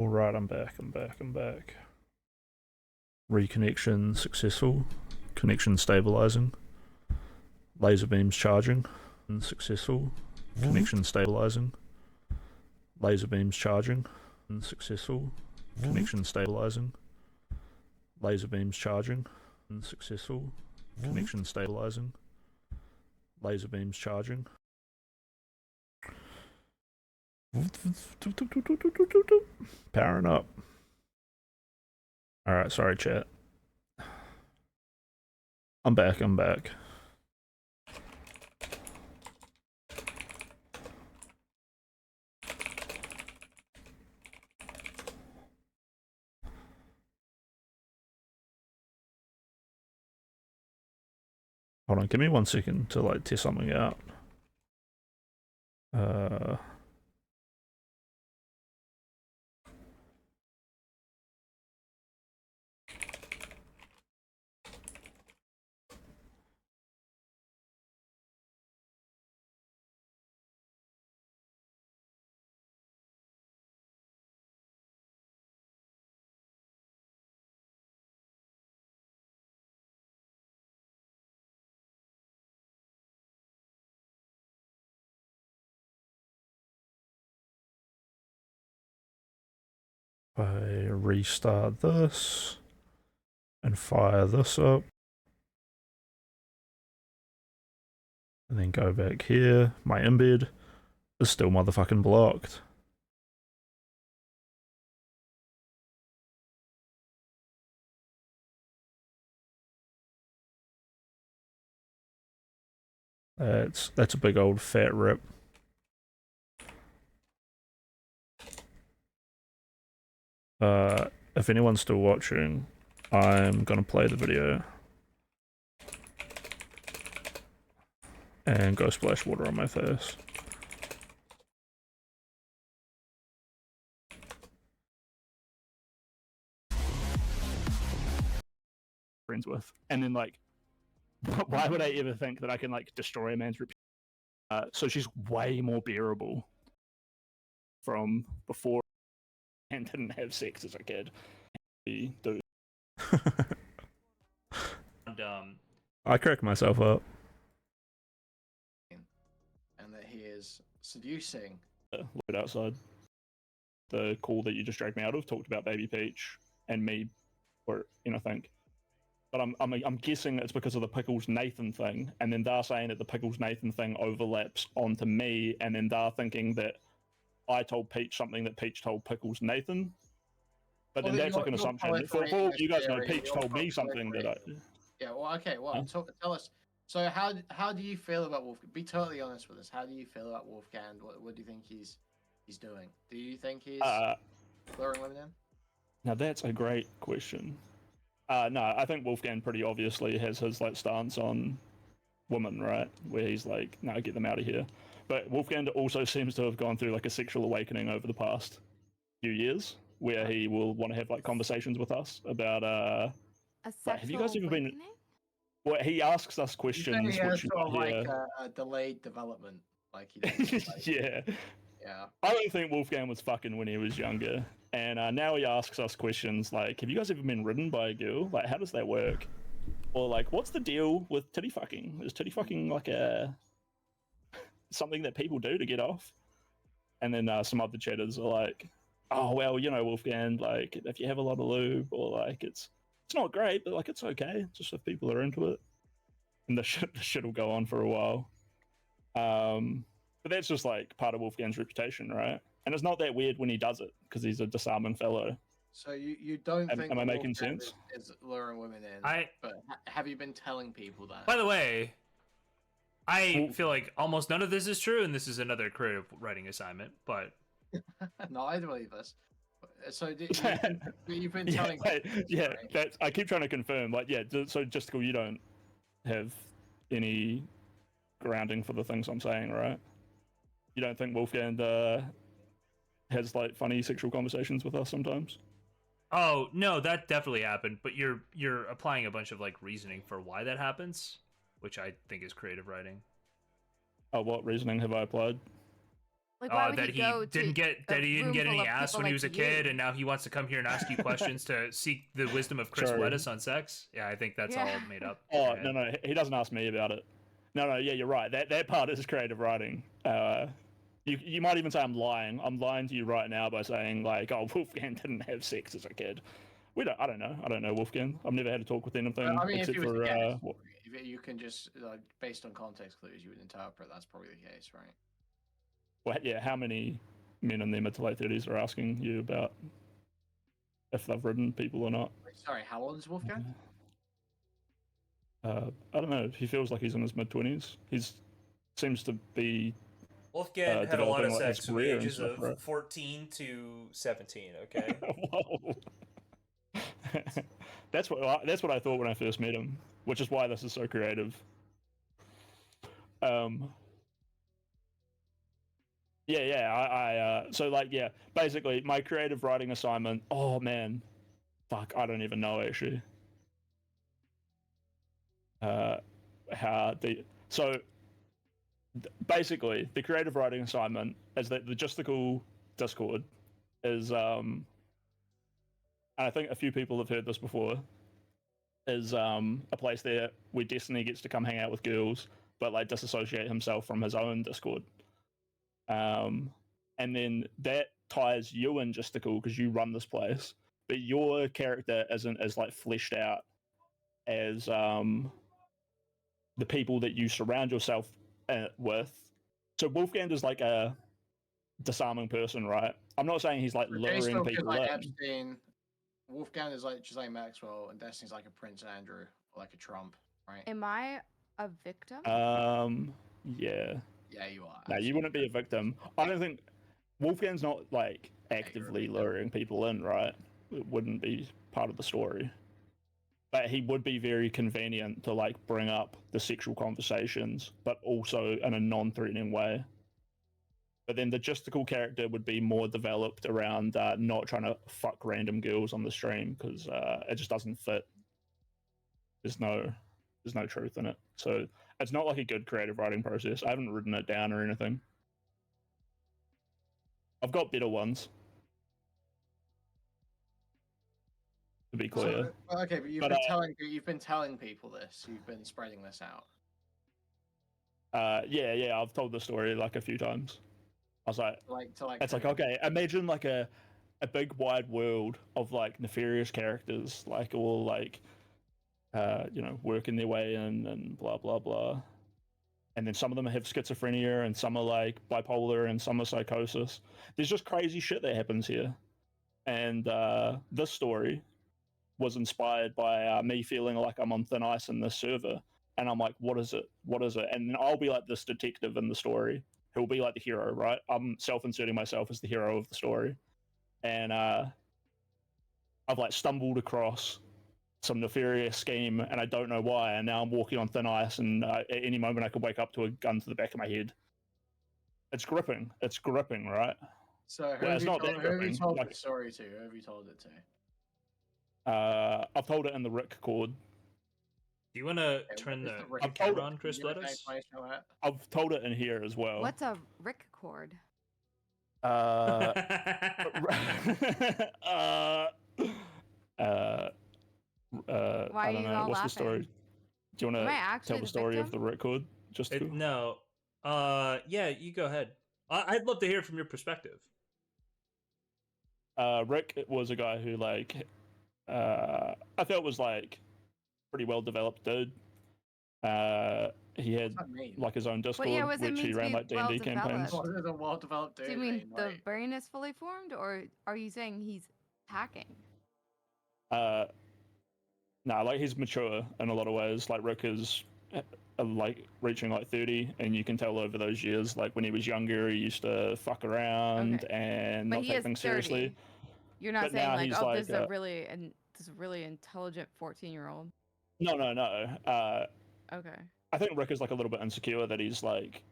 Alright, I'm back. Reconnection successful. Connection stabilizing. Laser beams charging. Successful. Connection stabilizing. Laser beams charging. Successful. Connection stabilizing. Laser beams charging. Successful. Connection stabilizing. Laser beams charging. Powering up. Alright, sorry chat. I'm back. Hold on, give me 1 second to like test something out. If I restart this and fire this up and then go back here, my embed is still motherfucking blocked. That's a big old fat rip. If anyone's still watching, I'm gonna play the video and go splash water on my face. Friends with, and then like, why would I ever think that I can like destroy a man's reputation? So she's way more bearable from before and didn't have sex as a kid. Do. I crack myself up. And that he is seducing. Look outside. The call that you just dragged me out of talked about Baby Peach and me, or think. But I'm guessing it's because of the Pickles Nathan thing, and then they're saying that the Pickles Nathan thing overlaps onto me, and then they're thinking that I told Peach something that Peach told Pickles Nathan. But then that's like an assumption. For all you guys know, Peach told me something that I. Yeah. Well, okay. Well, tell us. So how do you feel about Wolfgang? Be totally honest with us. How do you feel about Wolfgang? What do you think he's doing? Do you think he's luring women in? Now that's a great question. No, I think Wolfgang pretty obviously has his like stance on women, right? Where he's like, no, get them out of here. But Wolfgang also seems to have gone through like a sexual awakening over the past few years, where he will want to have like conversations with us about a sexual have you guys ever awakening? been? Well, he asks us questions, He has which you sort of might like hear. a delayed development, like he does. Like, yeah. Yeah. I don't think Wolfgang was fucking when he was younger, and now he asks us questions like, "Have you guys ever been ridden by a girl? Like, how does that work? Or like, what's the deal with titty fucking? Is titty fucking like a something that people do to get off?" And then some other chatters are like, "Oh well, Wolfgang, like if you have a lot of lube, or like it's not great, but like it's okay, just if people are into it." And the shit will go on for a while. But that's just like part of Wolfgang's reputation, right? And it's not that weird when he does it because he's a disarming fellow. So you don't think am I making sense? Is luring women in? But have you been telling people that? By the way, I feel like almost none of this is true, and this is another creative writing assignment. But no, I believe this. So you've been telling? Yeah, that's. I keep trying to confirm. Like, yeah. So Justical, you don't have any grounding for the things I'm saying, right? You don't think Wolfgang has like funny sexual conversations with us sometimes? Oh no, that definitely happened. But you're applying a bunch of like reasoning for why that happens, which I think is creative writing. Oh, what reasoning have I applied? Like, why would that he he go didn't to get that a he didn't room get full any of ass people when he like was a kid, you? and now he wants to come here and ask you questions to seek the wisdom of Chris True. Weddis on sex. Yeah, I think that's all Yeah. made up. Oh Yeah. no, he doesn't ask me about it. No, yeah, you're right. That part is creative writing. You might even say I'm lying. I'm lying to you right now by saying like, oh, Wolfgang didn't have sex as a kid. I don't know. I don't know Wolfgang. I've never had a talk with anything I mean, if except you was for to guess, if you can just based on context clues, you would interpret that's probably the case, right? well, yeah. How many men in their mid to late 30s are asking you about if they've ridden people or not? Wait, sorry, how old is Wolfgang? I don't know. He feels like he's in his mid 20s. He's seems to be Wolfgang had a lot of developing, like, his sex from the career and ages stuff, of right? 14 to 17. Okay. Whoa. That's what I thought when I first met him, which is why this is so creative. So like, yeah, basically my creative writing assignment. Oh man, fuck, I don't even know actually. Basically the creative writing assignment is that the Justical Discord is and I think a few people have heard this before, is a place there where Destiny gets to come hang out with girls, but like disassociate himself from his own Discord. And then that ties you in Justical because you run this place, but your character isn't as like fleshed out as the people that you surround yourself with. So Wolfgang is like a disarming person, right? I'm not saying he's like luring people like in. Epstein, Wolfgang is like just like Maxwell, and Destiny's like a Prince Andrew or like a Trump, right? Am I a victim? Yeah. Yeah, you are. No, you wouldn't be a victim. I don't think Wolfgang's not like actively luring people in, right? It wouldn't be part of the story. But he would be very convenient to like bring up the sexual conversations, but also in a non-threatening way. But then the Justical character would be more developed around not trying to fuck random girls on the stream because it just doesn't fit. There's no truth in it. So it's not like a good creative writing process. I haven't written it down or anything. I've got better ones. To be clear. So, okay, but you've been telling people this. You've been spreading this out. Yeah, I've told the story like a few times. I was it's like, okay, imagine like a big wide world of like nefarious characters, like all like working their way in and blah blah blah. And then some of them have schizophrenia and some are like bipolar and some are psychosis. There's just crazy shit that happens here. And this story was inspired by me feeling like I'm on thin ice in this server. And I'm like, what is it? What is it? And I'll be like this detective in the story who'll be like the hero, right? I'm self-inserting myself as the hero of the story. And I've like stumbled across some nefarious scheme and I don't know why. And now I'm walking on thin ice and at any moment I could wake up to a gun to the back of my head. It's gripping. It's gripping, right? So who have you told the story to? Who have you told it to? I've told it in the Rick chord. Do you want to turn the camera on, Chris Weddis? I've told it in here as well. What's a Rick chord? Why are you all what's laughing? the story? Do you want to tell the story of the Rick chord? No. Yeah, you go ahead. I'd love to hear from your perspective. Rick was a guy who like I felt was like pretty well developed dude. He had like his own Discord, which he ran like D&D campaigns. What is a well-developed dude? Do you mean the brain is fully formed, or are you saying he's hacking? No, like he's mature in a lot of ways. Like Rick is like reaching like 30, and you can tell over those years, like when he was younger, he used to fuck around and not take things seriously. You're not saying like, oh, this is a really intelligent 14-year-old. No. Okay. I think Rick is like a little bit insecure that he's like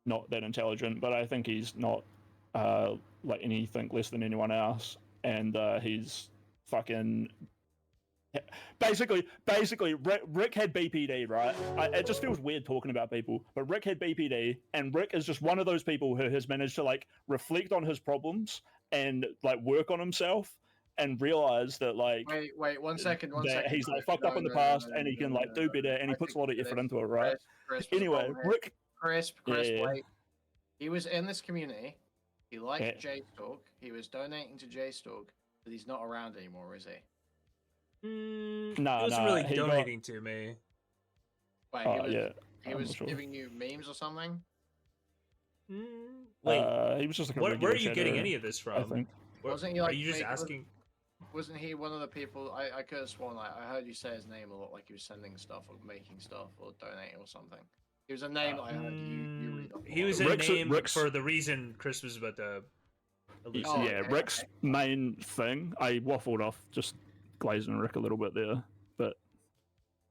not that intelligent, but I think he's not like anything less than anyone else, and he's Basically, Rick had BPD, right? It just feels weird talking about people, but Rick had BPD, and Rick is just one of those people who has managed to like reflect on his problems and like work on himself and realize that like wait, one second. he's like fucked up in the past and he can like do better, and he puts a lot of effort into it, right? Anyway, Rick, Chris, yeah. wait. He was in this community. He liked JStalk. He was donating to JStalk, but he's not around anymore, is he? He wasn't really donating to me. Wait, he was giving you memes or something? Wait, he was just like where are you getting any of this from? I think. Wasn't he like? Are you just asking? Wasn't he one of the people? I could have sworn like I heard you say his name a lot, like he was sending stuff or making stuff or donating or something. He was a name that I heard you read off. He was a name for the reason Chris was about to. Rick's main thing. I waffled off just glazing Rick a little bit there, but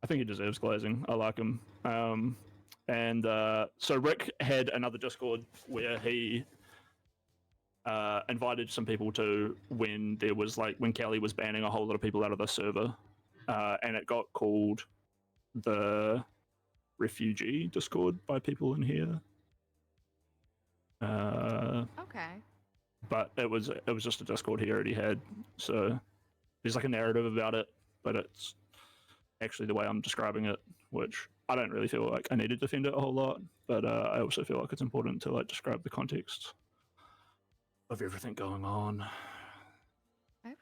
I think he deserves glazing. I like him. So Rick had another Discord where he invited some people to when Kelly was banning a whole lot of people out of the server, and it got called the Refugee Discord by people in here. Okay. But it was just a Discord he already had, so there's like a narrative about it, but it's actually the way I'm describing it, which I don't really feel like I need to defend it a whole lot, but I also feel like it's important to like describe the context of everything going on.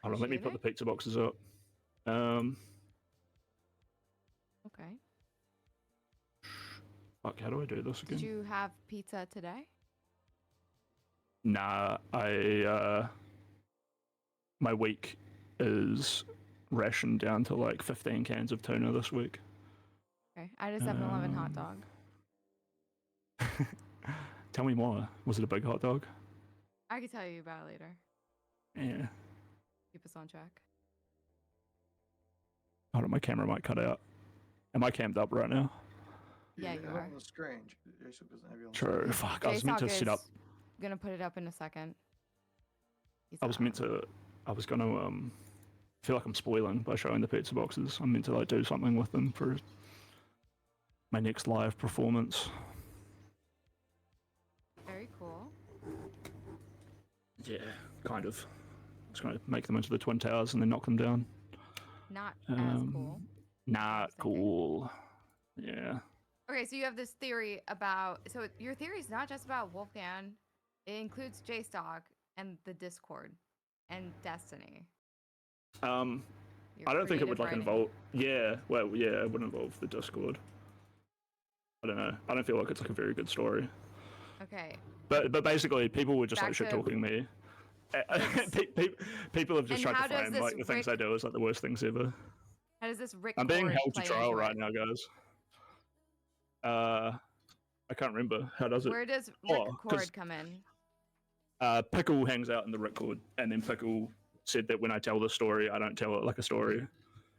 Hold on, let me put the pizza boxes up. Okay. Fuck, how do I do this again? Did you have pizza today? Nah, my week is rationed down to like 15 cans of tuna this week. Okay, I just have an 7-Eleven hot dog. Tell me more. Was it a big hot dog? I can tell you about it later. Yeah. Keep us on track. Hold on, my camera might cut out. Am I cammed up right now? Yeah, you are. Strange. True. Fuck, I was meant to set up. Gonna put it up in a second. I was gonna feel like I'm spoiling by showing the pizza boxes. I'm meant to like do something with them for my next live performance. Very cool. Yeah, kind of. Just gonna make them into the Twin Towers and then knock them down. Not as cool. Not cool. Yeah. Okay, so you have this theory about. So your theory is not just about Wolfgang. It includes JStalk and the Discord and Destiny. I don't think it would like involve. Yeah, well, yeah, it would involve the Discord. I don't know. I don't feel like it's like a very good story. Okay. But basically, people were just like shit talking me. People have just tried to frame like the things I do as like the worst things ever. How does this Rick? I'm being held to trial right now, guys. I can't remember. How does it? Where does Ripcord come in? Pickle hangs out in the Ripcord, and then Pickle said that when I tell the story, I don't tell it like a story,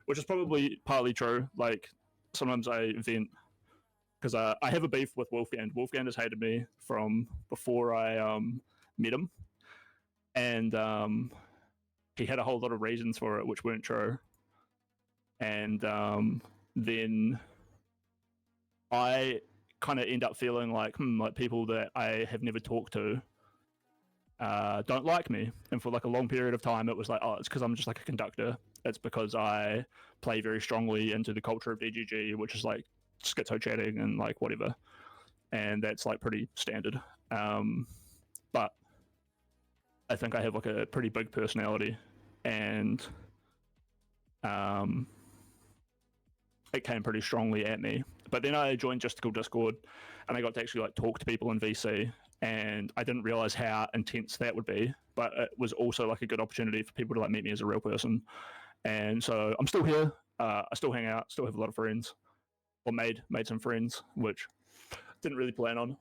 which is probably partly true. Like sometimes I vent because I have a beef with Wolfgang. Wolfgang has hated me from before I met him, and he had a whole lot of reasons for it which weren't true. And then I kind of end up feeling like people that I have never talked to don't like me. And for like a long period of time, it was like, oh, it's because I'm just like a conductor. It's because I play very strongly into the culture of DGG, which is like schizo chatting and like whatever. And that's like pretty standard. But I think I have like a pretty big personality, and it came pretty strongly at me. But then I joined Justical Discord, and I got to actually like talk to people in VC, and I didn't realize how intense that would be. But it was also like a good opportunity for people to like meet me as a real person. And so I'm still here. I still hang out. Still have a lot of friends. Or made some friends, which didn't really plan on.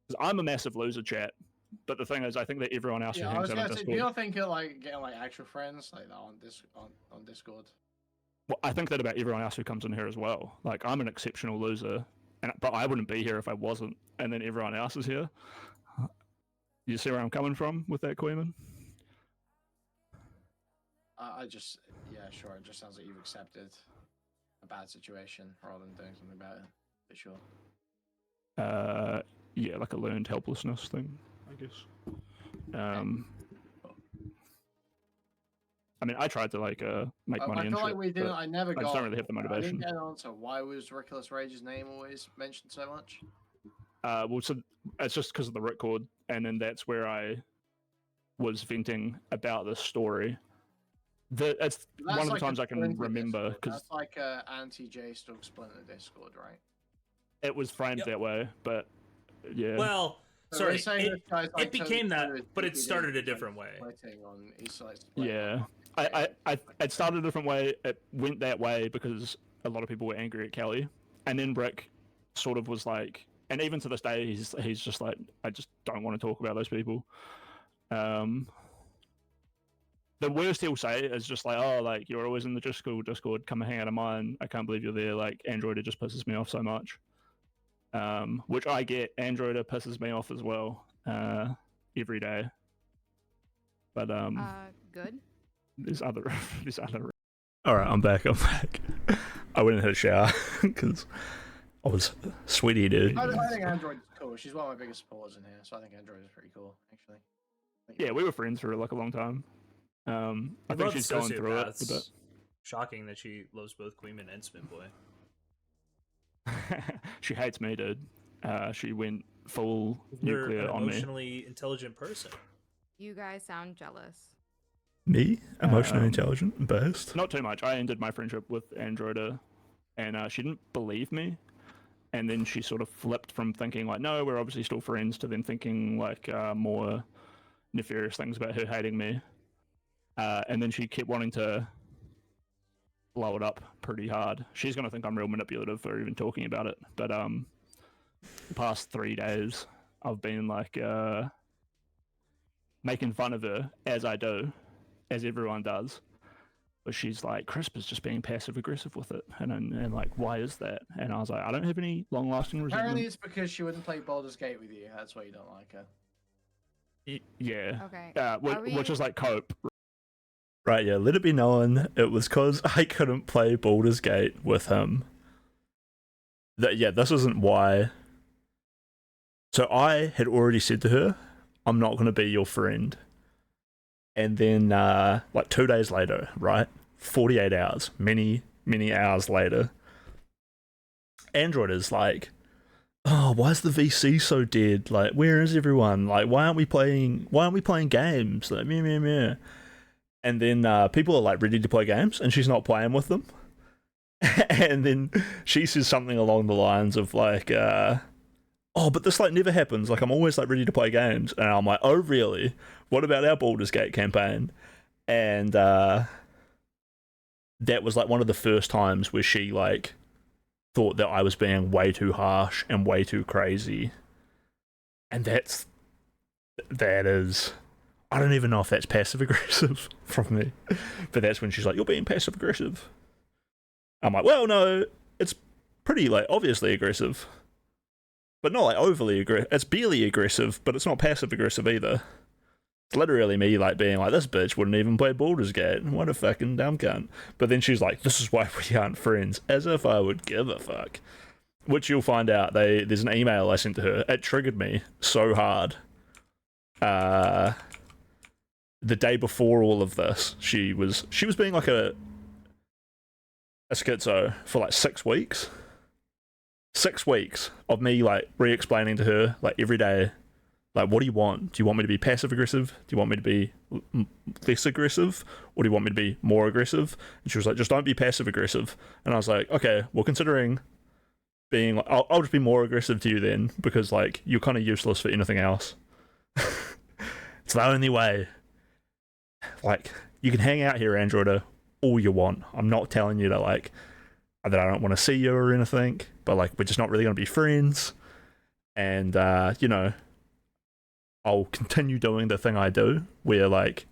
Because I'm a massive loser, chat. But the thing is, I think that everyone else who hangs out on Discord. Do you not think you're like getting like actual friends like that on Discord? Well, I think that about everyone else who comes in here as well. Like, I'm an exceptional loser, but I wouldn't be here if I wasn't. And then everyone else is here. You see where I'm coming from with that, Queeman? I just, yeah, sure. It just sounds like you've accepted a bad situation rather than doing something about it. For sure. Yeah, like a learned helplessness thing, I guess. I mean, I tried to like make money I and feel like shit, we didn't. but I never got. just don't really have the I didn't motivation. get an answer. Why was Ridiculous Rage's name always mentioned so much? Well, so it's just because of the ripcord, and then that's where I was venting about this story. It's one of the like times I can remember because that's like a anti-J-Stog splinter Discord, right? it was framed that way, but yeah. Well, So sorry, we're saying this guy's, like, it became totally that, but it stupid started a and, different like, way. splitting on, he's, like, splitting Yeah, on- it started a different way. It went that way because a lot of people were angry at Kelly, and then Brick sort of was like, and even to this day, he's just like, I just don't want to talk about those people. The worst he'll say is just like, oh, like, you're always in the Discord, come and hang out of mine. I can't believe you're there. Like, Androider just pisses me off so much. Which I get. Androider pisses me off as well. Every day. But good. there's other. All right, I'm back. I went and had a shower because I was sweaty, dude. I think Android's cool. She's one of my biggest supporters in here, so I think Android is pretty cool, actually. Yeah, we were friends for like a long time. I think she's going through it a bit. Shocking that she loves both Queeman and Spin Boy. She hates me, dude. She went full You're nuclear an on me. emotionally intelligent person. You guys sound jealous. Me? Emotionally intelligent? Best? Not too much. I ended my friendship with Androida, and she didn't believe me. And then she sort of flipped from thinking like, no, we're obviously still friends, to then thinking like more nefarious things about her hating me. And then she kept wanting to blow it up pretty hard. She's going to think I'm real manipulative for even talking about it. But the past 3 days, I've been like making fun of her, as I do, as everyone does. But she's like, Crisp is just being passive aggressive with it, and like, why is that? And I was like, I don't have any long lasting resentment. Apparently, it's because she wouldn't play Baldur's Gate with you. That's why you don't like her. Yeah. Okay. Which is like cope. Right, yeah, let it be known it was because I couldn't play Baldur's Gate with him. This isn't why. So I had already said to her, I'm not going to be your friend. And then, like 2 days later, right? 48 hours, many hours later, Android is like, oh, why is the VC so dead? Like, where is everyone? Like, why aren't we playing games? Like, meh. And then people are like ready to play games, and she's not playing with them. And then she says something along the lines of like, oh, but this like never happens. Like, I'm always like ready to play games. And I'm like, oh, really? What about our Baldur's Gate campaign? And that was like one of the first times where she like thought that I was being way too harsh and way too crazy. And that is, I don't even know if that's passive aggressive from me, but that's when she's like, you're being passive aggressive. I'm like, well, no, it's pretty like obviously aggressive, but not like overly aggressive. It's barely aggressive, but it's not passive aggressive either. It's literally me like being like, this bitch wouldn't even play Baldur's Gate. What a fucking dumb cunt. But then she's like, this is why we aren't friends, as if I would give a fuck. Which you'll find out. There's an email I sent to her. It triggered me so hard. The day before all of this, she was being like a schizo for like 6 weeks. 6 weeks of me like re-explaining to her like every day, like, what do you want? Do you want me to be passive aggressive? Do you want me to be less aggressive? Or do you want me to be more aggressive? And she was like, just don't be passive aggressive. And I was like, okay, well, considering being like, I'll just be more aggressive to you then, because like you're kind of useless for anything else. It's the only way. Like, you can hang out here, Androida, all you want. I'm not telling you to like that I don't want to see you or anything, but like we're just not really going to be friends. And you know, I'll continue doing the thing I do, where like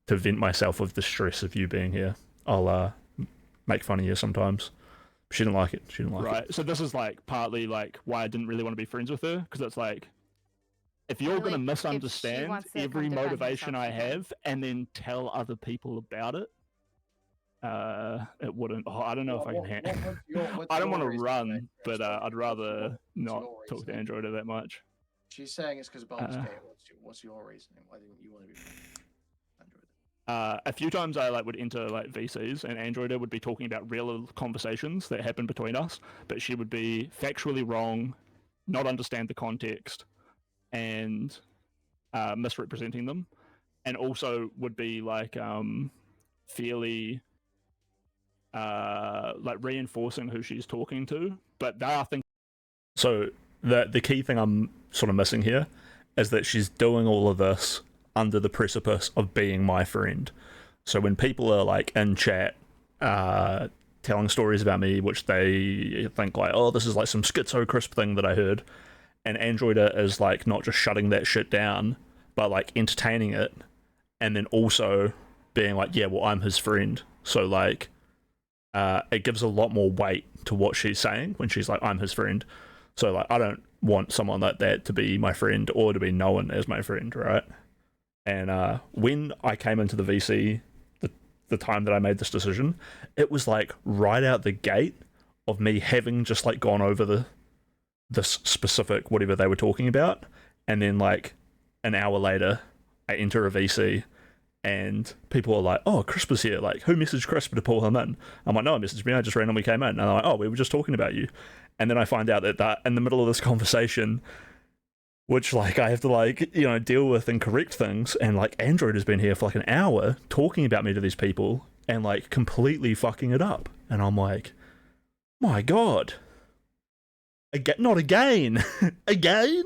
to vent myself with the stress of you being here, I'll make fun of you sometimes. She didn't like it. Right. So this is like partly like why I didn't really want to be friends with her, because it's like, if you're going to misunderstand every motivation I have and then tell other people about it, it wouldn't. Oh, I don't know if I can. What's I don't your want to reasoning, run, Chris? but I'd rather not your talk to reasoning? Android that much. She's saying it's because of Baldur's Gate. What's your reasoning? Why didn't you want to be Android? A few times I would enter VCs, and Androida would be talking about real conversations that happened between us, but she would be factually wrong, not understand the context, and misrepresenting them, and also would be fairly reinforcing who she's talking to. But they are things. So the key thing I'm sort of missing here is that she's doing all of this under the precipice of being my friend. So when people are in chat telling stories about me, which they think oh, this is some schizo crisp thing that I heard, and Androida is not just shutting that shit down, but entertaining it, and then also being yeah, well, I'm his friend. So it gives a lot more weight to what she's saying when she's I'm his friend. So I don't want someone like that to be my friend or to be known as my friend, right? And when I came into the VC, the time that I made this decision, it was right out the gate of me having just gone over this specific whatever they were talking about, and then an hour later, I enter a VC, and people are oh, Crispa's here. Who messaged Crispa to pull him in? I'm no one messaged me. I just randomly came in, and they're oh, we were just talking about you. And then I find out that in the middle of this conversation, which I have to deal with and correct things, and Android has been here for an hour talking about me to these people and completely fucking it up, and I'm my god, not again. Again,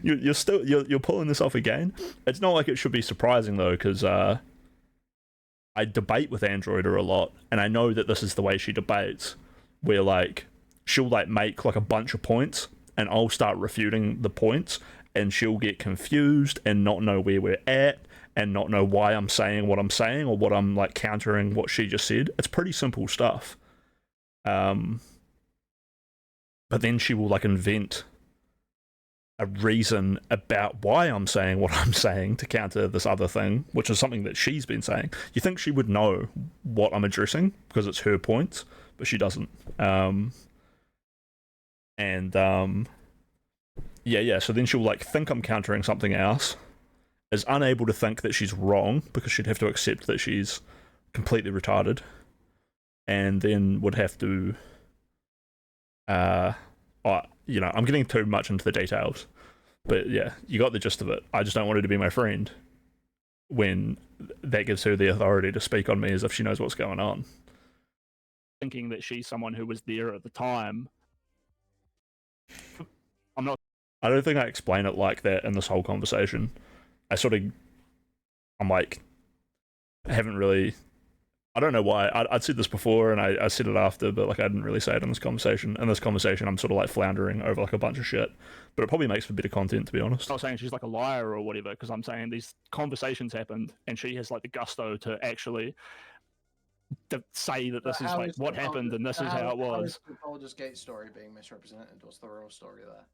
you're still you're pulling this off again. It's not it should be surprising though, because I debate with Android a lot, and I know that this is the way she debates, where she'll make a bunch of points, and I'll start refuting the points, and she'll get confused and not know where we're at, and not know why I'm saying what I'm saying, or what I'm countering what she just said. It's pretty simple stuff. But then she will invent a reason about why I'm saying what I'm saying to counter this other thing, which is something that she's been saying. You think she would know what I'm addressing because it's her points, but she doesn't. Yeah, so then she'll think I'm countering something else, is unable to think that she's wrong because she'd have to accept that she's completely retarded, and then would have to I'm getting too much into the details, but yeah, you got the gist of it. I just don't want her to be my friend when that gives her the authority to speak on me as if she knows what's going on. Thinking that she's someone who was there at the time. I don't think I explain it like that in this whole conversation. I'm I haven't really, I don't know why. I'd said this before and I said it after, but I didn't really say it in this conversation. In this conversation, I'm sort of floundering over a bunch of shit, but it probably makes for better content, to be honest. I'm not saying she's a liar or whatever, because I'm saying these conversations happened and she has the gusto to actually say that this is what happened and this is how it was. How is the Baldur's Gate story being misrepresented? What's the real story there?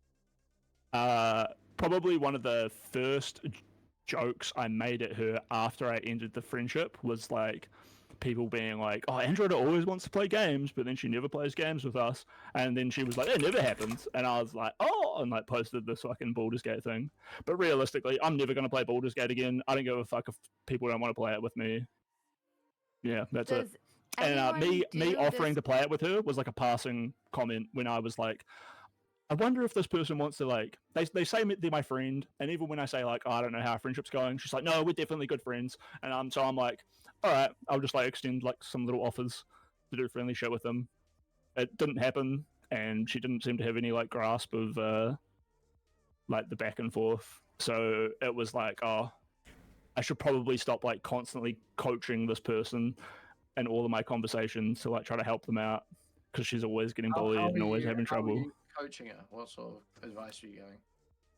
Probably one of the first jokes I made at her after I ended the friendship was people being oh, Android always wants to play games, but then she never plays games with us. And then she was it never happens. And I was oh, and posted this fucking Baldur's Gate thing. But realistically, I'm never going to play Baldur's Gate again. I don't give a fuck if people don't want to play it with me. Yeah, that's it. And me offering to play it with her was a passing comment when I was I wonder if this person wants to they say they're my friend, and even when I say oh, I don't know how our friendship's going, she's no, we're definitely good friends. And so I'm all right, I'll just extend some little offers to do friendly shit with them. It didn't happen, and she didn't seem to have any grasp of the back and forth. So it was oh, I should probably stop constantly coaching this person in all of my conversations to try to help them out, because she's always getting bullied and always having trouble. How are you coaching her? What sort of advice are you giving?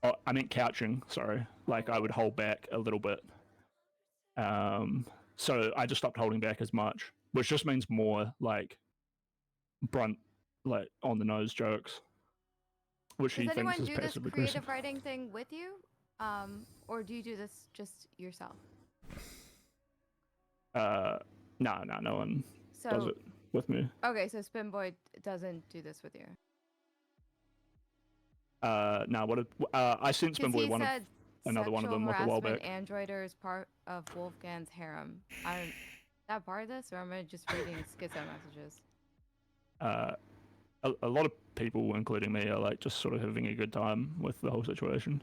Oh, I meant couching, sorry. I would hold back a little bit. So I just stopped holding back as much, which just means more brunt, on the nose jokes, which she thinks is passive aggressive. Does anyone do this creative writing thing with you, or do you do this just yourself? No one. does it with me. Okay, so Spinboy doesn't do this with you. No, I sent Spinboy one of another one of them like a while back. Androider is part of Wolfgang's harem. Is that part of this, or am I just reading schizo messages? A lot of people, including me, are like just sort of having a good time with the whole situation.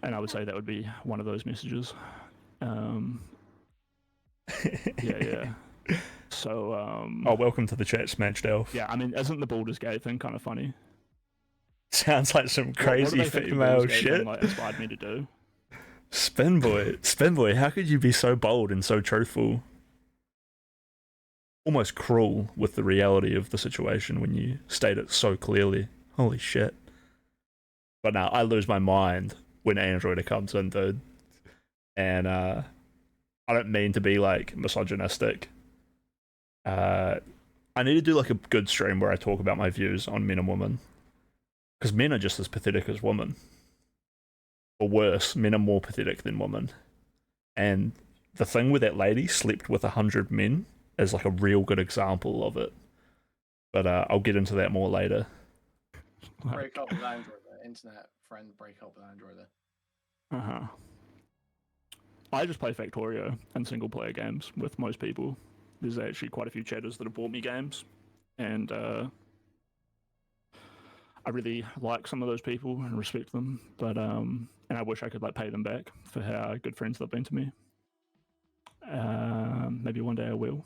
And I would say that would be one of those messages. Yeah. So, oh, welcome to the chat, Smashed Elf. Yeah, I mean, isn't the Baldur's Gate thing kind of funny? Sounds like some crazy female shit. Like, inspired me to do. Spinboy, how could you be so bold and so truthful? Almost cruel with the reality of the situation when you state it so clearly. Holy shit. But now I lose my mind when Androider comes in, dude. And I don't mean to be like misogynistic. I need to do like a good stream where I talk about my views on men and women. Because men are just as pathetic as women. Or worse, men are more pathetic than women. And the thing with that lady slept with 100 men is like a real good example of it. But I'll get into that more later. Break up with Androider. Internet friend break up with Androider. Uh-huh. I just play Factorio and single player games with most people. There's actually quite a few chatters that have bought me games. And I really like some of those people and respect them. But and I wish I could like pay them back for how good friends they've been to me. Maybe one day I will.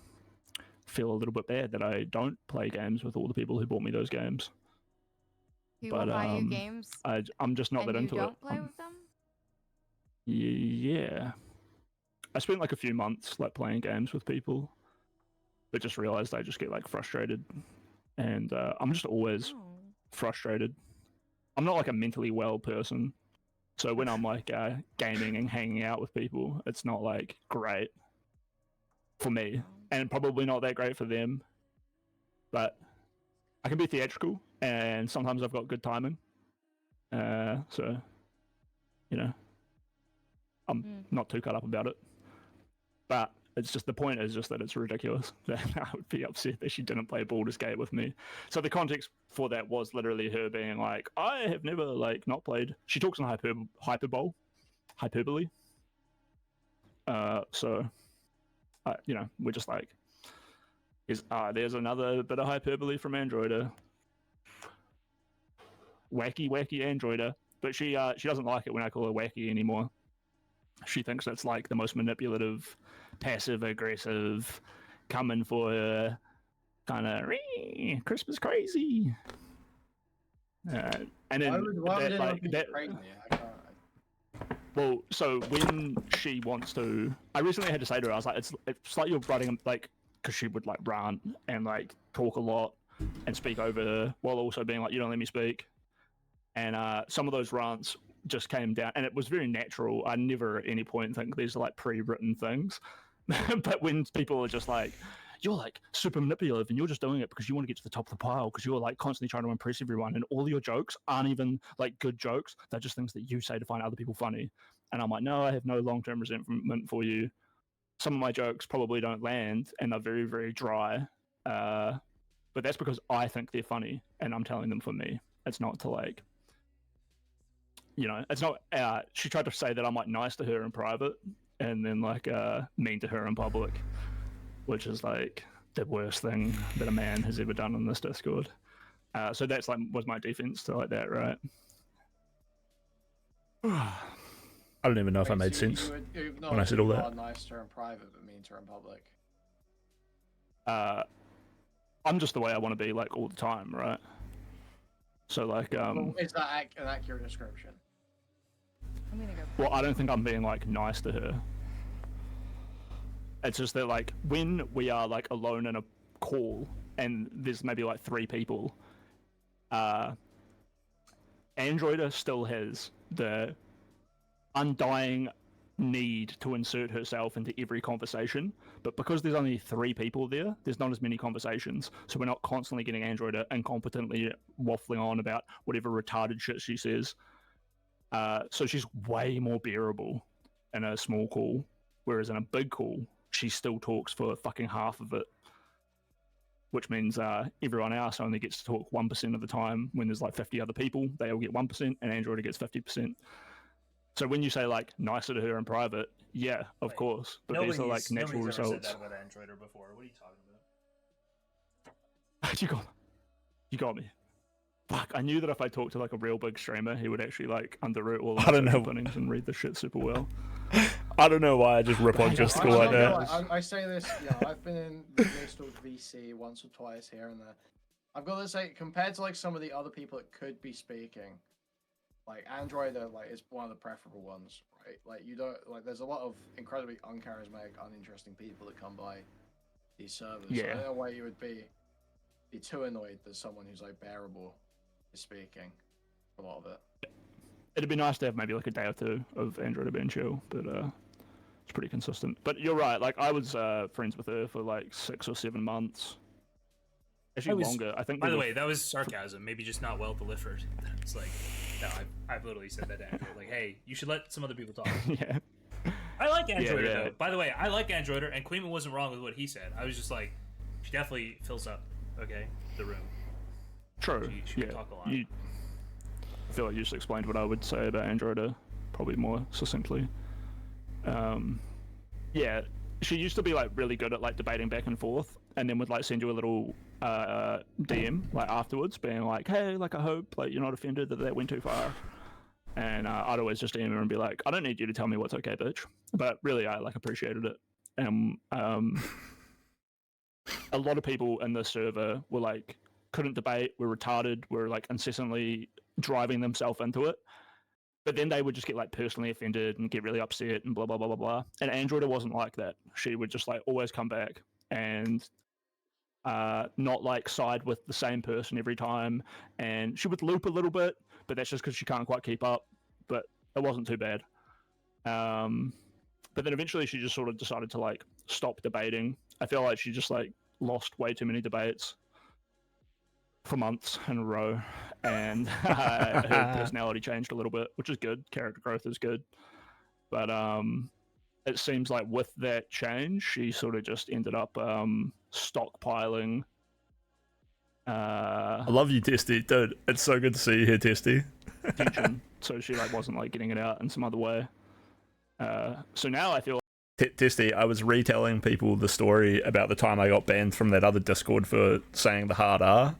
Feel a little bit bad that I don't play games with all the people who bought me those games. People buy you games. I'm just not that into it. You don't play with them? Yeah. I spent like a few months like playing games with people, but just realized I just get like frustrated, and I'm just always frustrated. I'm not like a mentally well person, so when I'm like gaming and hanging out with people, it's not like great for me, and probably not that great for them. But I can be theatrical, and sometimes I've got good timing. So, you know, I'm not too cut up about it. But it's just the point is just that it's ridiculous that I would be upset that she didn't play Baldur's Gate with me. So the context for that was literally her being like, I have never like not played. She talks in hyperbole. So, you know, we're just like, there's another bit of hyperbole from Androider. Wacky Androider. But she doesn't like it when I call her wacky anymore. She thinks that's like the most manipulative, passive aggressive, coming for her kind of Christmas crazy. And then well, so when she wants to, I recently had to say to her, I was like, it's like you're writing like, because she would like rant and like talk a lot and speak over her while also being like, you don't let me speak. And some of those rants just came down, and it was very natural. I never at any point think these are like pre-written things. But when people are just like, you're like super manipulative and you're just doing it because you want to get to the top of the pile because you're like constantly trying to impress everyone, and all your jokes aren't even like good jokes, they're just things that you say to find other people funny. And I'm like, no, I have no long-term resentment for you. Some of my jokes probably don't land and they're very, very dry, but that's because I think they're funny and I'm telling them for me. It's not to like, you know, it's not. She tried to say that I'm like nice to her in private, and then like mean to her in public, which is like the worst thing that a man has ever done in this Discord. So that's like was my defense to like that, right? I don't even know if I made sense when I said all that. Nice to her in private, but mean to her in public. I'm just the way I want to be like all the time, right? So like, is that an accurate description? I'm gonna go. Well, I don't think I'm being like nice to her. It's just that like when we are like alone in a call and there's maybe like 3 people, Androider still has the undying need to insert herself into every conversation, but because there's only 3 people there, there's not as many conversations, so we're not constantly getting Androider incompetently waffling on about whatever retarded shit she says. So she's way more bearable in a small call, whereas in a big call she still talks for fucking half of it, which means everyone else only gets to talk 1% of the time. When there's like 50 other people, they all get 1%, and Android gets 50%. So when you say like nicer to her in private, yeah, of course, but these are like natural nobody's ever results. said that about Androider before. What are you talking about? You got me. Fuck, I knew that if I talked to like a real big streamer, he would actually like underroot all I of don't the know. openings and read the shit super well. I don't know why I just rip on Yeah, just I like don't know. that. I say this, I've been in the Bristol VC once or twice here and there. I've got to say, compared to like some of the other people that could be speaking, like Android like is one of the preferable ones, right? Like you don't like there's a lot of incredibly uncharismatic, uninteresting people that come by these servers. So I Yeah. don't know why you would be too annoyed that someone who's like bearable is speaking for a lot of it. It'd be nice to have maybe like a day or two of Android being chill, but it's pretty consistent. But you're right, like I was friends with her for like 6 or 7 months. Actually longer. I think. By the way, that was sarcasm. Maybe just not well delivered. It's like, no, I've literally said that to Android. Like, hey, you should let some other people talk. yeah. I like Androider yeah. though. By the way, I like Androider, and Queeman wasn't wrong with what he said. I was just like, she definitely fills up, okay, the room. True. She can talk a lot. I feel like you just explained what I would say about Android probably more succinctly. Yeah, she used to be like really good at like debating back and forth, and then would like send you a little DM like afterwards, being like, "Hey, like I hope like you're not offended that went too far." And I'd always just DM her and be like, "I don't need you to tell me what's okay, bitch." But really, I like appreciated it. And a lot of people in the server were like couldn't debate, were retarded, were like incessantly driving themselves into it. But then they would just get like personally offended and get really upset and blah blah blah blah blah. And Android wasn't like that. She would just like always come back and not like side with the same person every time. And she would loop a little bit, but that's just because she can't quite keep up. But it wasn't too bad. But then eventually she just sort of decided to like stop debating. I feel like she just like lost way too many debates for months in a row, and her personality changed a little bit, which is good. Character growth is good, but it seems like with that change, she sort of just ended up stockpiling. I love you, Testy, dude. It's so good to see you here, Testy. Tension, so she like wasn't like getting it out in some other way. So now I feel. Testy, I was retelling people the story about the time I got banned from that other Discord for saying the hard R,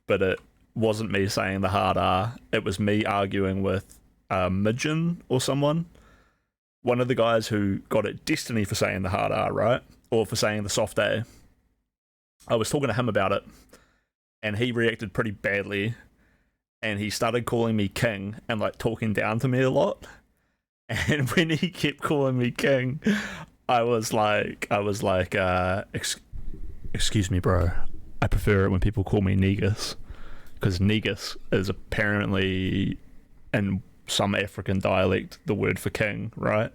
but it wasn't me saying the hard R. It was me arguing with Midgen or someone. One of the guys who got at Destiny for saying the hard R, right? Or for saying the soft A. I was talking to him about it, and he reacted pretty badly, and he started calling me king and like talking down to me a lot. And when he kept calling me king, I was like, excuse me, bro. I prefer it when people call me Negus, because Negus is apparently, in some African dialect, the word for king, right?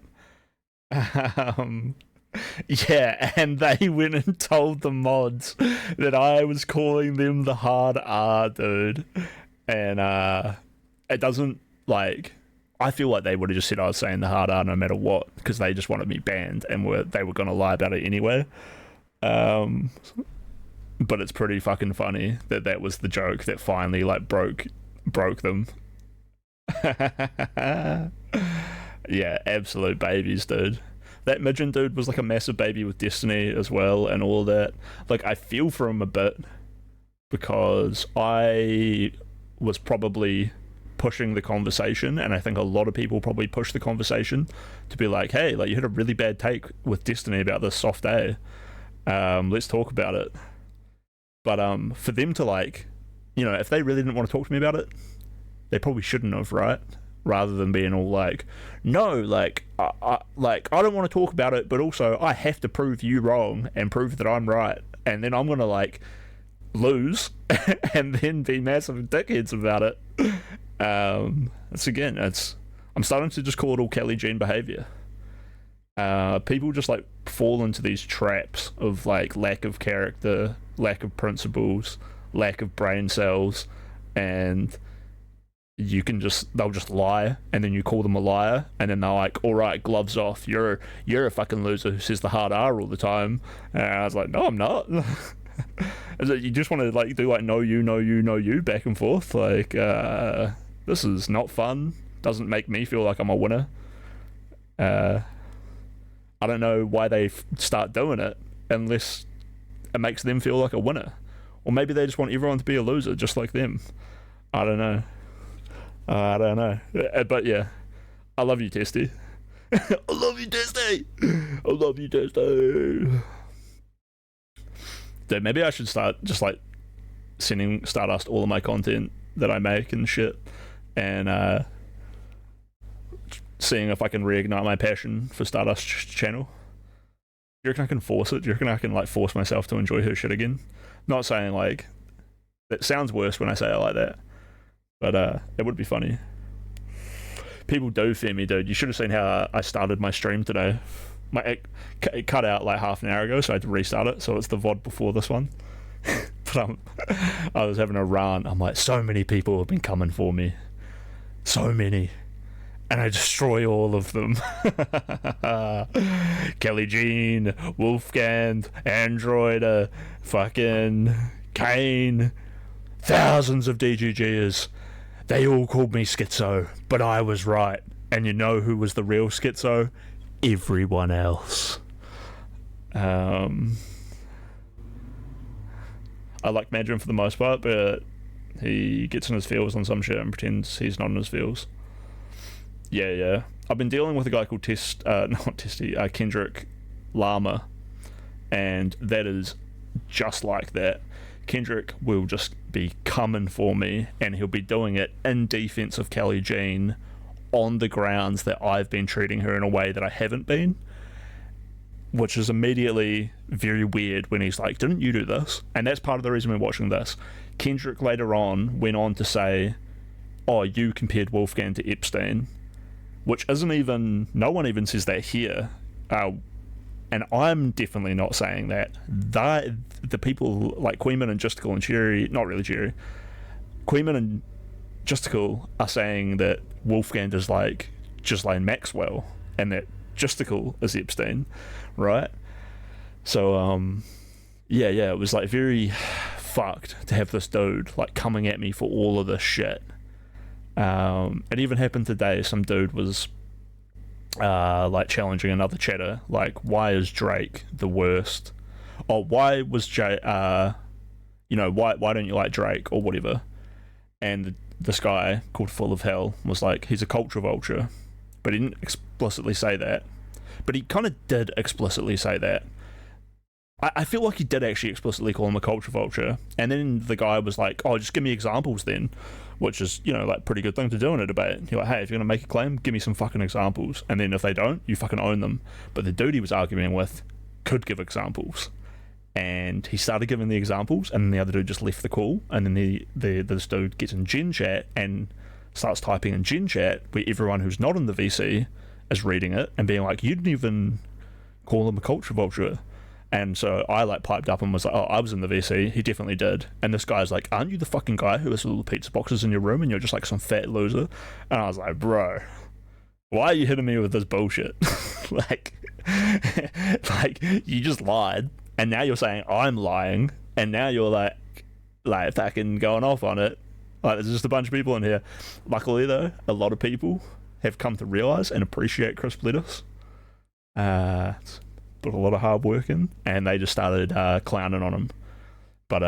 Yeah, and they went and told the mods that I was calling them the hard R, dude. And it doesn't, like, I feel like they would have just said I was saying the hard R no matter what, because they just wanted me banned and they were going to lie about it anyway. But it's pretty fucking funny that was the joke that finally like broke them. Yeah, absolute babies, dude. That Midgen dude was like a massive baby with Destiny as well and all that. Like, I feel for him a bit because I was probably pushing the conversation, and I think a lot of people probably push the conversation to be like, hey, like you had a really bad take with Destiny about this soft A. Let's talk about it. But for them to like, you know, if they really didn't want to talk to me about it, they probably shouldn't have, right? Rather than being all like, no, like I don't want to talk about it, but also I have to prove you wrong and prove that I'm right, and then I'm gonna like lose and then be massive dickheads about it. I'm starting to just call it all Kelly Jean behavior. People just like fall into these traps of like lack of character, lack of principles, lack of brain cells, and they'll just lie, and then you call them a liar, and then they're like, all right, gloves off, you're a fucking loser who says the hard R all the time. And I was like, no, I'm not. You just want to like do like no you back and forth, like this is not fun, doesn't make me feel like I'm a winner. I don't know why they start doing it unless it makes them feel like a winner, or maybe they just want everyone to be a loser just like them. I don't know. But yeah, I love you, Testy. I love you, Testy. I love you, Testy. Dude, maybe I should start just like sending Stardust all of my content that I make and shit, and seeing if I can reignite my passion for Stardust channel. Do you reckon I can force it? Do you reckon I can like force myself to enjoy her shit again? Not saying like it sounds worse when I say it like that, but it would be funny. People do fear me, dude. You should have seen how I started my stream today. It cut out like half an hour ago, so I had to restart it. So it's the VOD before this one. But I was having a rant. I'm like, so many people have been coming for me. So many. And I destroy all of them. Kelly Jean, Wolfgang, Android, fucking Kane, thousands of DGGers. They all called me schizo, but I was right. And you know who was the real schizo? Everyone else. I like Madron for the most part, but he gets in his feels on some shit and pretends he's not in his feels. Yeah. I've been dealing with a guy called Kendrick Llama, and that is just like that. Kendrick will just be coming for me, and he'll be doing it in defense of Kelly Jean on the grounds that I've been treating her in a way that I haven't been, which is immediately very weird when he's like, didn't you do this? And that's part of the reason we're watching this. Kendrick later on went on to say, oh, you compared Wolfgang to Epstein, which isn't even, no one even says that here. And I'm definitely not saying that. The people like Queeman and Justical and Cherry, not really Cherry, Queeman and Justical are saying that Wolfgang is like Ghislaine Maxwell and that Justical is Epstein, right? So, yeah, it was like very fucked to have this dude like coming at me for all of this shit. It even happened today. Some dude was like challenging another chatter, like, why is Drake the worst? Or why was why don't you like Drake or whatever? And this guy called Full of Hell was like, he's a culture vulture, but he didn't explicitly say that. But he kind of did explicitly say that. I feel like he did actually explicitly call him a culture vulture, and then the guy was like, oh, just give me examples then, which is, like, pretty good thing to do in a debate. You're like, hey, if you're gonna make a claim, give me some fucking examples, and then if they don't, you fucking own them. But the dude he was arguing with could give examples, and he started giving the examples, and then the other dude just left the call, and then this dude gets in Gen Chat and starts typing in Gen Chat where everyone who's not in the VC is reading it and being like, you didn't even call him a culture vulture. And so I like piped up and was like, oh, I was in the VC, he definitely did. And this guy's like, aren't you the fucking guy who has little pizza boxes in your room and you're just like some fat loser? And I was like, bro, why are you hitting me with this bullshit? like you just lied, and now you're saying I'm lying, and now you're like fucking going off on it. Like, there's just a bunch of people in here. Luckily though, a lot of people have come to realize and appreciate Chris Bledis. Put a lot of hard work in, and they just started clowning on him. But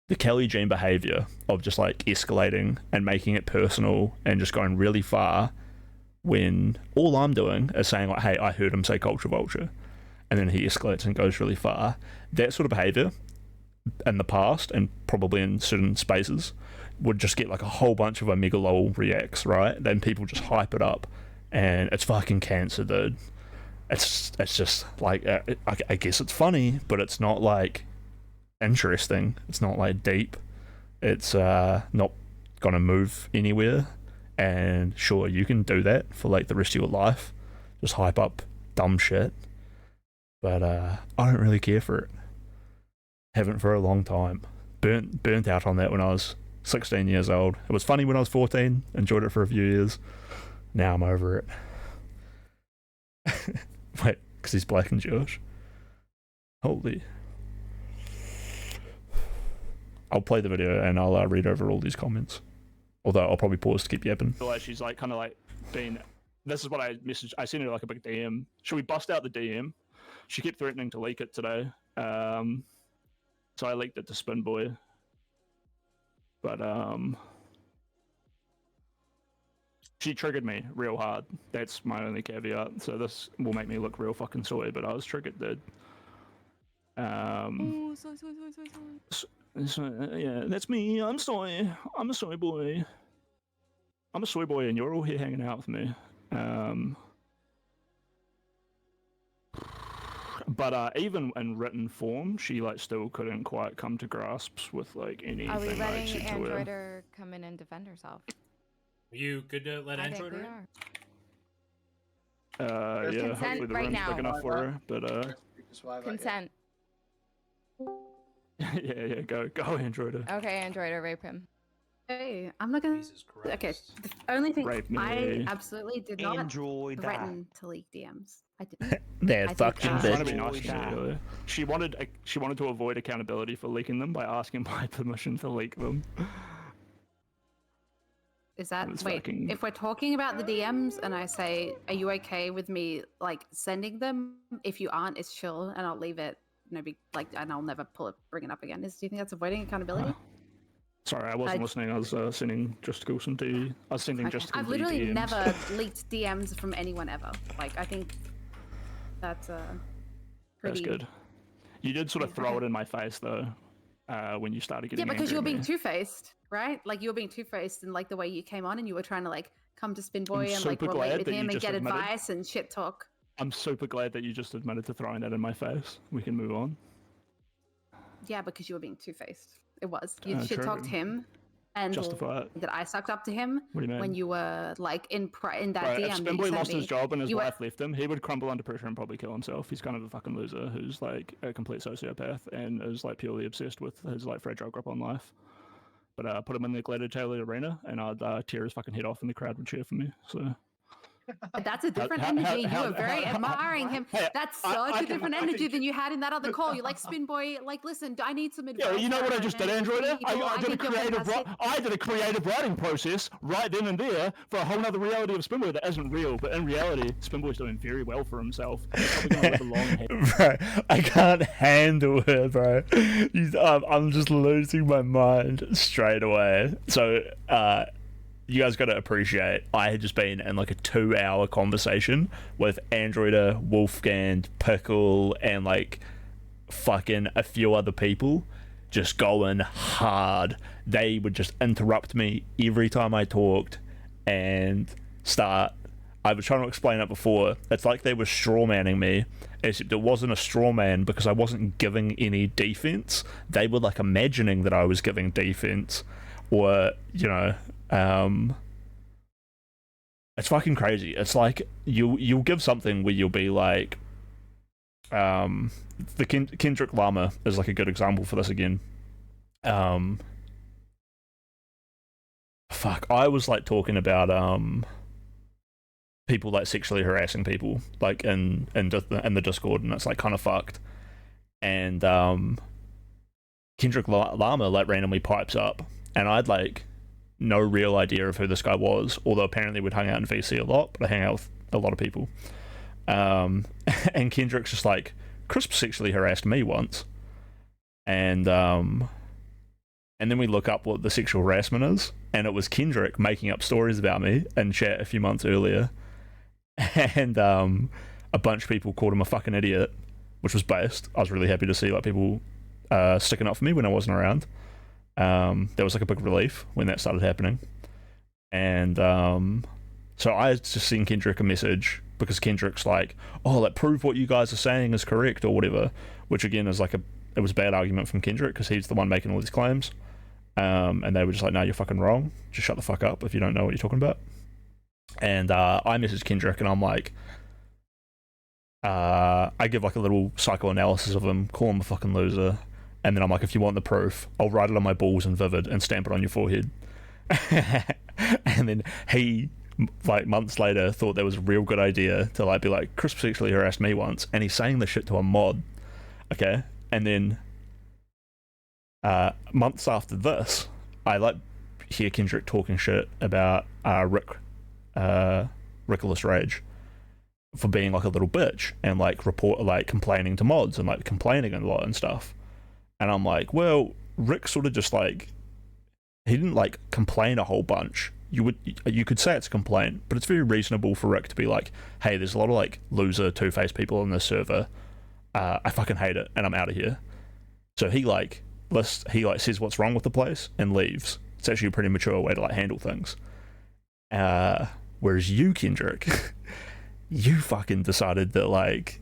the Kelly Jean behavior of just like escalating and making it personal and just going really far, when all I'm doing is saying like, hey, I heard him say culture vulture, and then he escalates and goes really far. That sort of behavior in the past, and probably in certain spaces, would just get like a whole bunch of Omega lol reacts, right? Then people just hype it up, and it's fucking cancer, dude. It's just like, I guess it's funny, but it's not like interesting. It's not like deep. It's not gonna move anywhere. And sure, you can do that for like the rest of your life, just hype up dumb shit. But I don't really care for it. Haven't for a long time. Burnt out on that when I was 16 years old. It was funny when I was 14, enjoyed it for a few years. Now I'm over it. Wait, because he's black and Jewish. Holy. I'll play the video and I'll read over all these comments. Although I'll probably pause to keep yapping. Like she's like kind of like been. This is what I messaged. I sent her like a big DM. Should we bust out the DM? She kept threatening to leak it today. So I leaked it to Spin Boy. But she triggered me real hard. That's my only caveat. So this will make me look real fucking soy, but I was triggered, dude. Yeah, that's me. I'm soy. I'm a soy boy. I'm a soy boy, and you're all here hanging out with me. But even in written form, she like still couldn't quite come to grasps with like anything. Are we I letting said to her. Androider come in and defend herself? Are you good to let I think Android we in? are. Yeah, Consent hopefully the right room's now. big enough for her. But Consent. yeah, go, Androider. Okay, Androider, rape him. Hey, I'm not gonna. Jesus Christ. Okay, the only thing Rape me. I absolutely did not Android. threaten to leak DMs. I didn't. They're I think, fucking uh, Trying to bitch. be nice to me, really. She wanted to avoid accountability for leaking them by asking my permission to leak them. Is that It's wait? fucking- If we're talking about the DMs and I say, "Are you okay with me like sending them?" If you aren't, it's chill, and I'll leave it. No big like, and I'll never bring it up again. Do you think that's avoiding accountability? Sorry, I wasn't listening. I was sending just Coulson D. I was sending Okay. just I've literally never leaked DMs from anyone ever. Like, I think that's pretty. That's good. You did sort of Yeah, throw okay. it in my face though, when you started getting Yeah, because you angry were at being me. two-faced, right? Like you were being two-faced, and like the way you came on, and you were trying to like come to Spin Boy and like super glad relate with that you him and just get admitted- advice and shit talk. I'm super glad that you just admitted to throwing that in my face. We can move on. Yeah, because you were being two-faced. It was. You shit True. talked him, and Justify it. that I sucked up to him What do you mean? when you were like in that Right, DM if that Spin you Boy sent lost me. his job and his you were- wife left him, he would crumble under pressure and probably kill himself. He's kind of a fucking loser who's like a complete sociopath and is like purely obsessed with his like fragile grip on life. But put him in the gladiatorial arena and I'd tear his fucking head off and the crowd would cheer for me. So But that's a different how- energy. how- You were very how- admiring him. Hey, That's I- such I a can- different I energy can- than you had in that other call. You're like, Spin Boy, like, listen, I need some advice. yeah, you know what I from just did, random Android? people. I did a think you're creative fantastic." I did a creative writing process right then and there for a whole nother reality of Spin Boy that isn't real, but in reality, Spin Boy's doing very well for himself. He's probably gonna live a long hair. Bro, I can't handle it, bro. I'm just losing my mind straight away. So, you guys got to appreciate, I had just been in like a 2-hour conversation with Androider, Wolfgang, Pickle, and like fucking a few other people, just going hard. They would just interrupt me every time I talked and start. I was trying to explain it before. It's like they were strawmanning me, except it wasn't a strawman because I wasn't giving any defense. They were like imagining that I was giving defense, or you know. It's fucking crazy. It's like you'll give something where you'll be like, the Kendrick Llama is like a good example for this again. Fuck, I was like talking about people like sexually harassing people like in the Discord, and it's like kind of fucked. And Kendrick Llama like randomly pipes up, and I'd like no real idea of who this guy was, although apparently we'd hung out in VC a lot, but I hang out with a lot of people. And Kendrick's just like, Crisp sexually harassed me once. And then we look up what the sexual harassment is, and it was Kendrick making up stories about me in chat a few months earlier. And a bunch of people called him a fucking idiot, which was based. I was really happy to see like people sticking up for me when I wasn't around. There was like a big relief when that started happening. And so I just sent Kendrick a message because Kendrick's like, oh, like prove what you guys are saying is correct or whatever, which again is like it was a bad argument from Kendrick because he's the one making all these claims. And they were just like, no, you're fucking wrong. Just shut the fuck up if you don't know what you're talking about. And I messaged Kendrick and I'm like, I give like a little psychoanalysis of him, call him a fucking loser. And then I'm like, if you want the proof, I'll write it on my balls in vivid and stamp it on your forehead. And then he, like months later, thought that was a real good idea to like be like, Chris sexually harassed me once, and he's saying this shit to a mod. Okay, and then months after this, I like hear Kendrick talking shit about Rickless Rage for being like a little bitch and like complaining to mods and like complaining a lot and stuff. And I'm like, well, Rick sort of just like, he didn't like complain a whole bunch. You could say it's a complaint, but it's very reasonable for Rick to be like, hey, there's a lot of like loser two-faced people on this server. I fucking hate it and I'm out of here. So he says what's wrong with the place and leaves. It's actually a pretty mature way to like handle things. Whereas you, Kendrick, you fucking decided that like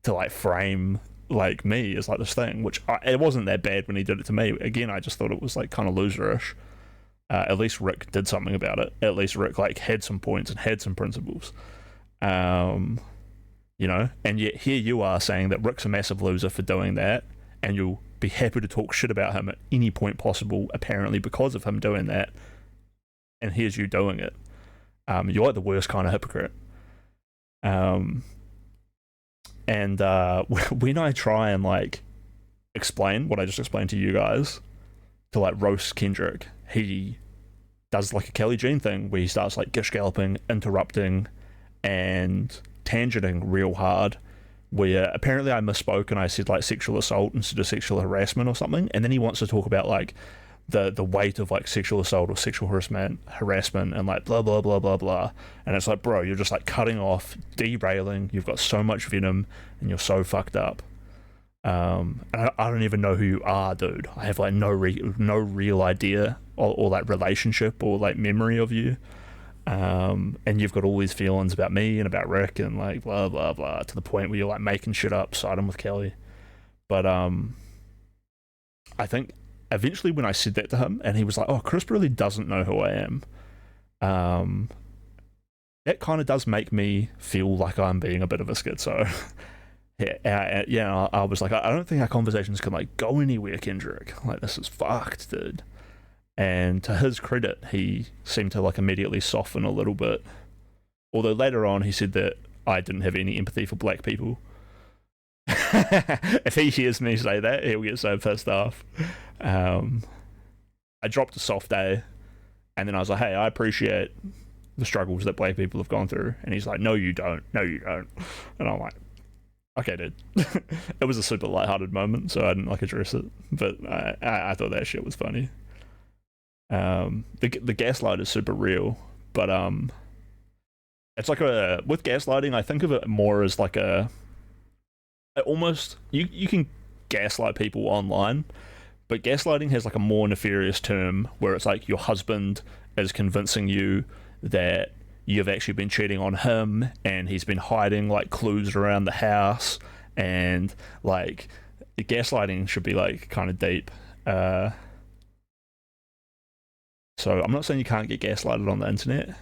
to like frame like me as like this thing, which it wasn't that bad when he did it to me. Again, I just thought it was like kind of loserish. At least Rick did something about it. At least Rick like had some points and had some principles. You know, and yet here you are saying that Rick's a massive loser for doing that, and you'll be happy to talk shit about him at any point possible, apparently because of him doing that, and here's you doing it. You're like the worst kind of hypocrite. And when I try and like explain what I just explained to you guys to like roast Kendrick, he does like a Kelly Jean thing where he starts like gish galloping, interrupting, and tangenting real hard, where apparently I misspoke and I said like sexual assault instead of sexual harassment or something, and then he wants to talk about like the weight of like sexual assault or sexual harassment and like blah blah blah blah blah, and it's like, bro, you're just like cutting off, derailing, you've got so much venom and you're so fucked up. And I don't even know who you are, dude. I have like no real idea or like relationship or like memory of you. And you've got all these feelings about me and about Rick and like blah blah blah, to the point where you're like making shit up, siding with Kelly. But I think eventually when I said that to him and he was like, oh, Chris really doesn't know who I am, that kind of does make me feel like I'm being a bit of a schizo. I was like, I don't think our conversations can like go anywhere, Kendrick. Like, this is fucked, dude. And to his credit, he seemed to like immediately soften a little bit. Although later on he said that I didn't have any empathy for black people. If he hears me say that, he'll get so pissed off. I dropped a soft A, and then I was like, hey, I appreciate the struggles that black people have gone through. And he's like, no, you don't. No, you don't. And I'm like, okay, dude. It was a super lighthearted moment, so I didn't like address it. But I thought that shit was funny. The gaslight is super real, but it's like with gaslighting, I think of it more as like almost you can gaslight people online, but gaslighting has like a more nefarious term where it's like your husband is convincing you that you've actually been cheating on him and he's been hiding like clues around the house, and like gaslighting should be like kind of deep. So I'm not saying you can't get gaslighted on the internet,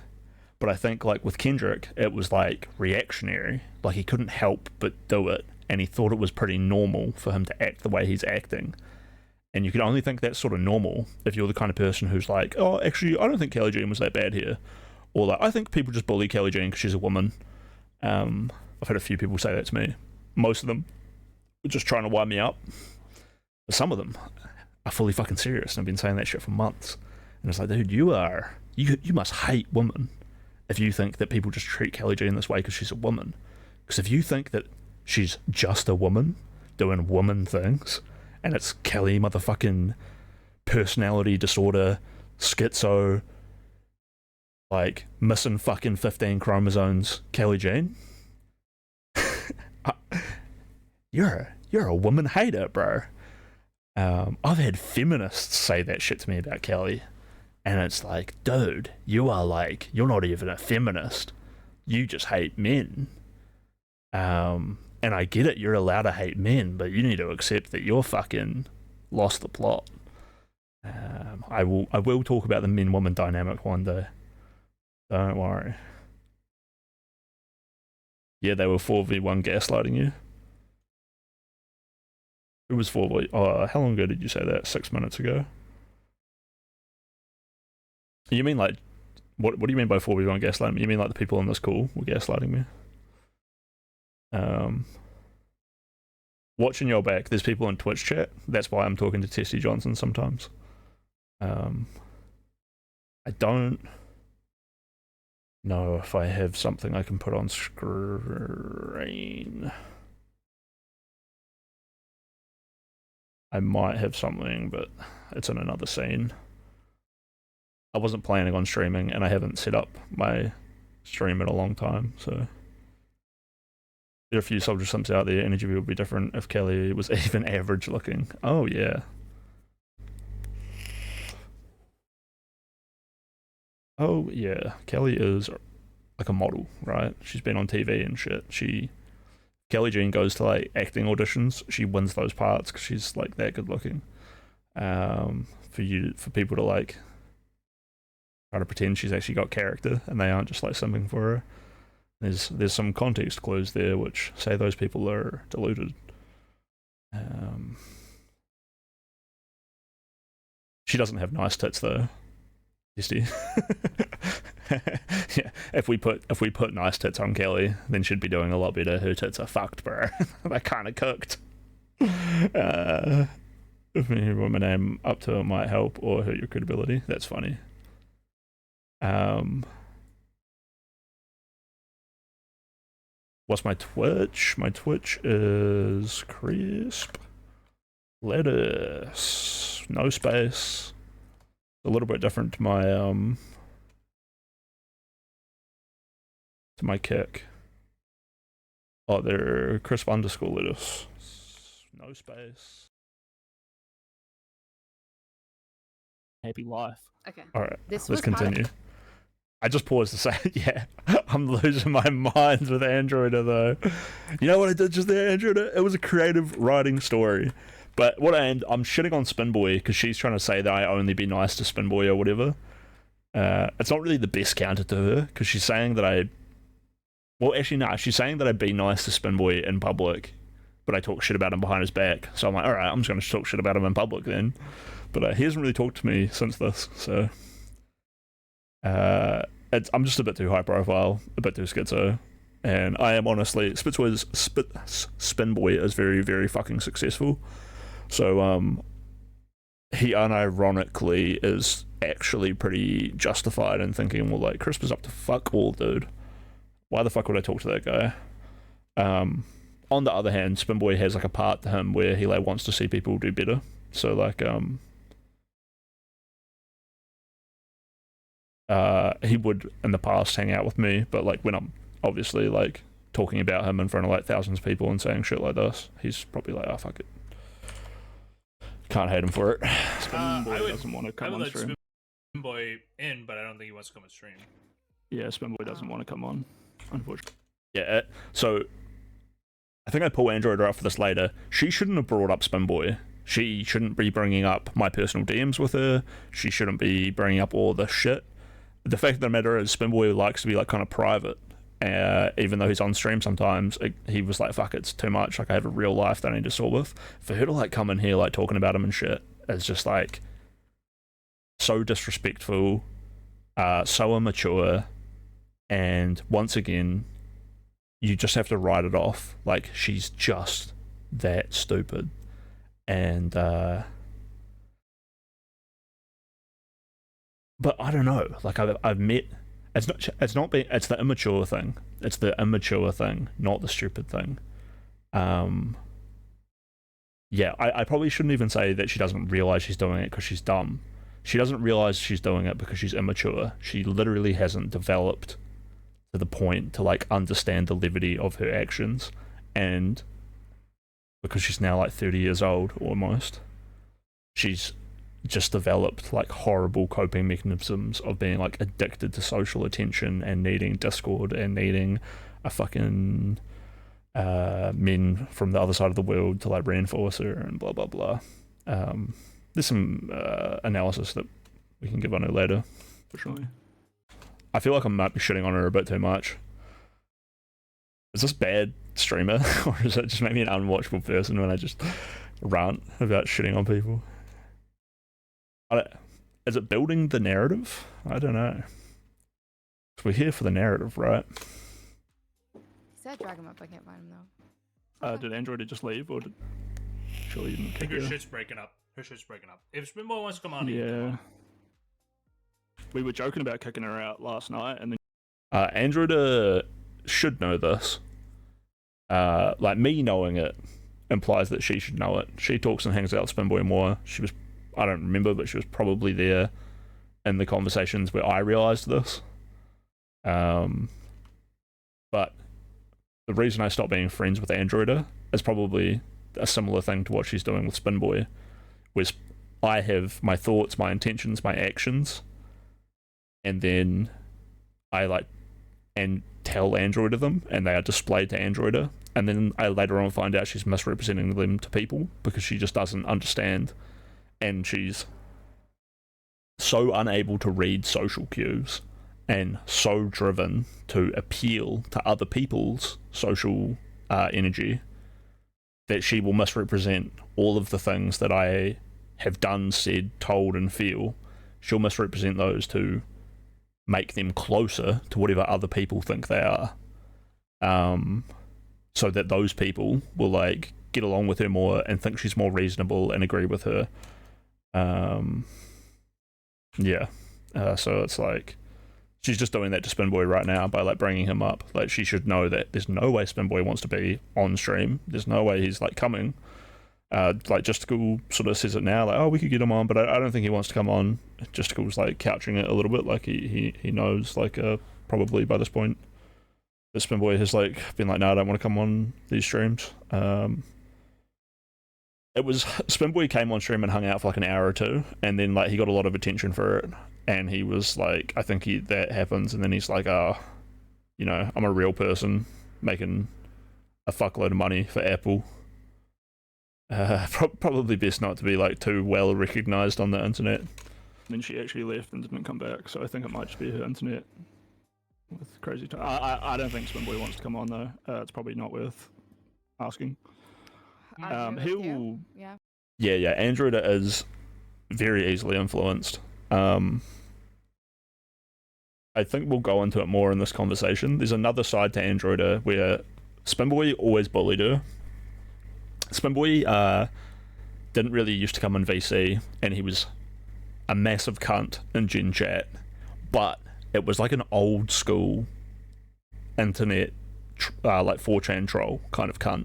but I think like with Kendrick, it was like reactionary. Like he couldn't help but do it, and he thought it was pretty normal for him to act the way he's acting. And you can only think that's sort of normal if you're the kind of person who's like, oh, actually, I don't think Kelly Jean was that bad here. Or like, I think people just bully Kelly Jean because she's a woman. I've had a few people say that to me. Most of them were just trying to wind me up. But some of them are fully fucking serious, and I've been saying that shit for months. And it's like, dude, you must hate women if you think that people just treat Kelly Jean this way because she's a woman. Because if you think that she's just a woman doing woman things, and it's Kelly motherfucking personality disorder, schizo, like missing fucking 15 chromosomes Kelly Jean, you're a woman hater, bro. I've had feminists say that shit to me about Kelly. And it's like, dude, you're not even a feminist. You just hate men. And I get it, you're allowed to hate men, but you need to accept that you're fucking lost the plot. I will talk about the men-woman dynamic one day. Don't worry. Yeah, they were 4v1 gaslighting you. was 4 weeks. Oh, how long ago did you say that? 6 minutes ago? You mean like, what do you mean by 4 weeks on gaslighting me? You mean like the people on this call were gaslighting me? Watching your back, there's people in Twitch chat. That's why I'm talking to Tessie Johnson sometimes. I don't know if I have something I can put on screen. I might have something, but it's in another scene. I wasn't planning on streaming, and I haven't set up my stream in a long time, so... There are a few soldier simps out there. Energy would be different if Kelly was even average looking. Oh, yeah. Oh, yeah. Kelly is like a model, right? She's been on TV and shit. Kelly Jean goes to like acting auditions. She wins those parts because she's like that good looking. For people to like try to pretend she's actually got character and they aren't just like simping for her. There's some context clues there which say those people are deluded. She doesn't have nice tits though. Yeah, if we put nice tits on Kelly, then she'd be doing a lot better. Her tits are fucked, bro. They're kind of cooked. If any woman name up to it might help or hurt your credibility. That's funny. What's my Twitch? My Twitch is crisp lettuce, no space. A little bit different to my kick. Oh, they're crisp underscore lettuce, no space. Happy life. Okay. All right, This let's was part of- continue. I just paused to say, yeah, I'm losing my mind with Androider though. You know what I did just there, Androider? It was a creative writing story. But what I'm shitting on Spinboy because she's trying to say that I only be nice to Spinboy or whatever. It's not really the best counter to her because she's saying that she's saying that I be nice to Spinboy in public, but I talk shit about him behind his back. So I'm like, alright, I'm just going to talk shit about him in public then. But he hasn't really talked to me since this, so... I'm just a bit too high profile, a bit too schizo, and I am honestly Spinboy is very, very fucking successful. So he unironically is actually pretty justified in thinking, well, like Crisp is up to fuck all, dude. Why the fuck would I talk to that guy? On the other hand, Spinboy has like a part to him where he like wants to see people do better. So like he would in the past hang out with me, but like when I'm obviously like talking about him in front of like thousands of people and saying shit like this, he's probably like, oh fuck it, can't hate him for it. Spinboy doesn't want to come on let stream. Spinboy in, but I don't think he wants to come on stream. Yeah, Spinboy doesn't want to come on, unfortunately. Yeah, so I think I pull Androider up for this later. She shouldn't have brought up Spinboy. She shouldn't be bringing up my personal DMs with her. She shouldn't be bringing up all this shit. The fact of the matter is, Spinboy likes to be like kind of private. Even though he's on stream sometimes, he was like, fuck, it's too much. Like, I have a real life that I need to sort with. For her to like come in here like talking about him and shit is just like so disrespectful, so immature, and once again, you just have to write it off. Like, she's just that stupid. And but I don't know, like I've met, it's the immature thing, not the stupid thing. Yeah, I probably shouldn't even say that she doesn't realize she's doing it because she's dumb. She doesn't realize she's doing it because she's immature. She literally hasn't developed to the point to like understand the levity of her actions, and because she's now like 30 years old almost, she's just developed like horrible coping mechanisms of being like addicted to social attention and needing Discord and needing a fucking men from the other side of the world to like reinforce her and blah blah blah. There's some analysis that we can give on her later for sure. I feel like I might be shitting on her a bit too much. Is this bad streamer or is it just maybe an unwatchable person when I just rant about shitting on people. Is it building the narrative? I don't know. We're here for the narrative, right? He said drag him up. I can't find him though. Did Android just leave, or did surely you didn't I think kick her her? shit's breaking up. Her shit's breaking up. If Spinboy wants to come on, he can come Yeah. on. We were joking about kicking her out last night, and then Android should know this. Like me knowing it implies that she should know it. She talks and hangs out with Spinboy more. She was, I don't remember, but she was probably there in the conversations where I realised this. But the reason I stopped being friends with Androida is probably a similar thing to what she's doing with Spinboy, whereas I have my thoughts, my intentions, my actions, and then I tell Androida them, and they are displayed to Androida, and then I later on find out she's misrepresenting them to people because she just doesn't understand, and she's so unable to read social cues and so driven to appeal to other people's social energy that she will misrepresent all of the things that I have done, said, told, and feel. She'll misrepresent those to make them closer to whatever other people think they are, so that those people will like get along with her more and think she's more reasonable and agree with her. So it's like she's just doing that to Spinboy right now by like bringing him up. Like she should know that there's no way Spinboy wants to be on stream. There's no way he's like coming. Like Justical sort of says it now, like, oh, we could get him on, but I don't think he wants to come on. Justical's like couching it a little bit, like he knows, like probably by this point that Spinboy has like been like, no, I don't want to come on these streams. It was Spinboy came on stream and hung out for like an hour or two, and then like he got a lot of attention for it, and he was like, I think that happens, and then he's like, oh, you know, I'm a real person making a fuckload of money for Apple. Probably best not to be like too well recognized on the internet. then she actually left and didn't come back. So I think it might just be her internet with crazy time. I don't think Spinboy wants to come on though. It's probably not worth asking. I agree with you. He'll Yeah. Yeah, Androida is very easily influenced. I think we'll go into it more in this conversation. There's another side to Androida where Spinboy always bullied her. Spinboy didn't really used to come in VC, and he was a massive cunt in Gen Chat, but it was like an old school internet like 4chan troll kind of cunt,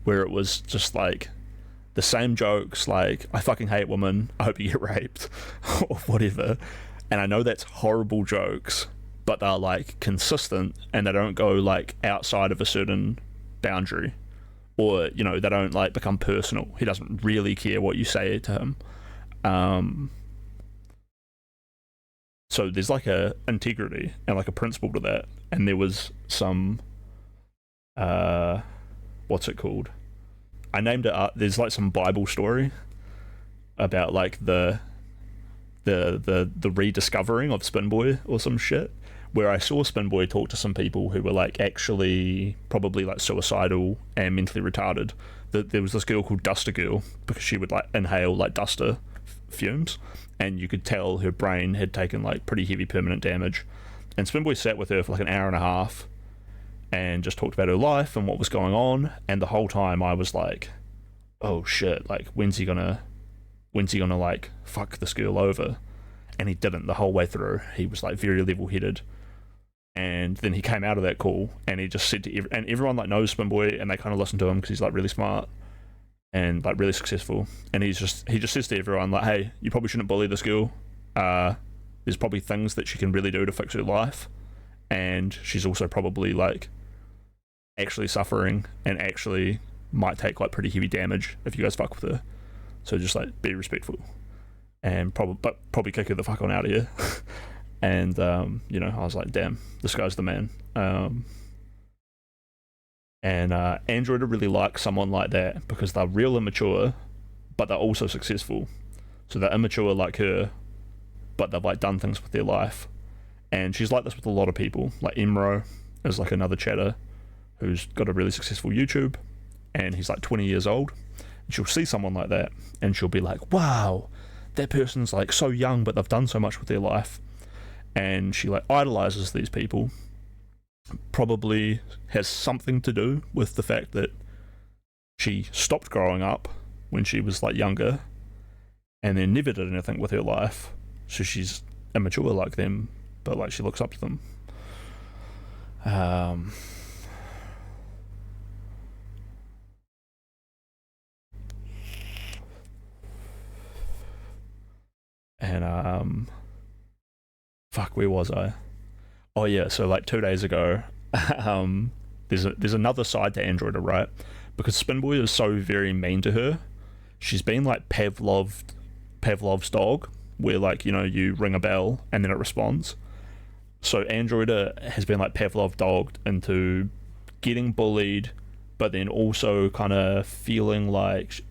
where it was just like the same jokes like, I fucking hate women, I hope you get raped, or whatever. And I know that's horrible jokes, but they're like consistent and they don't go like outside of a certain boundary, or you know, they don't like become personal. He doesn't really care what you say to him. So there's like a integrity and like a principle to that. And there was some what's it called? I named it up. There's like some Bible story about like the rediscovering of Spinboy or some shit, where I saw Spinboy talk to some people who were like actually probably like suicidal and mentally retarded. There was this girl called Duster Girl, because she would like inhale like duster fumes, and you could tell her brain had taken like pretty heavy permanent damage. And Spinboy sat with her for like an hour and a half and just talked about her life and what was going on. And the whole time I was like, oh shit, like when's he gonna like fuck this girl over? And he didn't the whole way through. He was like very level-headed. And then he came out of that call and he just said to and everyone like knows Spinboy, and they kind of listen to him because he's like really smart and like really successful. And he just says to everyone like, hey, you probably shouldn't bully this girl. There's probably things that she can really do to fix her life, and she's also probably like actually suffering and actually might take like pretty heavy damage if you guys fuck with her. So just like be respectful, and probably kick her the fuck on out of here. And you know, I was like, damn, this guy's the man. And Android really likes someone like that because they're real immature, but they're also successful. So they're immature like her, but they've like done things with their life. And she's like this with a lot of people. Like Emro is like another chatter who's got a really successful YouTube, and he's like 20 years old, She'll see someone like that, and she'll be like, wow, that person's like so young, but they've done so much with their life. And she like idolizes these people. Probably has something to do with the fact that she stopped growing up when she was like younger, and then never did anything with her life. So she's immature like them, but like she looks up to them. And fuck, where was I? Oh yeah, so like 2 days ago, there's another side to Androida, right? Because Spinboy is so very mean to her. She's been like Pavlov's dog, where like, you know, you ring a bell and then it responds. So Androida has been like Pavlov dogged into getting bullied, but then also kind of feeling like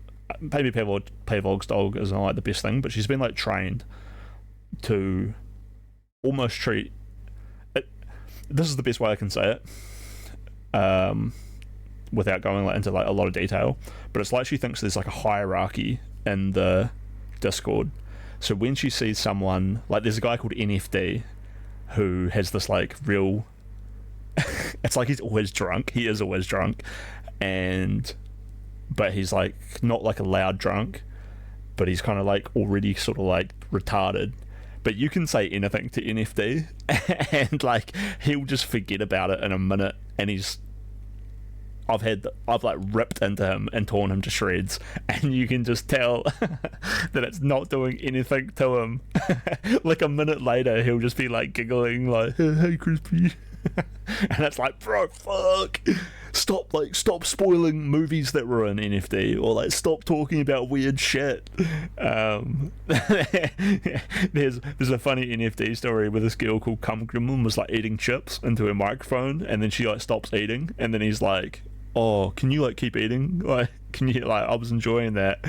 maybe Pavlov's dog isn't like the best thing, but she's been like trained to almost treat it. This is the best way I can say it, without going like into like a lot of detail. But it's like she thinks there's like a hierarchy in the Discord. So when she sees someone, like there's a guy called NFD who has this like real it's like he's always drunk. He is always drunk, but he's like not like a loud drunk, but he's kind of like already sort of like retarded. But you can say anything to NFD and like he'll just forget about it in a minute, and I've like ripped into him and torn him to shreds, and you can just tell that it's not doing anything to him. Like a minute later he'll just be like giggling like, hey Crispy. And it's like, bro, fuck, stop spoiling movies that were in NFD, or like stop talking about weird shit. There's a funny NFD story where this girl called Cum Gremlin was like eating chips into her microphone, and then she like stops eating, and then he's like, oh, can you like keep eating, like can you, like I was enjoying that.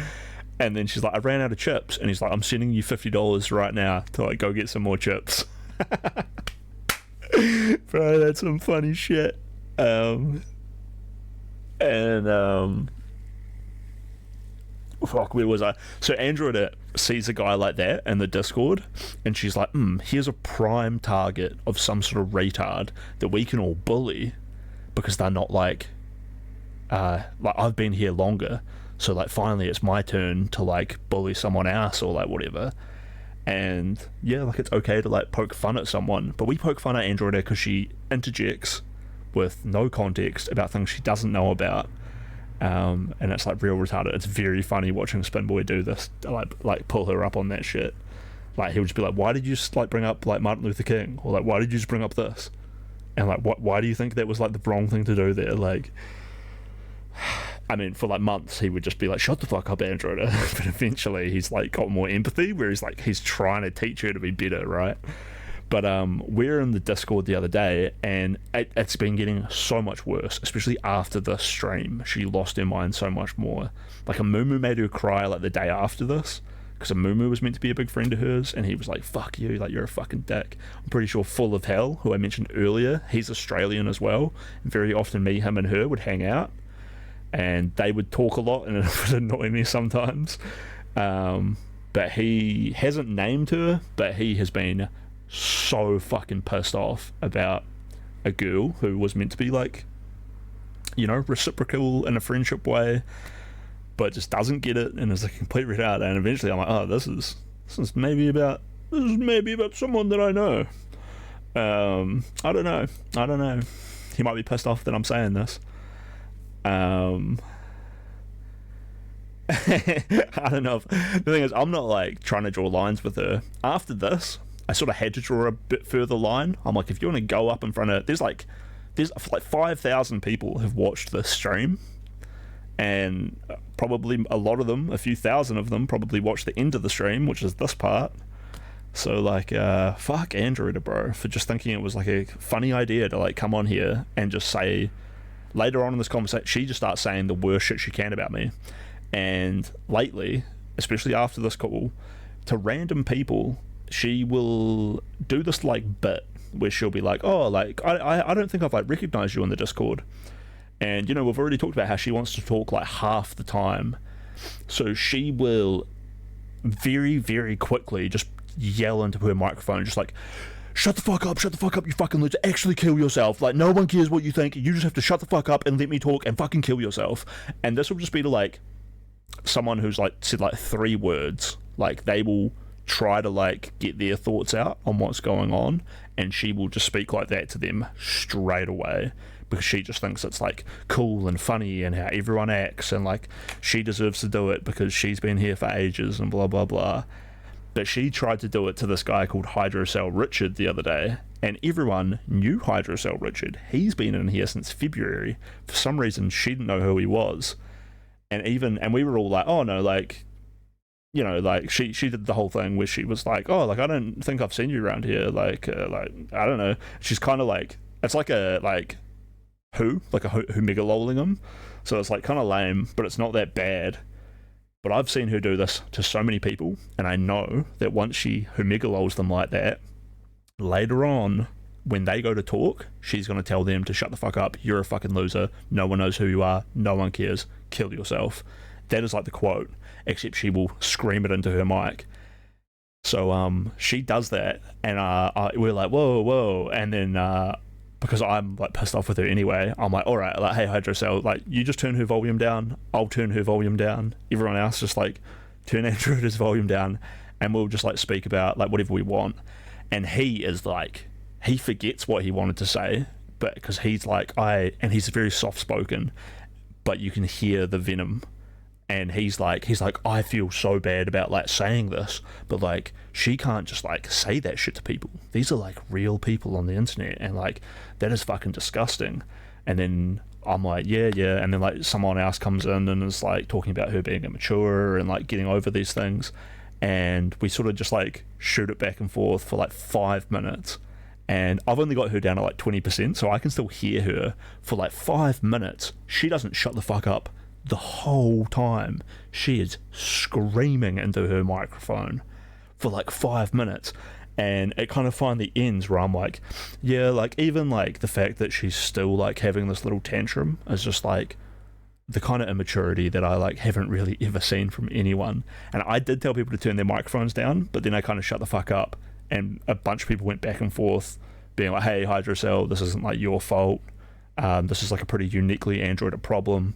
And then she's like, I ran out of chips, and he's like, I'm sending you $50 right now to like go get some more chips. Bro, that's some funny shit. Fuck, where was I? So Android sees a guy like that in the Discord, and she's like, here's a prime target of some sort of retard that we can all bully, because they're not like I've been here longer, so like finally it's my turn to like bully someone else or like whatever. And yeah, like it's okay to like poke fun at someone, but we poke fun at Androida because she interjects with no context about things she doesn't know about, and it's like real retarded. It's very funny watching Spinboy do this, like pull her up on that shit. Like he'll just be like, why did you just like bring up like Martin Luther King, or like why did you just bring up this, and like why do you think that was like the wrong thing to do there? Like, I mean, for like months he would just be like, shut the fuck up, Androida. But eventually he's like got more empathy, where he's trying to teach her to be better, right? But we're in the Discord the other day, and it's been getting so much worse, especially after this stream. She lost her mind so much more. Like a Mumu made her cry like the day after this, because a Mumu was meant to be a big friend of hers, and he was like, fuck you, like you're a fucking dick. I'm pretty sure Full of Hell, who I mentioned earlier, he's Australian as well, and very often me, him and her would hang out, and they would talk a lot, and it would annoy me sometimes. But he hasn't named her, but he has been so fucking pissed off about a girl who was meant to be like, you know, reciprocal in a friendship way, but just doesn't get it and is a complete retard. And eventually I'm like, oh, this is maybe about someone that I know. I don't know. He might be pissed off that I'm saying this. I don't know. The thing is, I'm not like trying to draw lines with her. After this, I sort of had to draw a bit further line. I'm like, if you want to go up in front of, there's like 5,000 people have watched this stream, and probably a lot of them, a few thousand of them, probably watched the end of the stream, which is this part. So like, fuck Android, bro, for just thinking it was like a funny idea to like come on here and just say. Later on in this conversation, she just starts saying the worst shit she can about me. And lately, especially after this call, to random people, she will do this like bit where she'll be like, oh, like I don't think I've like recognized you in the Discord. And you know, we've already talked about how she wants to talk like half the time, So she will very, very quickly just yell into her microphone, just like, shut the fuck up, you fucking loser, actually kill yourself. Like, no one cares what you think, you just have to shut the fuck up and let me talk and fucking kill yourself. And this will just be to, like, someone who's, like, said, like, 3 words. Like, they will try to, like, get their thoughts out on what's going on, and she will just speak like that to them straight away, because she just thinks it's, like, cool and funny and how everyone acts, and, like, she deserves to do it because she's been here for ages and blah blah blah. But she tried to do it to this guy called Hydrocell Richard the other day, and everyone knew Hydrocell Richard. He's been in here since February. For some reason, she didn't know who he was, and we were all like, oh no, like, you know, like, she did the whole thing where she was like, oh, like, I don't think I've seen you around here, like I don't know. She's kind of like, it's like a, like, who megaloling him, so it's, like, kind of lame, but it's not that bad. But I've seen her do this to so many people, and I know that once she humigalols them like that, later on, when they go to talk, she's going to tell them to shut the fuck up, you're a fucking loser, no one knows who you are, no one cares, kill yourself. That is, like, the quote, except she will scream it into her mic. So she does that, and we're like, whoa, and then because I'm, like, pissed off with her anyway, I'm like, alright, like, hey Hydrocell, like, you just turn her volume down, I'll turn her volume down, everyone else just, like, turn Andromed's volume down, and we'll just, like, speak about, like, whatever we want. And he is like, he forgets what he wanted to say, but because he's like, and he's very soft spoken, but you can hear the venom. And he's like, I feel so bad about, like, saying this, but, like, she can't just, like, say that shit to people. These are, like, real people on the internet, and, like, that is fucking disgusting. And then I'm like, yeah, and then, like, someone else comes in and is, like, talking about her being immature and, like, getting over these things, and we sort of just, like, shoot it back and forth for, like, 5 minutes. And I've only got her down to, like, 20%, so I can still hear her for, like, 5 minutes. She doesn't shut the fuck up the whole time. She is screaming into her microphone for, like, 5 minutes, and it kind of finally ends where I'm like, yeah, like, even, like, the fact that she's still, like, having this little tantrum is just, like, the kind of immaturity that I, like, haven't really ever seen from anyone. And I did tell people to turn their microphones down, but then I kind of shut the fuck up, and a bunch of people went back and forth being like, hey Hydrocell, this isn't, like, your fault, this is, like, a pretty uniquely Android problem.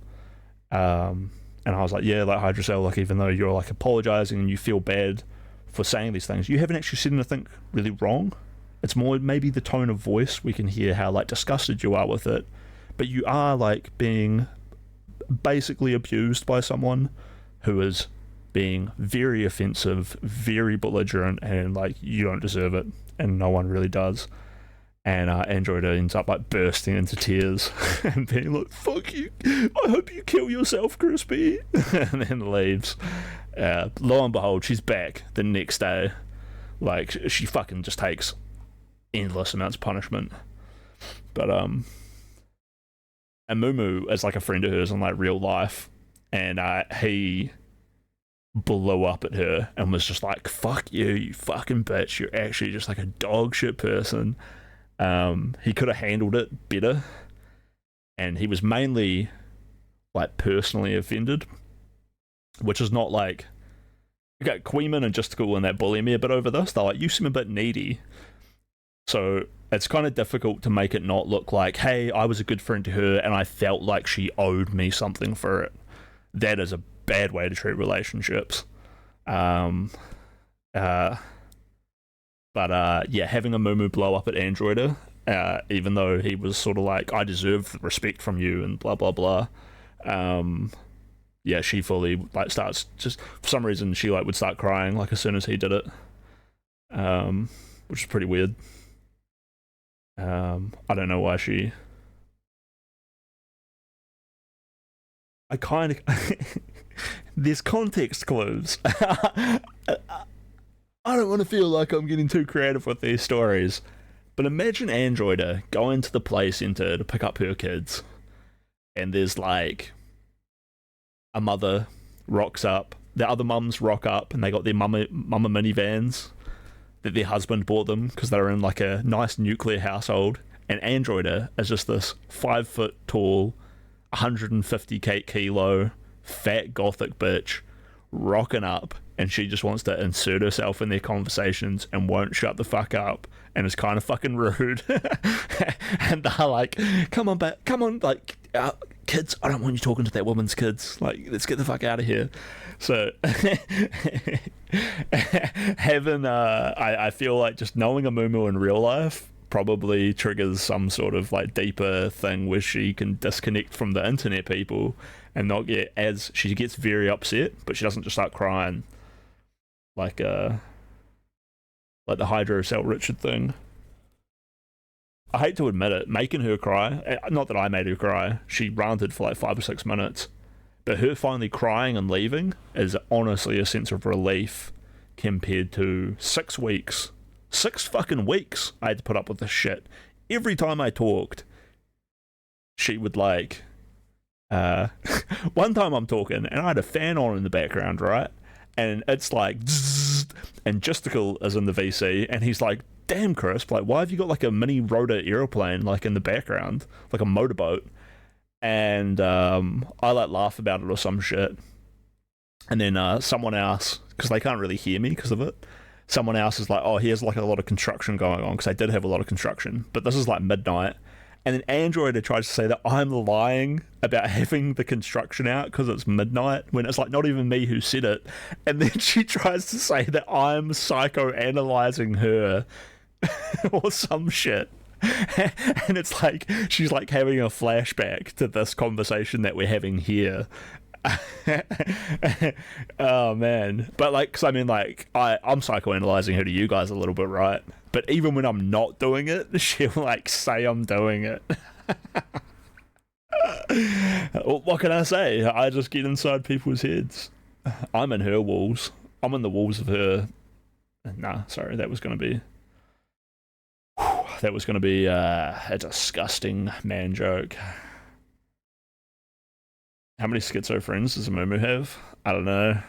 And I was like, yeah, like, Hydrocell, like, even though you're, like, apologizing and you feel bad for saying these things, you haven't actually said anything really wrong. It's more maybe the tone of voice. We can hear how, like, disgusted you are with it, but you are, like, being basically abused by someone who is being very offensive, very belligerent, and, like, you don't deserve it, and no one really does. And Android ends up, like, bursting into tears and being like, fuck you, I hope you kill yourself, Crispy, and then leaves. Lo and behold, she's back the next day. Like, she fucking just takes endless amounts of punishment. But and Mumu is, like, a friend of hers in, like, real life, and he blew up at her and was just like, fuck you, you fucking bitch, you're actually just, like, a dog shit person. He could have handled it better, and he was mainly, like, personally offended, which is not, like, okay, Queeman and Justical and that bully me a bit over this. They're like, you seem a bit needy, so it's kind of difficult to make it not look like, hey, I was a good friend to her and I felt like she owed me something for it. That is a bad way to treat relationships. But yeah, having a Mumu blow up at Androider, even though he was sort of like, I deserve respect from you and blah blah blah, yeah, she fully, like, starts, just for some reason she, like, would start crying, like, as soon as he did it, which is pretty weird. I don't know why she, I kind of there's context clues. I don't want to feel like I'm getting too creative with these stories, but imagine Androider going to the play center to pick up her kids, and there's, like, a mother rocks up, the other mums rock up, and they got their mama minivans that their husband bought them because they're in, like, a nice nuclear household, and Androider is just this 5 foot tall, 150 kilo fat gothic bitch rocking up, and she just wants to insert herself in their conversations and won't shut the fuck up, and is kind of fucking rude. And they're like, come on, like, kids, I don't want you talking to that woman's kids. Like, let's get the fuck out of here. So, having, I feel like just knowing a Mumu in real life probably triggers some sort of like deeper thing where she can disconnect from the internet people and not get, as she gets very upset, but she doesn't just start crying like the Hydro Cell Richard thing. I hate to admit it, making her cry, not that I made her cry, she ranted for like 5 or 6 minutes, but her finally crying and leaving is honestly a sense of relief compared to 6 weeks. 6 fucking weeks I had to put up with this shit. Every time I talked, she would like, one time I'm talking and I had a fan on in the background, right? And it's like, zzz, and Justical is in the VC, and he's like, damn, Crisp, like, why have you got like a mini rotor aeroplane like in the background, like a motorboat? And I like laugh about it or some shit. And then someone else, because they can't really hear me because of it, someone else is like, oh, here's like a lot of construction going on, because I did have a lot of construction, but this is like midnight. And then Android tries to say that I'm lying about having the construction out because it's midnight, when it's like not even me who said it. And then she tries to say that I'm psychoanalyzing her or some shit. And it's like she's like having a flashback to this conversation that we're having here. Oh man, but like, cause I mean, like, I'm psychoanalyzing her to you guys a little bit, right? But even when I'm not doing it, she'll like say I'm doing it. What can I say? I just get inside people's heads. I'm in her walls. I'm in the walls of her. Nah, sorry, that was gonna be a disgusting man joke. How many schizo friends does a Mumu have? I don't know.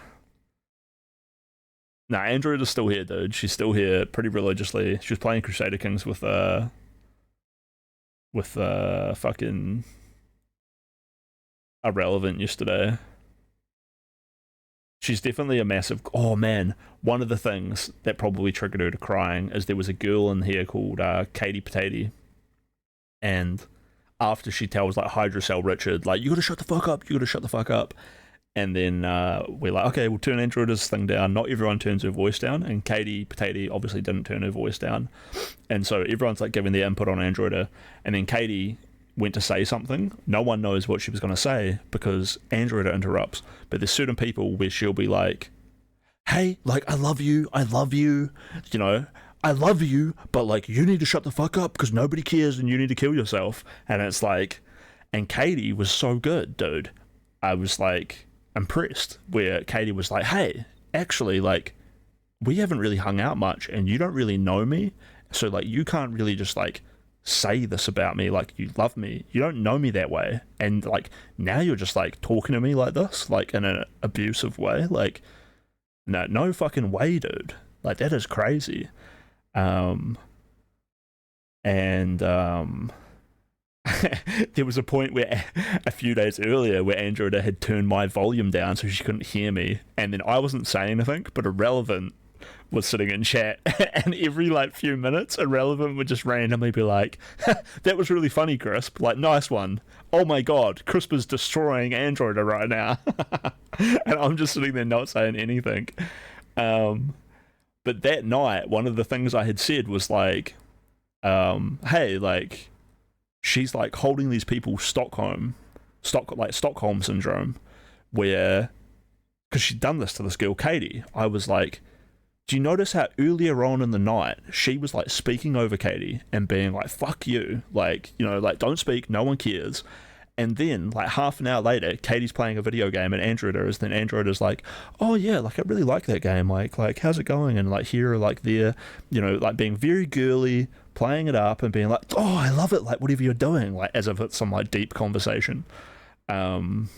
Nah, Android is still here, dude. She's still here pretty religiously. She was playing Crusader Kings with fucking Irrelevant yesterday. She's definitely a massive... Oh man, one of the things that probably triggered her to crying is there was a girl in here called Katie Potato, and after she tells like Hydrocell Richard, like, you gotta shut the fuck up, and then we're like, okay, we'll turn Android's thing down. Not everyone turns her voice down, and Katie Potato obviously didn't turn her voice down, and so everyone's like giving their input on Android, and then Katie went to say something. No one knows what she was going to say because Android interrupts, but there's certain people where she'll be like, hey, like, I love you, you know, I love you, but like, you need to shut the fuck up because nobody cares and you need to kill yourself. And it's like, and Katie was so good, dude. I was like impressed, where Katie was like, hey, actually, like, we haven't really hung out much and you don't really know me, so like, you can't really just like say this about me, like, you love me, you don't know me that way, and like, now you're just like talking to me like this, like in an abusive way. Like, no fucking way, dude. Like, that is crazy. There was a point where a few days earlier where Android had turned my volume down so she couldn't hear me, and then I wasn't saying anything, but Irrelevant was sitting in chat, and every like few minutes Irrelevant would just randomly be like, that was really funny, Crisp, like, nice one, oh my god, Crisp is destroying Android right now. And I'm just sitting there not saying anything. But that night, one of the things I had said was like, hey, like, she's like holding these people Stockholm syndrome, where, because she'd done this to this girl Katie, I was like, do you notice how earlier on in the night she was like speaking over Katie and being like, fuck you, like, you know, like, don't speak, no one cares. And then like half an hour later, Katie's playing a video game and Android is like, oh yeah, like, I really like that game, like how's it going? And like, here, like, there, you know, like being very girly, playing it up and being like, oh, I love it, like, whatever you're doing, like, as if it's some like deep conversation. And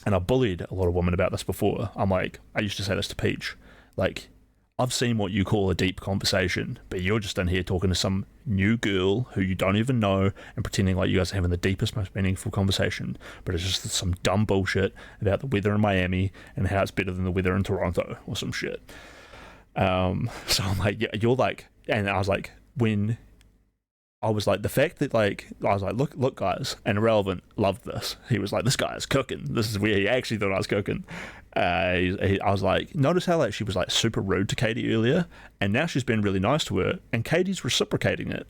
I bullied a lot of women about this before. I'm like, I used to say this to Peach, like, I've seen what you call a deep conversation, but you're just in here talking to some new girl who you don't even know and pretending like you guys are having the deepest, most meaningful conversation, but it's just some dumb bullshit about the weather in Miami and how it's better than the weather in Toronto or some shit. So I'm like, yeah, you're like, and I was like, when I was like, the fact that like, I was like, look guys, and Irrelevant loved this. He was like, this guy is cooking. This is where he actually thought I was cooking. I was like, notice how like she was like super rude to Katie earlier, and now she's been really nice to her, and Katie's reciprocating it.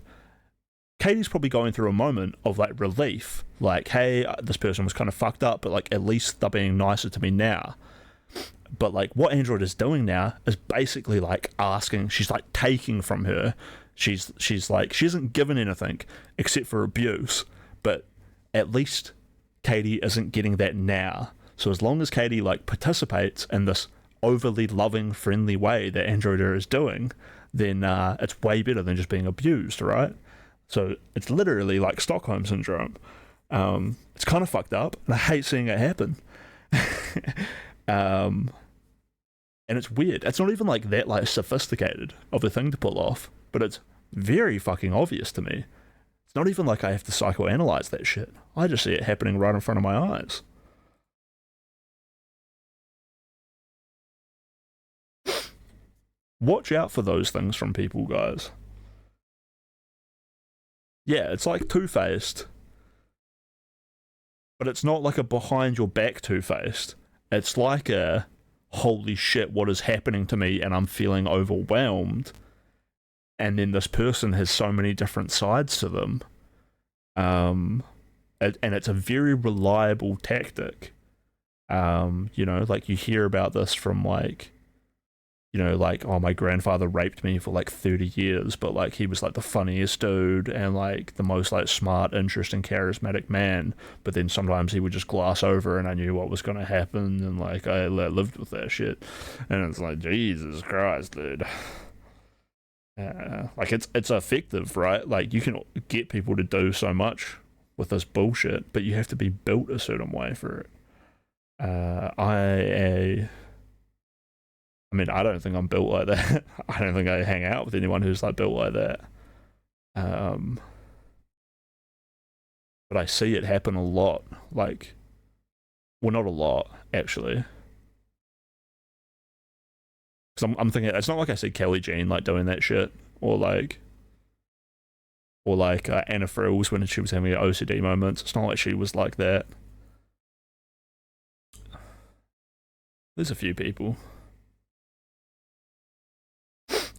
Katie's probably going through a moment of like relief, like, hey, this person was kind of fucked up, but like at least they're being nicer to me now. But like what Android is doing now is basically like asking, she's like taking from her. She's like, she hasn't given anything except for abuse, but at least Katie isn't getting that now. So as long as Katie like participates in this overly loving, friendly way that Androida is doing, then it's way better than just being abused, right? So it's literally like Stockholm syndrome. It's kind of fucked up, and I hate seeing it happen. And it's weird. It's not even like that like sophisticated of a thing to pull off, but it's very fucking obvious to me. It's not even like I have to psychoanalyze that shit. I just see it happening right in front of my eyes. Watch out for those things from people, guys. Yeah, it's like two-faced, but it's not like a behind your back two-faced. It's like a holy shit, what is happening to me, and I'm feeling overwhelmed. And then this person has so many different sides to them. And it's a very reliable tactic. You know, like you hear about this from like, you know, like, oh, my grandfather raped me for like 30 years, but like he was like the funniest dude and like the most like smart, interesting, charismatic man. But then sometimes he would just gloss over and I knew what was going to happen, and like I lived with that shit. And it's like, Jesus Christ, dude. Like it's effective, right? Like you can get people to do so much with this bullshit, but you have to be built a certain way for it. I mean, I don't think I'm built like that. I don't think I hang out with anyone who's like built like that. But I see it happen a lot. Like, well, not a lot actually. Because I'm thinking it's not like I see Kelly Jean like doing that shit, or like Anna Frills when she was having her OCD moments. It's not like she was like that. There's a few people.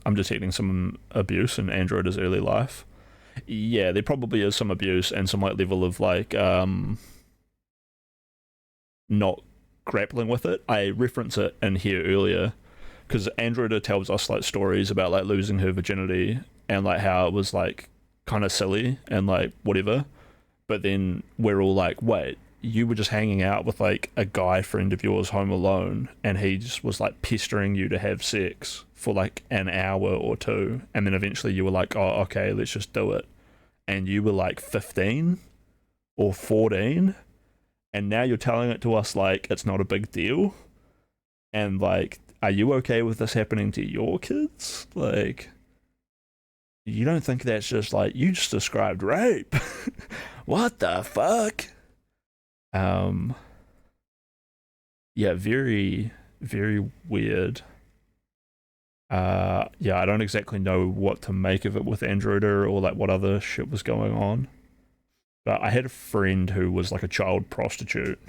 I'm detecting some abuse in Androida's early life. Yeah, there probably is some abuse and some like level of like not grappling with it. I reference it in here earlier because Androida tells us like stories about like losing her virginity and like how it was like kind of silly and like whatever. But then we're all like, wait, you were just hanging out with like a guy friend of yours home alone and he just was like pestering you to have sex for like an hour or two, and then eventually you were like, oh, okay, let's just do it. And you were like 15 or 14, and now you're telling it to us like it's not a big deal. And like, are you okay with this happening to your kids? Like, you don't think that's just like, you just described rape. What the fuck? Yeah, very, very weird. Yeah, I don't exactly know what to make of it with Androida or like what other shit was going on. But I had a friend who was like a child prostitute.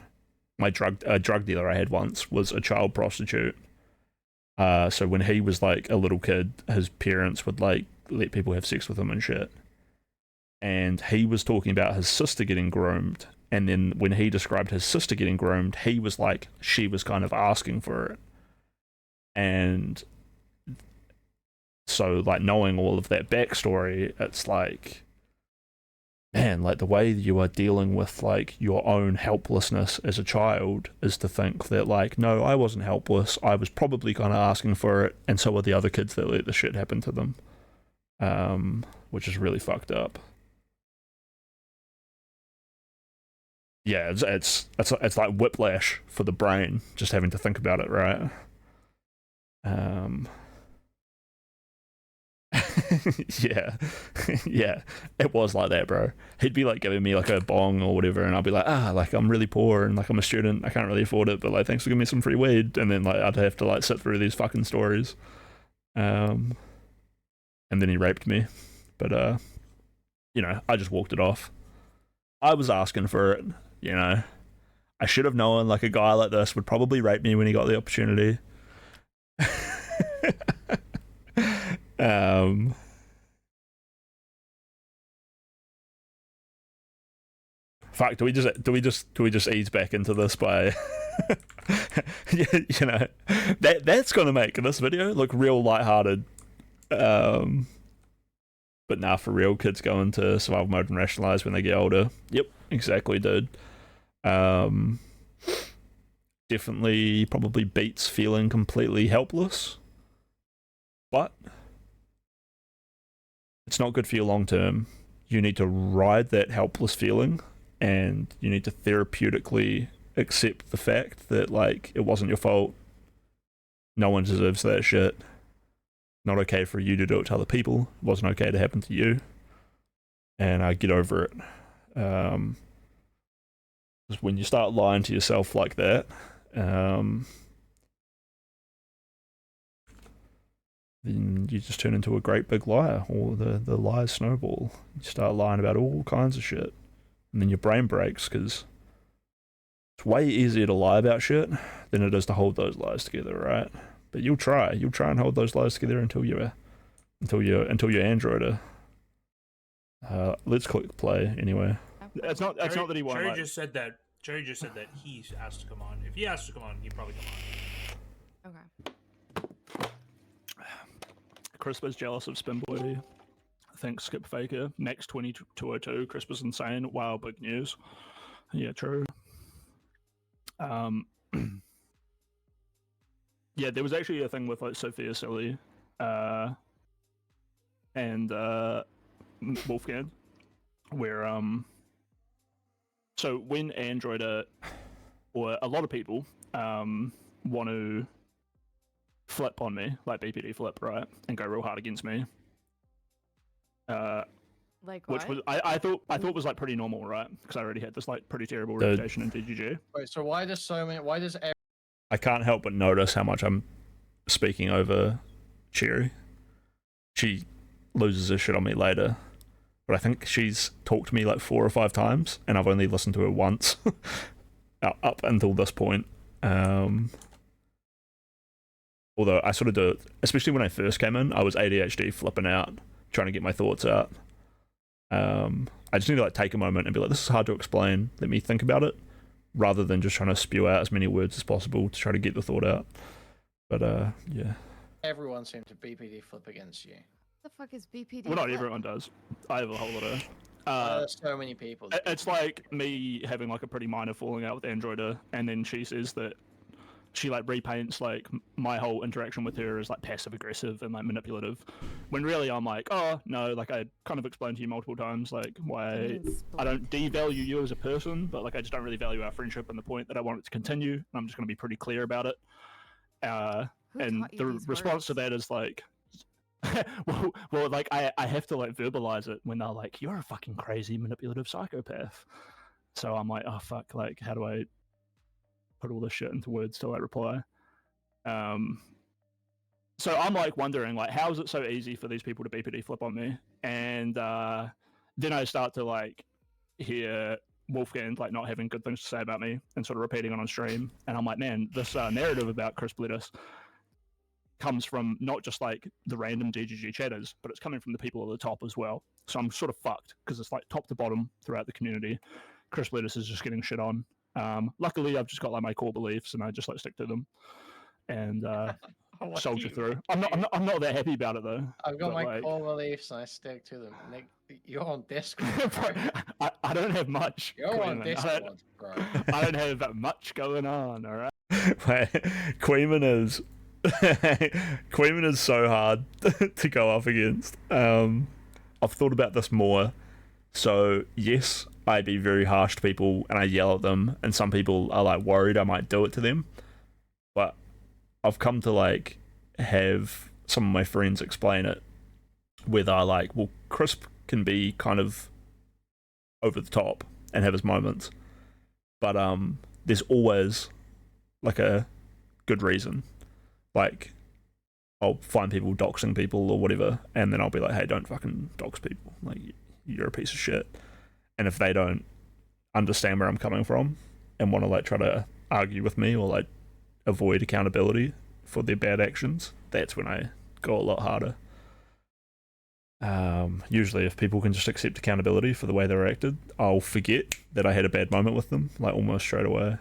My drug dealer I had once was a child prostitute. So when he was like a little kid, his parents would like let people have sex with him and shit. And he was talking about his sister getting groomed. And then when he described his sister getting groomed, he was like, she was kind of asking for it. And so, like, knowing all of that backstory, it's like, man, like, the way you are dealing with, like, your own helplessness as a child is to think that, like, no, I wasn't helpless. I was probably kind of asking for it, and so are the other kids that let the shit happen to them. Which is really fucked up. Yeah, it's like whiplash for the brain, just having to think about it, right? Yeah, yeah, it was like that, bro. He'd be like giving me like a bong or whatever, and I'd be like, like I'm really poor and like I'm a student, I can't really afford it, but like thanks for giving me some free weed. And then like I'd have to like sit through these fucking stories. And then he raped me, but I just walked it off. I was asking for it, I should have known like a guy like this would probably rape me when he got the opportunity. Fuck, do we just ease back into this by that's gonna make this video look real lighthearted. But nah, for real, kids go into survival mode and rationalize when they get older. Yep, exactly, dude. Definitely probably beats feeling completely helpless, but it's not good for you long term. You need to ride that helpless feeling, and you need to therapeutically accept the fact that like it wasn't your fault. No one deserves that shit. Not okay for you to do it to other people. It wasn't okay to happen to you. And get over it. Because when you start lying to yourself like that, then you just turn into a great big liar, or the lies snowball. You start lying about all kinds of shit, and then your brain breaks because it's way easier to lie about shit than it is to hold those lies together, right? But you'll try and hold those lies together until you're android. Let's click play anyway. It's not that he won't. Cherry just said that he asked to come on. If he asked to come on, he'd probably come on. Okay. Crispa's jealous of Spinboy. Thanks, Skip Faker. Max 2202. Crispa's insane. Wow, big news. Yeah, true. Yeah, there was actually a thing with like Sophia Silly, and Wolfgang, where so when Android or a lot of people want to flip on me, like BPD flip, right, and go real hard against me. Like which what? was I thought was like pretty normal, right? Because I already had this like pretty terrible reputation in DGG. Wait, so why does I can't help but notice how much I'm speaking over Cherry. She loses her shit on me later, but I think she's talked to me like 4 or 5 times, and I've only listened to her once up until this point. Although I sort of do it, especially when I first came in, I was ADHD flipping out, trying to get my thoughts out. I just need to like take a moment and be like, this is hard to explain, let me think about it, rather than just trying to spew out as many words as possible to try to get the thought out. But yeah. Everyone seemed to BPD flip against you. What the fuck is BPD? Well, not flip? everyone does. I have a whole lot of. There's so many people. It's like me having like a pretty minor falling out with Androida, and then she says that she like repaints like my whole interaction with her as like passive aggressive and like manipulative, when really I'm like, oh no, like I kind of explained to you multiple times like why I don't devalue you as a person, but like I just don't really value our friendship and the point that I want it to continue, and I'm just going to be pretty clear about it. And the response to that is like, well, like I have to like verbalize it when they're like, you're a fucking crazy manipulative psychopath. So I'm like, oh fuck, like how do I put all this shit into words to like reply? So I'm like wondering like, how is it so easy for these people to BPD flip on me? And then I start to like hear Wolfgang like not having good things to say about me and sort of repeating it on stream, and I'm like, man, this narrative about Chris Bledis comes from not just like the random DGG chatters, but it's coming from the people at the top as well. So I'm sort of fucked because it's like top to bottom throughout the community. Chris Bledis is just getting shit on. Luckily, I've just got like my core beliefs, and I just like stick to them and soldier through. I'm not that happy about it though. I've got my core beliefs, and I stick to them. Nick, you're on Discord. I don't have much. You're on Discord, bro. I don't have much going on. All right. Queeman is Queeman is so hard to go up against. I've thought about this more. So yes, I be very harsh to people and I yell at them, and some people are like worried I might do it to them. But I've come to like have some of my friends explain it whether like, well, Crisp can be kind of over the top and have his moments, but there's always like a good reason. Like, I'll find people doxing people or whatever, and then I'll be like, hey, don't fucking dox people. Like, you're a piece of shit. And if they don't understand where I'm coming from and want to like try to argue with me or like avoid accountability for their bad actions, that's when I go a lot harder. Usually if people can just accept accountability for the way they were acted, I'll forget that I had a bad moment with them, like almost straight away.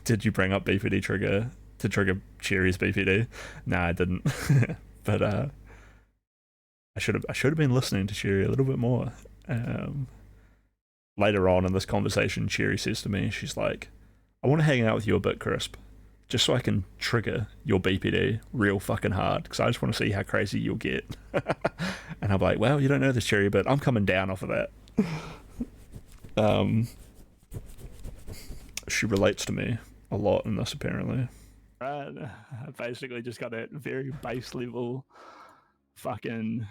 Did you bring up BPD trigger to trigger Cherry's BPD? Nah, I didn't. But I should have been listening to Cherry a little bit more. Later on in this conversation, Cherry says to me, she's like, I want to hang out with you a bit, Crisp, just so I can trigger your BPD real fucking hard, because I just want to see how crazy you'll get. And I'm like, well, you don't know this, Cherry, but I'm coming down off of that. She relates to me a lot in this, apparently. Right. I basically just got that very base level fucking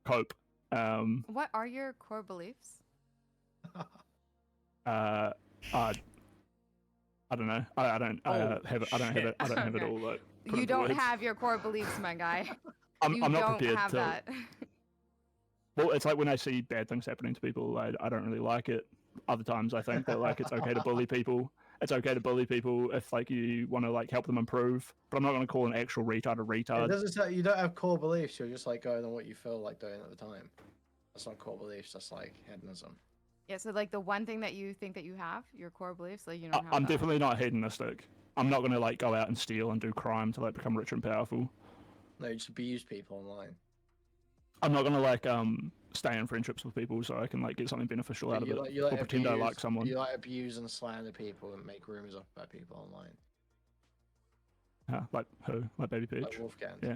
cope. What are your core beliefs? I don't know. I don't have it. I don't have it. I don't have it Okay. all. Like, put You into don't words. have your core beliefs, my guy. I'm not don't prepared have to. that. Well, it's like when I see bad things happening to people, I don't really like it. Other times, I think that like it's okay to bully people. It's okay to bully people if like you want to like help them improve. But I'm not going to call an actual retard a It retard. doesn't say you don't have core beliefs. You're just like going on what you feel like doing at the time. That's not core beliefs. That's like hedonism. Yeah, so like the one thing that you think that you have, your core beliefs, like you don't have I'm that. definitely not hedonistic. I'm not going to like go out and steal and do crime to like become rich and powerful. No, you just abuse people online. I'm not going to like stay in friendships with people so I can like get something beneficial out of it, You or pretend I like someone. You like abuse and slander people and make rumors up about people online. Like who? Like Baby Peach? Like Wolfgang. Yeah.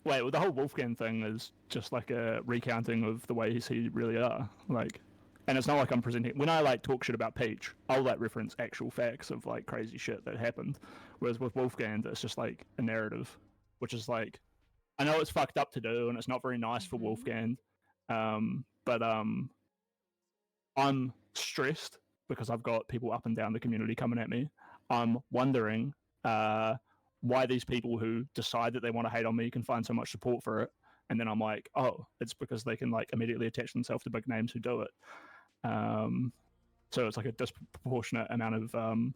Wait, well, the whole Wolfgang thing is just like a recounting of the ways he really are. Like, and it's not like I'm presenting. When I like talk shit about Peach, I'll like reference actual facts of like crazy shit that happened. Whereas with Wolfgang, it's just like a narrative, which is like, I know it's fucked up to do and it's not very nice for Wolfgang, but I'm stressed because I've got people up and down the community coming at me. I'm wondering why these people who decide that they want to hate on me can find so much support for it. And then I'm like, oh, it's because they can like immediately attach themselves to big names who do it. So it's like a disproportionate amount of.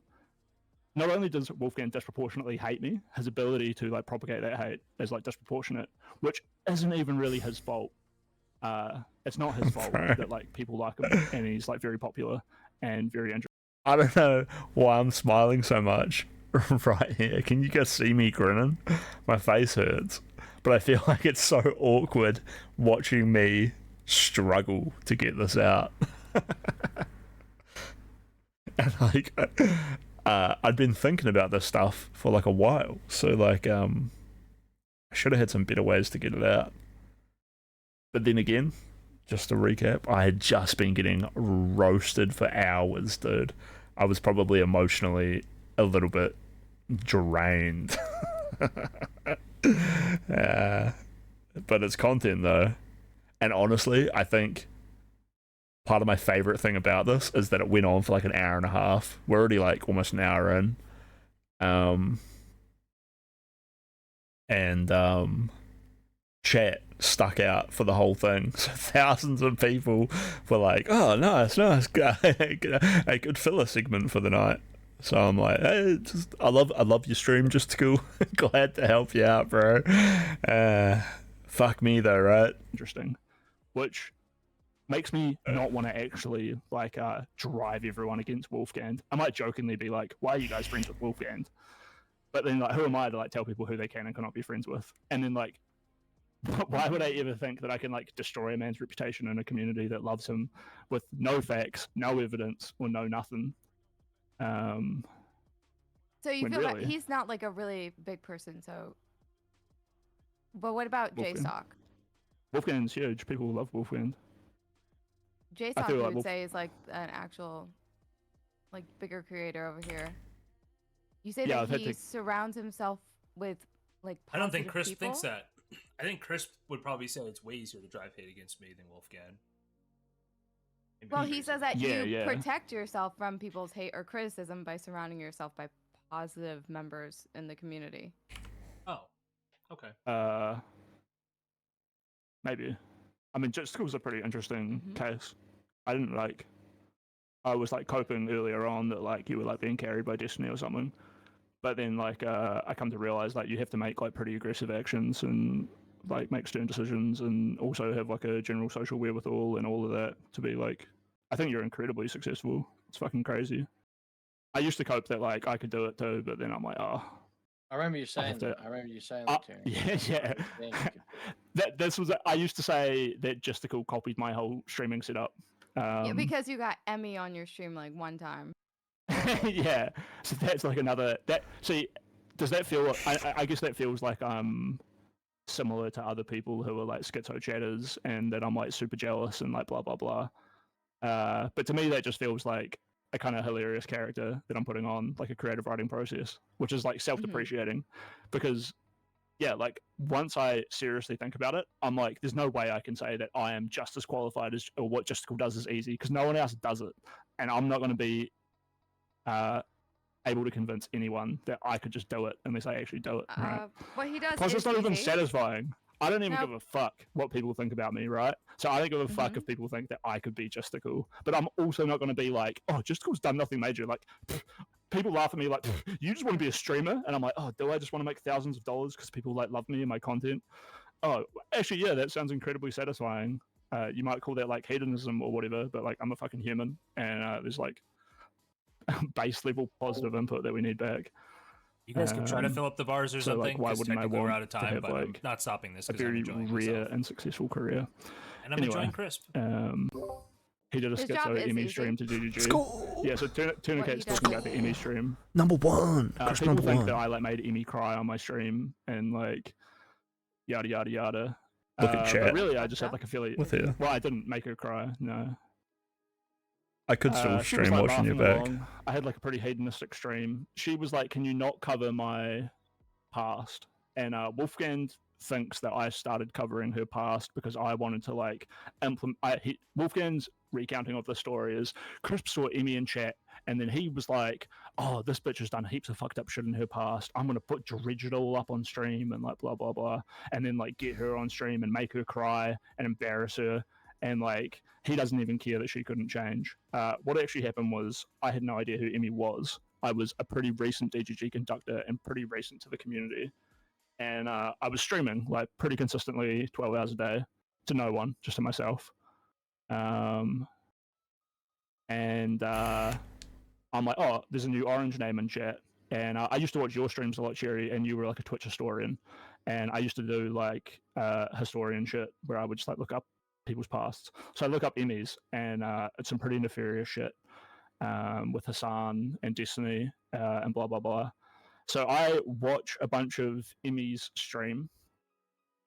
Not only does Wolfgang disproportionately hate me, his ability to like propagate that hate is like disproportionate, which isn't even really his fault. It's not his fault that like people like him and he's like very popular and very interesting. I don't know why I'm smiling so much right here. Can you guys see me grinning? My face hurts. But I feel like it's so awkward watching me struggle to get this out. And like, I'd been thinking about this stuff for like a while. So like, I should have had some better ways to get it out. But then again, just to recap, I had just been getting roasted for hours, dude. I was probably emotionally a little bit drained. But it's content though. And honestly, I think part of my favorite thing about this is that it went on for like an hour and a half. We're already like almost an hour in. Chat stuck out for the whole thing. So thousands of people were like, oh, nice, a good filler segment for the night. So I'm like, hey, I love your stream, just cool. Glad to help you out, bro. Fuck me though, right? Interesting. Which makes me not want to actually like drive everyone against Wolfgang. I might jokingly be like, why are you guys friends with Wolfgang? But then like, who am I to like tell people who they can and cannot be friends with? And then like, why would I ever think that I can like destroy a man's reputation in a community that loves him with no facts, no evidence, or no nothing? So you feel really, that he's not like a really big person, so. But what about Wolfgang. J-Stock? Wolfgang's huge. People love Wolfgang. J-Stock, feel you like would say, is like an actual, like, bigger creator over here. You say Yeah, that I've had he to- surrounds himself with like I don't think positive Crisp people. thinks that. I think Crisp would probably say it's way easier to drive hate against me than Wolfgang. Maybe Well, I'm he crazy. says that Yeah, you yeah. protect yourself from people's hate or criticism by surrounding yourself by positive members in the community. Oh, okay. Maybe. I mean, Jet School's a pretty interesting Mhm. case. I didn't like. I was like coping earlier on that like you were like being carried by destiny or something, but then like I come to realize like you have to make like pretty aggressive actions and like make stern decisions and also have like a general social wherewithal and all of that to be like. I think you're incredibly successful. It's fucking crazy. I used to cope that like I could do it too, but then I'm like, oh, I remember you saying to- that. I remember you saying that to me. yeah, yeah. You think you could do it. This was I used to say that Justical copied my whole streaming setup. Yeah, because you got Emmy on your stream like one time. Yeah, so that's like another that. See, does that feel? I guess that feels like similar to other people who are like schizo chatters, and that I'm like super jealous and like blah blah blah. But to me, that just feels like a kind of hilarious character that I'm putting on, like a creative writing process, which is like self-depreciating, because yeah, like once I seriously think about it, I'm like, there's no way I can say that I am just as qualified as or what Justical does is easy because no one else does it, and I'm not going to be able to convince anyone that I could just do it unless I actually do it. Right? What he does Plus, is it's not even easy. satisfying. I don't even Nope. give a fuck what people think about me, right? So I don't give a fuck if people think that I could be Justical. But I'm also not going to be like, oh, Justical's done nothing major. Like, people laugh at me like, you just want to be a streamer? And I'm like, oh, do I just want to make thousands of dollars because people like love me and my content? Oh, actually, yeah, that sounds incredibly satisfying. You might call that like hedonism or whatever, but like I'm a fucking human, and there's like base level positive input that we need back. You guys can try to fill up the bars or so, like, something. why 'Cause wouldn't I technically we're want out of to time, have, but I'm like, not stopping this A because I'm very enjoying rare myself. and successful career. And I'm Anyway, enjoying Crisp. He did a His job schizo is Emmy easy. stream to Let's GGG. go. Yeah, so What he Tourniquet's does talking is about the easy. Emmy stream. Number one. Chris People number think one. that I like made Emmy cry on my stream and like yada yada yada. Look at But chat. really, I just had Gotcha. like a feeling. With her. Well, I didn't make her cry. No. I could still She was stream like watching your laughing back. along. I had like a pretty hedonistic stream. She was like, "Can you not cover my past?" And Wolfgang thinks that I started covering her past because I wanted to like implement. Wolfgang's recounting of the story is Crisp saw Emmy in chat, and then he was like, "Oh, this bitch has done heaps of fucked up shit in her past. I'm gonna put dredge it all up on stream and like blah blah blah, and then like get her on stream and make her cry and embarrass her." And like he doesn't even care that she couldn't change. What actually happened was I had no idea who Emmy was. I was a pretty recent DGG conductor and pretty recent to the community. And I was streaming like pretty consistently 12 hours a day to no one, just to myself. And I'm like, oh, there's a new orange name in chat. And I used to watch your streams a lot, Cherry, and you were like a Twitch historian. And I used to do like historian shit where I would just like look up people's pasts. So I look up Emmys, and it's some pretty nefarious shit with Hassan and Destiny and blah, blah, blah. So I watch a bunch of Emmys stream,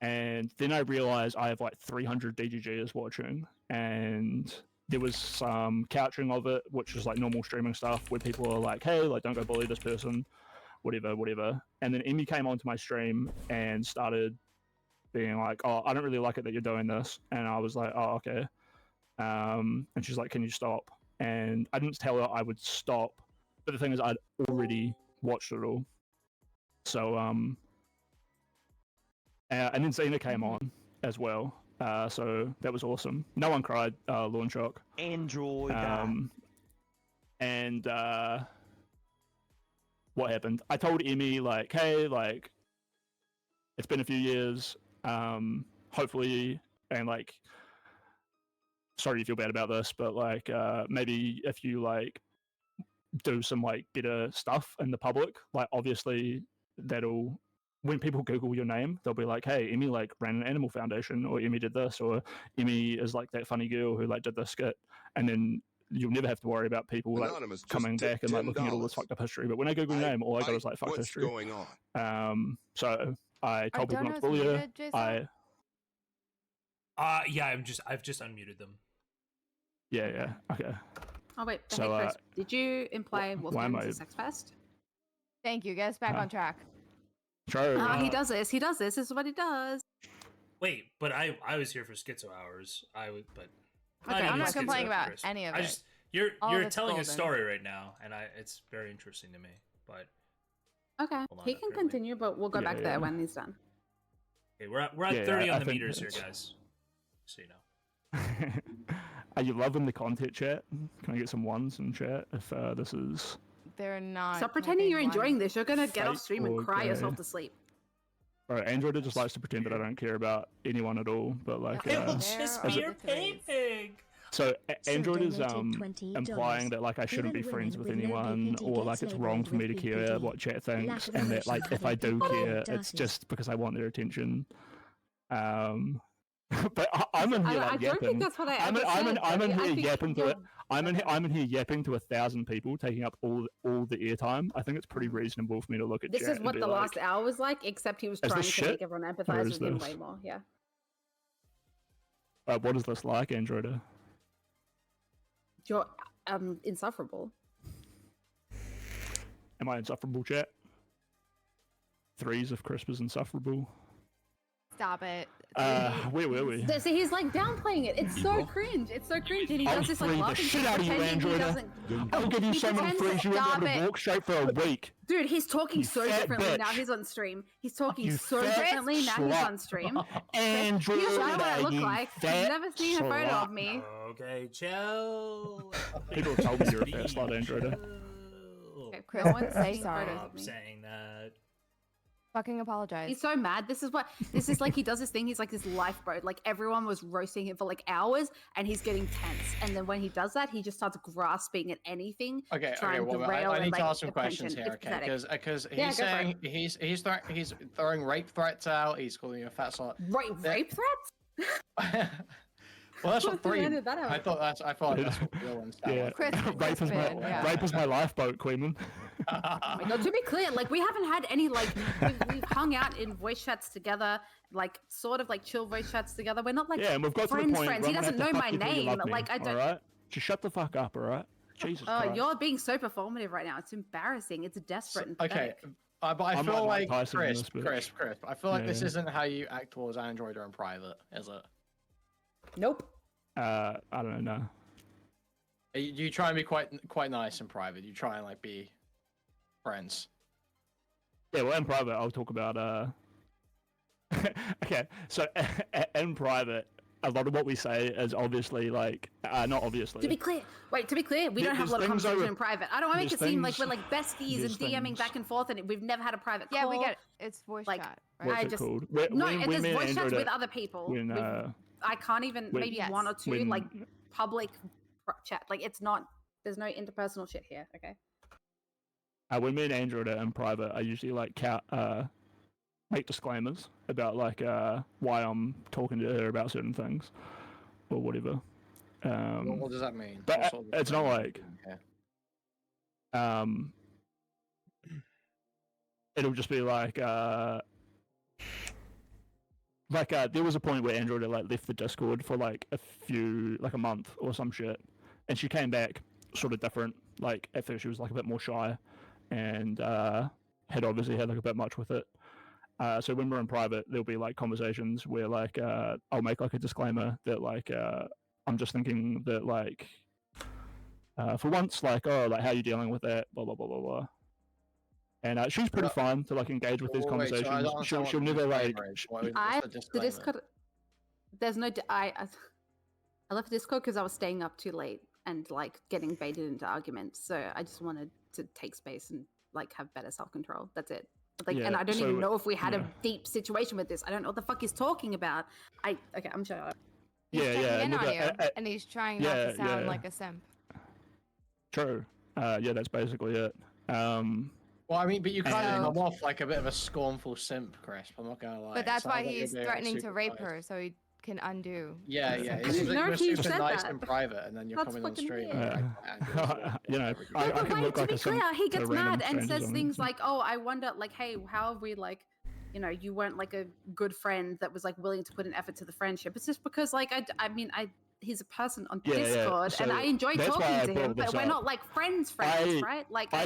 and then I realize I have like 300 DGGers watching, and there was some couching of it, which is like normal streaming stuff where people are like, hey, like, don't go bully this person, whatever, whatever. And then Emmy came onto my stream and started being like, oh, I don't really like it that you're doing this. And I was like, oh, okay. And she's like, can you stop? And I didn't tell her I would stop, but the thing is, I'd already watched it all. So, and then Xena came on as well. So that was awesome. No one cried, Lawn Shock. Enjoy that. And what happened? I told Emmy, like, hey, like, it's been a few years. Hopefully, and like, sorry you feel bad about this, but like, maybe if you like do some like better stuff in the public, like obviously that'll, when people Google your name, they'll be like, hey, Emmy like ran an animal foundation, or Emmy did this, or Emmy is like that funny girl who like did this skit, and then you'll never have to worry about people like Anonymous just coming back and like looking at all this $10. fucked up history. But when I Google your name, all I got is like fucked What's history. going on? So I told people not to donuts bully her. muted, Jason? Yeah, I've just unmuted them. Yeah, okay. Oh wait, So, hey Chris, did you imply why am Wolfgang's I- a sex fest? Thank you. Get us back Huh? on track. True. He does this. He does this. This is what he does. Wait, but I was here for schizo hours. I would, but Okay, I'm even not schizo, complaining about Chris. any of I it. just All you're of it's telling golden. a story right now, and it's very interesting to me. But Okay, Hold on, he can apparently. continue, but we'll go back there when he's done. okay, we're at Yeah, 30 I on the think meters here, it's- guys. So you know. Are you loving the content chat? Can I get some ones in chat if this is They're not. Stop pretending you're typing enjoying one. this. You're gonna get off Fake stream and or cry yourself gay? to sleep. Bro, Android just likes to pretend that I don't care about anyone at all, but like, Yep. It will There just are be your the threes. pig. so Android is donated $20. implying that like I shouldn't be Even friends with women with no anyone, BPD or gets like it's wrong labelled for me to with care BPD. what chat Lack thinks, of and that emotion like if I having do people care, in it's darkness. just because I want their attention. But I'm in here I like don't think yapping. that's what I I'm ever in, said. I'm in I here think yapping to you're- it. I'm in here yapping to 1,000 people, taking up all the airtime. I think it's pretty reasonable for me to look at This chat is and what be the like, last hour was like, except he was Is trying this to shit? make everyone Or empathize is with him this- way more. Yeah. what is this like, Android? You're insufferable. Am I insufferable, chat? Threes if Crisp is insufferable. Stop it. Where were we? So he's like downplaying it. It's so cringe. It's so cringe, and he I'll does this like free the laughing shit thing, out of you, pretending he Androida. doesn't. I'll give you He so many pretends- threes you won't be able Stop to it. walk straight for a week. Dude, he's talking You so fat differently now. bitch. He's on stream. He's talking You so fat differently now. He's slut. on stream. Android, You just know what I look you like. fat You've never seen a photo slut. of me. Okay, chill. People have told me you're a fat slut, Android. Okay, Chris, no one's say seen sorry. photos Stop of me. saying that. Fucking apologize. He's so mad. This is like he does this thing. He's like this lifeboat. Like everyone was roasting him for like hours, and he's getting tense. And then when he does that, he just starts grasping at anything. Okay, Try okay. and Well, derail I and, need to like, ask some questions attention. here, It's okay? pathetic. Because Yeah, he's go for saying he's throwing rape threats out. He's calling you a fat slut. Rape threats? Well, that's what Where three. did that happen? I thought that's what the real ones sound Yeah, like. Chris- rape is my Crispin, yeah. rape is my lifeboat, Queenman. Oh my God, to be clear, like we haven't had any like we've hung out in voice chats together, like sort of like chill voice chats together. We're not like Yeah, and we've got to the friends. point. Friends. He where I'm doesn't gonna know have to my fuck you till you name. love me, Like I don't. All right, just shut the fuck up, all right? Jesus Oh, Christ. you're being so performative right now. It's embarrassing. It's desperate and Okay, pathetic. but I I'm feel like like Mike Tyson in Chris. this bitch. I feel like this Yeah. isn't how you act towards Android or in private, is it? Nope. I don't know. You try and be quite nice in private. You try and like be friends. Yeah, well, in private, I'll talk about. Okay, so in private, a lot of what we say is obviously like not obviously. To be clear, we don't have a lot of things conversation over- in private. I don't want to make it there's seem like things- we're like besties and there's DMing things- back and forth, and we've never had a private call. yeah, we get it. It's voice like, chat. What's Right? I it just- called? No, and there's me voice chats Android with other people. when, I can't even when- maybe Yes. one or two when- like public chat. Like it's not. There's no interpersonal shit here. Okay. when me and Android are in private, I usually like make disclaimers about like why I'm talking to her about certain things or whatever. What does that mean? but What sort of it's not thing? like it'll just be like there was a point where Android had like left the Discord for like a month or some shit, and she came back sort of different. Like at first she was like a bit more shy, and had obviously had like a bit much with it. So when we're in private, there'll be like conversations where like I'll make like a disclaimer that like I'm just thinking that like for once like like how you dealing with that, blah blah blah blah blah. And she's pretty fine to like engage with these Wait, so I conversations. don't she'll understand what never the like. disclaimer is. What's The disclaimer? Discord. There's no. I left the Discord because I was staying up too late and like getting baited into arguments. So I just wanted to take space and like have better self control. That's it. Like, Yeah, and I don't so- even know if we had yeah. a deep situation with this. I don't know what the fuck he's talking about. Okay, I'm shut up. He's Yeah, checking yeah, in no, on but, you, and he's trying not yeah, to sound yeah. like a simp. True. Yeah, that's basically it. Well, I mean, but you kind So- of come off like a bit of a scornful simp, Crisp. I'm not gonna lie. But It that's why sounds like you're he's being threatening to super rape nice. her, so he can undo. Yeah, yeah. I It seems didn't like know you're if you super said nice that. in private, and then you're That's coming on fucking stream. weird. You know, I But can wait, look to like be a simp clear, he to gets random mad and strangers says on things the- like, "Oh, I wonder, like, hey, how have we, like, you know, you weren't like a good friend that was like willing to put an effort to the friendship." It's just because, like, I mean, he's a person on Yeah, yeah, Discord, and so I enjoy that's why talking I to him, brought but this we're up. not like friends, right? Like I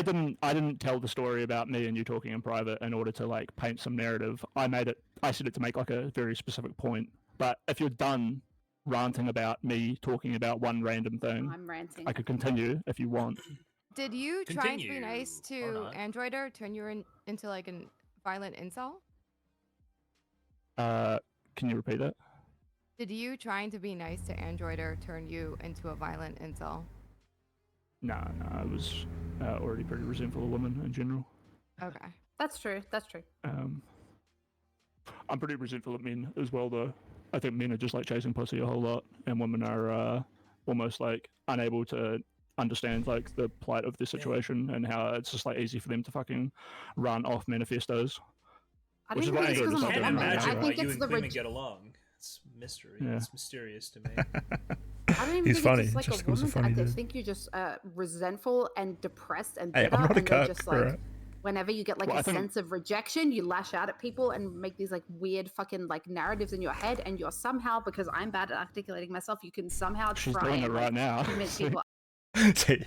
didn't tell the story about me and you talking in private in order to like paint some narrative. I said it to make like a very specific point. But if you're done ranting about me talking about one random thing, I'm ranting. I could continue if you want. Did you trying to be nice Continue, or to not. Androider turn you into like a violent incel? Can you repeat that? Did you trying to be nice to Androider turn you into a violent incel? No, I was already pretty resentful of women in general. Okay. That's true. I'm pretty resentful of men as well, though. I think men are just like chasing pussy a whole lot, and women are almost like unable to understand like the plight of their situation and how it's just like easy for them to fucking run off manifestos. I Which don't is think why it's I because I'm a enjoyed Can't this woman. episode. I imagine why think you it's and the Queeman get along. It's mystery. Yeah. It's mysterious to me. I don't even He's think funny. it's just like Jessica's a a woman. funny I dude. think you're just resentful and depressed and Hey, bitter, I'm not a and then cuck, just like alright? whenever you get like Well, I a think- sense of rejection, you lash out at people and make these like weird fucking like narratives in your head, and you're somehow, because I'm bad at articulating myself, you can somehow She's try doing and it right like now. convince See? people. See?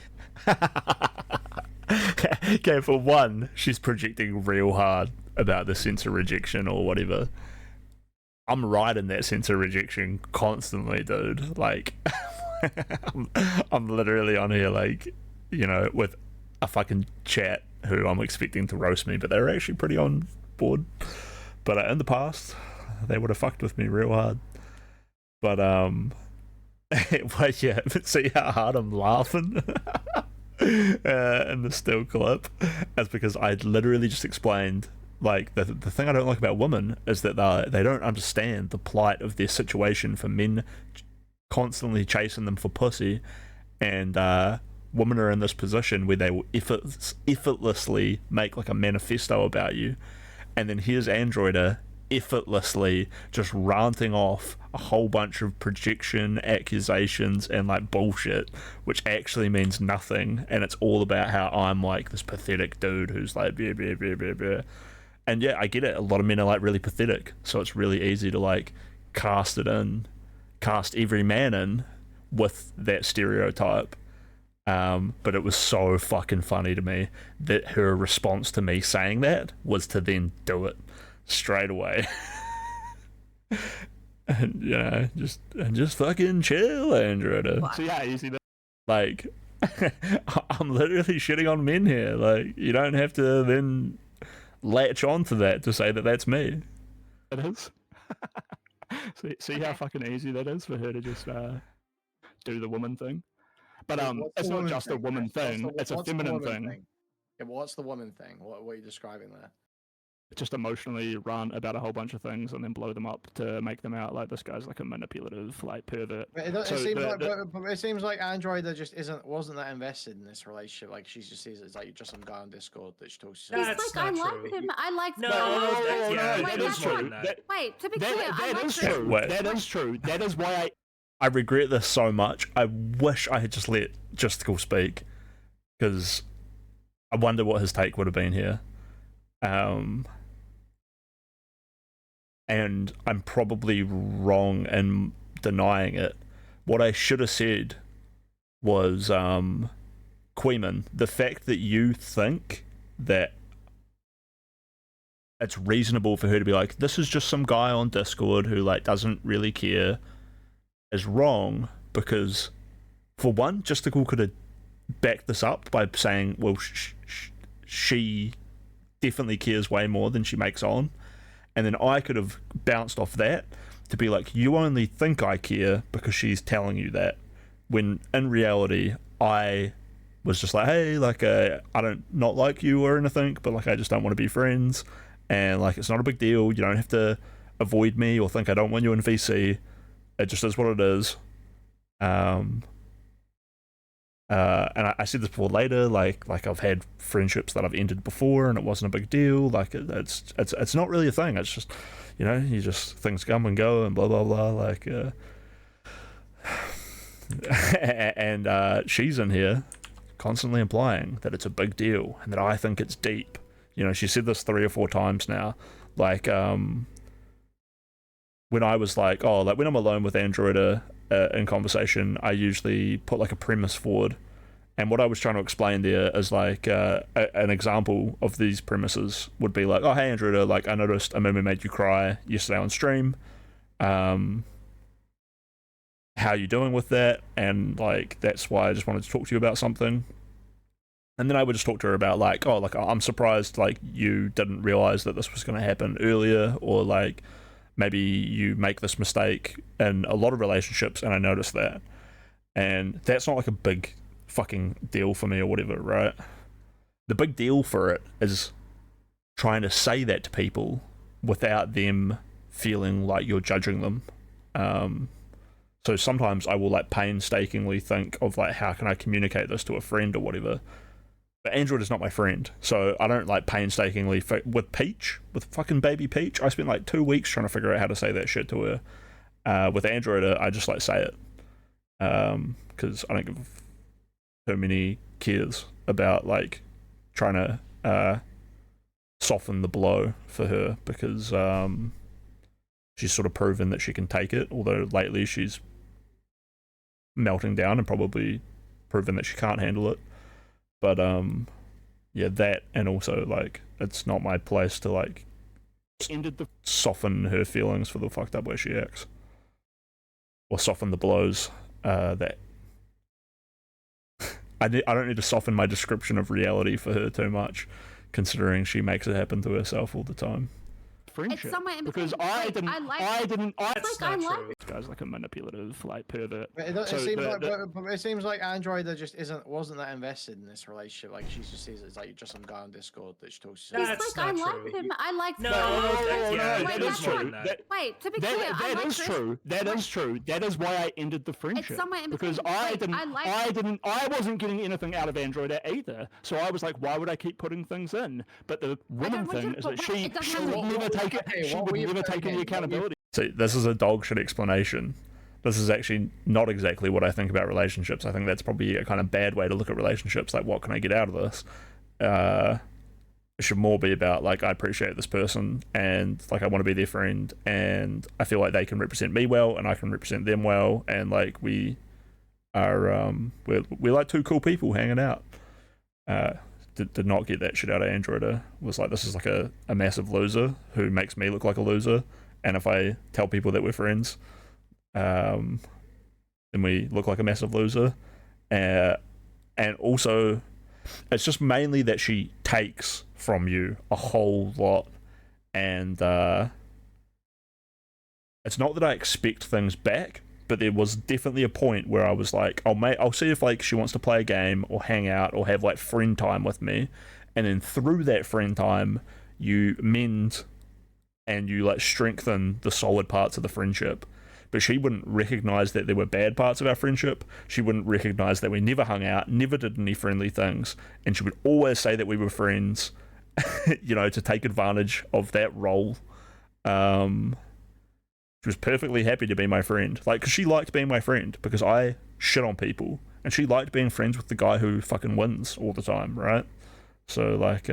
Okay, for one, she's projecting real hard about the sense of rejection or whatever. I'm right in that sense of rejection constantly, dude. Like, I'm literally on here, like, you know, with a fucking chat who I'm expecting to roast me, but they're actually pretty on board. But in the past, they would have fucked with me real hard. But, well, yeah, but see how hard I'm laughing in the still clip? That's because I literally just explained, like, the thing I don't like about women is that they don't understand the plight of their situation for men constantly chasing them for pussy, and women are in this position where they will effortlessly make like a manifesto about you, and then here's Androider effortlessly just ranting off a whole bunch of projection, accusations, and like bullshit, which actually means nothing, and it's all about how I'm like this pathetic dude who's like blah, blah, blah, blah, blah. And yeah, I get it, a lot of men are like really pathetic, so it's really easy to like cast every man in with that stereotype. But it was so fucking funny to me that her response to me saying that was to then do it straight away. And you know, just fucking chill, Andrew. What? So yeah, you see that? Like, I'm literally shitting on men here. Like, you don't have to then latch on to that to say that that's me. It is. See how Okay. fucking easy that is for her to just do the woman thing. But Wait, what's it's the not woman just a thing, woman Chris? What's thing, the- it's a what's the feminine woman thing. Yeah, but what's the woman thing? What are you describing there? Just emotionally rant about a whole bunch of things and then blow them up to make them out like this guy's like a manipulative, like, pervert. But it So seems the- like, the- but it seems like Android just wasn't that invested in this relationship. Like she just sees it as like just some guy on Discord that she talks to. He's That's like, I not liked true. him. I liked. No, I yeah, wait, that that's is not- true. Wait, to be clear, I That liked is him. true. Wait. That is true. That is why I regret this so much. I wish I had just let Justical speak, because I wonder what his take would have been here. And I'm probably wrong in denying it. What I should have said was, Queeman, the fact that you think that it's reasonable for her to be like, this is just some guy on Discord who like doesn't really care, is wrong, because for one, Justical could have backed this up by saying, well, she definitely cares way more than she makes on, and then I could have bounced off that to be like, you only think I care because she's telling you that, when in reality I was just like, hey, like, I don't not like you or anything, but like I just don't want to be friends, and like it's not a big deal, you don't have to avoid me or think I don't want you in VC, it just is what it is. And I said this before later, like I've had friendships that I've ended before and it wasn't a big deal, like it's not really a thing, it's just, you know, you just, things come and go and blah blah blah, like and she's in here constantly implying that it's a big deal and that I think it's deep. You know, she said this 3 or 4 times now, like when I was like, oh, like when I'm alone with Androida, in conversation, I usually put like a premise forward. And what I was trying to explain there is like an example of these premises would be like, oh, hey, Andrea, like I noticed a movie made you cry yesterday on stream. How you doing with that? And like, that's why I just wanted to talk to you about something. And then I would just talk to her about like, oh, like I'm surprised like you didn't realize that this was going to happen earlier, or like maybe you make this mistake in a lot of relationships and I noticed that. And that's not like a big fucking deal for me or whatever, right? The big deal for it is trying to say that to people without them feeling like you're judging them. So sometimes I will like painstakingly think of like, how can I communicate this to a friend or whatever. But Android is not my friend, so I don't like painstakingly with Peach, with fucking baby Peach. I spent like 2 weeks trying to figure out how to say that shit to her. With Android, I just like say it, because I don't give too many cares about like trying to soften the blow for her, because she's sort of proven that she can take it. Although lately she's melting down and probably proven that she can't handle it. But yeah, that, and also like it's not my place to like soften her feelings for the fucked up way she acts, or soften the blows that I don't need to soften my description of reality for her too much, considering she makes it happen to herself all the time. Friendship. It's somewhere in Because between. I Like, didn't. I like- I didn't. I. It's like I like- This guy's like a manipulative, like pervert. But it So seems the- like, the- but it seems like Android just wasn't that invested in this relationship. Like she just sees it as like just some guy on Discord that she talks to. He's That's like, I not liked true. him. I liked No, him. yeah, Wait, that that's is not- true. Wait, to be clear, I That like is Chris. true. That is true. That is why I ended the friendship. somewhere in Because between. I Wait, didn't. I like- I wasn't getting anything out of Android either. So I was like, why would I keep putting things in? But the woman want thing to- is but that wait, she it doesn't she have to would be- never take it. Okay, She what would were you never putting take any in? What were you- accountability. See, this is a dog shit explanation. This is actually not exactly what I think about relationships. I think that's probably a kind of bad way to look at relationships. Like, what can I get out of this? It should more be about, like, I appreciate this person and, like, I want to be their friend and I feel like they can represent me well and I can represent them well. And, like, we are, we're like two cool people hanging out. Did not get that shit out of Android. Was like, this is like a massive loser who makes me look like a loser. And if I tell people that we're friends, then we look like a massive loser. And also, it's just mainly that she takes from you a whole lot. And it's not that I expect things back, but there was definitely a point where I was like, I'll see if like she wants to play a game or hang out or have like friend time with me. And then through that friend time, you mend and you like strengthen the solid parts of the friendship. But she wouldn't recognize that there were bad parts of our friendship. She wouldn't recognize that we never hung out, never did any friendly things. And she would always say that we were friends, you know, to take advantage of that role. She was perfectly happy to be my friend. Like, because she liked being my friend because I shit on people. And she liked being friends with the guy who fucking wins all the time, right? So, like,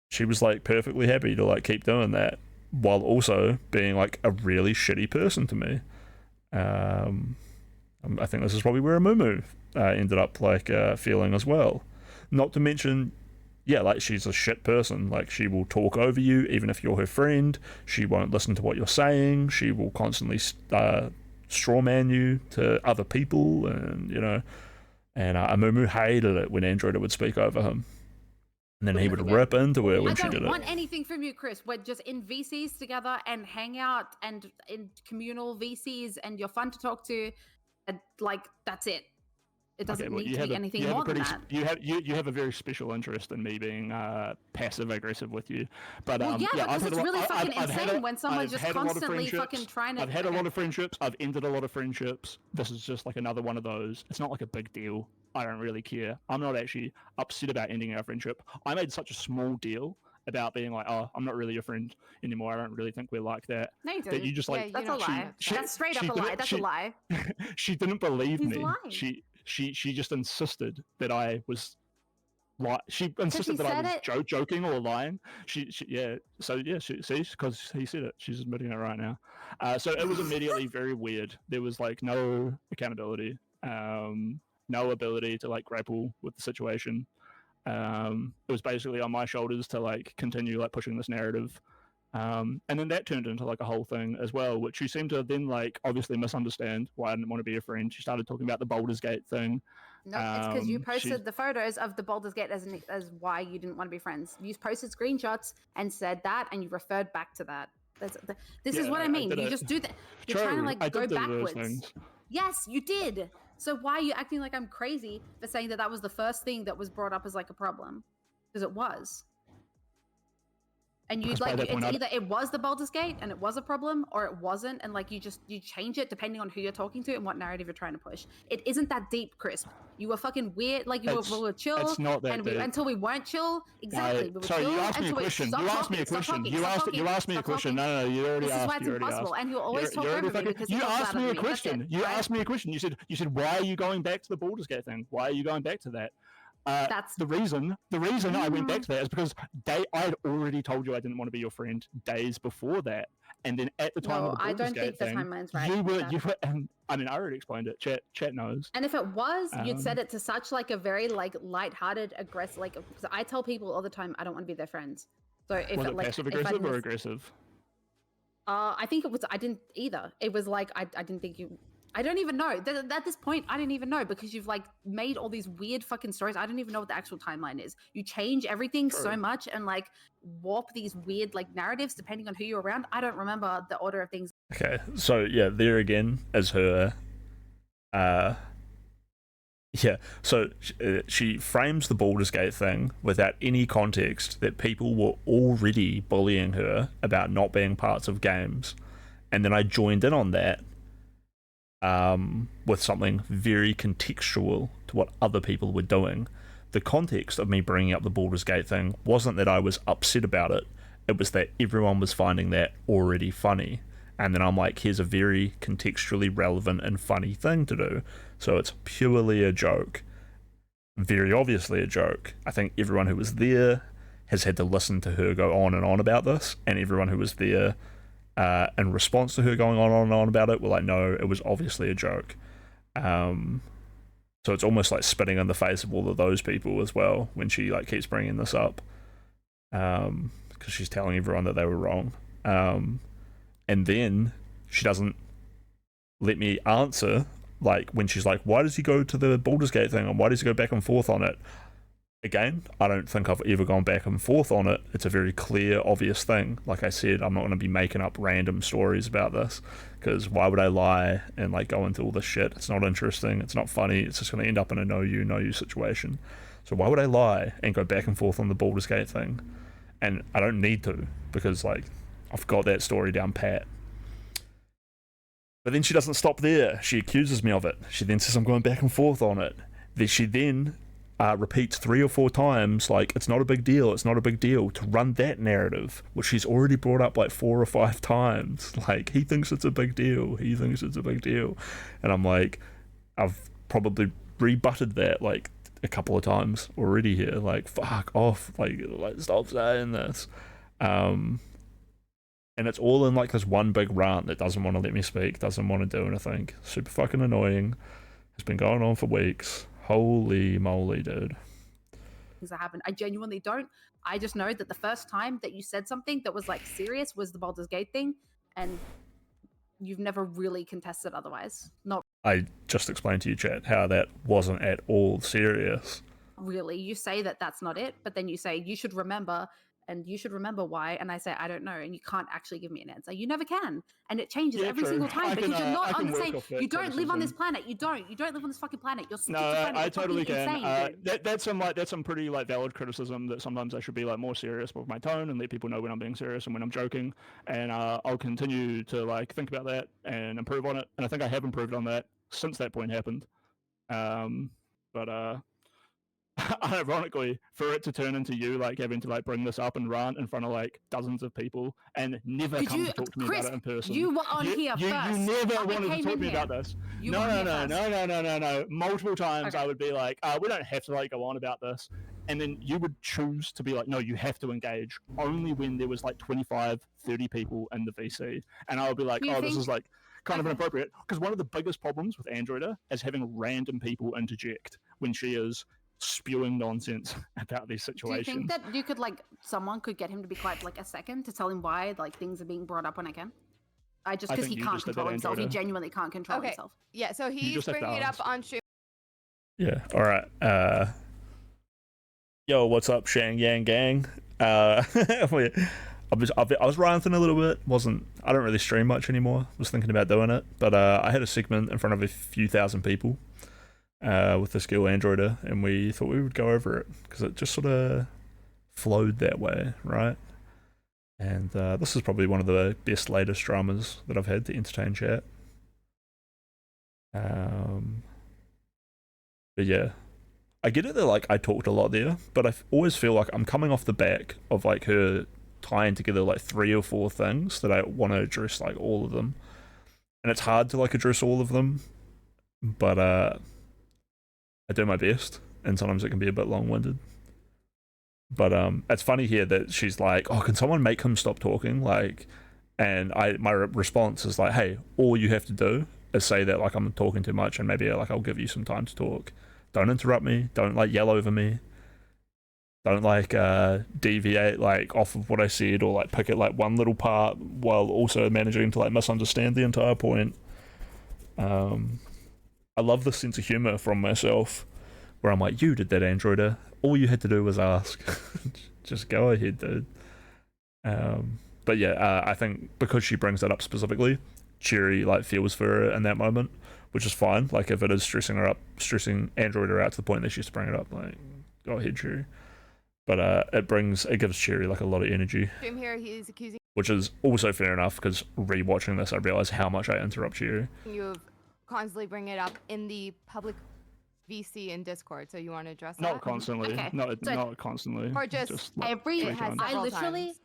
she was, like, perfectly happy to, like, keep doing that while also being, like, a really shitty person to me. I think this is probably where Amumu ended up, like, feeling as well. Not to mention, yeah, like, she's a shit person. Like, she will talk over you even if you're her friend. She won't listen to what you're saying. She will constantly strawman you to other people, and, you know, and Amumu hated it when Android would speak over him. And then he would rip into her when I she did don't it. want anything from you, Chris. We're just in VCs together and hang out and in communal VCs, and you're fun to talk to. And, like, that's it. It doesn't Okay, well, need to be anything more than that. You have a very special interest in me being passive aggressive with you. But Well, yeah, I've because had it's a lot- really I've fucking had insane a- when someone's I've just had a lot of constantly friendships. fucking trying to. I've had a lot of friendships. I've ended a lot of friendships. This is just like another one of those. It's not like a big deal. I don't really care. I'm not actually upset about ending our friendship. I made such a small deal about being like, oh, I'm not really your friend anymore. I don't really think we're like that. No, you That didn't. you just Yeah, like. you That's a don't lie. have to. That's straight up she a lie. didn't- That's she- a lie. She didn't believe He's me. lying. She just insisted that I was She insisted that I said was it? joking or lying. She yeah. So yeah, see, because he said it. She's admitting it right now. So it was immediately very weird. There was like no accountability, no ability to like grapple with the situation. It was basically on my shoulders to like continue like pushing this narrative. And then that turned into like a whole thing as well, which she seemed to then like obviously misunderstand why I didn't want to be a friend. She started talking about the Baldur's Gate thing. No, it's because you She- posted the photos of the Baldur's Gate as why you didn't want to be friends. You posted screenshots and said that, and you referred back to that. This is Yeah, what I mean. did You it. just do that. You're trying to True, like I go did do backwards. those things. Yes, you did. So why are you acting like I'm crazy for saying that was the first thing that was brought up as like a problem? Because it was. And you Because by like that point, it's either it was the Baldur's Gate and it was a problem, or it wasn't, and like you change it depending on who you're talking to and what narrative you're trying to push. It isn't that deep, Crisp. You were fucking weird, like we were chill. It's not that and deep. until we weren't chill. Exactly. We were Sorry, chill you asked me a until question. Stop You asked talking, me a stop question. talking, You stop asked talking, you asked me a stop question. talking. No, you already This asked. is why it's You already impossible, asked. and he'll always talk over me because he you talks asked louder me a than me. That's question. it, You right? asked me a question. You said why are you going back to the Baldur's Gate thing? Why are you going back to that? That's the reason I went back to that is because I had already told you I didn't want to be your friend days before that, and then at the time of the I Baldur's don't Gate think the thing, timeline's right. you with were, that. and I mean I already explained it. Chat knows. And if it was, you'd said Um, it to such like a very like lighthearted, aggressive. Like, because I tell people all the time, I don't want to be their friends. So if Was it it like passive if I aggressive didn't, or aggressive? I think it was. I didn't either. It was like I didn't think you. I don't even know. At this point, I didn't even know because you've like made all these weird fucking stories. I don't even know what the actual timeline is. You change everything so True. much and like warp these weird like narratives depending on who you're around. I don't remember the order of things. Okay, so yeah, there again is her. Yeah, so she frames the Baldur's Gate thing without any context that people were already bullying her about not being parts of games, and then I joined in on that with something very contextual to what other people were doing. The context of me bringing up the Baldur's Gate thing wasn't that I was upset about it, it was that everyone was finding that already funny. And then I'm like, here's a very contextually relevant and funny thing to do. So it's purely a joke. Very obviously a joke. I think everyone who was there has had to listen to her go on and on about this, and everyone who was there in response to her going on and on about it were like, no, it was obviously a joke. So it's almost like spitting in the face of all of those people as well when she like keeps bringing this up, because she's telling everyone that they were wrong. And then she doesn't let me answer, like when she's like, why does he go to the Baldur's Gate thing and why does he go back and forth on it? Again, I don't think I've ever gone back and forth on it. It's a very clear, obvious thing. Like I said, I'm not going to be making up random stories about this, because why would I lie and like go into all this shit? It's not interesting. It's not funny. It's just going to end up in a know you situation. So why would I lie and go back and forth on the Baldur's Gate thing? And I don't need to, because like I've got that story down pat. But then she doesn't stop there. She accuses me of it. She then says I'm going back and forth on it. She then repeats 3 or 4 times, like, it's not a big deal, it's not a big deal, to run that narrative, which she's already brought up like 4 or 5 times. Like, he thinks it's a big deal, he thinks it's a big deal. And I'm like, I've probably rebutted that like a couple of times already here. Like, fuck off, like stop saying this. And it's all in like this one big rant that doesn't want to let me speak, doesn't want to do anything. Super fucking annoying. It's been going on for weeks. Holy moly, dude. Things that happen. I genuinely don't. I just know that the first time that you said something that was like serious was the Baldur's Gate thing, and you've never really contested otherwise. Not I just explained to you, chat, how that wasn't at all serious. really. You say that that's not it, but then you say you should remember, and you should remember why, and I say I don't know, and you can't actually give me an answer. You never can, and it changes every single time because you're not on the same. You don't live on this planet. You don't live on this fucking planet. You're schizophrenic. I totally can. Insane, That's some pretty like valid criticism that sometimes I should be like more serious with my tone and let people know when I'm being serious and when I'm joking. And I'll continue to like think about that and improve on it. And I think I have improved on that since that point happened. But ironically, for it to turn into you like having to like bring this up and rant in front of like dozens of people and never come to talk to me about it in person. You were on here you, first. You never wanted to talk to me about this. No. Multiple times I would be like, we don't have to like go on about this. and then you would choose to be like, no, you have to engage only when there was like 25, 30 people in the VC. And I would be like, Do you oh, this think- is like kind of Okay. inappropriate. Because one of the biggest problems with Androida is having random people interject when she is spewing nonsense about these Do you situations. think that you could like someone could get him to be quiet for like a second to tell him why like things are being brought up when I can? Just I because think he you can't just did control that, himself, he Androida. genuinely can't control Okay. himself. Yeah, so he's just have to bringing it up ask. on stream. Yeah. All right. Yo, what's up, Shang Yang Gang? I was ranting a little bit. I don't really stream much anymore. Was thinking about doing it, but I had a segment in front of a few thousand people with this girl Androida, and we thought we would go over it because it just sort of flowed that way, right? And this is probably one of the best latest dramas that I've had to entertain chat. But yeah, I get it that like I talked a lot there, but I always feel like I'm coming off the back of like her tying together like 3 or 4 things that I want to address, like all of them, and it's hard to like address all of them, but I do my best, and sometimes it can be a bit long-winded. But it's funny here that she's like, oh, can someone make him stop talking? Like, and my response is like, hey, all you have to do is say that like I'm talking too much, and maybe like I'll give you some time to talk. Don't interrupt me. Don't like yell over me. Don't like deviate like off of what I said, or like pick at like one little part while also managing to like misunderstand the entire point. I love the sense of humor from myself, where I'm like, you did that, Androida. All you had to do was ask. Just go ahead, dude. But yeah, I think because she brings that up specifically, Cherry like feels for her in that moment, which is fine. Like if it is stressing Androida out to the point that she has to bring it up, like go ahead, Cherry. But it gives Cherry like a lot of energy, Stream here, he's accusing which is also fair enough because rewatching this, I realize how much I interrupt Cherry. you of constantly bring it up in the public VC in Discord. So you want to address Not that? constantly. Okay, Not so- not constantly. Or just like Every it has times. I several literally times.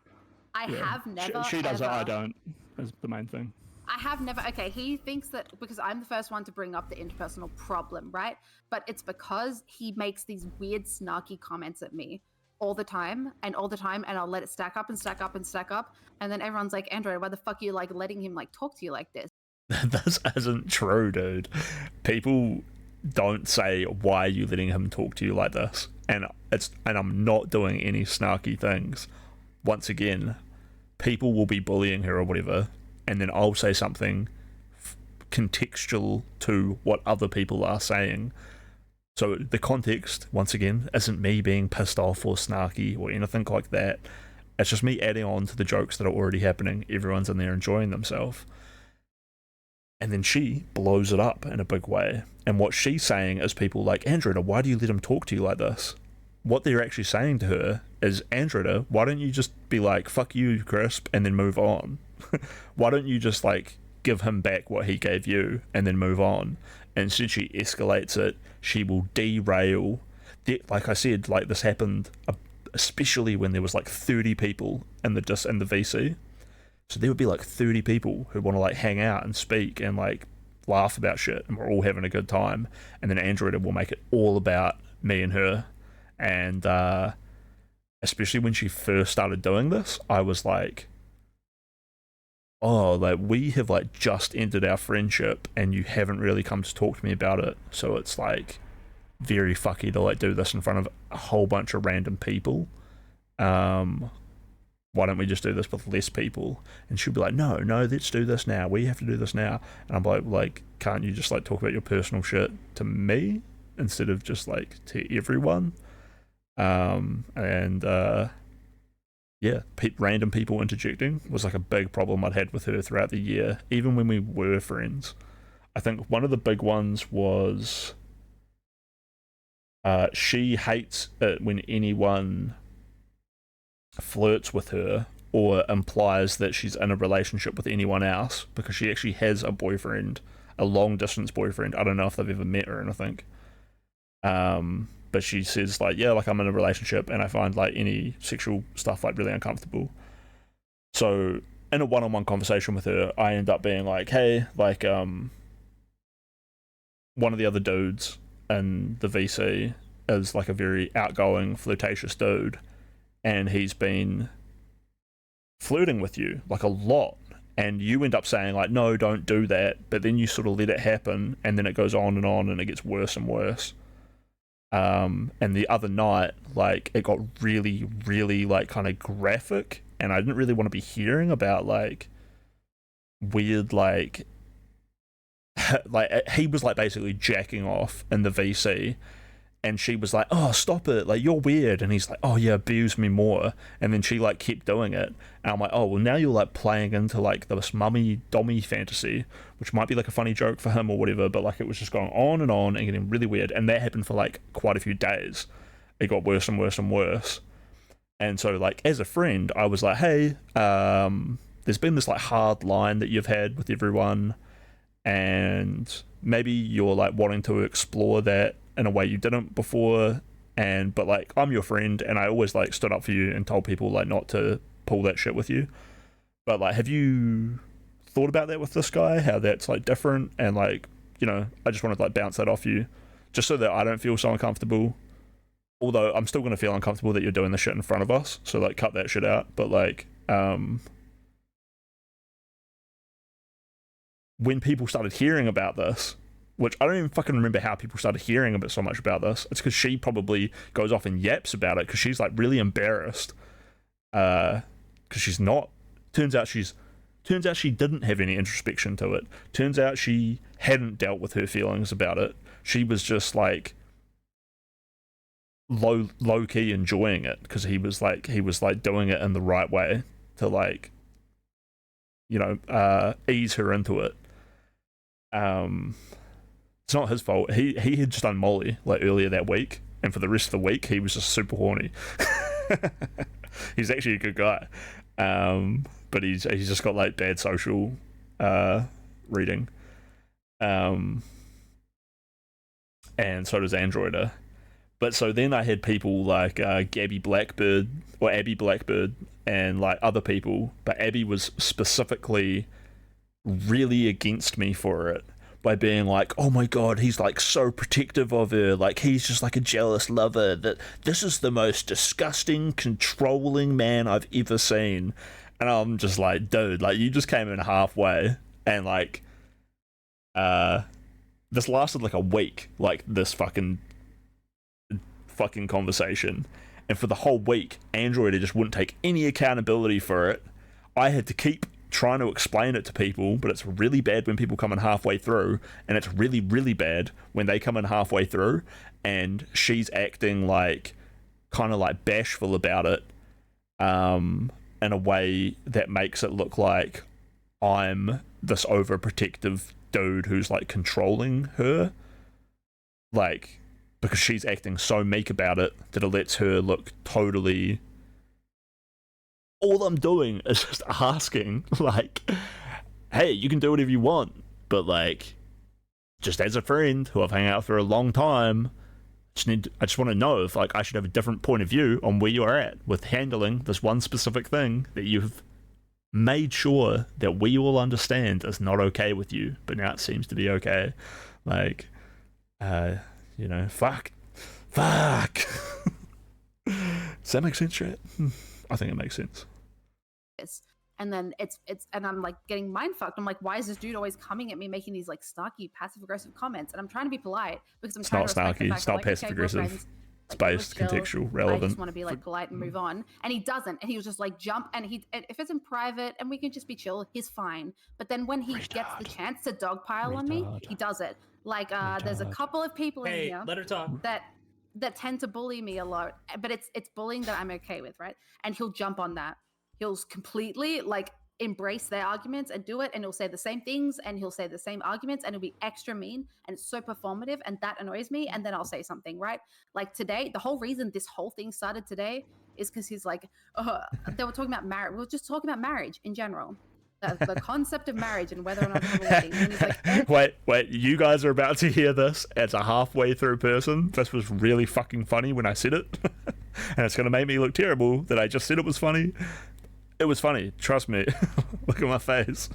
I Yeah. have never She does it. I ever- don't. Is the main thing. I have never. Okay, he thinks that because I'm the first one to bring up the interpersonal problem, right? But it's because he makes these weird, snarky comments at me all the time, and I'll let it stack up and stack up and stack up, and then everyone's like, "Android, why the fuck are you like letting him like talk to you like this?" This isn't true, dude. People don't say, why are you letting him talk to you like this? And I'm not doing any snarky things. Once again, people will be bullying her or whatever, and then I'll say something contextual to what other people are saying. So the context, once again, isn't me being pissed off or snarky or anything like that. It's just me adding on to the jokes that are already happening. Everyone's in there enjoying themselves. And then she blows it up in a big way. And what she's saying is people like, Androida, why do you let him talk to you like this? What they're actually saying to her is, Androida, why don't you just be like, fuck you, Crisp, and then move on? Why don't you just like give him back what he gave you and then move on? And instead she escalates it. She will derail. Like I said, like this happened especially when there was like 30 people in the VC. So there would be like 30 people who want to like hang out and speak and like laugh about shit, and we're all having a good time. And then Android will make it all about me and her. And especially when she first started doing this, I was like, oh, like we have like just ended our friendship and you haven't really come to talk to me about it. So it's like very fucky to like do this in front of a whole bunch of random people. Why don't we just do this with less people? And she'll be like, no, let's do this now. We have to do this now. And I'm like, can't you just like talk about your personal shit to me instead of just like to everyone? Yeah, random people interjecting was like a big problem I'd had with her throughout the year, even when we were friends. I think one of the big ones was she hates it when anyone flirts with her or implies that she's in a relationship with anyone else, because she actually has a boyfriend, a long distance boyfriend. I don't know if they've ever met or anything. But she says like, yeah, like I'm in a relationship and I find like any sexual stuff like really uncomfortable. So in a one-on-one conversation with her, I end up being like, hey, like one of the other dudes in the VC is like a very outgoing, flirtatious dude, and he's been flirting with you like a lot, and you end up saying like, no, don't do that, but then you sort of let it happen, and then it goes on, and it gets worse and worse. And the other night, like, it got really, really like kind of graphic, and I didn't really want to be hearing about like weird like like he was like basically jacking off in the VC, and she was like, oh, stop it, like, you're weird, and he's like, oh yeah, abuse me more, and then she like kept doing it, and I'm like, oh well, now you're like playing into like this mummy dommy fantasy, which might be like a funny joke for him or whatever, but like it was just going on and getting really weird, and that happened for like quite a few days. It got worse and worse and worse, and so like as a friend I was like, hey, there's been this like hard line that you've had with everyone, and maybe you're like wanting to explore that in a way you didn't before, but like I'm your friend, and I always like stood up for you and told people like not to pull that shit with you, but like, have you thought about that with this guy, how that's like different? And like, you know, I just wanted to like bounce that off you just so that I don't feel so uncomfortable, although I'm still going to feel uncomfortable that you're doing the shit in front of us, so like cut that shit out. But like when people started hearing about this, which I don't even fucking remember how people started hearing a bit so much about this. It's because she probably goes off and yaps about it because she's like really embarrassed. Because she's not. Turns out she didn't have any introspection to it. Turns out she hadn't dealt with her feelings about it. She was just like low key enjoying it because he was like doing it in the right way to like, you know, ease her into it. It's not his fault. He had just done Molly like earlier that week, and for the rest of the week he was just super horny. He's actually a good guy, but he's just got like bad social reading, and so does Androider. But so then I had people like Abby Blackbird, and like other people, but Abby was specifically really against me for it, by being like, oh my god, he's like so protective of her, like he's just like a jealous lover, that this is the most disgusting, controlling man I've ever seen. And I'm just like, dude, like you just came in halfway, and like this lasted like a week, like this fucking conversation, and for the whole week Android just wouldn't take any accountability for it. I had to keep trying to explain it to people, but it's really bad when people come in halfway through, and it's really, really bad when they come in halfway through and she's acting like kind of like bashful about it, in a way that makes it look like I'm this overprotective dude who's like controlling her, like because she's acting so meek about it that it lets her look totally. All I'm doing is just asking, like, hey, you can do whatever you want, but like, just as a friend who I've hung out for a long time, I just want to know if like I should have a different point of view on where you're at with handling this one specific thing that you've made sure that we all understand is not okay with you, but now it seems to be okay. Like, you know, fuck. Does that make sense, Chat? I think it makes sense. And then it's and I'm like getting mind fucked. I'm like, why is this dude always coming at me making these like snarky, passive aggressive comments? And I'm trying to be polite because I'm trying to respect the fact It's not that, like, passive aggressive. friends, It's like, based, chill. contextual, I relevant. just want to be like polite and move on. And he doesn't. And he was just like jump, and if it's in private and we can just be chill, he's fine. But then when he gets the chance to dogpile on me, he does it. Like there's a couple of people in here let her talk. that tend to bully me a lot, but it's bullying that I'm okay with, right? And he'll jump on that. He'll completely like embrace their arguments and do it, and he'll say the same things and he'll say the same arguments, and it'll be extra mean, and it's so performative, and that annoys me. And then I'll say something, right? Like today, the whole reason this whole thing started today is because he's like, they were talking about marriage. We were just talking about marriage in general. The concept of marriage and whether or not it's a wedding. And he's like, wait, you guys are about to hear this as a halfway through person. This was really fucking funny when I said it. And it's going to make me look terrible that I just said it was funny. It was funny, trust me. Look at my face.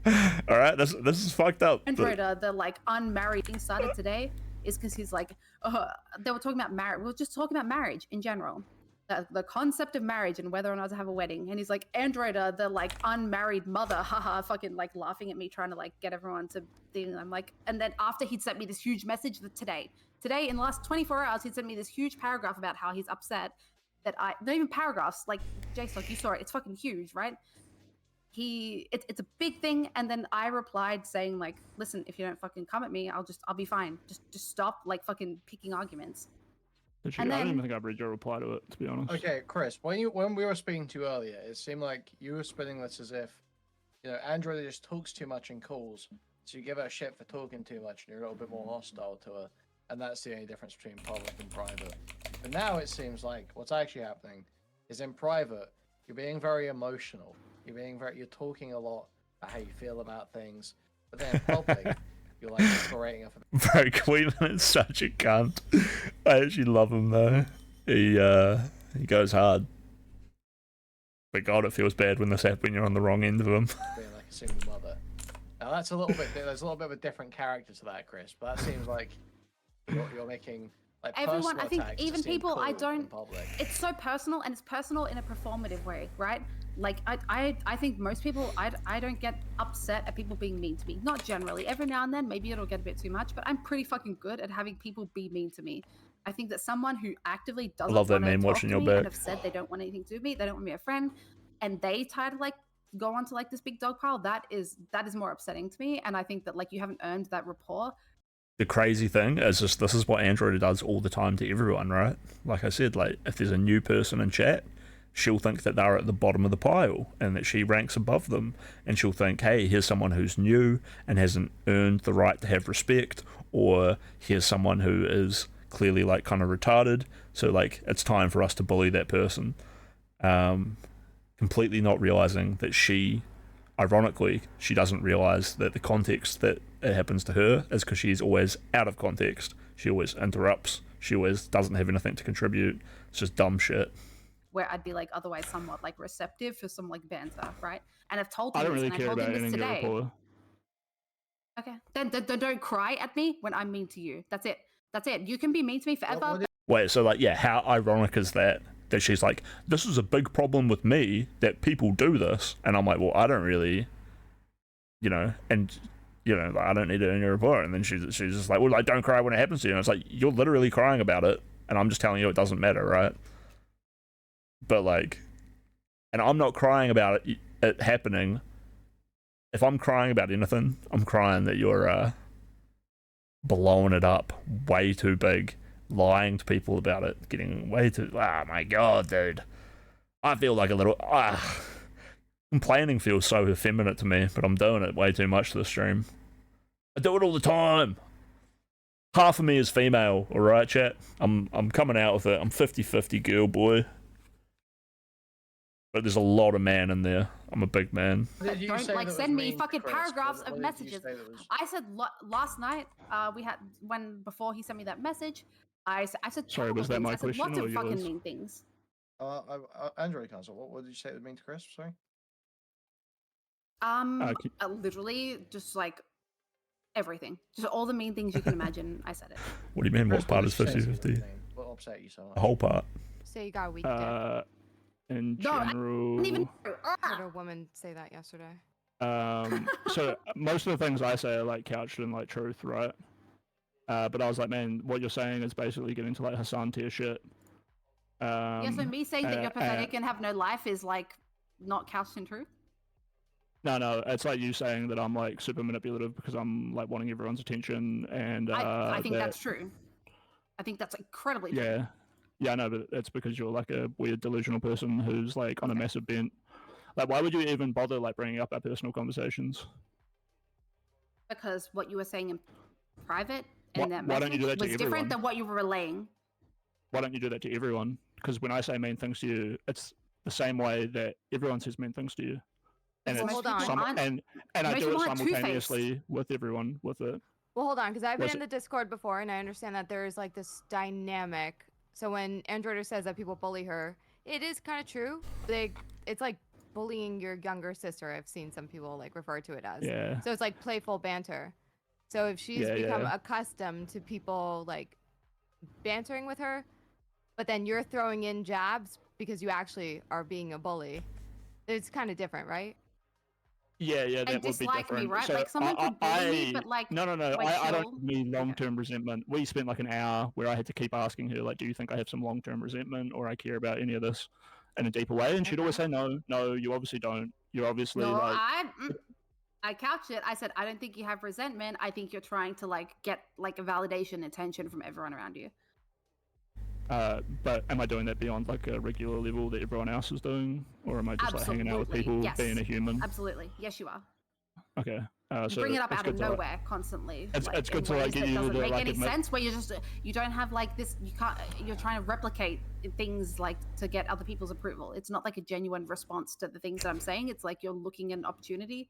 All right, this is fucked up. Android, the like unmarried thing started today is because he's like, they were talking about marriage. We were just talking about marriage in general, the concept of marriage and whether or not to have a wedding. And he's like, Androida, the like unmarried mother, haha, fucking like laughing at me, trying to like get everyone to think. I'm like, and then after he'd sent me this huge message today in the last 24 hours, he'd sent me this huge paragraph about how he's upset that not even paragraphs, like JSOC, you saw it, it's fucking huge, right? It's a big thing, and then I replied saying like, listen, if you don't fucking come at me, I'll be fine. Just stop like fucking picking arguments. Literally, I don't even think I've read your reply to it, to be honest. Okay, Chris, when we were speaking to you earlier, it seemed like you were spinning this as if, Android just talks too much in calls, so you give her shit for talking too much, and you're a little bit more hostile to her, and that's the only difference between public and private. But now it seems like what's actually happening is in private, you're being very emotional. You're talking a lot about how you feel about things, but then in public, you're like berating her for Bro, Queelan is such a cunt. I actually love him though. He goes hard. But God, it feels bad when this happens when you're on the wrong end of him. being like a single mother. Now there's a little bit of a different character to that, Chris, but that seems like you're making like everyone, I think attacks even seem people cool I in don't, public. it's so personal, and it's personal in a performative way, right? Like I think most people, I don't get upset at people being mean to me. Not generally. Every now and then, maybe it'll get a bit too much, but I'm pretty fucking good at having people be mean to me. I think that someone who actively doesn't love that want to meme talk watching to your me back. and have said they don't want anything to do with me, they don't want me a friend, and they try to like go onto like this big dog pile, that is more upsetting to me. And I think that like you haven't earned that rapport. The crazy thing is just this is what Android does all the time to everyone, right? Like I said, like if there's a new person in chat, she'll think that they're at the bottom of the pile and that she ranks above them, and she'll think, hey, here's someone who's new and hasn't earned the right to have respect, or here's someone who is clearly like kind of retarded, so like it's time for us to bully that person, completely not realizing that ironically, she doesn't realize that the context that it happens to her is because she's always out of context. She always interrupts. She always doesn't have anything to contribute. It's just dumb shit. Where I'd be like otherwise somewhat like receptive for some like banter, right? And I've told him I don't this, really and I care told about him this ending your today. rapport. Okay, then don't cry at me when I'm mean to you. That's it. You can be mean to me forever. Wait, so like, yeah, how ironic is that she's like, this is a big problem with me that people do this, and I'm like, well, I don't really, and like, I don't need it in your report. And then she's just like, well, like, don't cry when it happens to you. And it's like, you're literally crying about it, and I'm just telling you it doesn't matter, right? But like, and I'm not crying about it happening. If I'm crying about anything, I'm crying that you're blowing it up way too big, lying to people about it, getting way too. Oh my god, dude! I feel like a little. Complaining feels so effeminate to me, but I'm doing it way too much to the stream. I do it all the time. Half of me is female, alright, chat? I'm coming out with it. I'm 50-50 girl boy. But there's a lot of man in there. I'm a big man. Don't like send me fucking paragraphs of messages. I said last night, before he sent me that message, I said Sorry, was that my question lots or of fucking yours? mean things. Android console. What did you say it would mean to Chris? Sorry. Literally just like everything, just all the mean things you can imagine. I said it. What do you mean? Chris, What part is did you say 50-50? What upset you so much? The whole part. So you got a weak dick. In No, I general, didn't even. I heard a woman say that yesterday. so most of the things I say are like couched in like truth, right? But I was like, man, what you're saying is basically getting to like Hassan tier shit. Yeah, so me saying that you're pathetic and have no life is like not couched in truth. No, it's like you saying that I'm like super manipulative because I'm like wanting everyone's attention, and I think that's true. I think that's incredibly true. Yeah, I know, but it's because you're like a weird delusional person who's like on a massive bent. Like, why would you even bother like bringing up our personal conversations? Because what you were saying in private and that why don't you message do that to was everyone? different than what you were relaying. Why don't you do that to everyone? Because when I say mean things to you, it's the same way that everyone says mean things to you. And Well, it's hold on. and I most do it people aren't simultaneously with everyone with it. Well, hold on, because I've been Was in the Discord before, and I understand that there is like this dynamic. So when Androider says that people bully her, it is kind of true. It's like bullying your younger sister. I've seen some people like refer to it as. Yeah. So it's like playful banter. So if she's become accustomed to people like bantering with her, but then you're throwing in jabs because you actually are being a bully. It's kind of different, right? Yeah, that And would be dislike me, different. right? So Like someone could bully me, but like no, like I don't she'll- mean long-term resentment. We spent like an hour where I had to keep asking her, like, do you think I have some long-term resentment or I care about any of this in a deeper way? And she'd always say, no, you obviously don't. You're obviously No, like, I couched it. I said, I don't think you have resentment. I think you're trying to like get like a validation, attention from everyone around you. but am I doing that beyond like a regular level that everyone else is doing, or am I just like hanging out with Absolutely, people, yes. being a human? Absolutely, yes, you are. Okay. You So bring it up it's out good of to, like- nowhere constantly. It's good in to, like, ways get that you doesn't to, make like, any admit- sense. Where you don't have like this. You can't. You're trying to replicate things like to get other people's approval. It's not like a genuine response to the things that I'm saying. It's like you're looking at an opportunity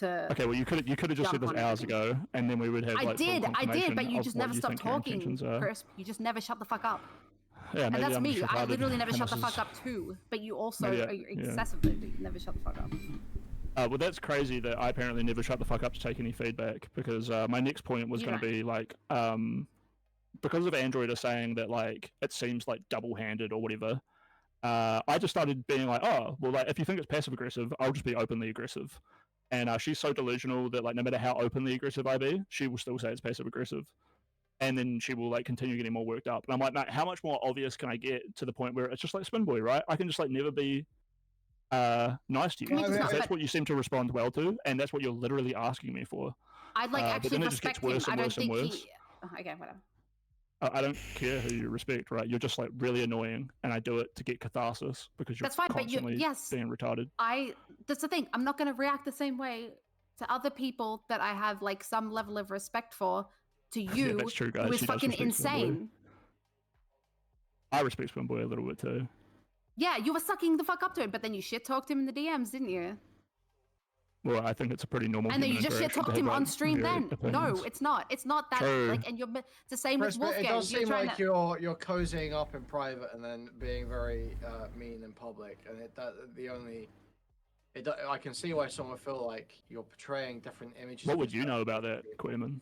to. Okay, well, you could have just said jump this on hours everything. ago, and then we would have I like full did, confirmation but you of just what never you stopped think your talking, intentions are. Chris. You just never shut the fuck up. Yeah, And maybe that's I'm me. just I retarded, literally never and shut the this fuck is- up too. But you also Maybe are excessively do never shut the fuck up. Well, that's crazy that I apparently never shut the fuck up to take any feedback, because my next point was You going to don't. be like, because of Android are saying that like it seems like double-handed or whatever. I just started being like, oh, well, like if you think it's passive aggressive, I'll just be openly aggressive. And she's so delusional that like no matter how openly aggressive I be, she will still say it's passive aggressive. And then she will like continue getting more worked up. And I'm like, mate, how much more obvious can I get to the point where it's just like Spin Boy, right? I can just like never be nice to you. Can we just Because not- that's but- what you seem to respond well to, and that's what you're literally asking me for. I'd like but actually then it just gets respect him. worse and I don't worse and think worse. he. Okay, whatever. I don't care who you respect, right? You're just like really annoying, and I do it to get catharsis because you're That's fine, but you constantly yes. being retarded. That's the thing. I'm not going to react the same way to other people that I have like some level of respect for. To you, that's true, guys. who is She does fucking respect Spin Boy. insane. I respect Spin Boy a little bit too. Yeah, you were sucking the fuck up to him, but then you shit talked him in the DMs, didn't you? Well, I think it's a pretty normal. And then you human just shit interaction to talked have, him like, on stream. varied Then no, opinions. it's not. It's not that True. like. And it's the same Chris, with but Wolfgang. it does You're seem trying like to... you're cozying up in private and then being very mean in public, and I can see why someone feel like you're portraying different images. What of would you yourself. know about that, Queerman?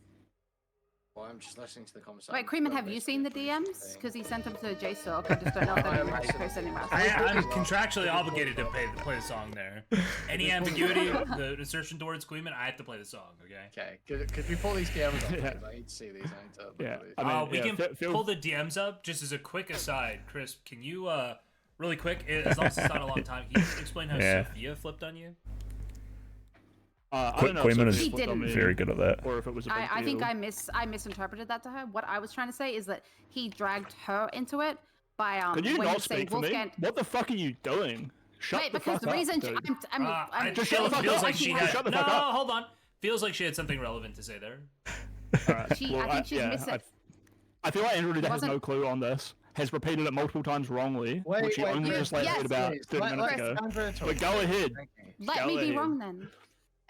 Well, I'm just listening to the conversation. Wait, Creeman, Don't have you listen seen the to every DMs? thing. Because he sent them to JStalk. I just don't know if I they're am really listening. post anywhere else. I'm contractually obligated to play the song there. Any ambiguity, the assertion towards Queeman, I have to play the song. Okay. Okay, could we pull these DMs up? Yeah. Because I need to see these. I need to look Yeah, at these. I mean, We yeah, can feel- pull the DMs up just as a quick aside. Chris, can you really quick, as long as it's not a long time, can you explain how Yeah. Sophia flipped on you? I don't know if Queeman is Sophia flipped on me very good at that. or if it was a big I think deal. I misinterpreted that to her. What I was trying to say is that he dragged her into it by Could you when not he saying speak for me? Wolfgang. What the fuck are you doing? Shut Wait, the because fuck the up, reason dude. I'm Just shut the fuck feels up. like she had. Shut the No, fuck up. hold on. Feels like she had something relevant to say there. Alright, I well, think she's yeah, missing. I feel like Andrew has wasn't- no clue on this. Has repeated it multiple times wrongly, which he only you- just like yes, heard about Please, 30 minutes let ago. Andrea talk. But go ahead. Thank you. Let Go me be ahead. wrong then.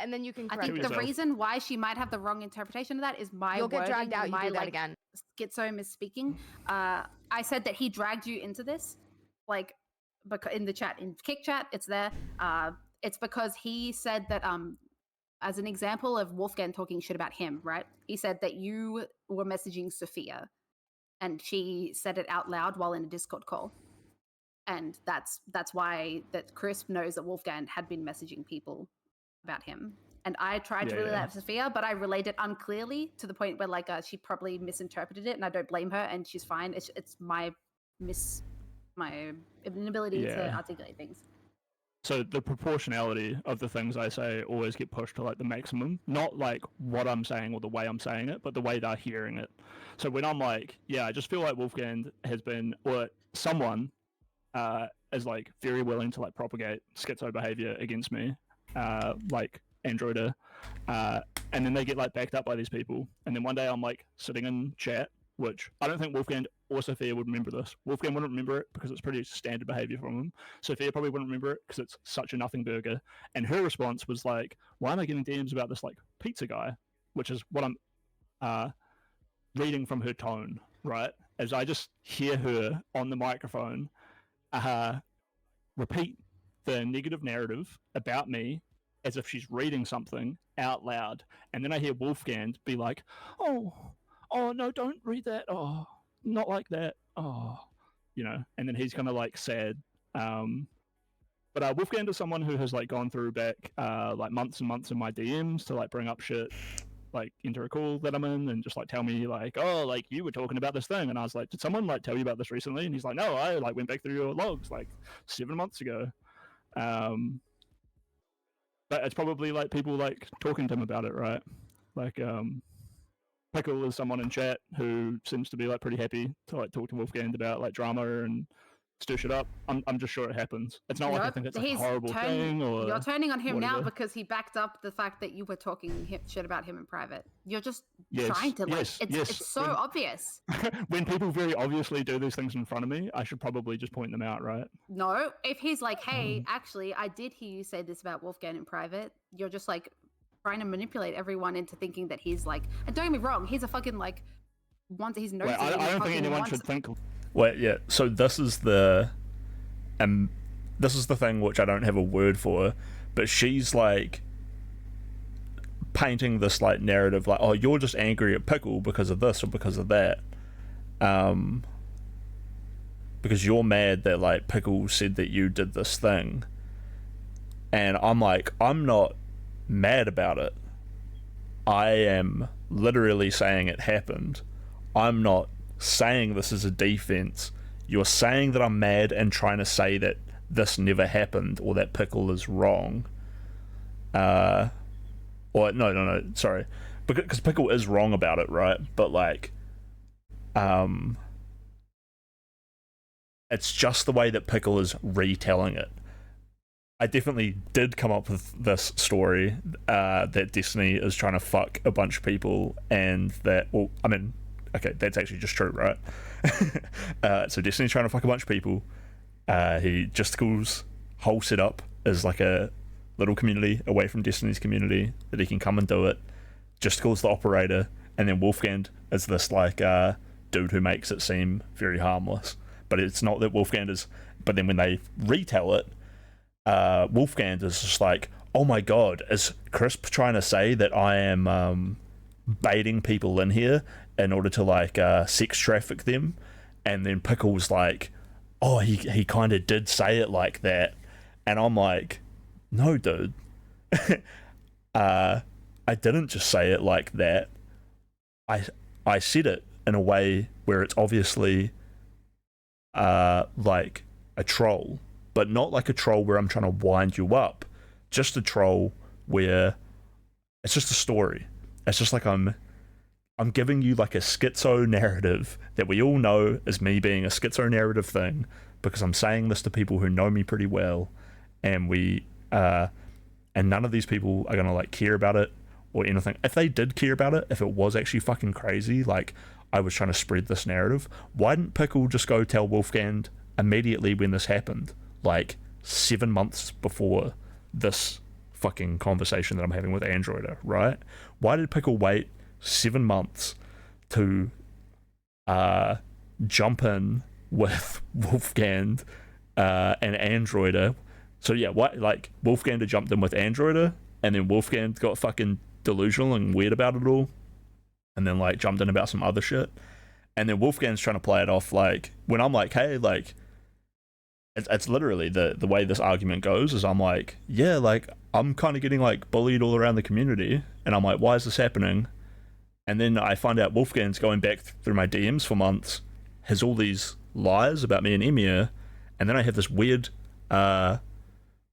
And then you can I correct think it. the yourself. reason why she might have the wrong interpretation of that is my You'll get wording dragged out. and You my do that like again. schizo misspeaking. I said that he dragged you into this, like, in the chat, in Kick Chat, it's there. It's because he said that, as an example of Wolfgang talking shit about him, right? He said that you were messaging Sophia, and she said it out loud while in a Discord call, and that's why that Chris knows that Wolfgang had been messaging people about him. And I tried to Yeah, relay yeah. that to Sophia, but I relayed it unclearly to the point where like she probably misinterpreted it, and I don't blame her, and she's fine. It's my inability to Yeah. articulate things. So the proportionality of the things I say always get pushed to like the maximum, not like what I'm saying or the way I'm saying it, but the way they're hearing it. So when I'm like, yeah, I just feel like Wolfgang has been, or someone is like very willing to like propagate schizo behavior against me, like Androida, and then they get like backed up by these people. And then one day I'm like sitting in chat, which I don't think Wolfgang or Sophia would remember this. Wolfgang wouldn't remember it because it's pretty standard behavior from him. Sophia probably wouldn't remember it because it's such a nothing burger. And her response was like, why am I getting DMs about this like pizza guy? Which is what I'm reading from her tone, right? As I just hear her on the microphone repeat the negative narrative about me as if she's reading something out loud. And then I hear Wolfgang be like, oh no, don't read that. Oh, not like that. Oh, and then he's kind of like sad. But Wolfgang is someone who has like gone through back like months and months in my DMs to like bring up shit, like enter a call that I'm in and just like tell me like, oh, like you were talking about this thing, and I was like, did someone like tell you about this recently? And he's like, no, I like went back through your logs like 7 months ago. But it's probably like people like talking to him about it, right? Like Pickle is someone in chat who seems to be like pretty happy to like talk to Wolfgang about like drama and stir shit up. I'm just sure it happens. It's not like I think it's like a horrible thing or you're turning on him now whatever. because he backed up the fact that you were talking shit about him in private. You're just Yes, trying to like yes, it's so obvious. When people very obviously do these things in front of me, I should probably just point them out, right? No, if he's like, hey, actually, I did hear you say this about Wolfgang in private, you're just like trying to manipulate everyone into thinking that he's like, and don't get me wrong, he's a fucking like, he's nosy. Wait, I don't think anyone should think. Wait, yeah. So this is the thing which I don't have a word for, but she's like painting this like narrative like, oh, you're just angry at Pickle because of this or because of that, because you're mad that like Pickle said that you did this thing, and I'm like, I'm not mad about it. I am literally saying it happened. I'm not saying this is a defense. You're saying that I'm mad and trying to say that this never happened or that Pickle is wrong. Or no, sorry, because Pickle is wrong about it, right? But like, it's just the way that Pickle is retelling it. I definitely did come up with this story that Destiny is trying to fuck a bunch of people, and that, well, I mean, okay, that's actually just true, right? So Destiny's trying to fuck a bunch of people. Justicle's whole setup is like a little community away from Destiny's community that he can come and do it. Justicle's the operator, and then Wolfgang is this like dude who makes it seem very harmless. But it's not that Wolfgang is. But then when they retell it, Wolfgang is just like, oh my god, is Crisp trying to say that I am baiting people in here in order to like sex traffic them? And then Pickle's like, oh, he kind of did say it like that. And I'm like, no, dude. I didn't just say it like that. I said it in a way where it's obviously like a troll, but not like a troll where I'm trying to wind you up. Just a troll where it's just a story. It's just like I'm giving you like a schizo narrative that we all know is me being a schizo narrative thing, because I'm saying this to people who know me pretty well, and and none of these people are gonna like care about it or anything. If they did care about it, if it was actually fucking crazy, like I was trying to spread this narrative, why didn't Pickle just go tell Wolfgang immediately when this happened, like 7 months before this fucking conversation that I'm having with Androider, right? Why did Pickle wait 7 months to jump in with Wolfgang and Androider? So yeah, what, like Wolfgang jumped in with Androider, and then Wolfgang got fucking delusional and weird about it all, and then like jumped in about some other shit, and then Wolfgang's trying to play it off like, when I'm like, hey, like it's literally the way this argument goes is I'm like, yeah, like I'm kind of getting like bullied all around the community, and I'm like, why is this happening? And then I find out Wolfgang's going back through my DMs for months, has all these lies about me and Emir, and then I have this weird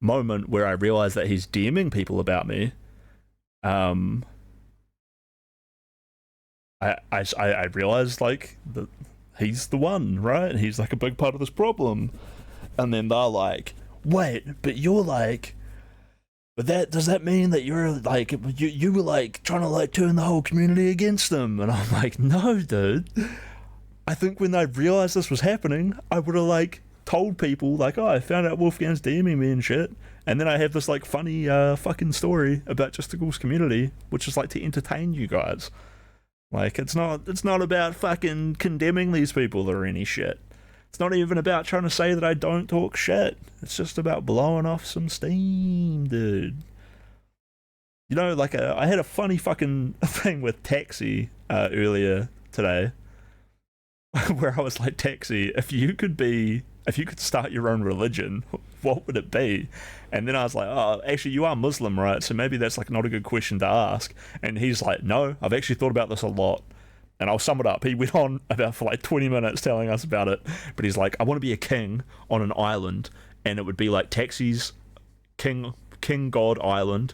moment where I realize that he's DMing people about me. I realized like that he's the one, right? He's like a big part of this problem. And then they're like, wait, but you're like, but that does that mean that you're like you were like trying to like turn the whole community against them? And I'm like, no, dude. I think when I realized this was happening, I would have like told people like, oh, I found out Wolfgang's DMing me and shit. And then I have this like funny fucking story about Justicle's community, which is like to entertain you guys. Like it's not about fucking condemning these people or any shit. It's not even about trying to say that I don't talk shit. It's just about blowing off some steam, dude. You know, like I had a funny fucking thing with Taxi earlier today. where I was like, Taxi, if you could start your own religion, what would it be? And then I was like, oh, actually, you are Muslim, right? So maybe that's like not a good question to ask. And he's like, no, I've actually thought about this a lot. And I'll sum it up. He went on about for like 20 minutes telling us about it. But he's like, I want to be a king on an island, and it would be like Taxi's King God Island,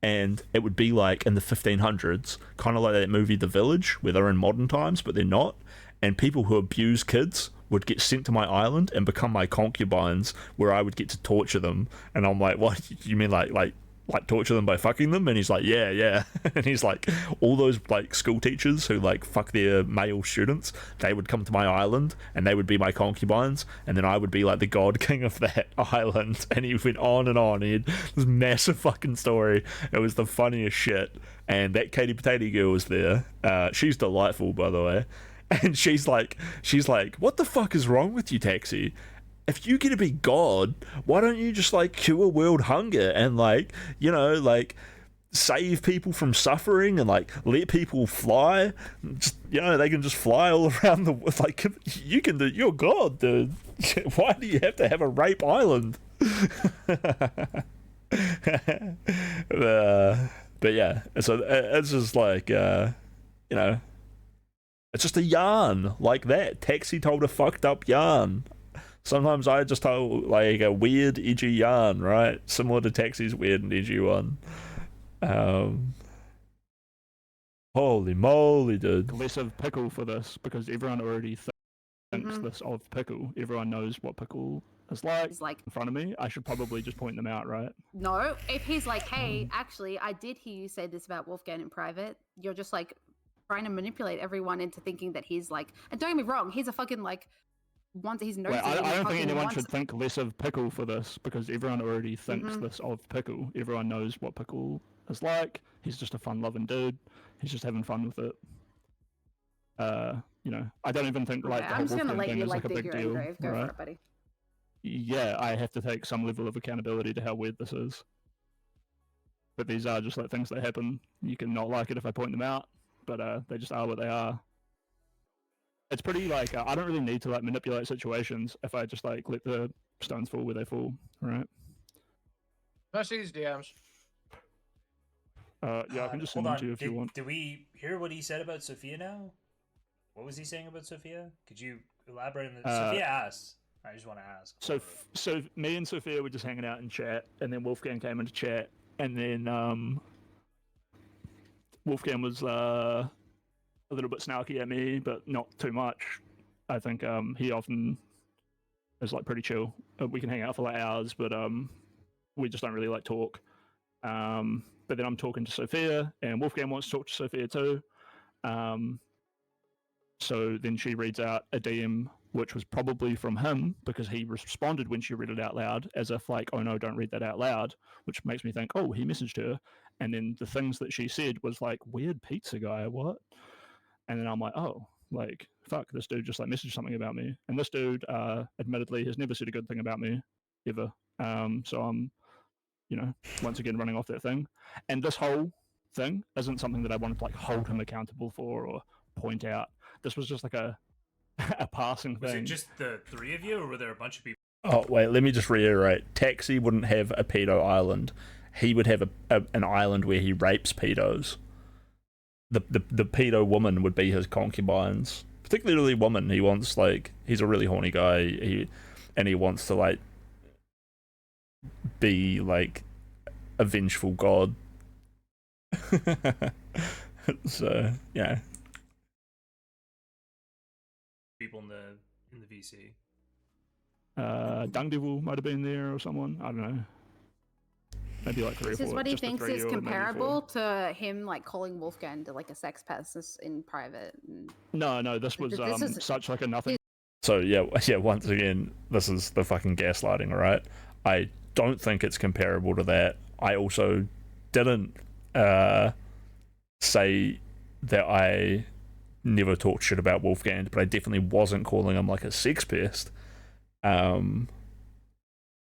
and it would be like in the 1500s, kind of like that movie The Village, where they're in modern times, but they're not. And people who abuse kids would get sent to my island and become my concubines, where I would get to torture them. And I'm like, what? You mean like torture them by fucking them? And he's like, yeah. And he's like, all those like school teachers who like fuck their male students, they would come to my island and they would be my concubines, and then I would be like the god king of that island. And he went on and on. He had this massive fucking story. It was the funniest shit. And that Katy Potato girl was there. She's delightful, by the way. And she's like, what the fuck is wrong with you, Taxi? If you get to be God, why don't you just like cure world hunger and like, you know, like save people from suffering and like let people fly? Just, you know, they can just fly all around the world. Like, you can do, you're God, dude. Why do you have to have a rape island? But yeah, so it's just like, you know, it's just a yarn like that. Taxi told a fucked up yarn. Sometimes I just tell like a weird, edgy yarn, right? Similar to Taxi's weird and edgy one. Holy moly, dude. Less of Pickle for this, because everyone already thinks this of Pickle. Everyone knows what Pickle is like. He's like, in front of me. I should probably just point them out, right? no, if he's like, hey, actually, I did hear you say this about Wolfgang in private, you're just like trying to manipulate everyone into thinking that he's like, and don't get me wrong, he's a fucking like, he's nosy. Wait, I don't think anyone should think less of Pickle for this, because everyone already thinks this of Pickle. Everyone knows what Pickle is like. He's just a fun-loving dude. He's just having fun with it. You know, I don't even think like the I'm whole just gonna Wolfgang let thing you is like like a dig big your own deal, grave. Go right? for it, buddy. Yeah, I have to take some level of accountability to how weird this is. But these are just like things that happen. You can not like it if I point them out, but they just are what they are. It's pretty like I don't really need to like manipulate situations if I just like let the stones fall where they fall, right? Especially these DMs. Yeah, I can just send Hold them to you on. if you want. Did we hear what he said about Sophia now? What was he saying about Sophia? Could you elaborate on that? Sophia asked. I just want to ask. So me and Sophia were just hanging out in chat, and then Wolfgang came into chat, and then Wolfgang was a little bit snarky at me, but not too much. I think he often is like pretty chill. We can hang out for like hours, but we just don't really like talk. But then I'm talking to Sophia, and Wolfgang wants to talk to Sophia too. So then she reads out a DM, which was probably from him, because he responded when she read it out loud as if like, oh no, don't read that out loud, which makes me think, oh, he messaged her. And then the things that she said was like, weird pizza guy, what? And then I'm like, oh, like, fuck, this dude just like messaged something about me. And this dude, admittedly, has never said a good thing about me, ever. So I'm, you know, once again running off that thing. And this whole thing isn't something that I wanted to like hold him accountable for or point out. This was just like a passing thing. Was it just the three of you, or were there a bunch of people? Oh, wait, let me just reiterate. Taxi wouldn't have a pedo island. He would have an island where he rapes pedos. The pedo woman would be his concubines. Particularly woman. He wants, like, he's a really horny guy. He wants to, like, be, like, a vengeful god. So, yeah. People in the VC. Dung Devil might have been there or someone. I don't know. Maybe like 3 or 4. This is what he just the thinks 3 is or maybe comparable 4. to him like calling Wolfgang to like a sex pest in private. No, this was This is- such like a nothing. So yeah, once again, this is the fucking gaslighting, right? I don't think it's comparable to that. I also didn't say that I never talked shit about Wolfgang, but I definitely wasn't calling him like a sex pest.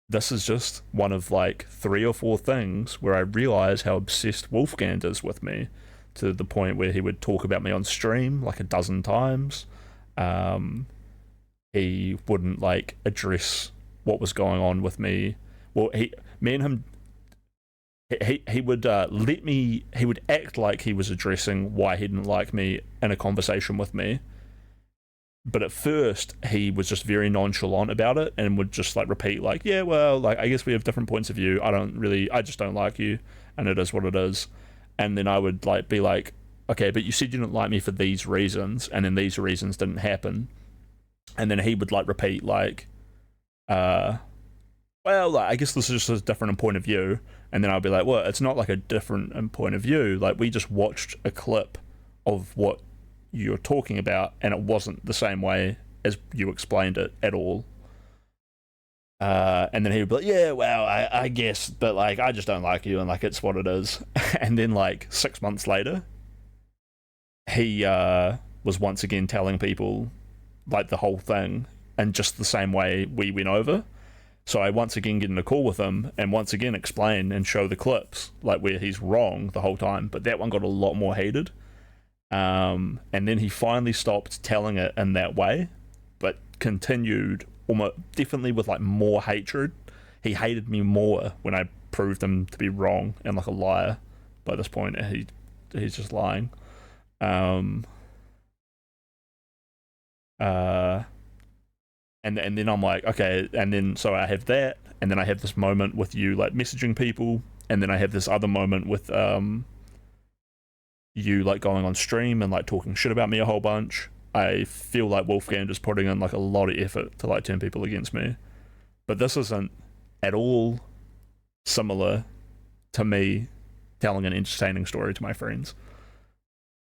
This is just one of like 3 or 4 things where I realize how obsessed Wolfgang is with me, to the point where he would talk about me on stream like a dozen times. He wouldn't like address what was going on with me. Well, me and him, he would he would act like he was addressing why he didn't like me in a conversation with me. But at first, he was just very nonchalant about it and would just like repeat like, yeah, well, like I guess we have different points of view. I just don't like you, and it is what it is. And then I would like be like, okay, but you said you didn't like me for these reasons, and then these reasons didn't happen. And then he would like repeat like, well, like, I guess this is just a different point of view. And then I'd be like, well, it's not like a different point of view. Like, we just watched a clip of what you're talking about, and it wasn't the same way as you explained it at all. And then he would be like, yeah, well, I guess, but like, I just don't like you, and like, it's what it is. And then like 6 months later, he was once again telling people like the whole thing in just the same way we went over. So I once again get in a call with him and once again explain and show the clips like where he's wrong the whole time, but that one got a lot more heated. And then he finally stopped telling it in that way, but continued almost definitely with like more hatred. He hated me more when I proved him to be wrong and like a liar. By this point, he's just lying. And then I'm like, okay, and then so I have that, and then I have this moment with you like messaging people, and then I have this other moment with you like going on stream and like talking shit about me a whole bunch. I feel like Wolfgang is putting in like a lot of effort to like turn people against me, but this isn't at all similar to me telling an entertaining story to my friends.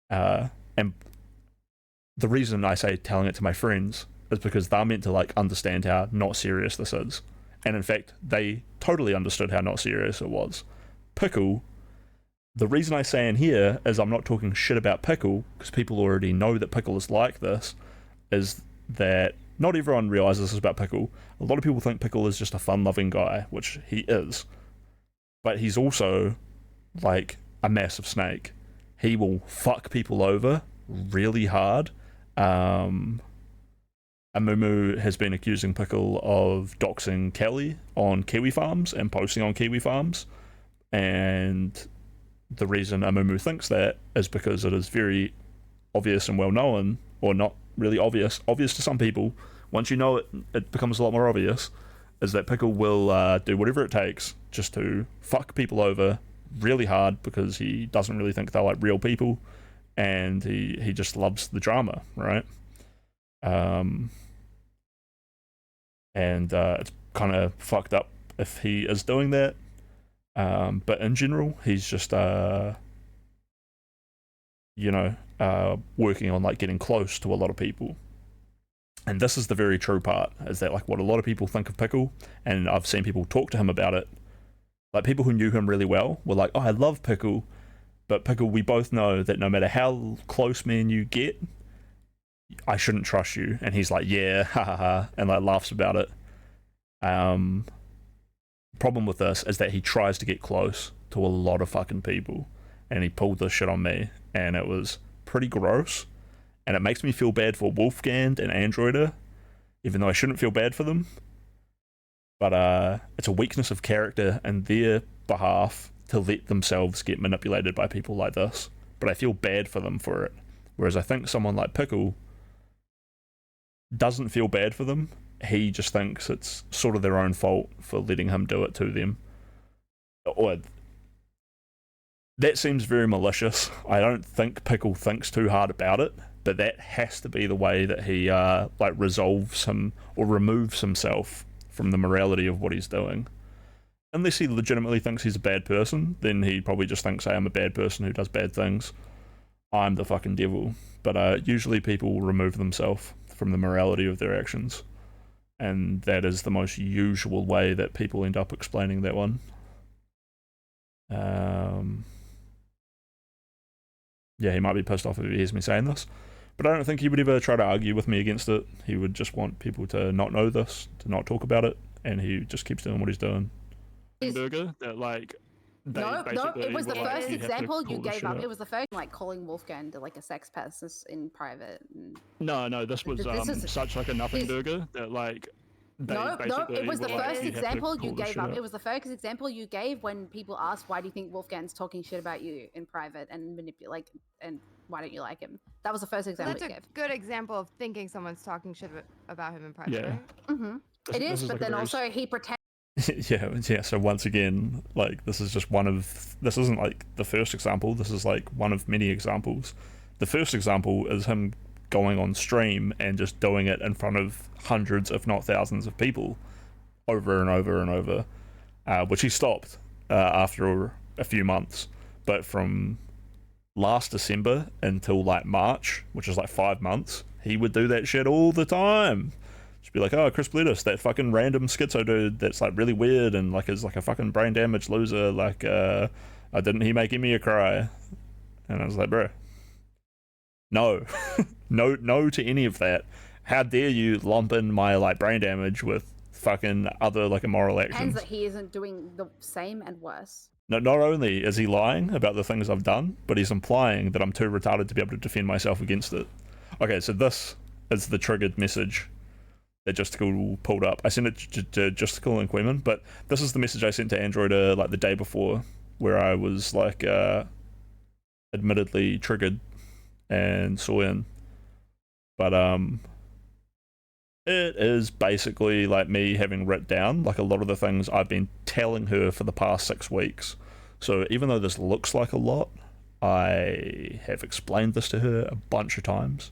And the reason I say telling it to my friends is because they're meant to like understand how not serious this is. And in fact, they totally understood how not serious it was. Pickle, the reason I say in here is I'm not talking shit about Pickle, because people already know that Pickle is like this, is that not everyone realizes this is about Pickle. A lot of people think Pickle is just a fun-loving guy, which he is. But he's also like a massive snake. He will fuck people over really hard. Amumu has been accusing Pickle of doxing Kelly on Kiwi Farms and posting on Kiwi Farms, and the reason Amumu thinks that is because it is very obvious and well known, or not really obvious to some people. Once you know it, it becomes a lot more obvious, is that Pickle will do whatever it takes just to fuck people over really hard, because he doesn't really think they're like real people, and he just loves the drama, right? And it's kind of fucked up if he is doing that. But in general, he's just, working on like getting close to a lot of people. And this is the very true part, is that like what a lot of people think of Pickle, and I've seen people talk to him about it, like people who knew him really well were like, oh, I love Pickle, but Pickle, we both know that no matter how close me and you get, I shouldn't trust you. And he's like, yeah, ha ha ha, and like laughs about it. Problem with this is that he tries to get close to a lot of fucking people, and he pulled this shit on me, and it was pretty gross, and it makes me feel bad for Wolfgang and Androider, even though I shouldn't feel bad for them. But it's a weakness of character in their behalf to let themselves get manipulated by people like this, but I feel bad for them for it. Whereas I think someone like Pickle doesn't feel bad for them. He just thinks it's sort of their own fault for letting him do it to them. Or that seems very malicious. I don't think Pickle thinks too hard about it, but that has to be the way that he resolves him or removes himself from the morality of what he's doing. Unless he legitimately thinks he's a bad person, then he probably just thinks I am a bad person who does bad things. I'm the fucking devil. But usually people will remove themselves from the morality of their actions, and that is the most usual way that people end up explaining that one. Yeah, he might be pissed off if he hears me saying this, but I don't think he would ever try to argue with me against it. He would just want people to not know this, to not talk about it, and he just keeps doing what he's doing. Burger, that like they No, basically it was the were like, first "You have to example pull you this gave shit up. out." It was the first, like, calling Wolfgang to, like, a sex pest in private. And No, this was this is such like a nothing his- burger that like they no, basically it was were the like, first "You have to example you pull this gave shit up. out." It was the first example you gave when people asked, why do you think Wolfgang's talking shit about you in private and manipulate, and why don't you like him? That was the first So example that's you a gave. good example of thinking someone's talking shit about him in private, Yeah. right? Mm-hmm. It This is, is but like a then very also he pretends. Yeah. So once again, like this is just one of. This isn't like the first example. This is like one of many examples. The first example is him going on stream and just doing it in front of hundreds, if not thousands, of people, over and over and over, which he stopped after a few months. But from last December until like March, which is like 5 months, he would do that shit all the time. Just be like, oh, Chris Bletus, that fucking random schizo dude that's like really weird and like is like a fucking brain damaged loser. Like, didn't he make Emiya cry? And I was like, bro, no, no to any of that. How dare you lump in my like brain damage with fucking other like immoral Pretends actions? that he isn't doing the same and worse. Not only is he lying about the things I've done, but he's implying that I'm too retarded to be able to defend myself against it. Okay, so this is the triggered message that Justical pulled up. I sent it to Justical and Queeman, but this is the message I sent to Android like the day before, where I was like admittedly triggered and saw in. But it is basically like me having written down like a lot of the things I've been telling her for the past 6 weeks. So even though this looks like a lot, I have explained this to her a bunch of times.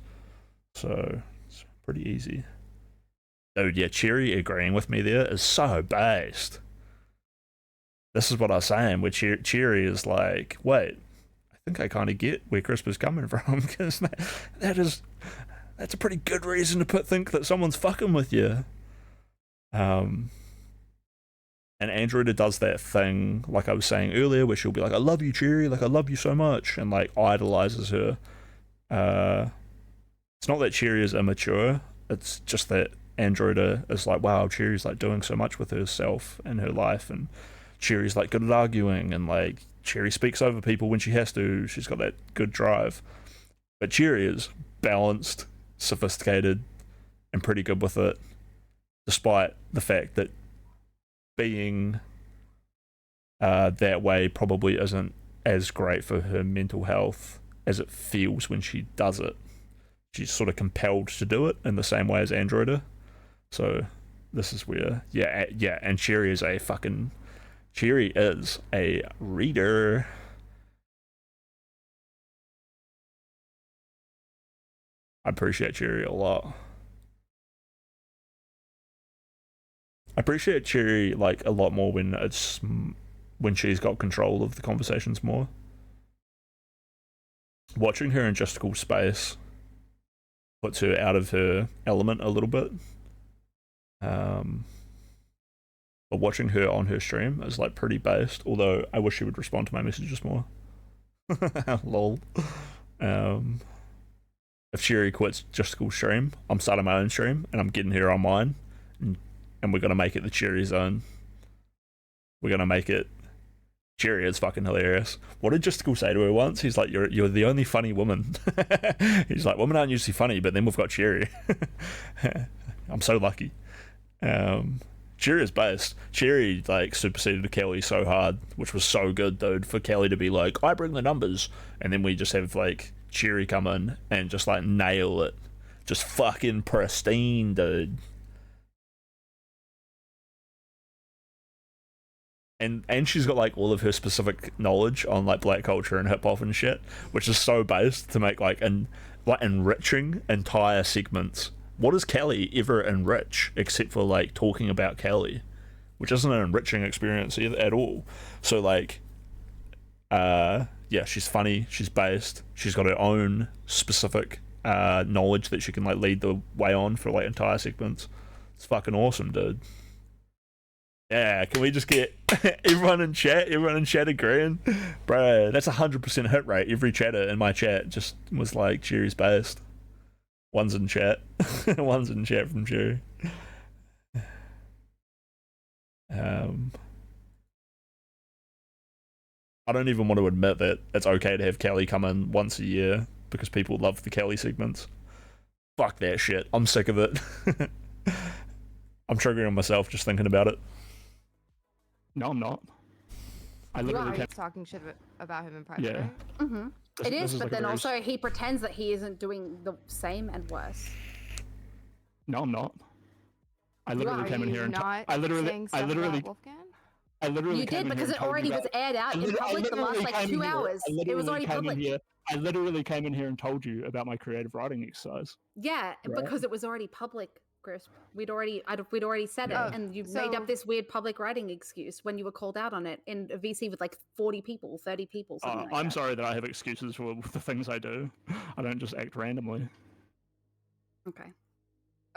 So it's pretty easy. Dude, yeah, Cherry agreeing with me there is so based. This is what I was saying, where Cherry is like, wait, I think I kind of get where Crispa's coming from, because that's a pretty good reason to think that someone's fucking with you. And Androida does that thing, like I was saying earlier, where she'll be like, I love you, Cherry, like I love you so much, and like idolizes her. It's not that Cherry is immature, it's just that Androida is like, wow, Cherry's like doing so much with herself and her life, and Cherry's like good at arguing, and like Cherry speaks over people when she has to. She's got that good drive. But Cherry is balanced, sophisticated, and pretty good with it, despite the fact that being that way probably isn't as great for her mental health as it feels when she does it. She's sort of compelled to do it in the same way as Androida. So this is where, yeah, and Cherry is a reader. I appreciate Cherry a lot. I appreciate Cherry like a lot more when she's got control of the conversations more. Watching her in Justical space puts her out of her element a little bit. But watching her on her stream is like pretty based, although I wish she would respond to my messages more. Lol. If Cherry quits Justical stream, I'm starting my own stream and I'm getting her on mine, and we're gonna make it the Cherry zone. We're gonna make it. Cherry is fucking hilarious. What did Justical say to her once? He's like, you're the only funny woman. He's like, women aren't usually funny, but then we've got Cherry. I'm so lucky. Cherry is based. Cherry like superseded Kelly so hard, which was so good, dude, for Kelly to be like, I bring the numbers, and then we just have like Cherry come in and just like nail it. Just fucking pristine, dude. And she's got like all of her specific knowledge on like black culture and hip hop and shit, which is so based to make like enriching entire segments. What does Kelly ever enrich except for like talking about Kelly, which isn't an enriching experience at all. So like, yeah, she's funny, she's based, she's got her own specific knowledge that she can like lead the way on for like entire segments. It's fucking awesome, dude. Yeah, can we just get everyone in chat agreeing? Bro, that's 100% hit rate. Every chatter in my chat just was like, Cherry's based. One's in chat. One's in chat from Cherry. I don't even want to admit that it's okay to have Kelly come in once a year because people love the Kelly segments. Fuck that shit. I'm sick of it. I'm triggering myself just thinking about it. No, I'm not. I You literally are kept. talking shit about him in private, Yeah. right? Mm-hmm. This- It this is, but like a then very also he pretends that he isn't doing the same and worse. No, I'm not. I You literally are. came in here and not I literally, saying I stuff literally, about Wolfgang? I literally You came did in because here it and told already you was that. aired out in public the last like 2 hours. It was already public. I literally came in here and told you about my creative writing exercise. Yeah, Right. because it was already public, Crisp. We'd already said Yeah. it, and you made So- up this weird public writing excuse when you were called out on it in a VC with like 40 people, 30 people, something like I'm that. sorry that I have excuses for the things I do. I don't just act randomly. Okay.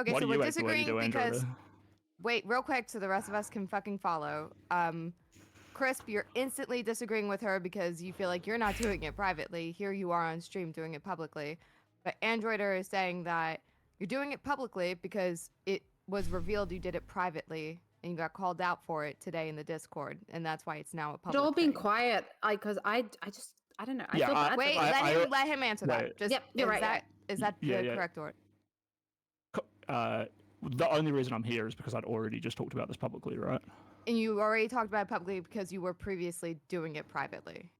Okay, Why so do we're you act the way you disagreeing do, because Andromeda? wait, real quick, so the rest of us can fucking follow. Crisp, you're instantly disagreeing with her because you feel like you're not doing it privately. Here you are on stream doing it publicly. But Androider is saying that you're doing it publicly because it was revealed you did it privately and you got called out for it today in the Discord, and that's why it's now a public You're all being thing. quiet, because I don't know. I Yeah, feel bad. Wait, for that. let him answer that. Wait. Just Yep, you're is right, that Yeah, the yeah. correct order? The only reason I'm here is because I'd already just talked about this publicly, right? And you already talked about it publicly because you were previously doing it privately.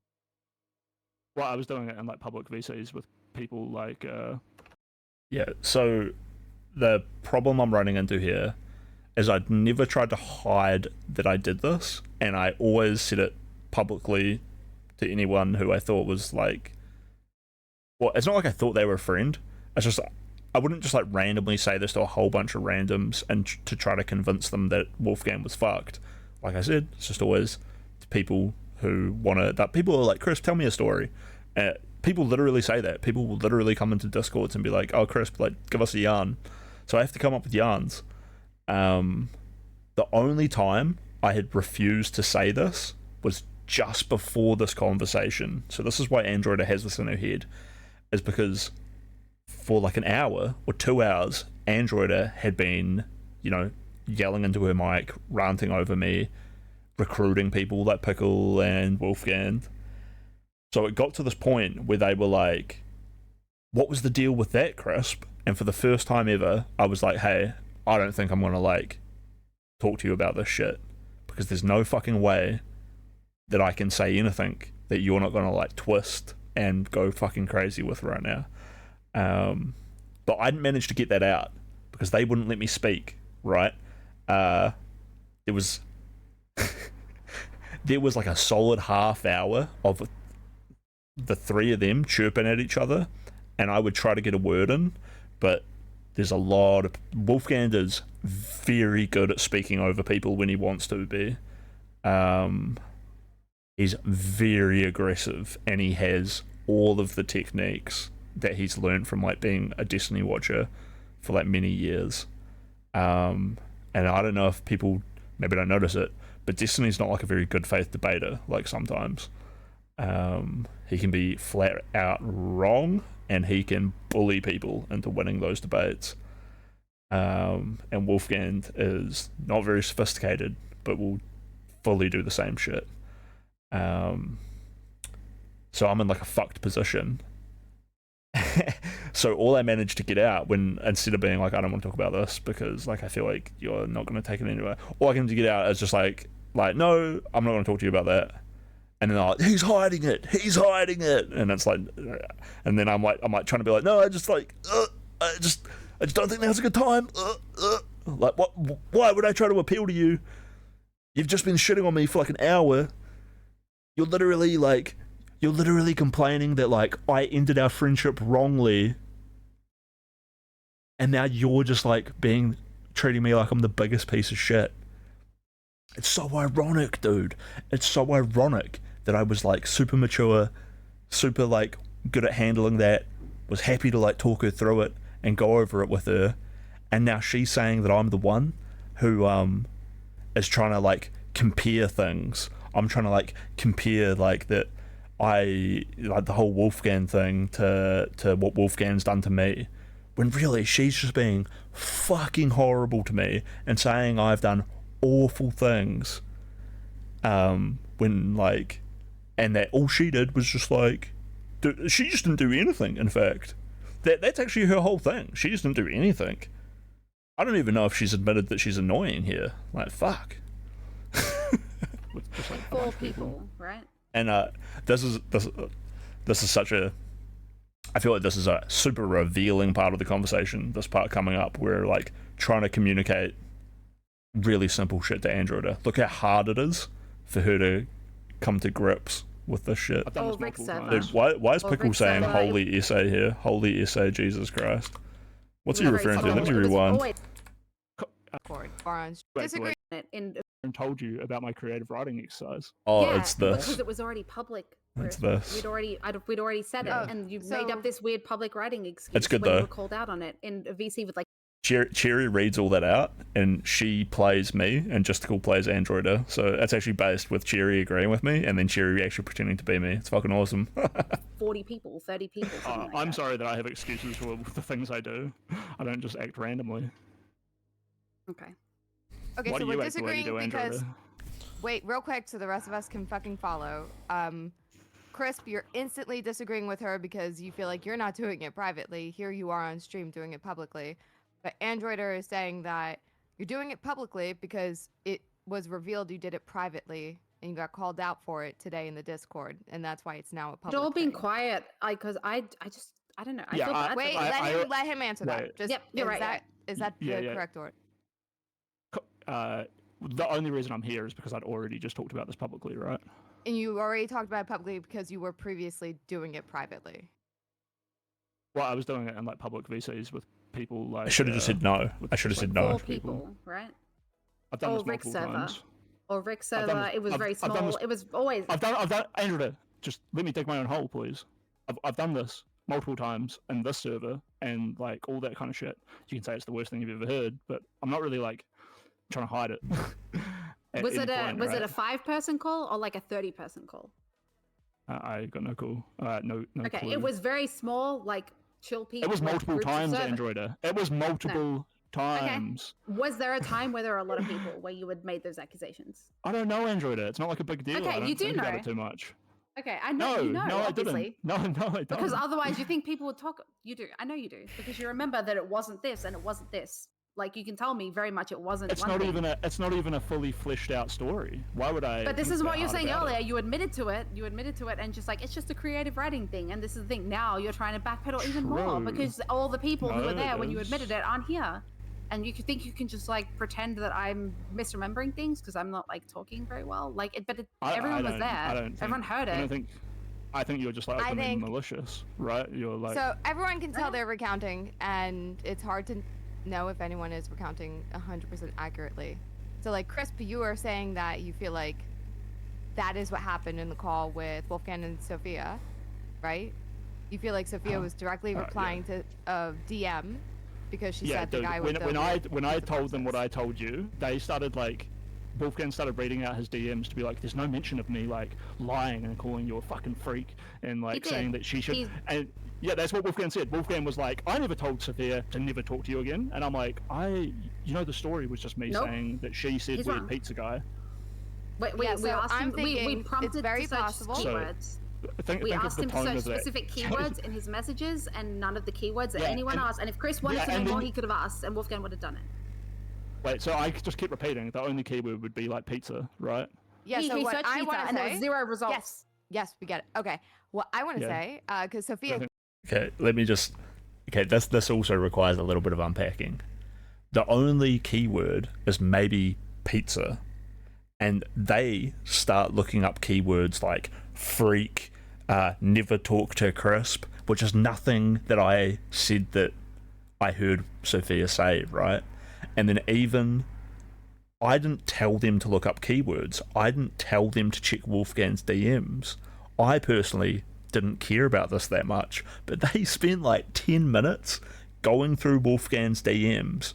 Well, I was doing it in like public VCs with people like. Yeah, so the problem I'm running into here is I'd never tried to hide that I did this, and I always said it publicly to anyone who I thought was like, well, it's not like I thought they were a friend. It's just I wouldn't just like randomly say this to a whole bunch of randoms and to try to convince them that Wolfgang was fucked. Like I said, it's just always to people who want to. That people are like, Chris, tell me a story. People literally say that. People will literally come into Discords and be like, oh, Chris, like, give us a yarn. So I have to come up with yarns. The only time I had refused to say this was just before this conversation. So this is why Androida has this in her head, is because for like an hour or 2 hours, Androida had been, you know, yelling into her mic, ranting over me, recruiting people like Pickle and Wolfgang. So it got to this point where they were like, what was the deal with that, Crisp? And for the first time ever, I was like, hey, I don't think I'm gonna like talk to you about this shit, because there's no fucking way that I can say anything that you're not gonna like twist and go fucking crazy with right now. But I didn't manage to get that out because they wouldn't let me speak, right? There was there was like a solid half hour of the three of them chirping at each other, and I would try to get a word in, but there's a lot of... Wolfgang is very good at speaking over people when he wants to be. He's very aggressive, and he has all of the techniques that he's learned from like being a Destiny watcher for like many years. And I don't know if people maybe don't notice it, but Destiny's not like a very good faith debater like sometimes. He can be flat out wrong, and he can bully people into winning those debates. And Wolfgang is not very sophisticated, but will fully do the same shit. So I'm in like a fucked position. So all I managed to get out, when instead of being like, I don't want to talk about this because like I feel like you're not going to take it anywhere, all I can get out is just like no, I'm not going to talk to you about that. And then they're like, he's hiding it, and it's like, and then I'm like trying to be like, no, I just like, I just don't think now's a good time. Like, what? Why would I try to appeal to you? You've just been shitting on me for like an hour. You're literally complaining that like I ended our friendship wrongly, and now you're just like treating me like I'm the biggest piece of shit. It's so ironic, dude. It's so ironic that I was like super mature, super like good at handling that, was happy to like talk her through it and go over it with her, and now she's saying that I'm the one who is trying to like compare things. I'm trying to like compare like that I like the whole Wolfgang thing to what Wolfgang's done to me, when really she's just being fucking horrible to me and saying I've done awful things, when like and that all she did was just like, she just didn't do anything. In fact, that's actually her whole thing. She just didn't do anything. I don't even know if she's admitted that she's annoying here. Like, fuck. Just like a 4 bunch of people, right? And this is such a, I feel like this is a super revealing part of the conversation, this part coming up, where like trying to communicate really simple shit to Androida. Look how hard it is for her to come to grips with this shit. I've done Oh, this Rick multiple Server. times. Dude, why is Or Pickle Rick saying Server, holy essay here? Holy essay, Jesus Christ. What's he Very referring to? small. Let me It was rewind. always Discord. Barons. Wait, Disagree. in I told you about my creative writing exercise. Oh, yeah, it's this. because it was already public. It's Chris. this. We'd already said it, Oh, and you so- made up this weird public writing excuse It's good, when you though. were called out on it in a VC with like. Cherry reads all that out, and she plays me, and Justical plays Androida. So it's actually based with Cherry agreeing with me, and then Cherry actually pretending to be me. It's fucking awesome. 40 people, 30 people. something like I'm that. sorry that I have excuses for the things I do. I don't just act randomly. Okay. Okay, Why so do we're you act the way you disagreeing do, because Androida? wait, real quick, so the rest of us can fucking follow. Crisp, you're instantly disagreeing with her because you feel like you're not doing it privately. Here you are on stream doing it publicly. But Androider is saying that you're doing it publicly because it was revealed you did it privately and you got called out for it today in the Discord, and that's why it's now a public But all being thing. quiet, because I don't know. I Yeah, feel bad. Wait, for that. let him answer that. Wait. Just Yep, you're is right, that is that Yeah, the yeah. correct order? The only reason I'm here is because I'd already just talked about this publicly, right? And you already talked about it publicly because you were previously doing it privately. Well, I was doing it in like public VCs with people like. I should have just said no. with I should have just, said like, no. 4 5 people. people, right? I've done Oh, this Rick multiple server. times. Or Rick I've done server, this- it was I've- very I've done small. this- It was always. I've done, Andrew, just let me dig my own hole, please. I've done this multiple times in this server and like all that kind of shit. You can say it's the worst thing you've ever heard, but I'm not really like trying to hide it. at Was any it a point, was it a right? 5-person call or like a 30-person call? I got no clue. No Okay, clue. it was very small, like chill people. It was like, multiple groups of times, server- Androida. It was multiple times. Was there a time where there were a lot of people where you had made those accusations? I don't know, Androida. It's not like a big deal. Okay, I don't you do think about know. it too much. Okay, I know No, you know, no, I obviously. didn't. No, I don't. Because otherwise you think people would talk. You do. I know you do. Because you remember that it wasn't this and it wasn't this. Like you can tell me very much it wasn't It's one not thing. even a. It's not even a fully fleshed out story. Why would I? But this think is that what you're hard saying about it? earlier. You admitted to it. You admitted to it, and just like it's just a creative writing thing. And this is the thing. Now you're trying to backpedal even more True. because all the people who No, were there it when you is. admitted it aren't here. And you could think you can just like pretend that I'm misremembering things because I'm not like talking very well. Like, it, everyone was don't- there. I don't think, Everyone heard I don't it. think. I think you're just like I being think- malicious, right? You're like. So everyone can tell they're recounting, and it's hard to know if anyone is recounting 100% accurately. So, like, Crisp, you are saying that you feel like that is what happened in the call with Wolfgang and Sophia, right? You feel like Sophia was directly yeah. replying to a DM because she yeah, said the dude, guy with when, the when I weird when I piece of told them what I process. told you, they started like. Wolfgang started reading out his DMs to be like, "There's no mention of me like lying and calling you a fucking freak and like did. saying that she should." He's- And yeah, that's what Wolfgang said. Wolfgang was like, "I never told Sophia to never talk to you again," and I'm like, the story was just me Nope. saying that she said He's weird wrong. pizza guy." We Yeah, asked so I'm him. We thinking prompted it's very to search possible. So, keywords. Think We of asked the him to tone search of that. specific keywords in his messages, and none of the keywords that Yeah, anyone and- asked. And if Chris wanted yeah, to know and more, then- he could have asked, and Wolfgang would have done it. Wait, so I just keep repeating. The only keyword would be like pizza, right? Yeah, he so what searched I pizza, want to and there say. was 0 results. Yes, yes, we get it. Okay, what I want to Yeah. say, because Sophia think- Okay, let me just. Okay, this also requires a little bit of unpacking. The only keyword is maybe pizza, and they start looking up keywords like freak, never talk to Crisp, which is nothing that I said that I heard Sophia say, right? And then even I didn't tell them to look up keywords. I didn't tell them to check Wolfgang's DMs. I personally didn't care about this that much, but they spent like 10 minutes going through Wolfgang's DMs.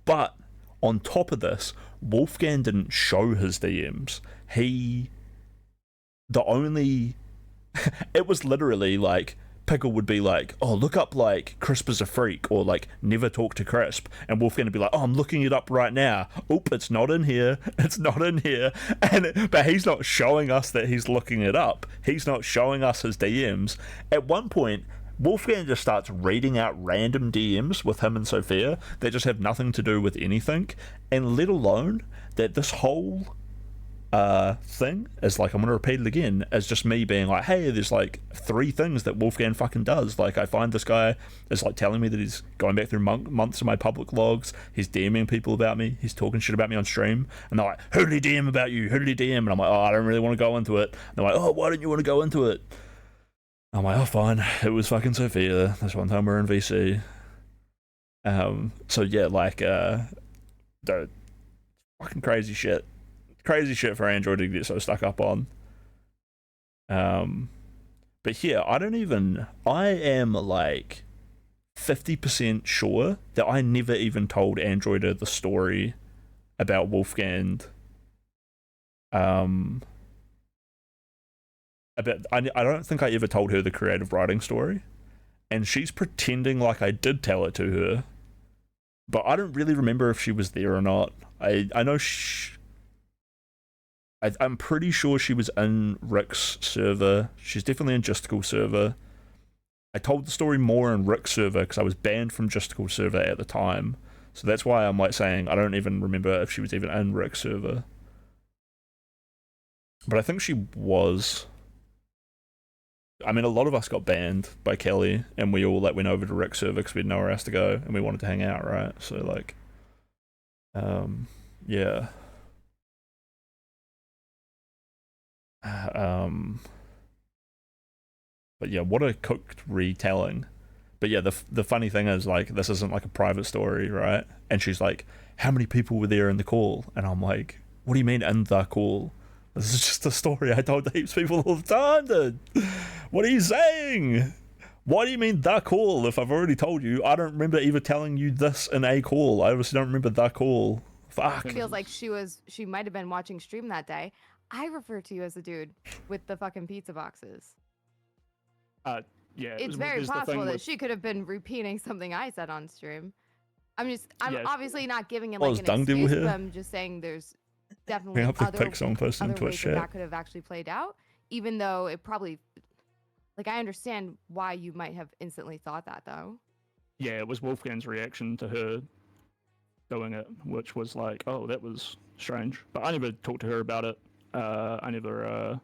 But on top of this, Wolfgang didn't show his DMs. It was literally like Pickle would be like, oh, look up like Crisp is a freak, or like never talk to Crisp, and Wolfgang would be like, oh, I'm looking it up right now. Oop, it's not in here. It's not in here. But he's not showing us that he's looking it up. He's not showing us his DMs. At one point, Wolfgang just starts reading out random DMs with him and Sophia that just have nothing to do with anything, and let alone that this whole thing is like, I'm gonna repeat it again, as just me being like, hey, there's like 3 things that Wolfgang fucking does. Like, I find this guy is like telling me that he's going back through months of my public logs, he's DMing people about me, he's talking shit about me on stream, and they're like, who did he DM about you, who did he DM? And I'm like, oh, I don't really want to go into it. And they're like, oh, why don't you want to go into it? I'm like, oh, fine, it was fucking Sophia, this one time we're in VC. So yeah, like, dude, fucking crazy shit for Android to get so stuck up on. But yeah, I am like 50% sure that I never even told Android the story about Wolfgang. I don't think I ever told her the creative writing story, and she's pretending like I did tell it to her, but I don't really remember if she was there or not. I know I'm pretty sure she was in Rick's server. She's definitely in Justical server. I told the story more in Rick's server because I was banned from Justical server at the time, so that's why I'm like saying I don't even remember if she was even in Rick's server. But I think she was. I mean, a lot of us got banned by Kelly, and we all like went over to Rick's server because we had nowhere else to go, and we wanted to hang out, right? So like, yeah. But yeah, what a cooked retelling. But yeah, the funny thing is, like, this isn't like a private story, right? And she's like, how many people were there in the call? And I'm like, what do you mean in the call? This is just a story I told heaps of people all the time, dude. What are you saying? Why do you mean the call if I've already told you? I don't remember even telling you this in a call. I obviously don't remember the call. Fuck. It feels like she might have been watching stream that day. I refer to you as the dude with the fucking pizza boxes. Yeah. It's very possible that she could have been repeating something I said on stream. I'm obviously not giving it like an excuse, but I'm just saying there's definitely other ways that could have actually played out, even though it probably, like, I understand why you might have instantly thought that, though. Yeah, it was Wolfgang's reaction to her doing it, which was like, oh, that was strange. But I never talked to her about it. I never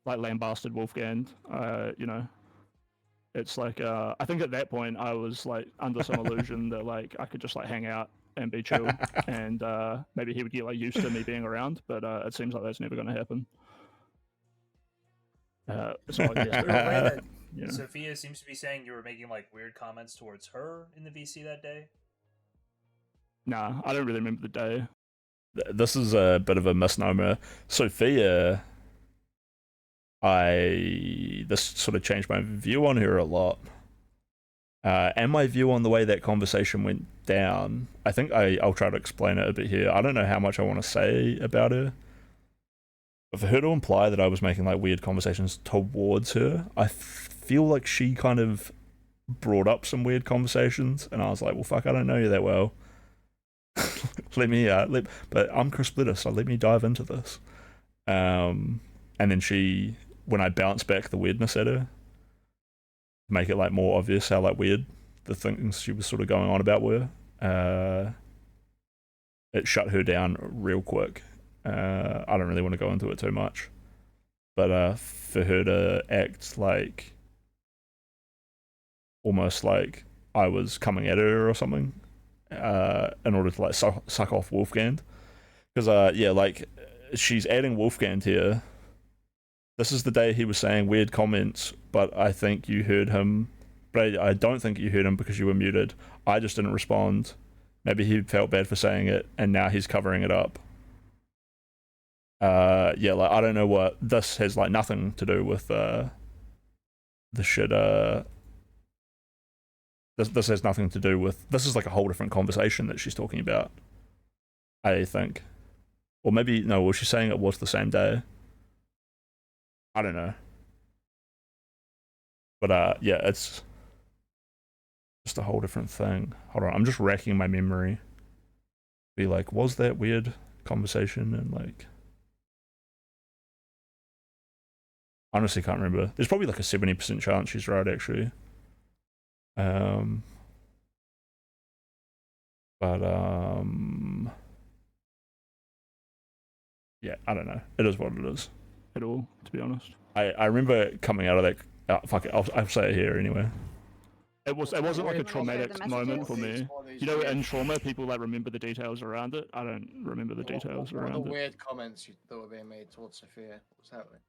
like lambasted Wolfgang. You know, it's like I think at that point I was like under some illusion that like I could just like hang out and be chill, and maybe he would get like used to me being around. But it seems like that's never going to happen. So I guess, you know. Sophia seems to be saying you were making like weird comments towards her in the VC that day. Nah, I don't really remember the day. This is a bit of a misnomer. Sophia, this sort of changed my view on her a lot. And my view on the way that conversation went down. I think I'll try to explain it a bit here. I don't know how much I want to say about her. But for her to imply that I was making like weird conversations towards her, I feel like she kind of brought up some weird conversations, and I was like, well, fuck, I don't know you that well. But I'm Chris Splitter, so let me dive into this. And then she, when I bounced back the weirdness at her, make it like more obvious how like weird the things she was sort of going on about were, it shut her down real quick. I don't really want to go into it too much, but for her to act like almost like I was coming at her or something, in order to like suck off Wolfgang, because yeah, like she's adding Wolfgang here. This is the day he was saying weird comments, but I think you heard him. But I don't think you heard him because you were muted. I just didn't respond. Maybe he felt bad for saying it, and now he's covering it up. Yeah, like I don't know what this has like nothing to do with the shit. This has nothing to do with. This is like a whole different conversation that she's talking about, I think. Or maybe no. Was she saying it was the same day? I don't know. But yeah, it's just a whole different thing. Hold on, I'm just racking my memory. Be like, was that weird conversation? And like, honestly can't remember. There's probably like a 70% chance she's right, actually. But yeah, I don't know. It is what it is. At all, to be honest. I remember coming out of that. Fuck it, I'll say it here anyway. It wasn't like a Weird traumatic messages. moment for me. All these You know, weird- in trauma, people like remember the details around it. I don't remember the details what were around the it. weird comments that were being made towards Sophia? What's happening?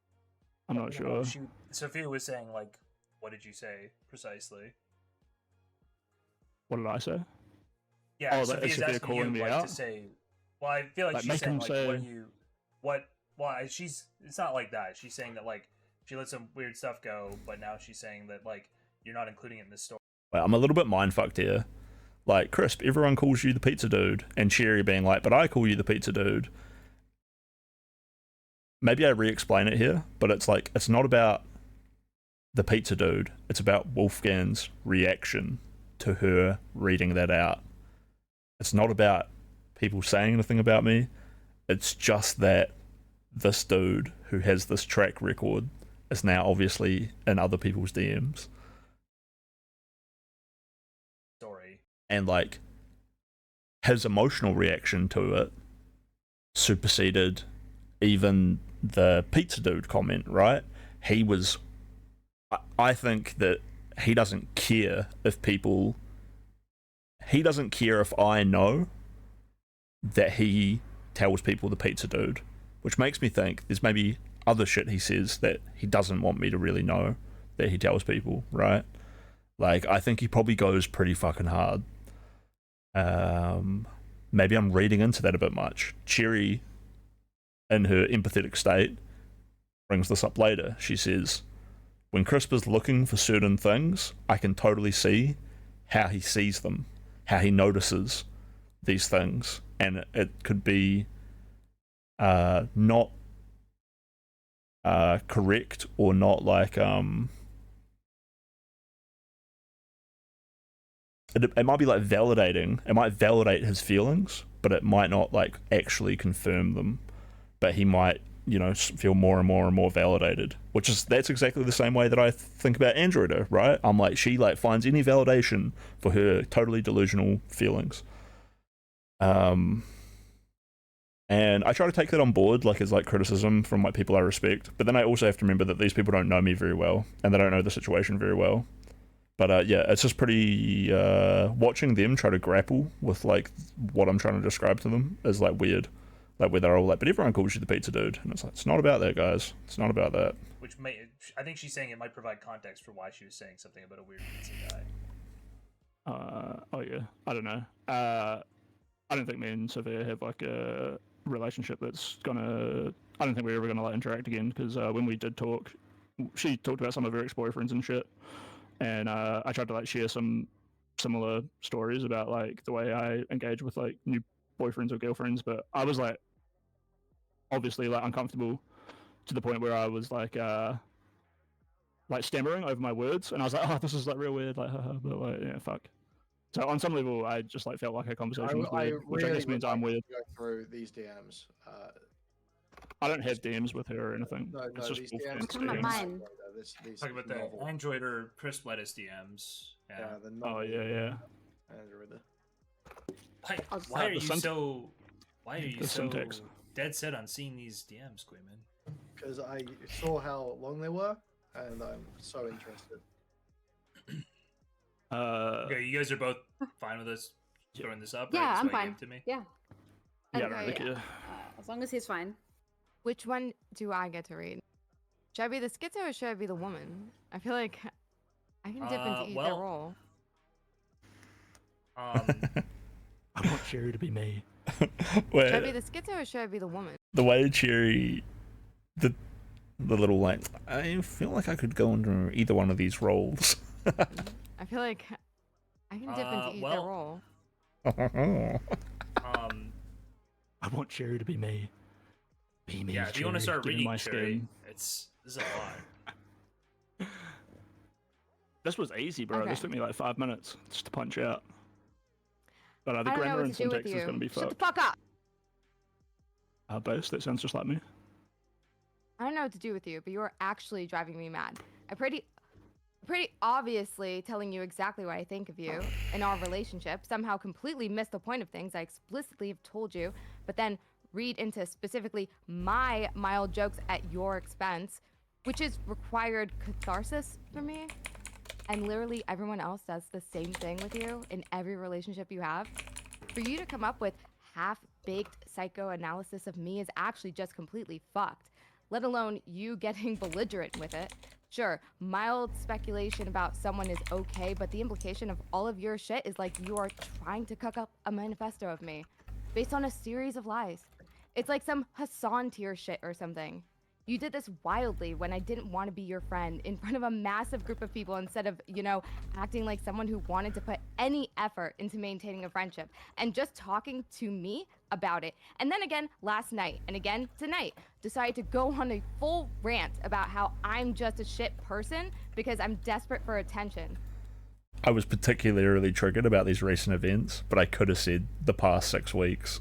I'm not sure. Sophia was saying, like, what did you say precisely? What did I say? Yeah, Oh, that- is Sophia's Sophia asking calling you, me like, out? to say. Well, I feel like, Like, she's make saying, him like, say- why, it's not like that. She's saying that, like, she let some weird stuff go, but now she's saying that, like, you're not including it in the story. Wait, I'm a little bit mindfucked here. Like, Crisp, everyone calls you the pizza dude, and Cherry being like, but I call you the pizza dude. Maybe I re-explain it here, but it's like, it's not about the pizza dude. It's about Wolfgang's reaction to her reading that out. It's not about people saying anything about me. It's just that this dude who has this track record is now obviously in other people's DMs. Story. And like, his emotional reaction to it superseded even the pizza dude comment, right? He was, I think that he doesn't care if people, he doesn't care if I know that he tells people the pizza dude, which makes me think there's maybe other shit he says that he doesn't want me to really know that he tells people, right? Like, I think he probably goes pretty fucking hard. Maybe I'm reading into that a bit much. Cherry, in her empathetic state, brings this up later. She says, when Crisp is looking for certain things, I can totally see how he sees them, how he notices these things. And it could be not correct or not like it might be like validating. It might validate his feelings, but it might not like actually confirm them. But he might, you know, feel more and more and more validated, that's exactly the same way that I think about Androida, right? I'm like, she like finds any validation for her totally delusional feelings. And I try to take that on board, like, as like criticism from like people I respect, but then I also have to remember that these people don't know me very well and they don't know the situation very well. But yeah, it's just pretty watching them try to grapple with like what I'm trying to describe to them is like weird. Like, where they're all like, but everyone calls you the pizza dude, and it's like, it's not about that, guys. It's not about that. Which I think she's saying it might provide context for why she was saying something about a weird pizza guy. Oh yeah, I don't know. I don't think me and Sophia have like a relationship that's gonna. I don't think we're ever gonna like interact again because when we did talk, she talked about some of her ex-boyfriends and shit, and I tried to like share some similar stories about like the way I engage with like new boyfriends or girlfriends, but I was like obviously like uncomfortable to the point where I was like stammering over my words, and I was like, oh, this is like real weird, like, but like, yeah, fuck. So on some level, I just like felt like a conversation was weird, which I guess means I'm weird. Go through these DMs. I don't have DMs with her or anything. No, It's just these Wolfgang's DMs. Come on, DMs. mine. Talk about that Android or Crisp lettuce DMs. Yeah, Yeah. the Oh yeah. Android. Why are you the so? Why are you the so syntax. dead set on seeing these DMs, Queeman? Because I saw how long they were, and I'm so interested. Okay, you guys are both fine with us throwing this up. Yeah, right? This I'm way you fine. give it to me. Yeah. Yeah, I And, don't really care. as long as he's fine. Which one do I get to read? Should I be the schizo or should I be the woman? I feel like I can dip into either well, role. I want Cherry to be me. Should I be Where the schizo or should I be the woman? the way Cherry, the little like, I feel like I could go into either one of these roles. I feel like I can dip into either well, role. I want Cherry to be me. Be me. Yeah, if you want to Cherry. start Get in reading my Cherry, skin. this is a lot. This was easy, bro. Okay. This took me like 5 minutes just to punch out. But the I don't know grammar what and to do with syntax you. is going to be Shut the fucked. fuck up. Base, that sounds just like me. I don't know what to do with you, but you are actually driving me mad. I pretty obviously telling you exactly what I think of you in our relationship. Somehow completely missed the point of things I explicitly have told you, but then read into specifically my mild jokes at your expense, which is required catharsis for me. And literally everyone else does the same thing with you in every relationship you have. For you to come up with half-baked psychoanalysis of me is actually just completely fucked, let alone you getting belligerent with it. Sure, mild speculation about someone is okay, but the implication of all of your shit is like you are trying to cook up a manifesto of me based on a series of lies. It's like some Hassan tier shit or something. You did this wildly when I didn't want to be your friend in front of a massive group of people instead of, you know, acting like someone who wanted to put any effort into maintaining a friendship and just talking to me about it. And then again last night and again tonight, decided to go on a full rant about how I'm just a shit person because I'm desperate for attention. I was particularly triggered about these recent events, but I could have said the past 6 weeks.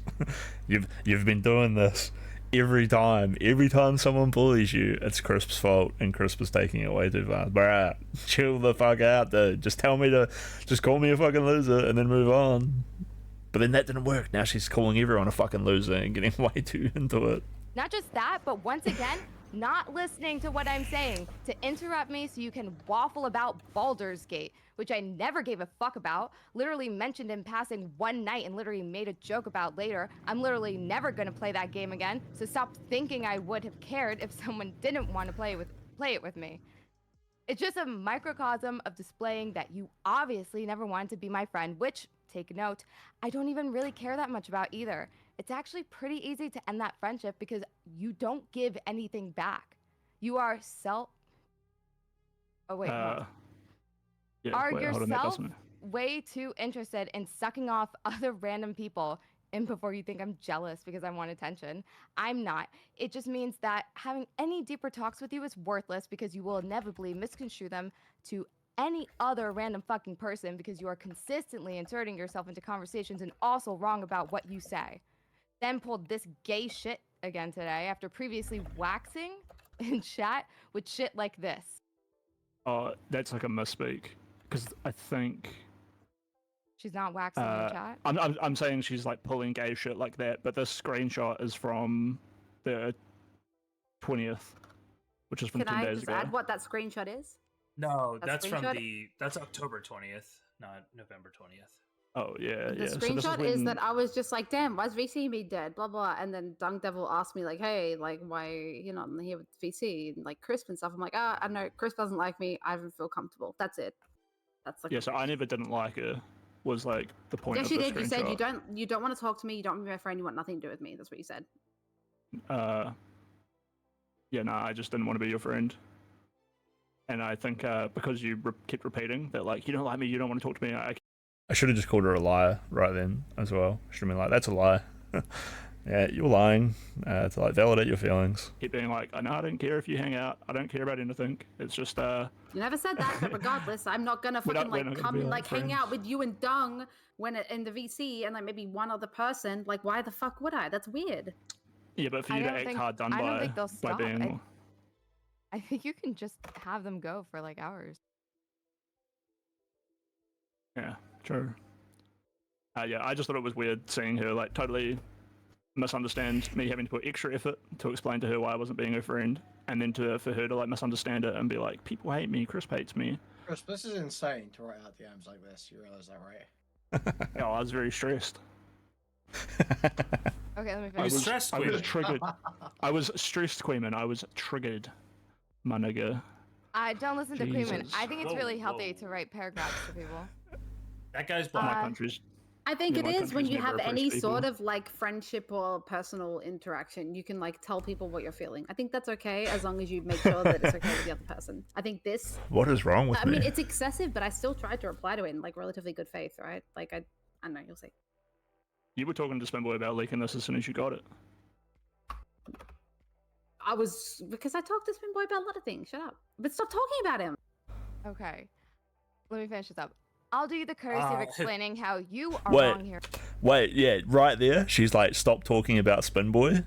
You've been doing this every time someone bullies you, it's Crisp's fault, and Crisp is taking it way too far. Bruh, chill the fuck out, dude. Just call me a fucking loser and then move on. But then that didn't work. Now she's calling everyone a fucking loser and getting way too into it. Not just that, but once again, not listening to what I'm saying, to interrupt me so you can waffle about Baldur's Gate, which I never gave a fuck about, literally mentioned in passing one night and literally made a joke about later. I'm literally never gonna play that game again, so stop thinking I would have cared if someone didn't want to play it with me. It's just a microcosm of displaying that you obviously never wanted to be my friend, which, take note, I don't even really care that much about either. It's actually pretty easy to end that friendship because you don't give anything back. You are Oh wait, hold on. Yeah, Are wait, hold on, that yourself doesn't- way too interested in sucking off other random people and before you think I'm jealous because I want attention. I'm not. It just means that having any deeper talks with you is worthless because you will inevitably misconstrue them to any other random fucking person because you are consistently inserting yourself into conversations and also wrong about what you say. Then pulled this gay shit again today after previously waxing in chat with shit like this. Oh, that's like a misspeak. Because I think She's not waxing in chat? I'm saying she's like pulling gay shit like that, but this screenshot is from the 20th, which is from Can 10 I days just ago. add what that screenshot is? No, That that's from screenshot? that's October 20th, not November 20th. Oh yeah, The yeah. So this screenshot is is when... that I was just like, damn, why's VC me dead? Blah blah. And then Dunk Devil asked me like, hey, like why you're not here with VC and like Crisp and stuff. I'm like, I know Crisp doesn't like me. I don't feel comfortable. That's it. That's like Yeah, so I never didn't like her. Was like the point yes, of you the did. You said screenshot. you don't want to talk to me. You don't want to be my friend. You want nothing to do with me. That's what you said. Yeah, no, I just didn't want to be your friend. And I think because you kept repeating that, like, you don't like me, you don't want to talk to me, I should have just called her a liar right then as well. Should have been like, that's a lie. Yeah, you're lying. To like validate your feelings. keep being like, I know I don't care if you hang out, I don't care about anything. It's just You never said that, but regardless, I'm not gonna We're not- fucking we're like not gonna come be, and like, like hang out friends. with you and Dung when in the VC and like maybe one other person. Like, why the fuck would I? That's weird. yeah, but for I you to don't act think- hard done I don't by think they'll by stop. being I think you can just have them go for like hours. yeah, true. Yeah, I just thought it was weird seeing her like totally misunderstand me having to put extra effort to explain to her why I wasn't being her friend, and then for her to like misunderstand it and be like, people hate me, Chris hates me. Chris, this is insane to write out DMs like this. You realize that, right? Yeah, I was very stressed. Okay, let me I finish. was stressed, I was Queen. triggered. I was stressed, Queeman. I was triggered, my nigga. Don't listen to Queeman. Jesus. I think it's Whoa, really healthy whoa. to write paragraphs to people. That guy's My black. country's I think Yeah, it my is when country's you never have oppressed any people. sort of like friendship or personal interaction, you can like tell people what you're feeling. I think that's okay as long as you make sure that it's okay with the other person. I think this. What is wrong with I me? mean, it's excessive, but I still tried to reply to it in like relatively good faith, right? Like I don't know. You'll see. You were talking to Spinboy about leaking this as soon as you got it. I was because I talked to Spinboy about a lot of things. Shut up. But stop talking about him. Okay. Let me finish this up. I'll do you the courtesy of explaining how you are Wait. wrong here. Wait, yeah, right there. She's like, stop talking about Spin Boy.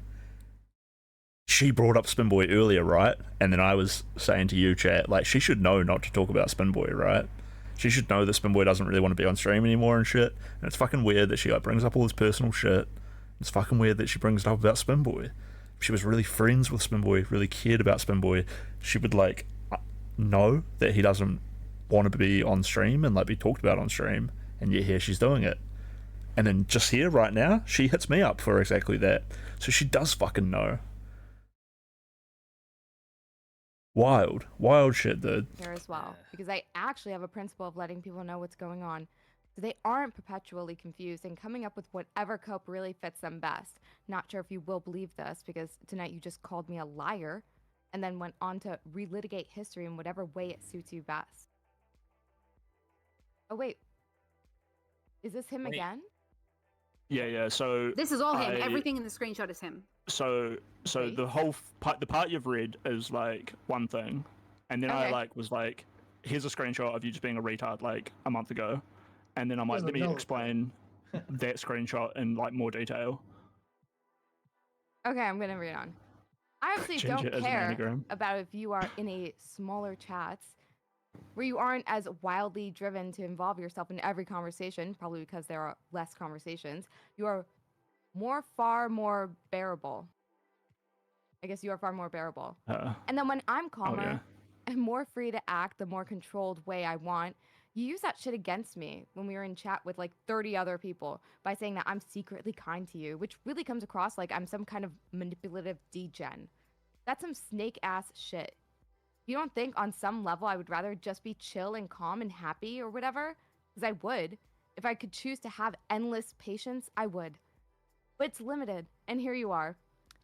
She brought up Spin Boy earlier, right? And then I was saying to you, chat, like, she should know not to talk about Spin Boy, right? She should know that Spin Boy doesn't really want to be on stream anymore and shit. And it's fucking weird that she like brings up all this personal shit. It's fucking weird that she brings it up about Spin Boy. If she was really friends with Spin Boy, really cared about Spin Boy, she would like know that he doesn't want to be on stream and like be talked about on stream, and yet here she's doing it. And then just here right now, she hits me up for exactly that. So she does fucking know. Wild shit, dude. Here as well, because I actually have a principle of letting people know what's going on, so they aren't perpetually confused and coming up with whatever cope really fits them best. Not sure if you will believe this, because tonight you just called me a liar, and then went on to relitigate history in whatever way it suits you best. Oh wait, is this him again? Yeah. So This is all him. Everything in the screenshot is him. So Okay. the whole the part you've read is like one thing, and then I Okay. like was like, here's a screenshot of you just being a retard like a month ago, and then I'm like, Doesn't let me know it. explain that screenshot in like more detail. Okay, I'm gonna read on. I obviously Change don't it as an care anagram. about if you are in a smaller chats where you aren't as wildly driven to involve yourself in every conversation, probably because there are less conversations. You are far more bearable. I guess you are far more bearable. And then when I'm calmer yeah. and more free to act the more controlled way I want, you use that shit against me when we were in chat with like 30 other people by saying that I'm secretly kind to you, which really comes across like I'm some kind of manipulative degen. That's some snake ass shit. You don't think on some level I would rather just be chill and calm and happy or whatever? Because I would. If I could choose to have endless patience, I would. But it's limited, and here you are.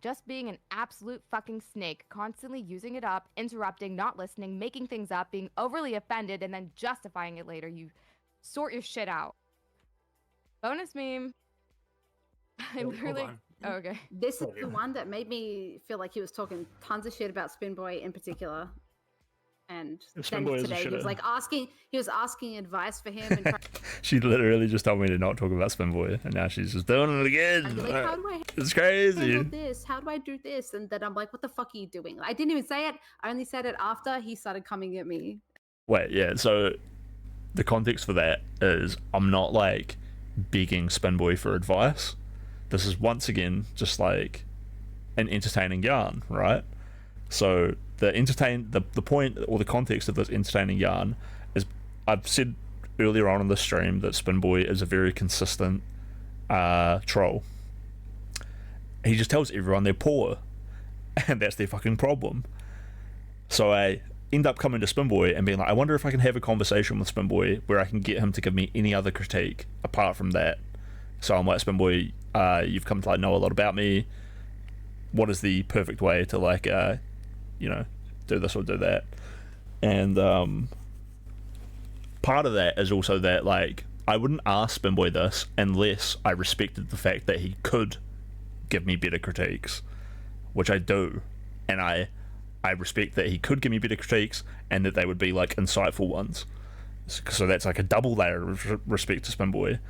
Just being an absolute fucking snake, constantly using it up, interrupting, not listening, making things up, being overly offended, and then justifying it later. You sort your shit out. Bonus meme. I Hold literally... on. Oh, okay. This is Okay. the one that made me feel like he was talking tons of shit about Spin Boy in particular. And Spin then Boy is a today he was shitter. like asking advice for him and trying She literally just told me to not talk about Spin Boy, and now she's just doing it to again. be like, how do I It's handle crazy. this? How do I do this? And then I'm like, what the fuck are you doing? I didn't even say it. I only said it after he started coming at me. Wait, yeah, so the context for that is I'm not like begging Spin Boy for advice. This is once again just like an entertaining yarn, right? So the point or the context of this entertaining yarn is, I've said earlier on in the stream that Spin Boy is a very consistent troll. He just tells everyone they're poor, and that's their fucking problem. So I end up coming to Spin Boy and being like, I wonder if I can have a conversation with Spin Boy where I can get him to give me any other critique apart from that. So I'm like, Spin Boy, you've come to like know a lot about me. What is the perfect way to like do this or do that? And part of that is also that like I wouldn't ask Spin Boy this unless I respected the fact that he could give me better critiques, which I do, and I respect that he could give me better critiques and that they would be like insightful ones. So that's like a double layer of respect to Spin Boy.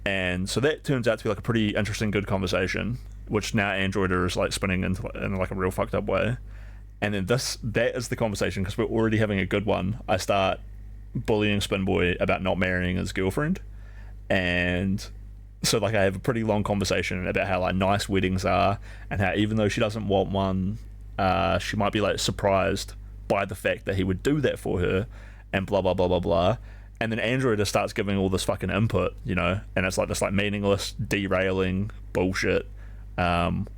And so that turns out to be like a pretty interesting, good conversation, which now Androider is like spinning into in like a real fucked up way. And then that is the conversation, because we're already having a good one. I start bullying Spin Boy about not marrying his girlfriend, and so like I have a pretty long conversation about how like nice weddings are, and how even though she doesn't want one, she might be like surprised by the fact that he would do that for her, and blah blah blah blah blah. And then Android just starts giving all this fucking input, and it's like this like meaningless derailing bullshit,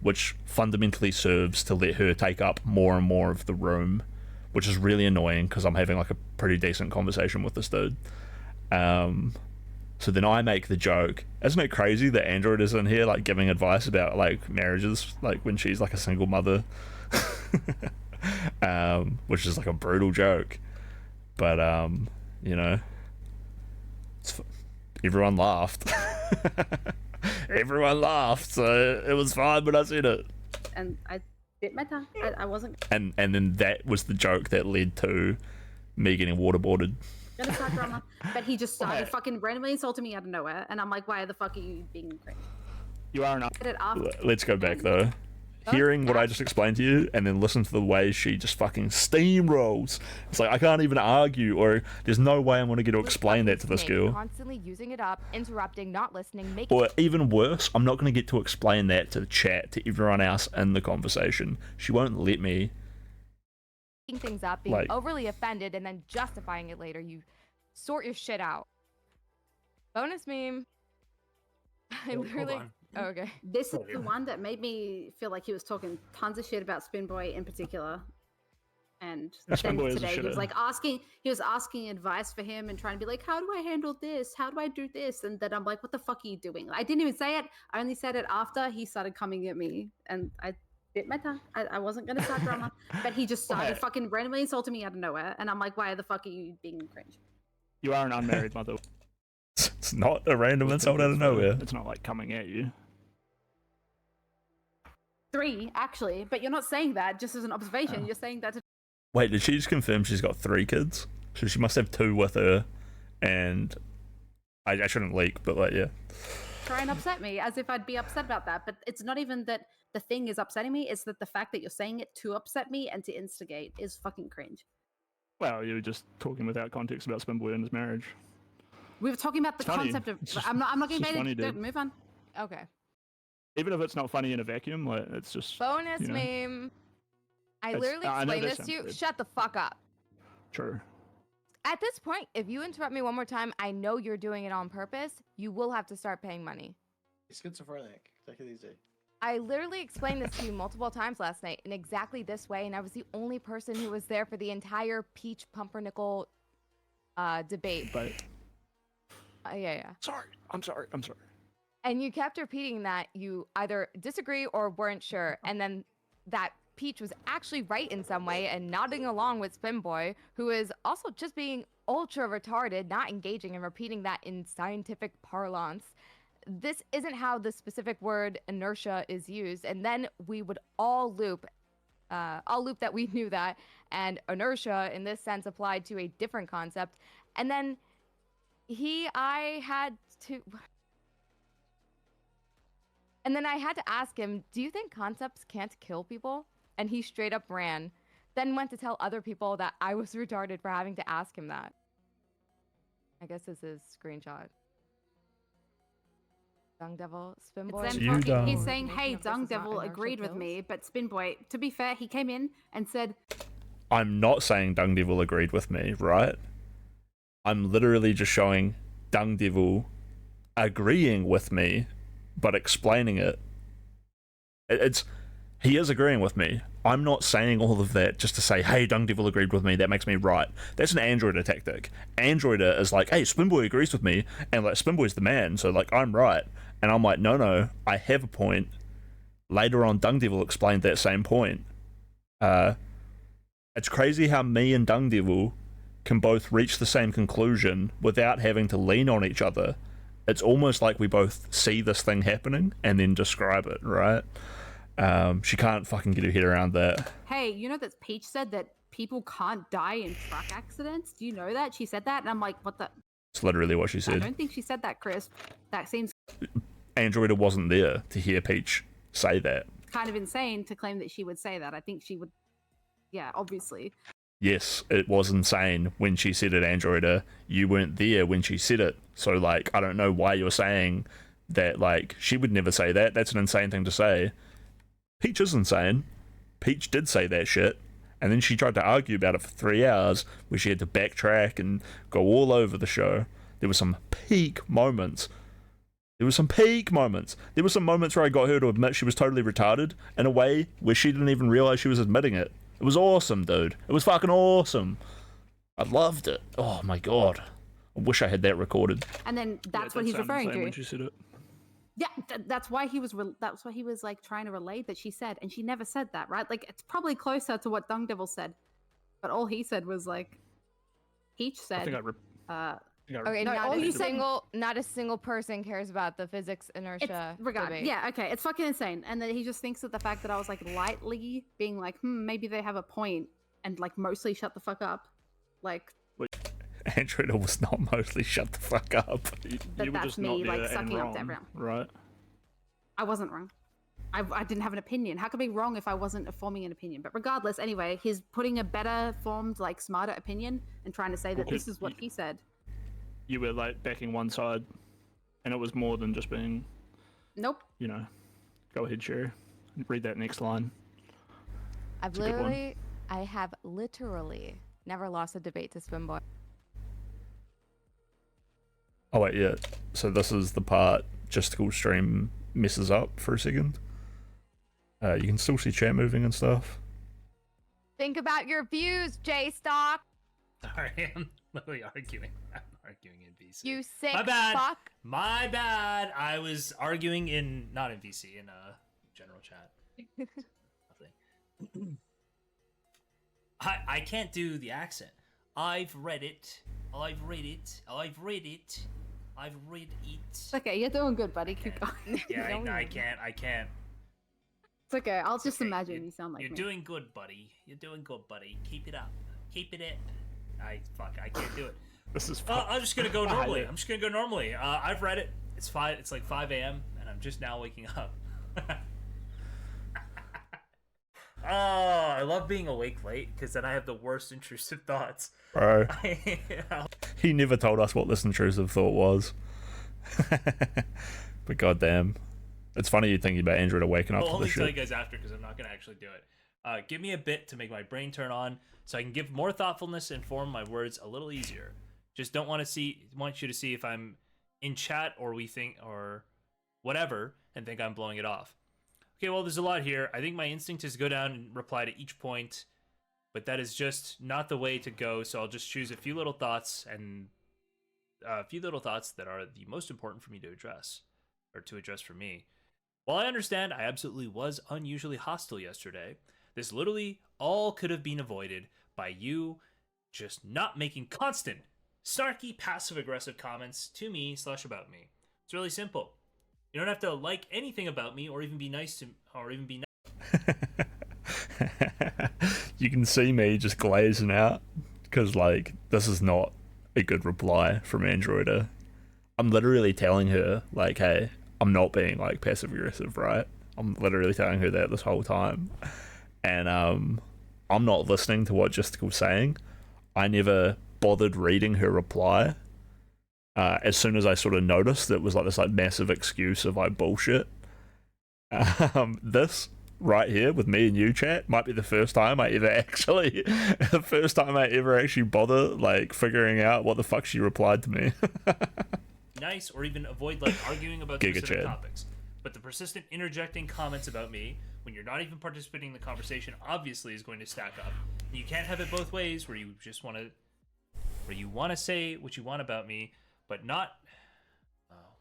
which fundamentally serves to let her take up more and more of the room, which is really annoying because I'm having like a pretty decent conversation with this dude. So then I make the joke, isn't it crazy that Android is in here like giving advice about like marriages, like when she's like a single mother, which is like a brutal joke, but everyone laughed. Everyone laughed, so it was fine when I said it. And I bit my tongue. I wasn't. And then that was the joke that led to me getting waterboarded. gonna start drama. But he just started fucking randomly insulting me out of nowhere, and I'm like, why the fuck are you being cringe? You are not. Let's go back though. Hearing what I just explained to you, and then listen to the way she just fucking steamrolls. It's like I can't even argue, or there's no way I'm gonna get to explain that to this girl. Constantly using it up, interrupting, not listening, making. Or even worse, I'm not gonna get to explain that to the chat, to everyone else in the conversation. She won't let me. Things up, being overly offended, and then justifying it later. You sort your shit out. Bonus meme. I literally. Oh, okay. This is the one that made me feel like he was talking tons of shit about Spin Boy in particular. And then today he was like asking advice for him and trying to be like, how do I handle this? How do I do this? And then I'm like, what the fuck are you doing? I didn't even say it. I only said it after he started coming at me, and I bit my tongue. I wasn't gonna start drama, but he just started fucking randomly insulting me out of nowhere, and I'm like, why the fuck are you being cringe? You are an unmarried mother. It's not a random insult out of nowhere. It's not like coming at you. 3, actually, but you're not saying that just as an observation. You're saying that to... Wait, did she just confirm she's got 3 kids? So she must have 2 with her, and I shouldn't leak, but like, yeah. Try and upset me as if I'd be upset about that, but it's not even that the thing is upsetting me, it's that the fact that you're saying it to upset me and to instigate is fucking cringe. Well, you were just talking without context about Spinboy and his marriage. We were talking about the concept of... I'm not getting baited. Move on. Okay. Even if it's not funny in a vacuum, like it's just bonus meme. I literally explained this to you. Good. Shut the fuck up. True. At this point, if you interrupt me one more time, I know you're doing it on purpose. You will have to start paying money. He's schizophrenic. Take it easy. I literally explained this to you multiple times last night in exactly this way, and I was the only person who was there for the entire Peach Pumpernickel debate. But yeah. Sorry. I'm sorry. And you kept repeating that you either disagree or weren't sure, and then that Peach was actually right in some way and nodding along with Spinboy, who is also just being ultra retarded, not engaging and repeating that in scientific parlance. This isn't how the specific word inertia is used, and then we would all loop that we knew that, and inertia in this sense applied to a different concept, and then I had to ask him, do you think concepts can't kill people? And he straight up ran, then went to tell other people that I was retarded for having to ask him that. I guess this is screenshot. Dung Devil, Spinboy. He's saying, hey, Dung Devil agreed with me, but Spinboy, to be fair, he came in and said... I'm not saying Dung Devil agreed with me, right? I'm literally just showing Dung Devil agreeing with me, but explaining it. He is agreeing with me. I'm not saying all of that just to say, hey, Dung Devil agreed with me, that makes me right. That's an Androider tactic. Androider is like, hey, Spinboy agrees with me, and like Spinboy's the man, so like I'm right. And I'm like, no, I have a point. Later on, Dung Devil explained that same point. It's crazy how me and Dung Devil can both reach the same conclusion without having to lean on each other. It's almost like we both see this thing happening and then describe it, right? She can't fucking get her head around that. Hey, you know that Peach said that people can't die in truck accidents? Do you know that? She said that, and I'm like, what the... It's literally what she said. I don't think she said that, Chris. That seems... Androider wasn't there to hear Peach say that. Kind of insane to claim that she would say that. I think she would... Yeah, obviously. Yes, it was insane when she said it, Androider. You weren't there when she said it. So, like, I don't know why you're saying that, like, she would never say that. That's an insane thing to say. Peach is insane. Peach did say that shit, and then she tried to argue about it for 3 hours, where she had to backtrack and go all over the show. There were some peak moments. There were some moments where I got her to admit she was totally retarded in a way where she didn't even realize she was admitting it. It was awesome, dude. It was fucking awesome. I loved it. Oh my god. I wish I had that recorded. And then that's what he's referring to. When she said it. Yeah, that's why he was like trying to relay that she said, and she never said that, right? Like, it's probably closer to what Dung Devil said, but all he said was like, Peach said. Okay, not a single person cares about the physics inertia debate. Yeah, okay, it's fucking insane, and then he just thinks that the fact that I was like lightly being like, maybe they have a point, and like mostly shut the fuck up, like. Android was not mostly shut the fuck up. But You were that's just me, not like, there and sucking up to wrong, everyone. right? I wasn't wrong. I didn't have an opinion. How could I be wrong if I wasn't forming an opinion? But regardless, anyway, he's putting a better formed, like, smarter opinion and trying to say that this is what he said. You were like backing one side, and it was more than just being, Nope. you know, go ahead, Sherry. Read that next line. I have literally never lost a debate to Spinboy. Oh wait, yeah. So this is the part Justical stream messes up for a second. You can still see chat moving and stuff. Think about your views, J-Stock. Sorry, I'm literally arguing. I'm arguing in VC. You sick My bad. fuck. My bad. I was arguing not in VC, in general chat. Nothing. I can't do the accent. I've read it. I've read it. I've read it. I've read it. It's okay, you're doing good, buddy. Keep going. Yeah, I can't. I can't. It's okay. I'll just Okay, imagine you sound like You're me. doing good, buddy. You're doing good, buddy. Keep it up. Keep it up. I can't do it. This is I'm just gonna go normally. I've read it. It's like 5 a.m. and I'm just now waking up. Oh, I love being awake late because then I have the worst intrusive thoughts. Bro, he never told us what this intrusive thought was. But goddamn, it's funny you thinking about Android waking up I'll to only this tell you shit. guys after because I'm not gonna actually do it. Give me a bit to make my brain turn on so I can give more thoughtfulness and form my words a little easier. Just want you to see if I'm in chat or we think or whatever and think I'm blowing it off. Okay, well, there's a lot here. I think my instinct is to go down and reply to each point, but that is just not the way to go. So I'll just choose a few little thoughts that are the most important for me to address, or to address for me. While I understand I absolutely was unusually hostile yesterday, this literally all could have been avoided by you just not making constant, snarky, passive-aggressive comments to me / about me. It's really simple. You don't have to like anything about me or even be nice to You can see me just glazing out because, like, this is not a good reply from Androider. I'm literally telling her, like, hey, I'm not being, like, passive aggressive, right? I'm literally telling her that this whole time. And I'm not listening to what Justical's saying. I never bothered reading her reply. As soon as I sort of noticed it was like this like massive excuse of like bullshit. This right here with me and you chat might be the first time I ever actually bother like figuring out what the fuck she replied to me. nice or even avoid like arguing about Giga specific Chad. topics. But the persistent interjecting comments about me when you're not even participating in the conversation obviously is going to stack up. And you can't have it both ways where you want to say what you want about me but not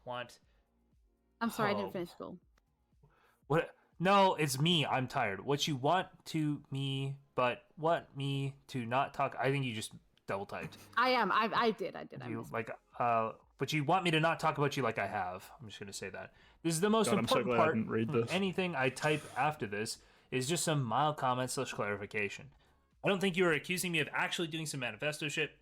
want. I'm sorry, I didn't finish school. What? No, it's me. I'm tired. What you want to me, but want me to not talk. I think you just double typed. I am. I did. I missed. But you want me to not talk about you like I have. I'm just gonna say that. This is the most God, I'm so important glad I part. didn't read this. Anything I type after this is just some mild comments / clarification. I don't think you are accusing me of actually doing some manifesto shit.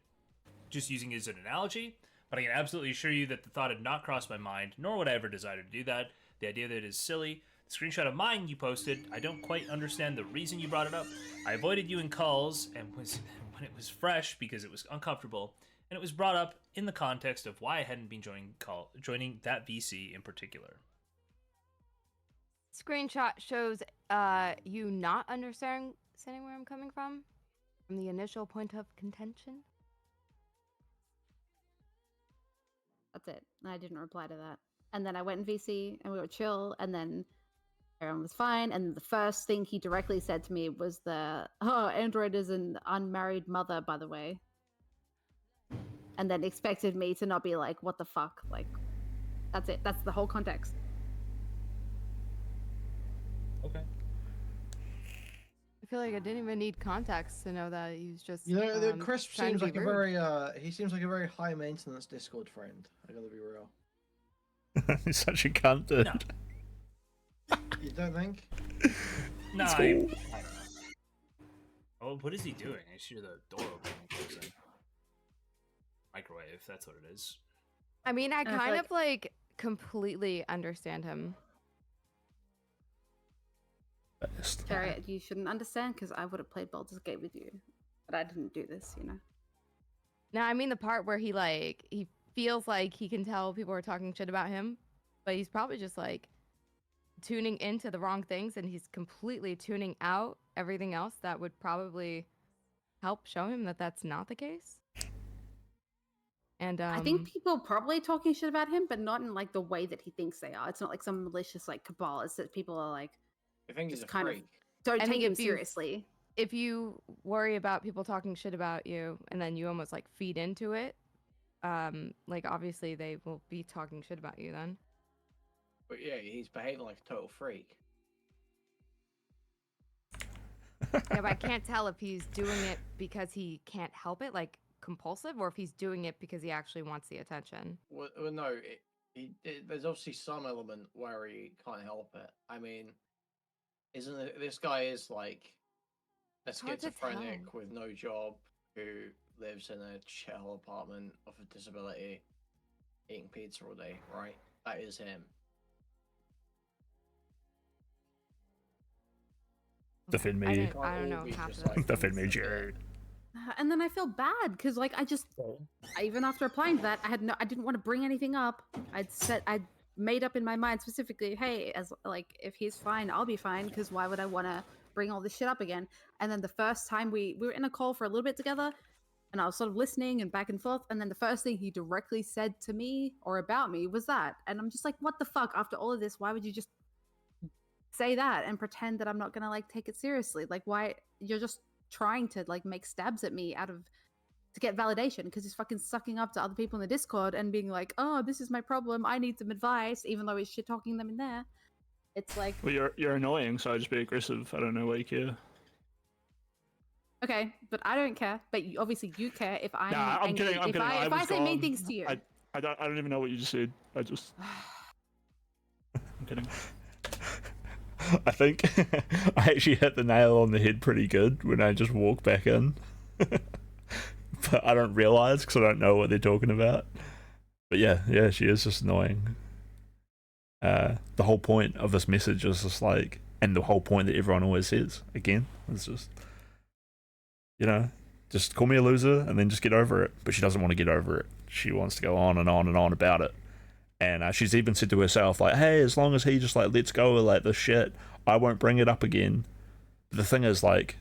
Just using it as an analogy. But I can absolutely assure you that the thought had not crossed my mind, nor would I ever desire to do that. The idea that it is silly. The screenshot of mine you posted, I don't quite understand the reason you brought it up. I avoided you in calls and when it was fresh because it was uncomfortable, and it was brought up in the context of why I hadn't been joining that VC in particular. Screenshot shows you not understanding where I'm coming from the initial point of contention. That's it. I didn't reply to that. And then I went in VC and we were chill, and then everyone was fine. And the first thing he directly said to me was Android is an unmarried mother, by the way. And then expected me to not be like, what the fuck? Like, that's it. That's the whole context. Okay. I feel like I didn't even need context to know that he was just. You know, Chris trying seems to like be a rude. very he seems like a very high maintenance Discord friend. I gotta be real. He's such a cunt, dude. No. You don't think? No, It's I cool. don't know. Oh, what is he doing? I see the door open and closing. microwave. That's what it is. I mean, I I feel kind like- of like completely understand him. Jerry, you shouldn't understand because I would have played Baldur's Gate with you, but I didn't do this, you know. No, I mean the part where he feels like he can tell people are talking shit about him, but he's probably just like tuning into the wrong things, and he's completely tuning out everything else that would probably help show him that that's not the case. And I think people are probably talking shit about him, but not in like the way that he thinks they are. It's not like some malicious like cabal. It's that people are like, I think he's a just kind of freak. don't I take think him if you- seriously. if you worry about people talking shit about you and then you almost like feed into it, like obviously they will be talking shit about you then. But yeah, he's behaving like a total freak. Yeah, but I can't tell if he's doing it because he can't help it, like compulsive, or if he's doing it because he actually wants the attention. Well no, there's obviously some element where he can't help it. I mean, isn't it, this guy is like a hard to schizophrenic tell. with no job who lives in a shithole apartment of a disability, eating pizza all day, right? That is him. Defend I me. don't, I don't know All be half just of those like- Defend things. me, Jared. And then I feel bad because like even after applying that, I didn't want to bring anything up. I'd made up in my mind specifically, hey, as like if he's fine, I'll be fine, because why would I want to bring all this shit up again? And then the first time we were in a call for a little bit together, and I was sort of listening and back and forth, and then the first thing he directly said to me or about me was that, and I'm just like, what the fuck? After all of this, why would you just say that and pretend that I'm not gonna like take it seriously? Like, why? You're just trying to like make stabs at me to get validation, because he's fucking sucking up to other people in the Discord and being like, oh, this is my problem, I need some advice, even though he's shit talking them in there. It's like, Well, you're annoying, so I just be aggressive. I don't know why you care. okay, but I don't care. But obviously you care if I'm Nah, I'm angry. kidding. I'm if kidding. I was say mean gone. things to you. I don't even know what you just said. I'm kidding. I think I actually hit the nail on the head pretty good when I just walk back in. But I don't realize because I don't know what they're talking about. But yeah, she is just annoying. The whole point of this message is just like, and the whole point that everyone always says, again, is just, you know, just call me a loser and then just get over it. But she doesn't want to get over it. She wants to go on and on and on about it. And she's even said to herself, like, hey, as long as he just, like, lets go of, like, this shit, I won't bring it up again. But the thing is, like,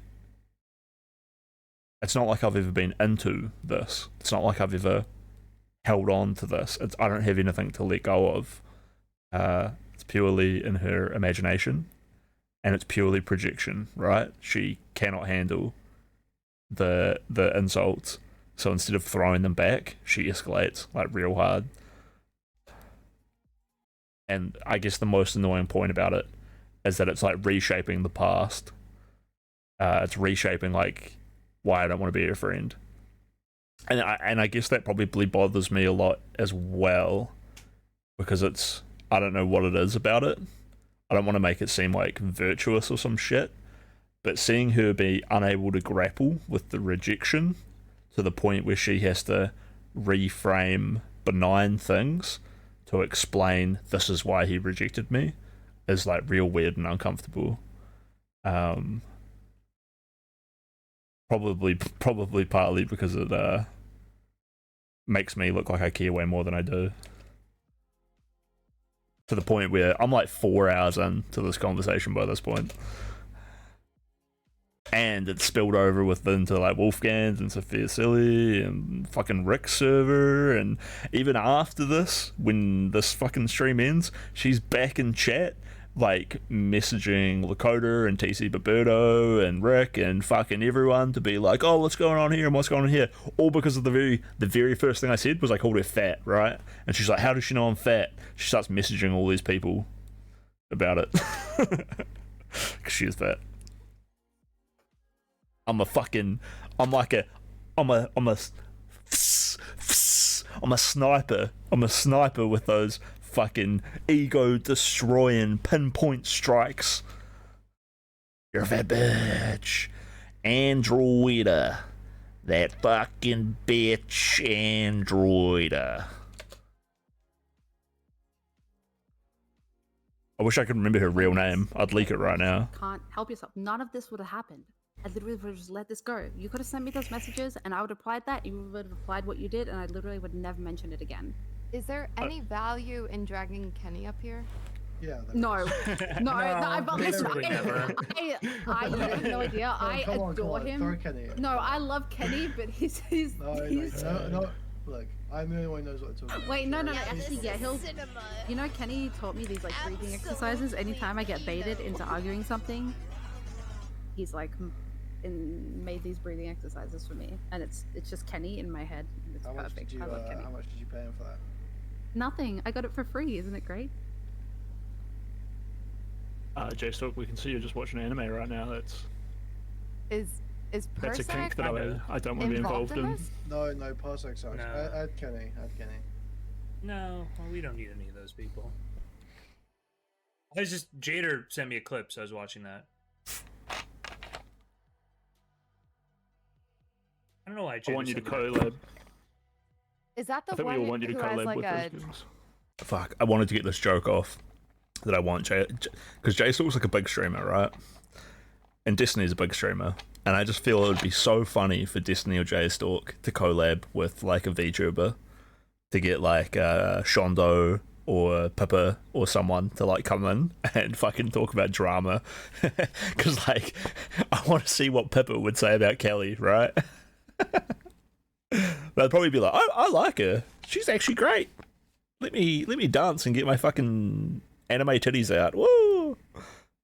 it's not like I've ever been into this. It's not like I've ever held on to this. I don't have anything to let go of. It's purely in her imagination. And it's purely projection, right? She cannot handle the insults. So instead of throwing them back, she escalates, like, real hard. And I guess the most annoying point about it is that it's like reshaping the past. It's reshaping like why I don't want to be your friend. And I guess that probably bothers me a lot as well, because I don't know what it is about it. I don't want to make it seem like virtuous or some shit, but seeing her be unable to grapple with the rejection to the point where she has to reframe benign things to explain this is why he rejected me is like real weird and uncomfortable. Probably partly because it makes me look like I care way more than I do. To the point where I'm like 4 hours into this conversation by this point. And it's spilled over into like Wolfgang's and Sophia Silly and fucking Rick's server, and even after this, when this fucking stream ends, she's back in chat, like messaging Lakota and TC Baberto and Rick and fucking everyone to be like, oh, what's going on here and what's going on here, all because of the very first thing I said was I called her fat, right? And she's like, how does she know I'm fat? She starts messaging all these people about it because she is fat. I'm a sniper. I'm a sniper with those fucking ego destroying pinpoint strikes. You're a fat bitch. Androida. That fucking bitch android. I wish I could remember her real name. I'd leak it right now. Can't help yourself. None of this would have happened. I literally would have just let this go. You could have sent me those messages and I would have replied that. You would have replied what you did and I literally would never mention it again. Is there any value in dragging Kenny up here? Yeah. No. But listen, literally never. I you have no idea. I Come on, adore him. Throw Kenny in. No, I love Kenny, but he's No. Look, I'm the only one who knows what to talk about. Wait, no. Yeah, Actually, this yeah, is he'll. cinema. You know, Kenny taught me these like breathing exercises. Anytime I get baited into arguing something, he's like made these breathing exercises for me, and it's just Kenny in my head. And it's How much perfect. did you I love Kenny. How much did you pay him for that? Nothing. I got it for free. Isn't it great? J-Stalk, we can see you're just watching anime right now. That's Is a Parsec kink that I don't want to be involved in. this? No, Parsec sucks. No. Add Kenny. No, well, we don't need any of those people. I was just Jader sent me a clip, so I was watching that. I don't know why I Jader want you to sent me that. collab. Is that I the think we all one want you to who has collab like with a? those guys. Fuck, I wanted to get this joke off that I want Jay, because Jay looks like a big streamer, right? And Destiny's a big streamer, and I just feel it would be so funny for Destiny or Jay Stalk to collab with like a VTuber to get like Shondo or Pippa or someone to like come in and fucking talk about drama, because like I want to see what Pippa would say about Kelly, right? They'd probably be like, I like her. She's actually great. Let me dance and get my fucking anime titties out. Woo!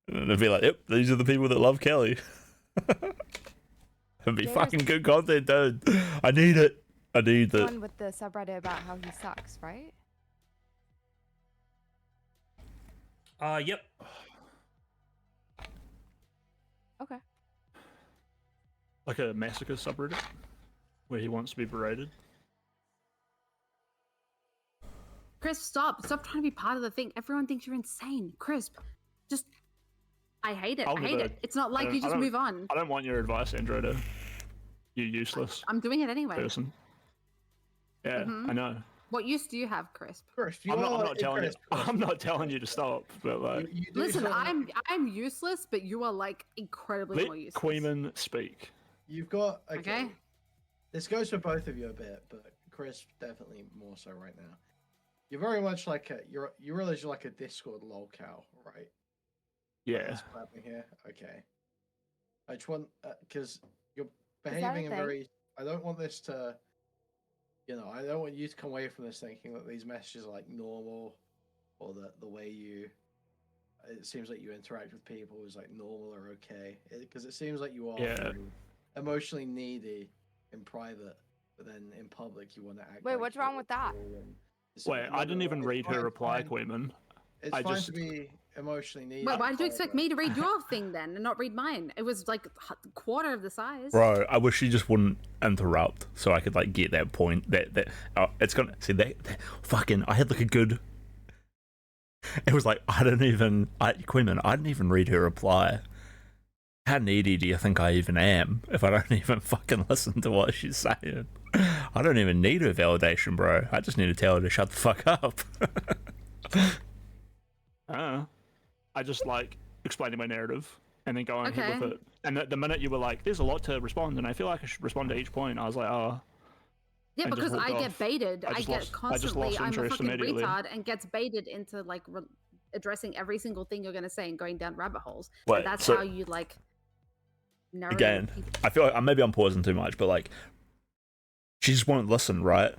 And they'd be like, yep, these are the people that love Kelly. It'd be There's- fucking good content, dude. I need it. I need The it. one with the subreddit about how he sucks, right? Yep. Okay. Like a massacre subreddit where he wants to be berated. Crisp, stop trying to be part of the thing. Everyone thinks you're insane. Crisp, just. I hate it. I'll I hate never- it. It's not like don't- you I just don't- move on. I don't want your advice, Androta. You useless I'm doing it anyway. person. Yeah, Mhm. I know. What use do you have, Crisp? Crisp, I'm not telling you. I'm not telling you to stop, but like, Listen, I'm useless, but you are like incredibly let more useless. Queeman speak. You've got Okay. This goes for both of you a bit, but Crisp definitely more so right now. You're very much like you realize you're like a Discord lolcow, right? Yeah. That's what happening here. Okay. I just want because you're that a behaving in thing? very. I don't want this to. I don't want you to come away from this thinking that these messages are like normal, or that the way you. It seems like you interact with people is like normal or okay, because it seems like you are Yeah. very emotionally needy in private, but then in public you want to act. Wait, like what's you're wrong with that? cool and it's Wait, I didn't even it's read her fine- reply, fine- Queeman. It's I fine just- to be emotionally needy. Wait, in why did you expect private. me to read your thing then and not read mine? It was like a quarter of the size. Bro, I wish you just wouldn't interrupt so I could like get that point. That it's gonna see that fucking. I had like a good. It was like Queeman, I didn't even read her reply. How needy do you think I even am if I don't even fucking listen to what she's saying? I don't even need her validation, bro. I just need to tell her to shut the fuck up. I just like explaining my narrative and then going ahead Okay. with it. And the minute you were like, "There's a lot to respond," and I feel like I should respond to each point, I was like, "Oh, Yeah, and just because walked I get off. baited. I I just get lost constantly. I'm a interest fucking immediately. retard and gets baited into like addressing every single thing you're gonna say and going down rabbit holes. Wait, And that's so- how you like. narrow Again, people- I feel like maybe I'm pausing too much, but like, she just won't listen, right?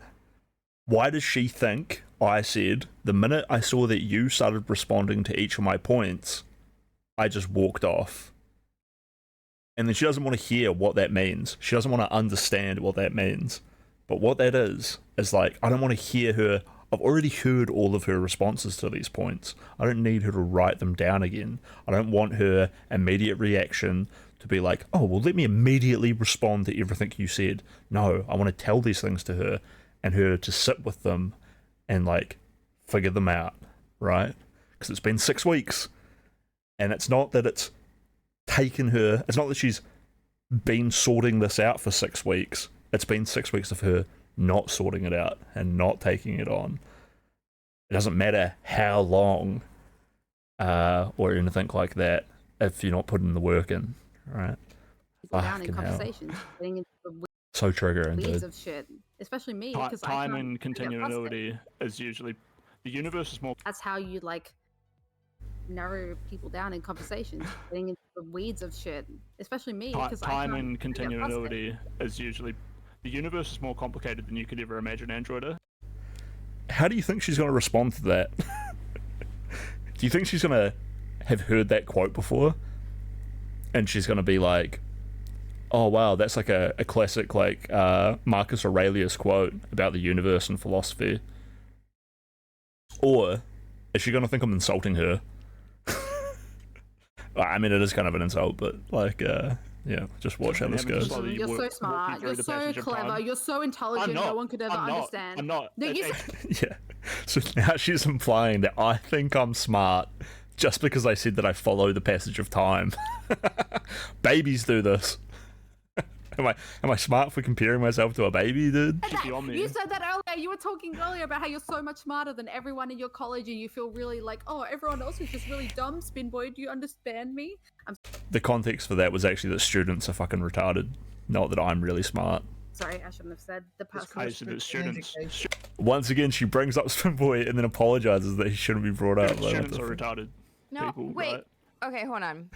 Why does she think I said the minute I saw that you started responding to each of my points, I just walked off? And then she doesn't want to hear what that means. She doesn't want to understand what that means. But what that is like, I don't want to hear her. I've already heard all of her responses to these points. I don't need her to write them down again. I don't want her immediate reaction to be like, oh, well, let me immediately respond to everything you said. No, I want to tell these things to her and her to sit with them and like figure them out, right? Because it's been 6 weeks and it's not that it's taken her, it's not that she's been sorting this out for 6 weeks. It's been 6 weeks of her not sorting it out and not taking it on. It doesn't matter how long or anything like that if you're not putting the work in, right? People down in Fucking hell. conversations, getting into the So triggering, weeds dude. of shit, especially me Ti- because time I and can't get past it. continuity is usually the universe is more. That's how you like narrow people down in conversations, getting into the weeds of shit, especially me because Time I and can't get past it. continuity is usually the universe is more complicated than you could ever imagine, Androida. How do you think she's going to respond to that? Do you think she's going to have heard that quote before? And she's going to be like, oh wow, that's like a classic like Marcus Aurelius quote about the universe and philosophy. Or is she going to think I'm insulting her? I mean, it is kind of an insult, but like, yeah, just watch how this goes. Slowly You're so walk you smart. through You're the so passage of clever. time. You're so intelligent. not. No one could ever I'm not. understand. I'm not. No, you Yeah. So now she's implying that I think I'm smart just because I said that I follow the passage of time. Babies do this. Am I smart for comparing myself to a baby, dude? Keep you on me. You said that earlier. You were talking earlier about how you're so much smarter than everyone in your college, and you feel really like, oh, everyone else is just really dumb. Spin boy, do you understand me? The context for that was actually that students are fucking retarded, not that I'm really smart. Sorry, I shouldn't have said the person. I said that students Once again, she brings up Spinboy and then apologizes that he shouldn't be brought up. Like, what students the are fuck? retarded No, people. wait. Right? Okay, hold on.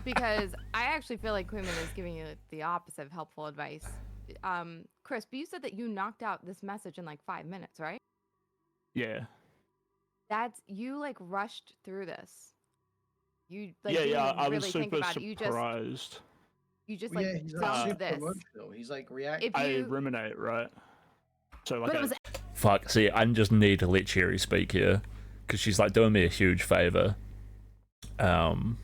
Because I actually feel like Quinlan is giving you the opposite of helpful advice. Chris, but you said that you knocked out this message in like 5 minutes, right? Yeah. That's you like rushed through this. You like Yeah, didn't yeah. even I really was think super about it. surprised. You just Well, like yeah, he's like dumped super this. emotional. He's like reacting. If I you ruminate, right? So like, But it was Fuck, see, I just need to let Cherry speak here because she's like doing me a huge favor. And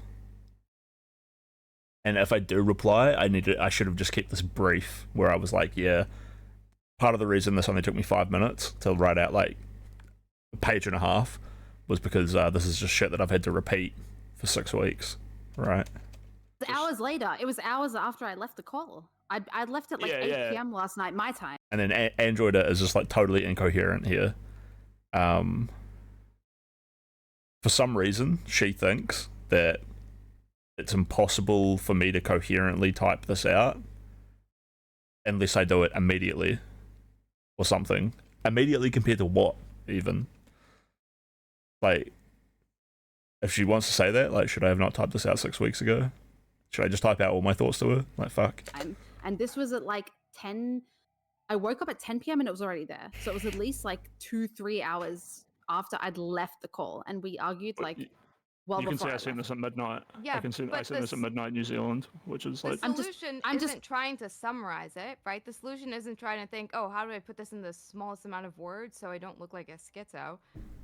if I do reply, I should have just kept this brief where I was like, yeah, part of the reason this only took me 5 minutes to write out like a page and a half was because this is just shit that I've had to repeat for 6 weeks, right? hours later. It was hours after I left the call. I left at like Yeah, 8 yeah. p.m. last night, my time. And then Androida is just like totally incoherent here. For some reason, she thinks that it's impossible for me to coherently type this out unless I do it immediately or something. Immediately compared to what, even? Like, if she wants to say that, like, should I have not typed this out 6 weeks ago? Should I just type out all my thoughts to her? Like, fuck. And this was at like 10. I woke up at 10 p.m. and it was already there. So it was at least like 2-3 hours after I'd left the call, and we argued But like you well can before see I I seen left. this at midnight. Yeah, I can see I but seen this at midnight New Zealand, which is the like solution I'm isn't just- trying to summarize it, right? The solution isn't trying to think, oh, how do I put this in the smallest amount of words so I don't look like a schizo?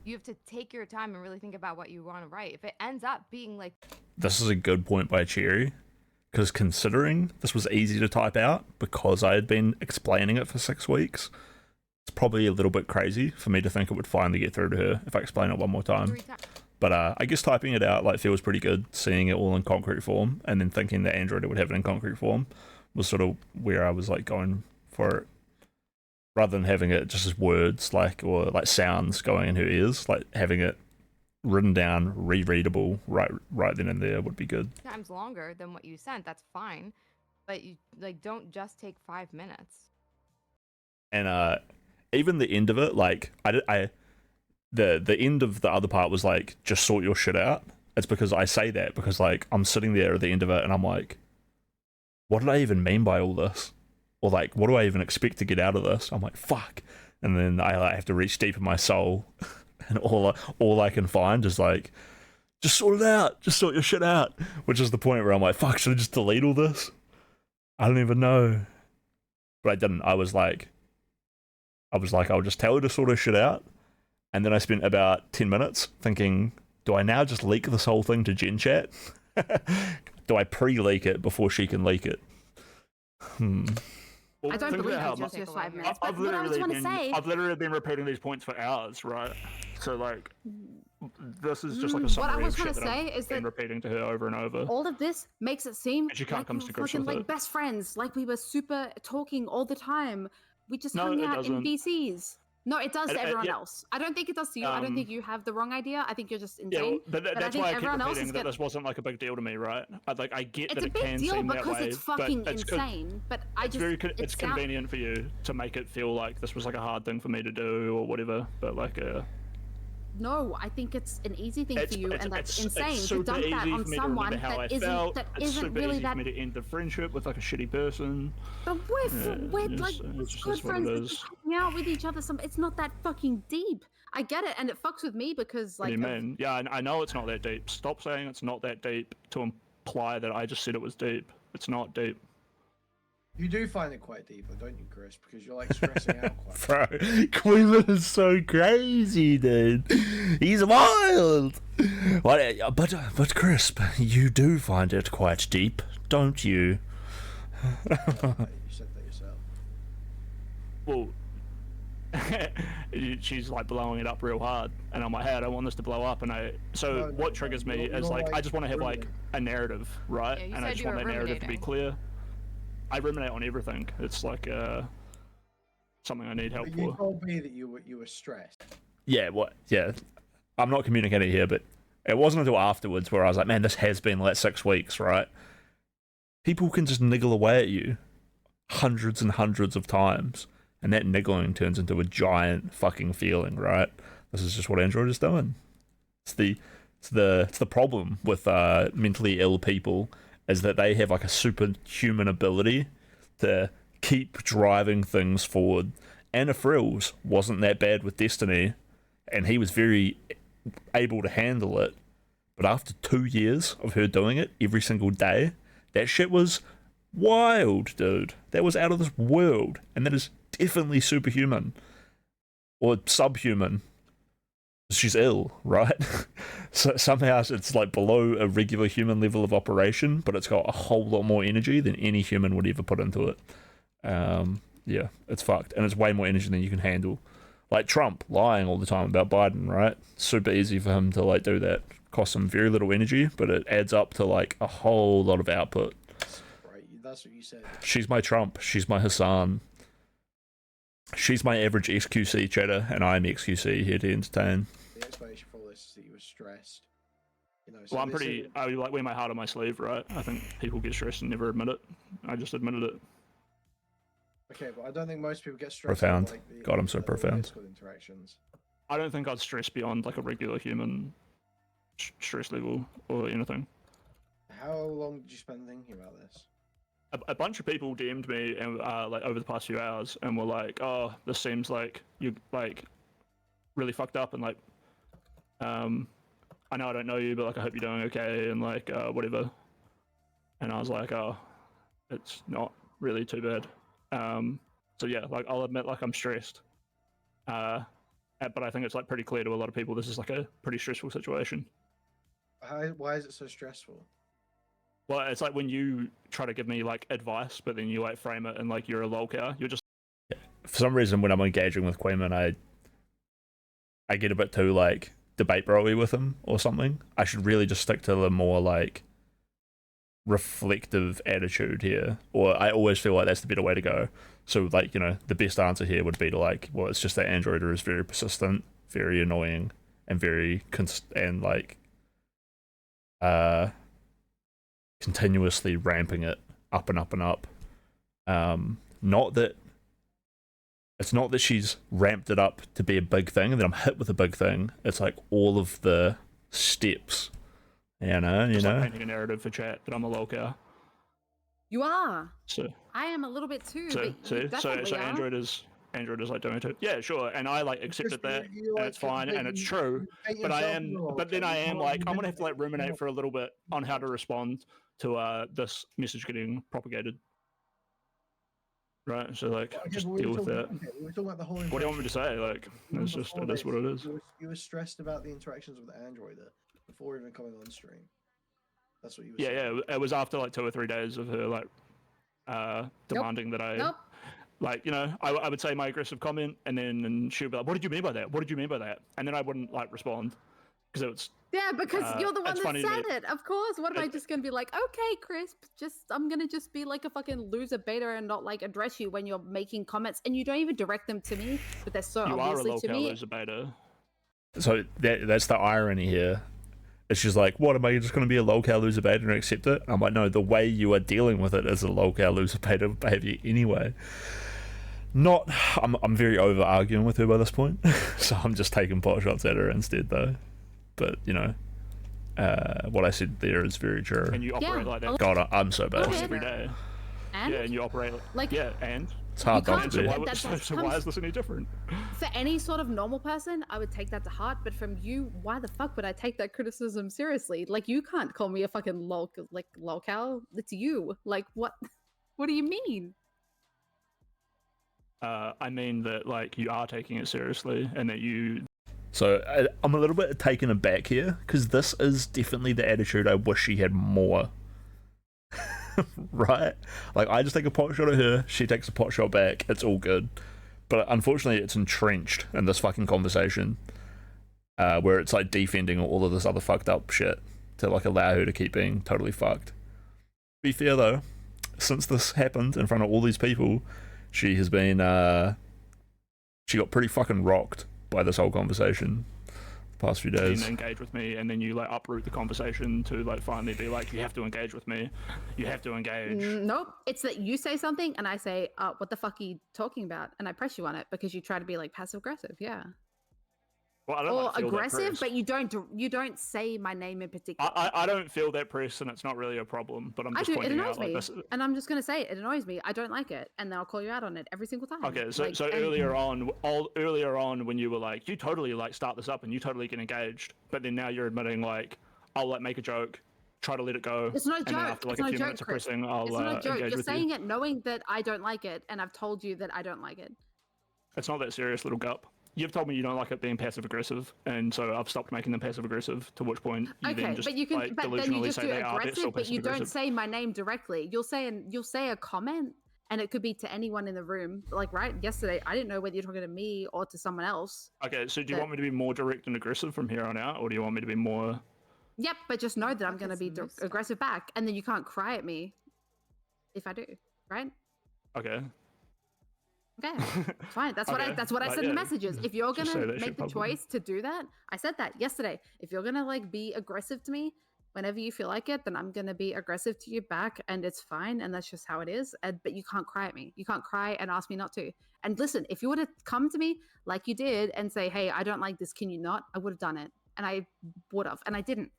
You have to take your time and really think about what you want to write. If it ends up being like, This is a good point by Cherry, because considering this was easy to type out because I had been explaining it for 6 weeks, it's probably a little bit crazy for me to think it would finally get through to her if I explain it one more time. 3 times. But I guess typing it out like feels pretty good, seeing it all in concrete form, and then thinking that Android would have it in concrete form was sort of where I was like going for it, rather than having it just as words like or like sounds going in her ears. Like having it written down, rereadable right then and there would be good. Times longer than what you sent, that's fine. But you like don't just take 5 minutes. And even the end of it, like the end of the other part was like, just sort your shit out. It's because I say that because like I'm sitting there at the end of it and I'm like, what did I even mean by all this? Or like, what do I even expect to get out of this? I'm like, fuck. And then I like, have to reach deep in my soul, and all I can find is like, just sort it out, just sort your shit out. Which is the point where I'm like, fuck, should I just delete all this? I don't even know. But I didn't. I was like, I'll just tell her to sort her shit out. And then I spent about 10 minutes thinking, do I now just leak this whole thing to Gen Chat? Do I pre-leak it before she can leak it? Well, I don't think believe about it's how just much- 5 minutes. I've But what I was literally trying to say, I've literally been repeating these points for hours, right? So like, this is just like a What I summary was of trying shit to that say I've is been that repeating to her over and over. all of this makes it seem And she can't like come we to were grips fucking with like it. best friends, like we were super talking all the time. We just No, hung it out in doesn't. VCs. No, it does to everyone Yeah, else. I don't think it does to you. I don't think you have the wrong idea. I think you're just insane. yeah, well, but I that's think why I keep everyone else repeating is that gonna... this wasn't like a big deal to me, right? I get It's that a it big can deal seem that because way, it's fucking but it's insane. But I it's just it's sound- convenient for you to make it feel like this was like a hard thing for me to do or whatever. But like, No, I think it's an easy thing for you, and that's it's insane to super dump that easy on for me to someone remember how I that isn't felt. that It's isn't super really easy that. for me to end the friendship with like a shitty person. But we're like It just good is what friends. it We is. just hang out with each other. It's not that fucking deep. I get it, and it fucks with me because What do like you mean? Yeah, I know it's not that deep. Stop saying it's not that deep to imply that I just said it was deep. It's not deep. You do find it quite deep, don't you, Chris? Because you're like stressing out quite. Bro, Quinlan is so crazy, dude. He's wild. But Crisp, you do find it quite deep, don't you? You said that yourself. Well, she's like blowing it up real hard, and I'm like, hey, I don't want this to blow up. And what triggers me is you're, like, I like, just want to have like a narrative, right? Yeah, you and I said just you want were that narrative to be ruminating. clear. I ruminate on everything. It's like something I need help But you for. told me that you were stressed. Yeah, what? Yeah, I'm not communicating here, but it wasn't until afterwards where I was like, man, this has been like 6 weeks, right? People can just niggle away at you hundreds and hundreds of times, and that niggling turns into a giant fucking feeling, right? This is just what Android is doing. It's the problem with mentally ill people is that they have like a superhuman ability to keep driving things forward. Anna Frills wasn't that bad with Destiny, and he was very able to handle it. But after 2 years of her doing it every single day, that shit was wild, dude. That was out of this world, and that is definitely superhuman or subhuman. She's ill, right? So somehow it's like below a regular human level of operation, but it's got a whole lot more energy than any human would ever put into it. Yeah, it's fucked, and it's way more energy than you can handle. Like Trump lying all the time about Biden, right? Super easy for him to like do that. Costs him very little energy, but it adds up to like a whole lot of output. Right, that's what you said. She's my Trump. She's my Hassan. She's my average XQC chatter, and I'm XQC here to entertain. The explanation for all this is that you were stressed. You know, so Well, I'm this pretty. isn't- I like wear my heart on my sleeve, right? I think people get stressed and never admit it. I just admitted it. Okay, but I don't think most people get stressed. Profound. Like the, God, I'm so the profound. Discord interactions. I don't think I'd stress beyond like a regular human stress level or anything. How long did you spend thinking about this? A bunch of people DM'd me and like over the past few hours and were like, "Oh, this seems like you like really fucked up and like, I know I don't know you, but like I hope you're doing okay and like whatever." And I was like, "Oh, it's not really too bad." So yeah, like I'll admit like I'm stressed, but I think it's like pretty clear to a lot of people this is like a pretty stressful situation. Why is it so stressful? Well, it's like when you try to give me like advice, but then you like frame it and like you're a lolcow. You're just For some reason, when I'm engaging with Queeman, I get a bit too like debate bro-y with him or something. I should really just stick to the more like reflective attitude here, or I always feel like that's the better way to go. So like, you know, the best answer here would be to like, well, it's just that Androider is very persistent, very annoying, and very continuously ramping it up and up and up. Not that it's not that she's ramped it up to be a big thing and then I'm hit with a big thing. It's like all of the steps. You know. like painting a narrative for chat that I'm a lolcow. You are. So I am a little bit too. so but you so definitely are. Android is like doing it too. Yeah, sure. And I like accepted that, You, and it's fine, and it's true. But I am, then I am like, I'm gonna have to like ruminate for a little bit on how to respond to this message getting propagated. Right. So like, just deal with that. Okay, we were talking about the whole. What do you want me to say? Like, it's just it is what it is. You were stressed about the interactions with the Androider before even coming on stream. That's what you were Yeah, saying. yeah. It was after like 2 or 3 days of her like demanding that I Nope. Like, you know, I would say my aggressive comment, and then she would be like, "What did you mean by that? What did you mean by that?" And then I wouldn't like respond because it was. Yeah, because you're the one it's that funny to said me. it. Of course. What am I just gonna be like? Okay, Chris, I'm gonna just be like a fucking loser beta and not like address you when you're making comments, and you don't even direct them to me, but they're so You are a obviously to locale me. loser beta. So that's the irony here. It's just like, what, am I just going to be a locale loser beta and accept it? I'm like, no, the way you are dealing with it is a locale loser beta behavior anyway. I'm very over arguing with her by this point, so I'm just taking pot shots at her instead though. But, you know, what I said there is very true. And you operate like that God, I'm so bad. Okay. every day. And Yeah, and you operate like yeah, and It's hard You not can't to so be. why, that- that so why comes- is this any different? for any sort of normal person, I would take that to heart. But from you, why the fuck would I take that criticism seriously? Like, you can't call me a fucking locale. It's you. Like, what? What do you mean? I mean that like you are taking it seriously, and that you. So I'm a little bit taken aback here, because this is definitely the attitude I wish she had more. Right? Like, I just take a pot shot at her, she takes a pot shot back, it's all good. But unfortunately, it's entrenched in this fucking conversation, where it's like defending all of this other fucked up shit to like allow her to keep being totally fucked. To be fair though, since this happened in front of all these people, she has been, she got pretty fucking rocked by this whole conversation the past few days. Engage with me, and then you like uproot the conversation to like finally be like, you have to engage with me, you have to engage. Nope. It's that you say something and I say, what the fuck are you talking about? And I press you on it because you try to be like passive aggressive. Yeah. Well, I don't Or like, feel that aggressive, press. but you don't say my name in particular. I don't feel that press, and it's not really a problem. But I'm I just do. It pointing annoys out like me, this. and I'm just gonna say it. It annoys me. I don't like it, and then I'll call you out on it every single time. Okay, so Like, so and- earlier on when you were like, you totally like start this up and you totally get engaged, but then now you're admitting like, I'll like make a joke, try to let it go, It's not a and then joke. after like It's a not a few joke, minutes of Chris. pressing, I'll It's not a joke. engage You're with saying you. it knowing that I don't like it, and I've told you that I don't like it. It's not that serious, little gup. You've told me you don't like it being passive aggressive, and so I've stopped making them passive aggressive. To which point you Okay, then just but you can, like but then you delusionally just say do they are, they're still aggressive, but you passive don't aggressive. say my name directly. You'll say a comment, and it could be to anyone in the room. Like right yesterday, I didn't know whether you're talking to me or to someone else. Okay, so do you that- want me to be more direct and aggressive from here on out, or do you want me to be more? Yep, but just know that I'm going to be Fucking moose aggressive back, and then you can't cry at me if I do, right? Okay. Okay, fine. That's what Okay, that's what I like, said in the yeah, messages. If you're just gonna say that shit make the publicly. choice to do that, I said that yesterday. If you're gonna like be aggressive to me whenever you feel like it, then I'm gonna be aggressive to you back, and it's fine, and that's just how it is. But you can't cry at me. You can't cry and ask me not to. And listen, if you would have come to me like you did and say, "Hey, I don't like this. Can you not?" I would have done it, and I would have, and I didn't.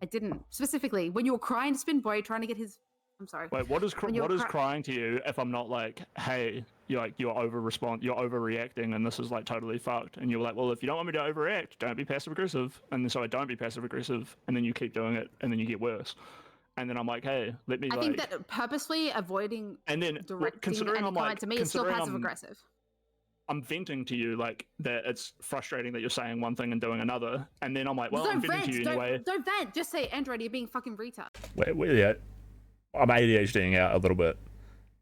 I didn't specifically when you were crying to Spin Boy trying to get his. I'm sorry. Wait, what is When you're what is cry- crying to you if I'm not like, hey, you're overreacting, and this is like totally fucked, and you're like, well, if you don't want me to overreact, don't be passive aggressive, and then so I don't be passive aggressive, and then you keep doing it, and then you get worse, and then I'm like, hey, let me I like, think that purposely avoiding and then well, directing considering any I'm comment like, to me is still considering passive I'm- aggressive. I'm venting to you like that it's frustrating that you're saying one thing and doing another, and then I'm like, well, Don't I'm venting vent. to you Don't, anyway. don't vent. Just say, Android, you're being fucking retard. Yeah, I'm ADHDing out a little bit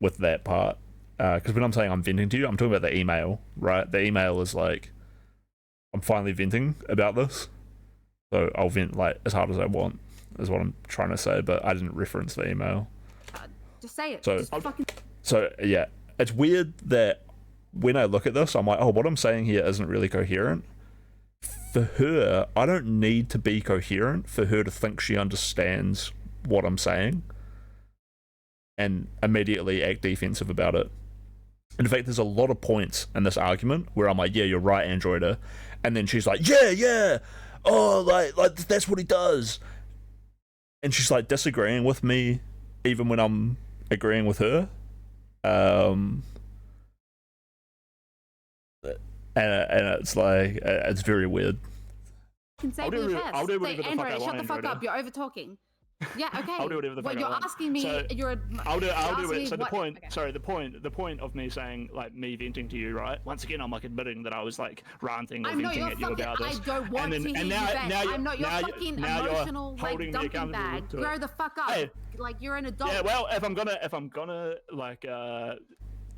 with that part, because when I'm saying I'm venting to you, I'm talking about the email, right? The email is like, I'm finally venting about this, so I'll vent like as hard as I want, is what I'm trying to say, but I didn't reference the email. Just say it. So- Just fucking. So yeah, it's weird that when I look at this, I'm like, oh, what I'm saying here isn't really coherent. For her, I don't need to be coherent for her to think she understands what I'm saying and immediately act defensive about it. In fact, there's a lot of points in this argument where I'm like, yeah, you're right, Androida. And then she's like, yeah, oh, like that's what he does. And she's like disagreeing with me even when I'm agreeing with her. And it's like, it's very weird. Can say I'll it do with your it- chest. I'll do Say, whatever the fuck I Android, want, shut the fuck Androida. up. You're over talking. Yeah, okay. I'll do whatever the fuck I you're want. asking me. So, you're. I'll do asking it. me So the what- point, okay. sorry, the point of me saying like me venting to you, right? Once again, I'm like admitting that I was like ranting or I'm not venting your at you fucking. about I this. don't want then- to hear and you now- vent. now you- I'm not your now you- fucking now you're emotional like holding me dumping accountable bag. to it. Grow the fuck up. Hey. Like you're an adult. Yeah, well, if I'm gonna like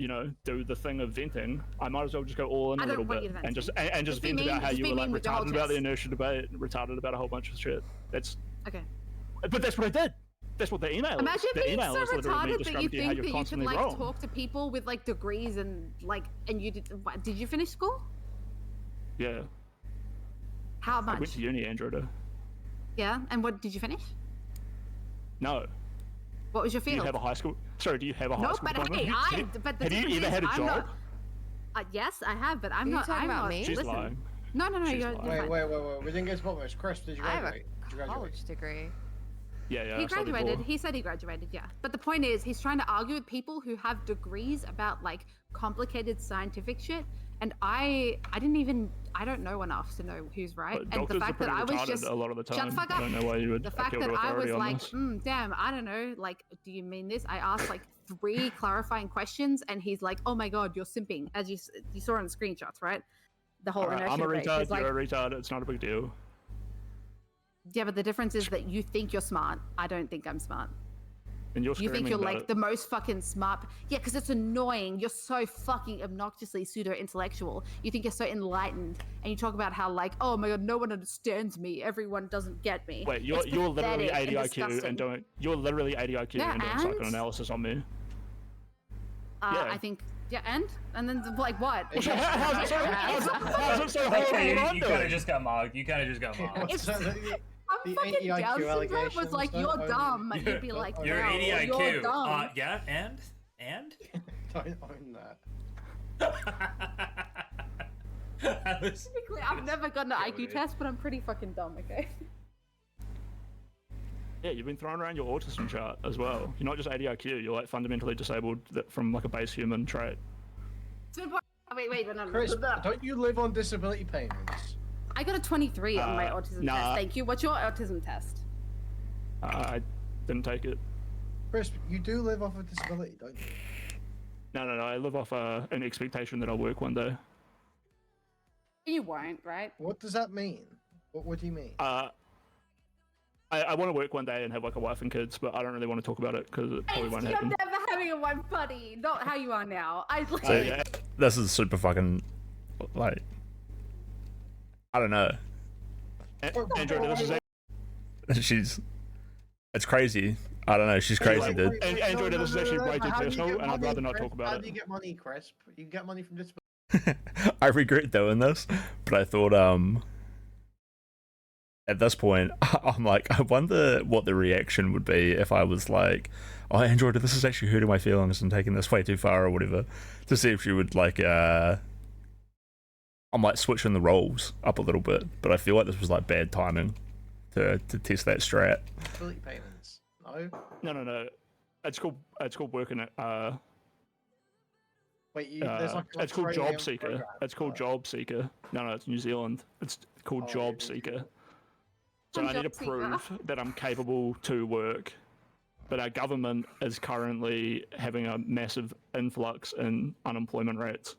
you know, do the thing of venting, I might as well just go all in I a don't little want bit you to and just vent. and just Just be vent about mean- how just you be were like mean with your whole retarded about the chest. inertia debate, retarded about a whole bunch of shit. That's Okay. but that's what I did. That's what the email is. Imagine The being email so is literally me retarded that you describing to you how think you're that you can constantly like wrong. talk to people with like degrees and like, and you did you finish school? Yeah, How I went much? to uni, Androida. Yeah, and what did you finish? No, What was your do you field? have a high school? Sorry, do you have a high No, school but diploma? hey, but the have you difference ever is had a I'm job? not. Yes, I have, but I'm you not. talking I'm about not. me? She's Listen. lying. No, She's you're lying. fine. Wait. We didn't get to bottom of this. Chris, did you I have graduate? Did you a graduate? college degree. Yeah, He I studied graduated. law. He said he graduated, yeah. But the point is, he's trying to argue with people who have degrees about like complicated scientific shit. And I don't know enough to know who's right. But And doctors the are fact that pretty I was retarded just a lot of the shut time. the fuck I up. don't know why you would The fact appeal that to I was authority on like, this. damn, I don't know, like, do you mean this? I asked like 3 clarifying questions, and he's like, oh my god, you're simping, as you saw in the screenshots, right? The whole Alright, inertia I'm a debate. retard. He's like, You're a retard. It's not a big deal. yeah, but the difference is that you think you're smart. I don't think I'm smart. And you're You screaming think you're about like it. the most fucking smart. Yeah, because it's annoying. You're so fucking obnoxiously pseudo-intellectual. You think you're so enlightened, and you talk about how like, oh my god, no one understands me. Everyone doesn't get me. Wait, you're It's literally pathetic 80 and IQ and disgusting. doing you're literally 80 IQ Yeah, and doing and? psychoanalysis on me. Yeah. I think yeah, and then like what? It's How's it so how's it so hard? Okay, What I'm you kind doing? of just got mocked. You kind of just got mocked. What's the I'm the fucking 80 IQ Down syndrome was allegations like, don't you're own- dumb. You'd be like, You're wow, 80 you're IQ. dumb. Yeah, and don't own that. I was- Technically, I've never gotten an Go, IQ dude. test, but I'm pretty fucking dumb. Okay. Yeah, you've been throwing around your autism chart as well. You're not just 80 IQ. You're like fundamentally disabled from like a base human trait. Wait, no. Chris, don't you live on disability payments? I got a 23 on my autism nah. test. Thank you. What's your autism test? I didn't take it. Chris, you do live off of disability, don't you? No. I live off an expectation that I'll work one day. You won't, right? What does that mean? What do you mean? I want to work one day and have like a wife and kids, but I don't really want to talk about it because it probably won't You're happen. never having a one buddy. Not how you are now. I So literally. yeah. this is super fucking like I don't know. Andrew, this is She's it's crazy. I don't know. She's crazy, dude. And Android, this is actually way too How do you personal, get and I'd money, rather not Chris? talk about How it. do you get money, Chris? You get money from disability. I regret doing this, but I thought at this point I'm like, I wonder what the reaction would be if I was like, oh Android, this is actually hurting my feelings and taking this way too far or whatever, to see if she would like I'm like switching the roles up a little bit, but I feel like this was like bad timing to test that strat. Disability payments. No. No. It's called working at Wait, there's like an it's called Australian Job Seeker. program. It's called Job Seeker. No, it's New Zealand. It's called Oh, Job yeah, Seeker. So I'm I need to Job Seeker. prove that I'm capable to work. But our government is currently having a massive influx in unemployment rates.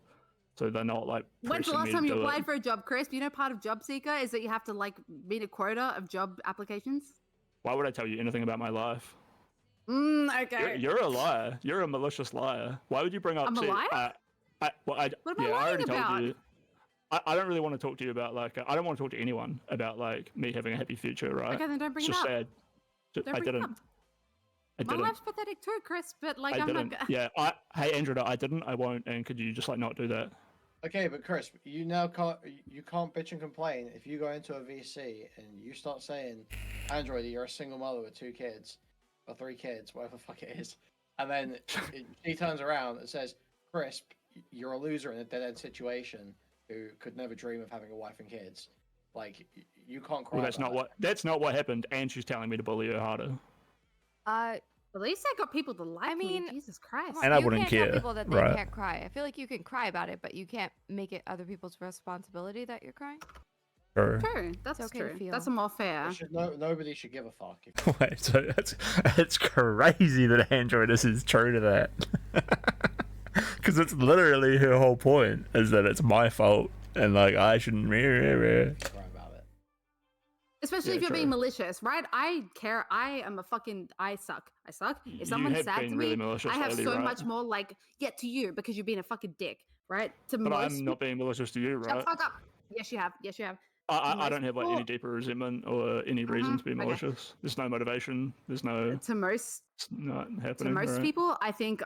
So they're not like. When's the pressing last me time to you do it. applied for a job, Chris? You know, part of Job Seeker is that you have to like meet a quota of job applications. Why would I tell you anything about my life? Okay. You're a liar. You're a malicious liar. Why would you bring up? I'm a see, liar? What am What am I yeah, I lying already about? told you. I don't really want to talk to you about like I don't want to talk to anyone about like me having a happy future, right? Okay, then don't bring it's it just up. sad. Don't I bring it didn't. up. I My didn't. life's pathetic too, Chris. But like, I I'm didn't. not. Yeah. Hey, Andrew, I didn't. I won't. And could you just like not do that? Okay, but Chris, you now can't bitch and complain if you go into a VC and you start saying, Android, you're a single mother with 2 kids or 3 kids, whatever the fuck it is, and then she turns around and says, Chris, you're a loser in a dead end situation who could never dream of having a wife and kids. Like you can't cry. Well, that's not what happened. And she's telling me to bully her harder. At least I got people to like mean, me. Jesus Christ. And I you wouldn't can't tell care, people that they right. can't cry. I feel like you can cry about it, but you can't make it other people's responsibility that you're crying. Sure. True. That's okay to true. feel. That's more fair. Nobody should give a fuck. If Wait, so it's crazy that Android is true to that. Because it's literally her whole point is that it's my fault and like I shouldn't. you cry about it. It's especially Yeah, if you're being true. malicious, right? I care. I suck. I suck. You If someone's have sad been to really me, malicious I have lately, so right? much more like to you because you're being a fucking dick, right? To But most I'm not being malicious to you, people, shut right? the fuck up. Yes, you have. Yes, you have. I most don't have like any people- deeper resentment or any reason to be okay. malicious. There's no motivation. There's no. To most It's not to happening. most right? people, I think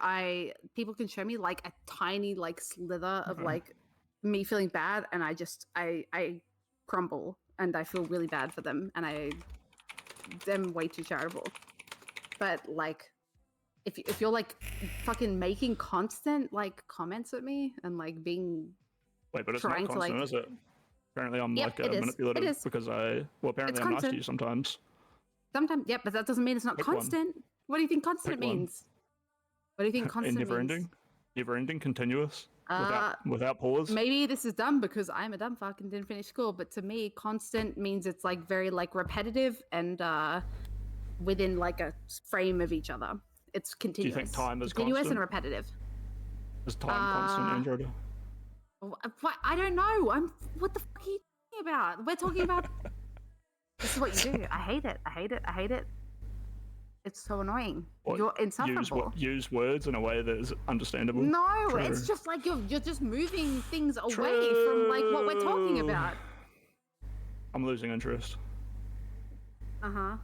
people can show me like a tiny like slither of Okay. like me feeling bad, and I crumble and I feel really bad for them, and I am way too charitable. But like, if you're like fucking making constant like comments at me and like being Wait, but it's trying not to, like- constant, is it? Apparently, I'm Yep, like it is. It manipulative is. because apparently I'm nice to constant. you sometimes. sometimes, yeah, but that doesn't mean it's not Pick one. constant. What do you think constant Pick one. means? What do you think And constant never means? ending, never ending, continuous, Uh, without pause. Maybe this is dumb because I'm a dumb fuck and didn't finish school, but to me, constant means it's like very like repetitive and within like a frame of each other. It's Do you continuous. think time is continuous constant? and repetitive? Is time constant, Andromeda? What? I don't know. What the fuck are you talking about? We're talking about. This is what you do. I hate it. I hate it. I hate it. It's so annoying. What, You're insufferable. Use words in a way that is understandable. No, True. it's just like you're just moving things away from like what we're talking True. about. I'm losing interest. I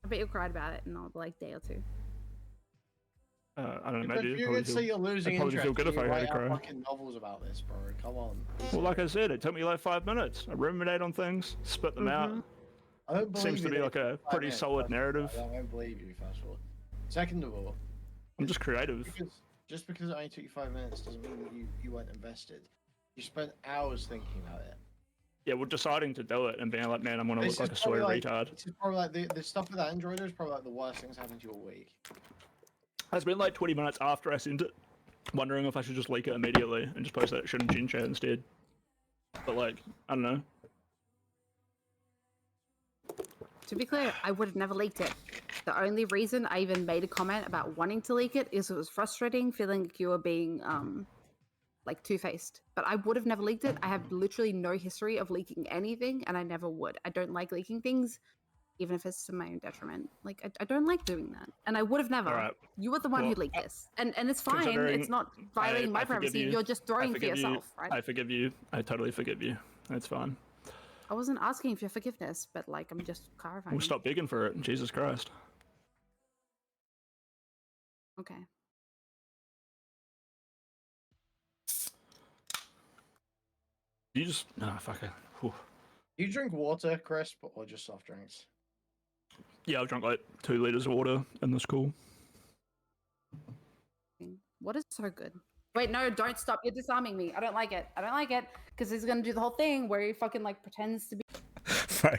bet you'll cry about it in like day or two. I don't know. But Maybe if it'd you're probably gonna say feel, you're losing I'd probably interest, feel good if you I had write to out cry. fucking novels about this, bro. Come on. Well, like I said, it took me like 5 minutes. I ruminate on things, spit them out. I don't believe Seems to you be that like it a took 5 pretty minutes, solid first of all. narrative. I don't believe you, first of all. Second of all, I'm just creative. just because it only took you 5 minutes doesn't mean that you weren't invested. You spent hours thinking about it. Yeah, well, deciding to do it and being like, man, I'm gonna This look like a is soy probably retard. This is probably like the stuff with Android is probably like the worst things happening to you all week. I spent like 20 minutes after I sent it, wondering if I should just leak it immediately and just post that shit in Gen Chat instead. But like, I don't know. To be clear, I would have never leaked it. The only reason I even made a comment about wanting to leak it is it was frustrating feeling like you were being like two-faced. But I would have never leaked it. I have literally no history of leaking anything, and I never would. I don't like leaking things, even if it's to my own detriment. Like I don't like doing that, and I would have never. Alright. You were the one who Well, leaked this, and it's fine. considering It's not violating my I forgive privacy. you. You're just I throwing for forgive you. yourself, right? I forgive you. I totally forgive you. That's fine. I wasn't asking for your forgiveness, but like I'm just clarifying. We'll stop begging for it. Jesus Christ. Okay. You just fuck it. Whew. Do you drink water, crisp, or just soft drinks? Yeah, I've drunk like 2 liters of water in this call. What is so good? Wait, no, don't stop. You're disarming me. I don't like it. I don't like it because he's gonna do the whole thing where he fucking like pretends to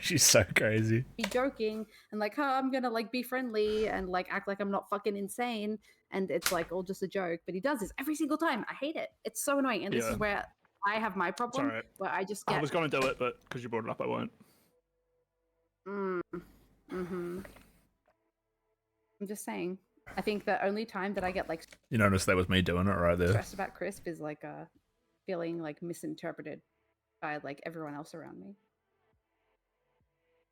She's so crazy. be joking and like, oh, I'm gonna like be friendly and like act like I'm not fucking insane, and it's like all just a joke. But he does this every single time. I hate it. It's so annoying, and this Yeah. is where I have my problem, alright. where I just I get. was going to do it, but because you brought it up, I won't. I'm just saying. I think the only time that I get like You noticed that was me doing it right there. stressed about Crisp is like feeling like misinterpreted by like everyone else around me.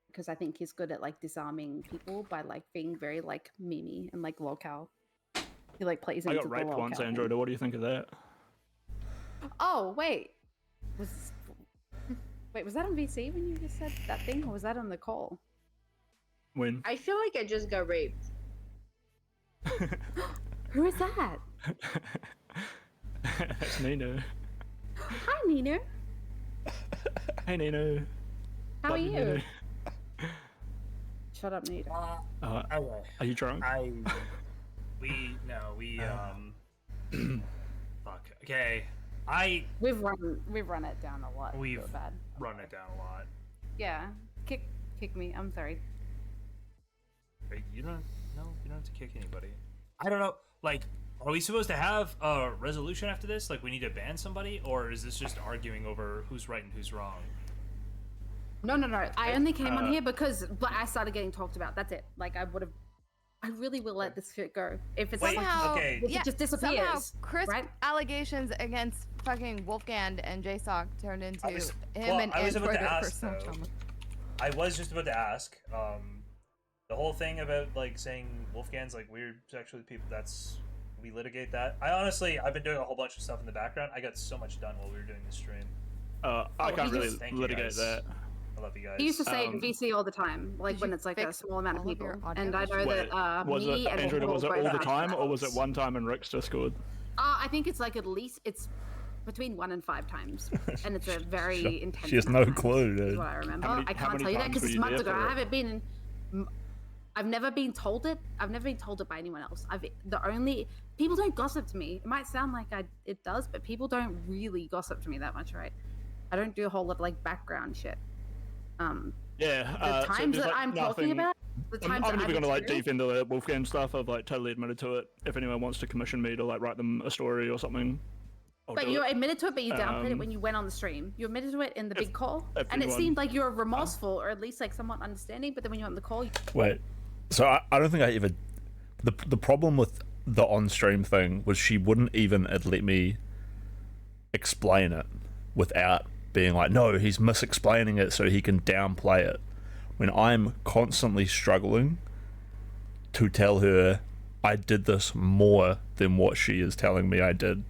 Because I think he's good at like disarming people by like being very like memey and like locale. He like plays I into got the raped once, locale Android. thing. What do you think of that? Oh wait, was that on VC when you just said that thing, or was that on the call? When? I feel like I just got raped. Who is that? That's Nino. Hi Nino. Hey Nino. How are Love you? Nino. Shut up, Nino. Okay. Are you drunk? We fuck. Okay. We've run it down a lot. We've Feel bad. run it down a lot. Yeah. Kick me. I'm sorry. Wait, you don't have to kick anybody. I don't know. Like, are we supposed to have a resolution after this? Like, we need to ban somebody, or is this just arguing over who's right and who's wrong? No. I only came on here because I started getting talked about. That's it. Like I really will let this shit go. If it's Wait, Somehow, okay. if it just disappears, somehow crisp right? allegations against fucking Wolfgang and JSOC turned into I was him and about to Android ask, personal though. trauma. I was just about to ask. The whole thing about like saying Wolfgang's like weird sexually people. That's we litigate that. I've been doing a whole bunch of stuff in the background. I got so much done while we were doing the stream. I can't really Thank you, litigate guys. that. I love you guys. He used to say it in VC all the time, like Did when you it's like a fix small amount of all of your people. audio And I know Wait, that was me it and Andrew? Paul Was it both all the asked time, for or was it helps. one time in Rick's Discord? I think it's like at least it's between 1 and 5 times, and it's a very intense. She has amount no of times, clue, is dude. what I remember. How many- I how can't many tell you that times because were it's you months there ago. for I it? haven't been. I've never been told it. I've never been told it by anyone else. The only people don't gossip to me. It might sound like it does, but people don't really gossip to me that much, right? I don't do a whole lot of like background shit. Yeah. The so times there's, that like, I'm talking nothing- about, the times I'm that never I've gonna like experienced- deep into the Wolfgang stuff. I've like totally admitted to it. If anyone wants to commission me to like write them a story or something, I'll But do you it. admitted to it, but you downplayed it Um, when you went on the stream. You admitted to it in the if- big call, if and it anyone- seemed like you were remorseful, or at least like somewhat understanding. But then when you went on the call, Wait, so I don't think I ever. The problem with the on-stream thing was she wouldn't even let me explain it without being like, no, he's misexplaining it so he can downplay it. When I'm constantly struggling to tell her I did this more than what she is telling me I did,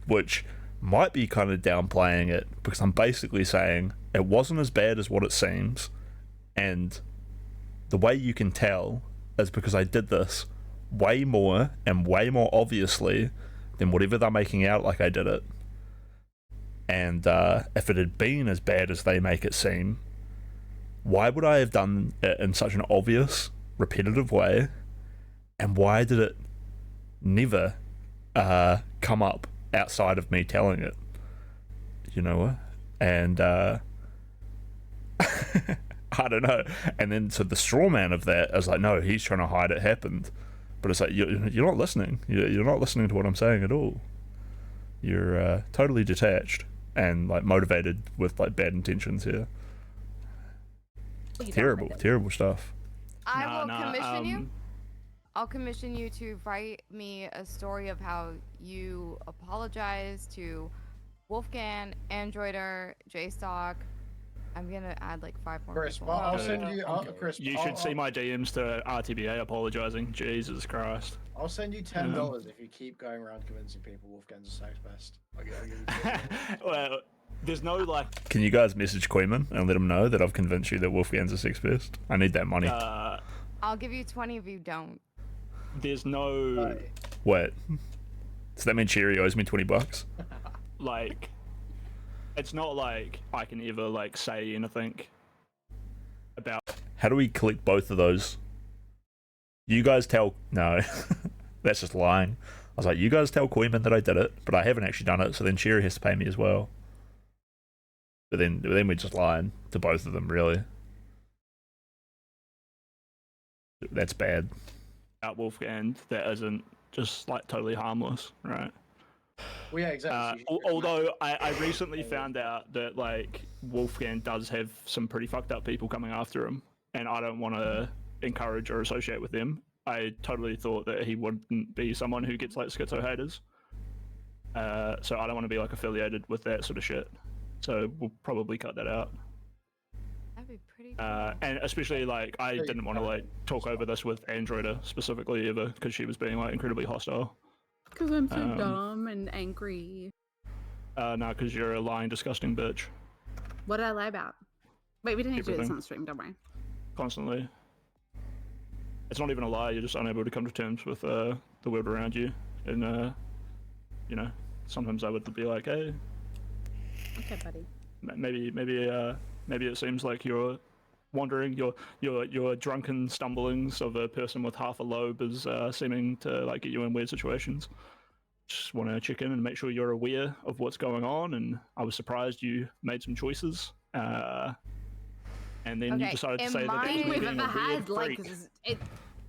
which might be kind of downplaying it because I'm basically saying it wasn't as bad as what it seems, and the way you can tell is because I did this way more and way more obviously than whatever they're making out like I did it. And if it had been as bad as they make it seem, why would I have done it in such an obvious, repetitive way? And why did it never come up outside of me telling it? You know what? And I don't know. And then so the straw man of that is like, no, he's trying to hide it happened. But it's like, you're not listening. You're not listening to what I'm saying at all. You're totally detached and like motivated with like bad intentions here. you Terrible, downplayed it. terrible stuff. I will Nah, commission you. I'll commission you to write me a story of how you apologize to Wolfgang, Androider, JStock. I'm gonna add like 5 more Chris, people. I'll send you. Chris, You should see my DMs to RTBA apologizing. Jesus Christ. I'll send you $10 if you keep going around convincing people Wolfgang's a sex pest. I'll give you $10. Well, there's no like. Can you guys message Queeman and let him know that I've convinced you that Wolfgang's a sex pest? I need that money. I'll give you 20 if you don't. There's no Wait. Does that mean Cherry owes me $20? like. It's not like I can ever like say anything about. How do we collect both of those? You guys tell... No. That's just lying. I was like, you guys tell Queeman that I did it, but I haven't actually done it, so then Cherry has to pay me as well. But then we're just lying to both of them, really. That's bad. About Wolfgang that isn't just like totally harmless, right? Well, yeah, exactly. Although I recently found out that like Wolfgang does have some pretty fucked up people coming after him, and I don't want to encourage or associate with them. I totally thought that he wouldn't be someone who gets like schizo haters. So I don't want to be like affiliated with that sort of shit. So we'll probably cut that out. That'd be pretty cool. And especially like I didn't want to like talk over this with Androida specifically ever because she was being like incredibly hostile. Because I'm so dumb and angry. No, because you're a lying, disgusting bitch. What did I lie about? Wait, we didn't need to do this Everything. on the stream, don't worry. Constantly. It's not even a lie. You're just unable to come to terms with the world around you, and you know, sometimes I would be like, hey, Okay, buddy. maybe it seems like you're wandering. Your drunken stumblings of a person with half a lobe is seeming to like get you in weird situations. Just want to check in and make sure you're aware of what's going on. And I was surprised you made some choices. And then you Okay, decided to in say that my- that was me We've being ever a weird had like freak. it.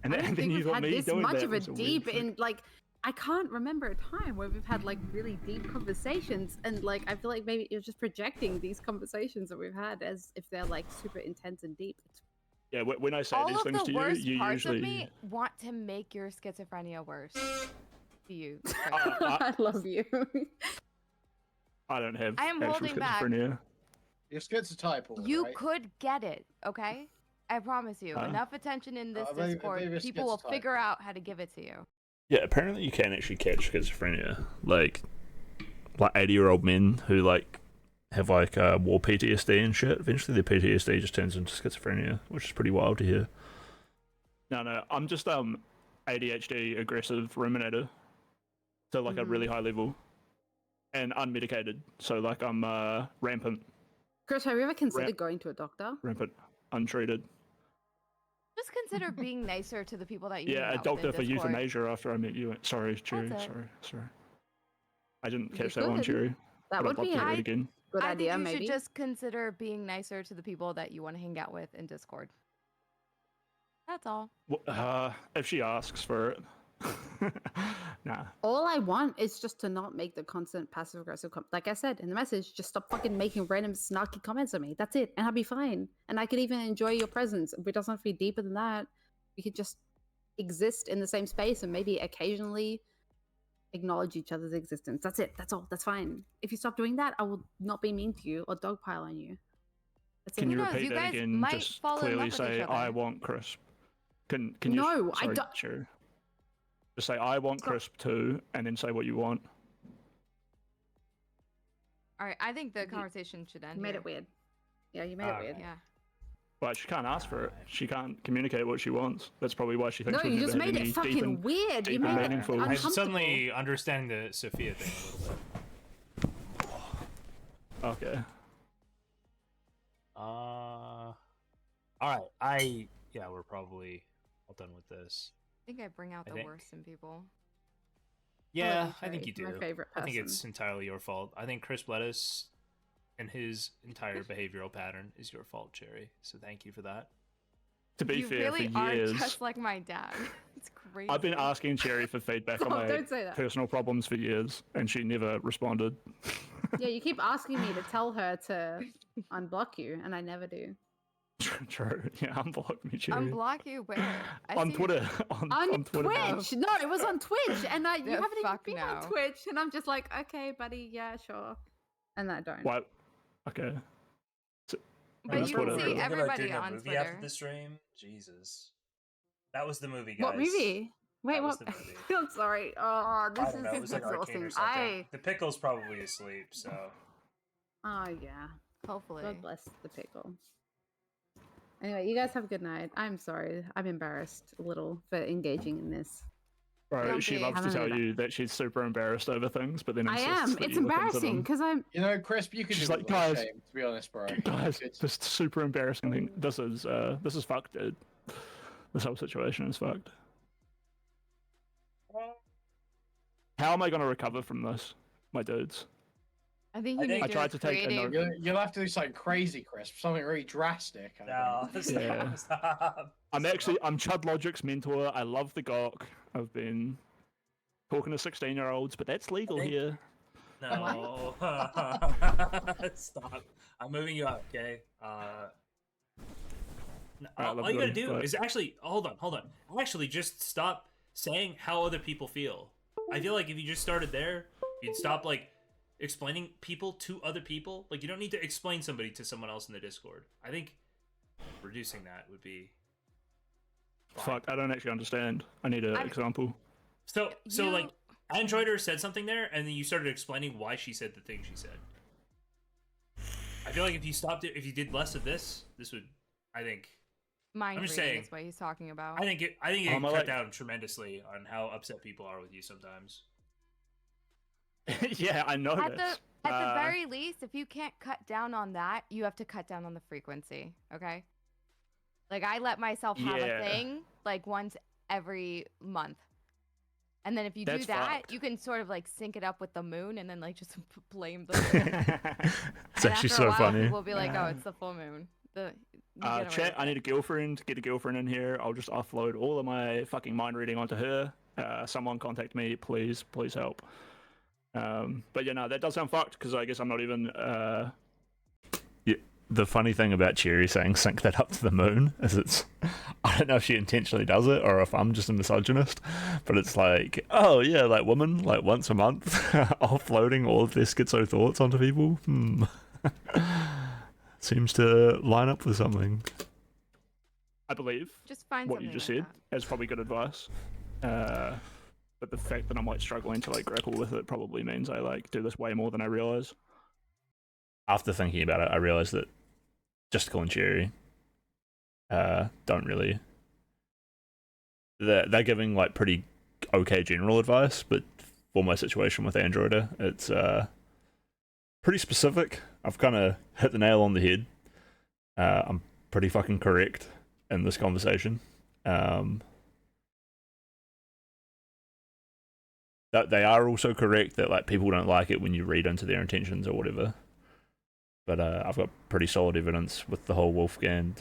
And I don't then think you we've got had me this doing much that of a was weird deep freak. in like. I can't remember a time where we've had like really deep conversations, and like I feel like maybe you're just projecting these conversations that we've had as if they're like super intense and deep. Yeah, when I say All these of things the to you, worst you parts usually. of me want to make your schizophrenia worse. To you. I love you. I don't have I am actual holding back. schizophrenia. You're schizotype, all You right? could get it, okay? I promise you. Huh? Enough attention in this maybe Discord, you're people will schizotype. figure out how to give it to you. Yeah, apparently you can actually catch schizophrenia. Like 80-year-old men who like have like war PTSD and shit. Eventually, their PTSD just turns into schizophrenia, which is pretty wild to hear. No, I'm just ADHD aggressive ruminator, so like a really high level, and unmedicated. So like I'm rampant, Chris, have you ever considered going to a doctor? untreated. Just consider being nicer to the people that you Yeah, hang a out doctor with for in Discord. euthanasia after I met you. Sorry, Cherry. That's it. Sorry. I didn't You catch that one, could. Cherry. That But would I'd love be to hear a it again. good I idea, think you maybe. should just consider being nicer to the people that you want to hang out with in Discord. That's all. If she asks for it. Nah. All I want is just to not make the constant passive aggressive like I said in the message, just stop fucking making random snarky comments on me. That's it. And I'll be fine. And I could even enjoy your presence. It doesn't have to be deeper than that. We could just exist in the same space and maybe occasionally acknowledge each other's existence. That's it. That's all. That's fine. If you stop doing that, I will not be mean to you or dogpile on you. That's Can it. you Who knows? repeat You that guys again? might Just fall in clearly love with each say, other. I want crisp. Can you? No, I sorry, don't- Cherry. Just say, I want Stop. crisp too, and then say what you want. All right, I think the You- conversation should end You made here. it weird. Yeah, you made it weird. Yeah. But she can't ask for it. She can't communicate what she wants. That's probably why she thinks No, we've you just never had made any it fucking deep and weird. You deep and made it meaningful- I'm I'm uncomfortable. suddenly understanding the Sophia thing a little bit. Okay. All right. Yeah, we're probably all done with this. I think I bring out I the think- worst in people. Yeah, you, I think you Cherry. do. My favorite I think person. it's entirely your fault. I think Chris Lettuce and his entire behavioral pattern is your fault, Cherry. So thank you for that. To be You fair, really for are years, just like my dad. It's crazy. I've been asking Cherry for feedback on Oh, my don't say that. personal problems for years, and she never responded. Yeah, you keep asking me to tell her to unblock you, and I never do. True. Yeah, unblock me, Cherry. Unblock you where? I On see- Twitter. On Twitter. Twitch! No, it was on Twitch, and you Yeah, haven't even fuck been no. on Twitch, and I'm just like, okay, buddy, yeah, sure. And I don't. Why? Okay. But on you Twitter. can see We're gonna everybody on Twitter. the stream. Jesus, that was the movie, guys. What movie? Wait, That was what? the movie. I'm sorry. Oh, I this don't know. It was is like Arcane exhausting. or something. The pickle's probably asleep, so. Oh yeah. Hopefully. God bless the pickle. Anyway, you guys have a good night. I'm sorry. I'm embarrassed a little for engaging in this. Bro, Don't she be. loves to Haven't tell heard you that she's super embarrassed over things, but then I insists am. that It's you look into embarrassing them. because I'm. You know, Crisp, you could She's do like, it without guys- shame, to be honest, bro. Guys, It's- this super embarrassing thing. This is fucked, dude. This whole situation is fucked. How am I gonna recover from this, my dudes? I think I you think- need I to tried to take a creative. note. You'll have to do something crazy, Crisp. Something really drastic. I No, think. stop, Yeah. stop. I'm Chud Logic's mentor. I love the Gok. I've been talking to 16-year-olds, but that's legal think- here. No. Stop. I'm moving you out, okay? Alright, all you gotta lovely, do but- is actually hold on. Actually, just stop saying how other people feel. I feel like if you just started there, you'd stop like explaining people to other people. Like you don't need to explain somebody to someone else in the Discord. I think reducing that would be fine. Fuck, I don't actually understand. I need an I- example. So You- like Androider said something there, and then you started explaining why she said the thing she said. I feel like if you stopped it, if you did less of this would, I think, Mind I'm just reading saying- is what he's talking about. I think it I cut like- down tremendously on how upset people are with you sometimes. Yeah, I know At this. the very least, if you can't cut down on that, you have to cut down on the frequency. Okay. Like I let myself have Yeah. a thing like once every month. And then if you do That's that, fucked. you can sort of like sync it up with the moon and then like just blame the moon. It's And actually after a so while, funny. People will be like, "Oh, it's the full moon." You get away Chat, with I it. need a girlfriend. Get a girlfriend in here. I'll just offload all of my fucking mind reading onto her. Someone contact me, please help. But yeah, no, that does sound fucked because I guess I'm not even. Yeah, the funny thing about Cherry saying sync that up to the moon is it's. I don't know if she intentionally does it or if I'm just a misogynist, but it's like, oh yeah, like women, like once a month, offloading all of their schizo thoughts onto people. seems to line up with something. I believe Just find what something you just like said is probably good advice. But the fact that I'm like struggling to like grapple with it probably means I like do this way more than I realize. After thinking about it, I realized that Justical and Cherry don't really. They're giving like pretty okay general advice, but for my situation with Androider, it's pretty specific. I've kind of hit the nail on the head. I'm pretty fucking correct in this conversation. That they are also correct that like people don't like it when you read into their intentions or whatever. But I've got pretty solid evidence with the whole Wolfgang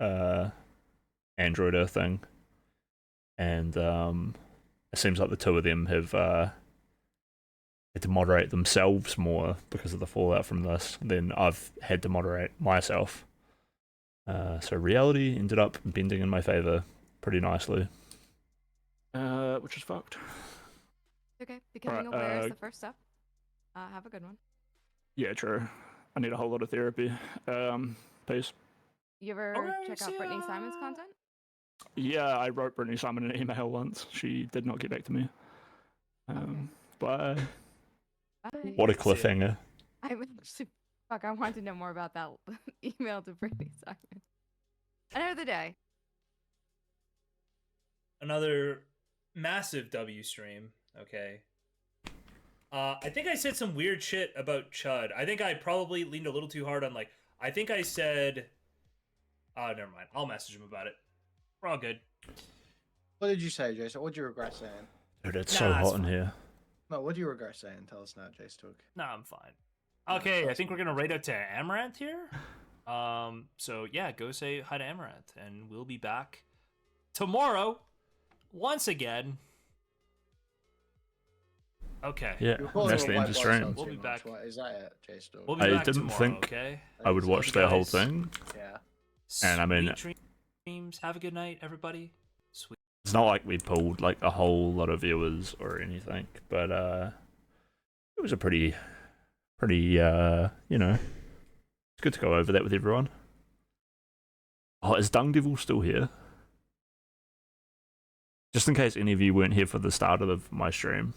Androider thing, and it seems like the two of them have had to moderate themselves more because of the fallout from this than I've had to moderate myself. So reality ended up bending in my favor pretty nicely. Which is fucked. Okay, becoming Alright, aware is the first step. Have a good one. Yeah, true. I need a whole lot of therapy. Peace. You ever Alright, check out see Brittany ya. Simon's content? Yeah, I wrote Brittany Simon an email once. She did not get back to me. Bye. Bye. What a cliffhanger! I would actually, fuck, I want to know more about that email to Brittany Simon. Another day. Another massive W stream. Okay. I think I said some weird shit about Chud. I think I probably leaned a little too hard on, like, I think I said... never mind. I'll message him about it. We're all good. What did you say, Jason? What do you regret saying? Dude, it's Nah, so it's hot in fine. here. No, what do you regret saying? Tell us now, Jace Took. Nah, I'm fine. Okay, I think we're gonna raid out to Amaranth here. So yeah, go say hi to Amaranth, and we'll be back tomorrow once again. Okay. Yeah, You're calling that's it the a end of white blood stream. cell We'll too be much, back. What, is that it, Jace Took? We'll be I back didn't tomorrow, think okay? I would Love watch you that whole guys. thing. Yeah. And I mean- Sweet dreams. Have a good night, everybody. Sweet. It's not like we pulled like a whole lot of viewers or anything, but it was a pretty you know, it's good to go over that with everyone. Oh, is Dung Devil still here? Just in case any of you weren't here for the start of my stream,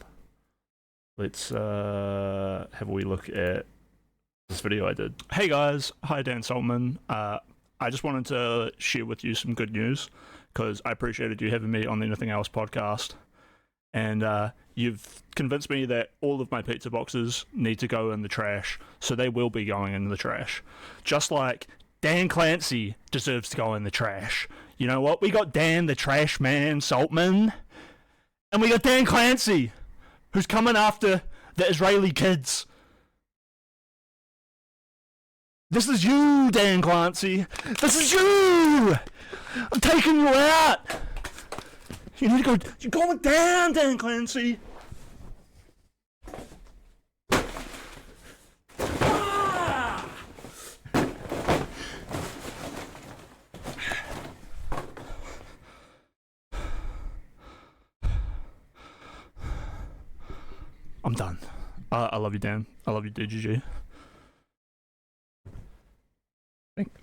let's have a wee look at this video I did. Hey guys, hi Dan Saltman. I just wanted to share with you some good news because I appreciated you having me on the Anything Else podcast. And you've convinced me that all of my pizza boxes need to go in the trash, so they will be going in the trash. Just like Dan Clancy deserves to go in the trash. You know what? We got Dan the Trash Man Saltman, and we got Dan Clancy, who's coming after the Israeli kids. This is you, Dan Clancy. This is you! I'm taking you out! You need to go. You're going down, Dan Clancy. Ah! I'm done. I love you, Dan. I love you, DGG.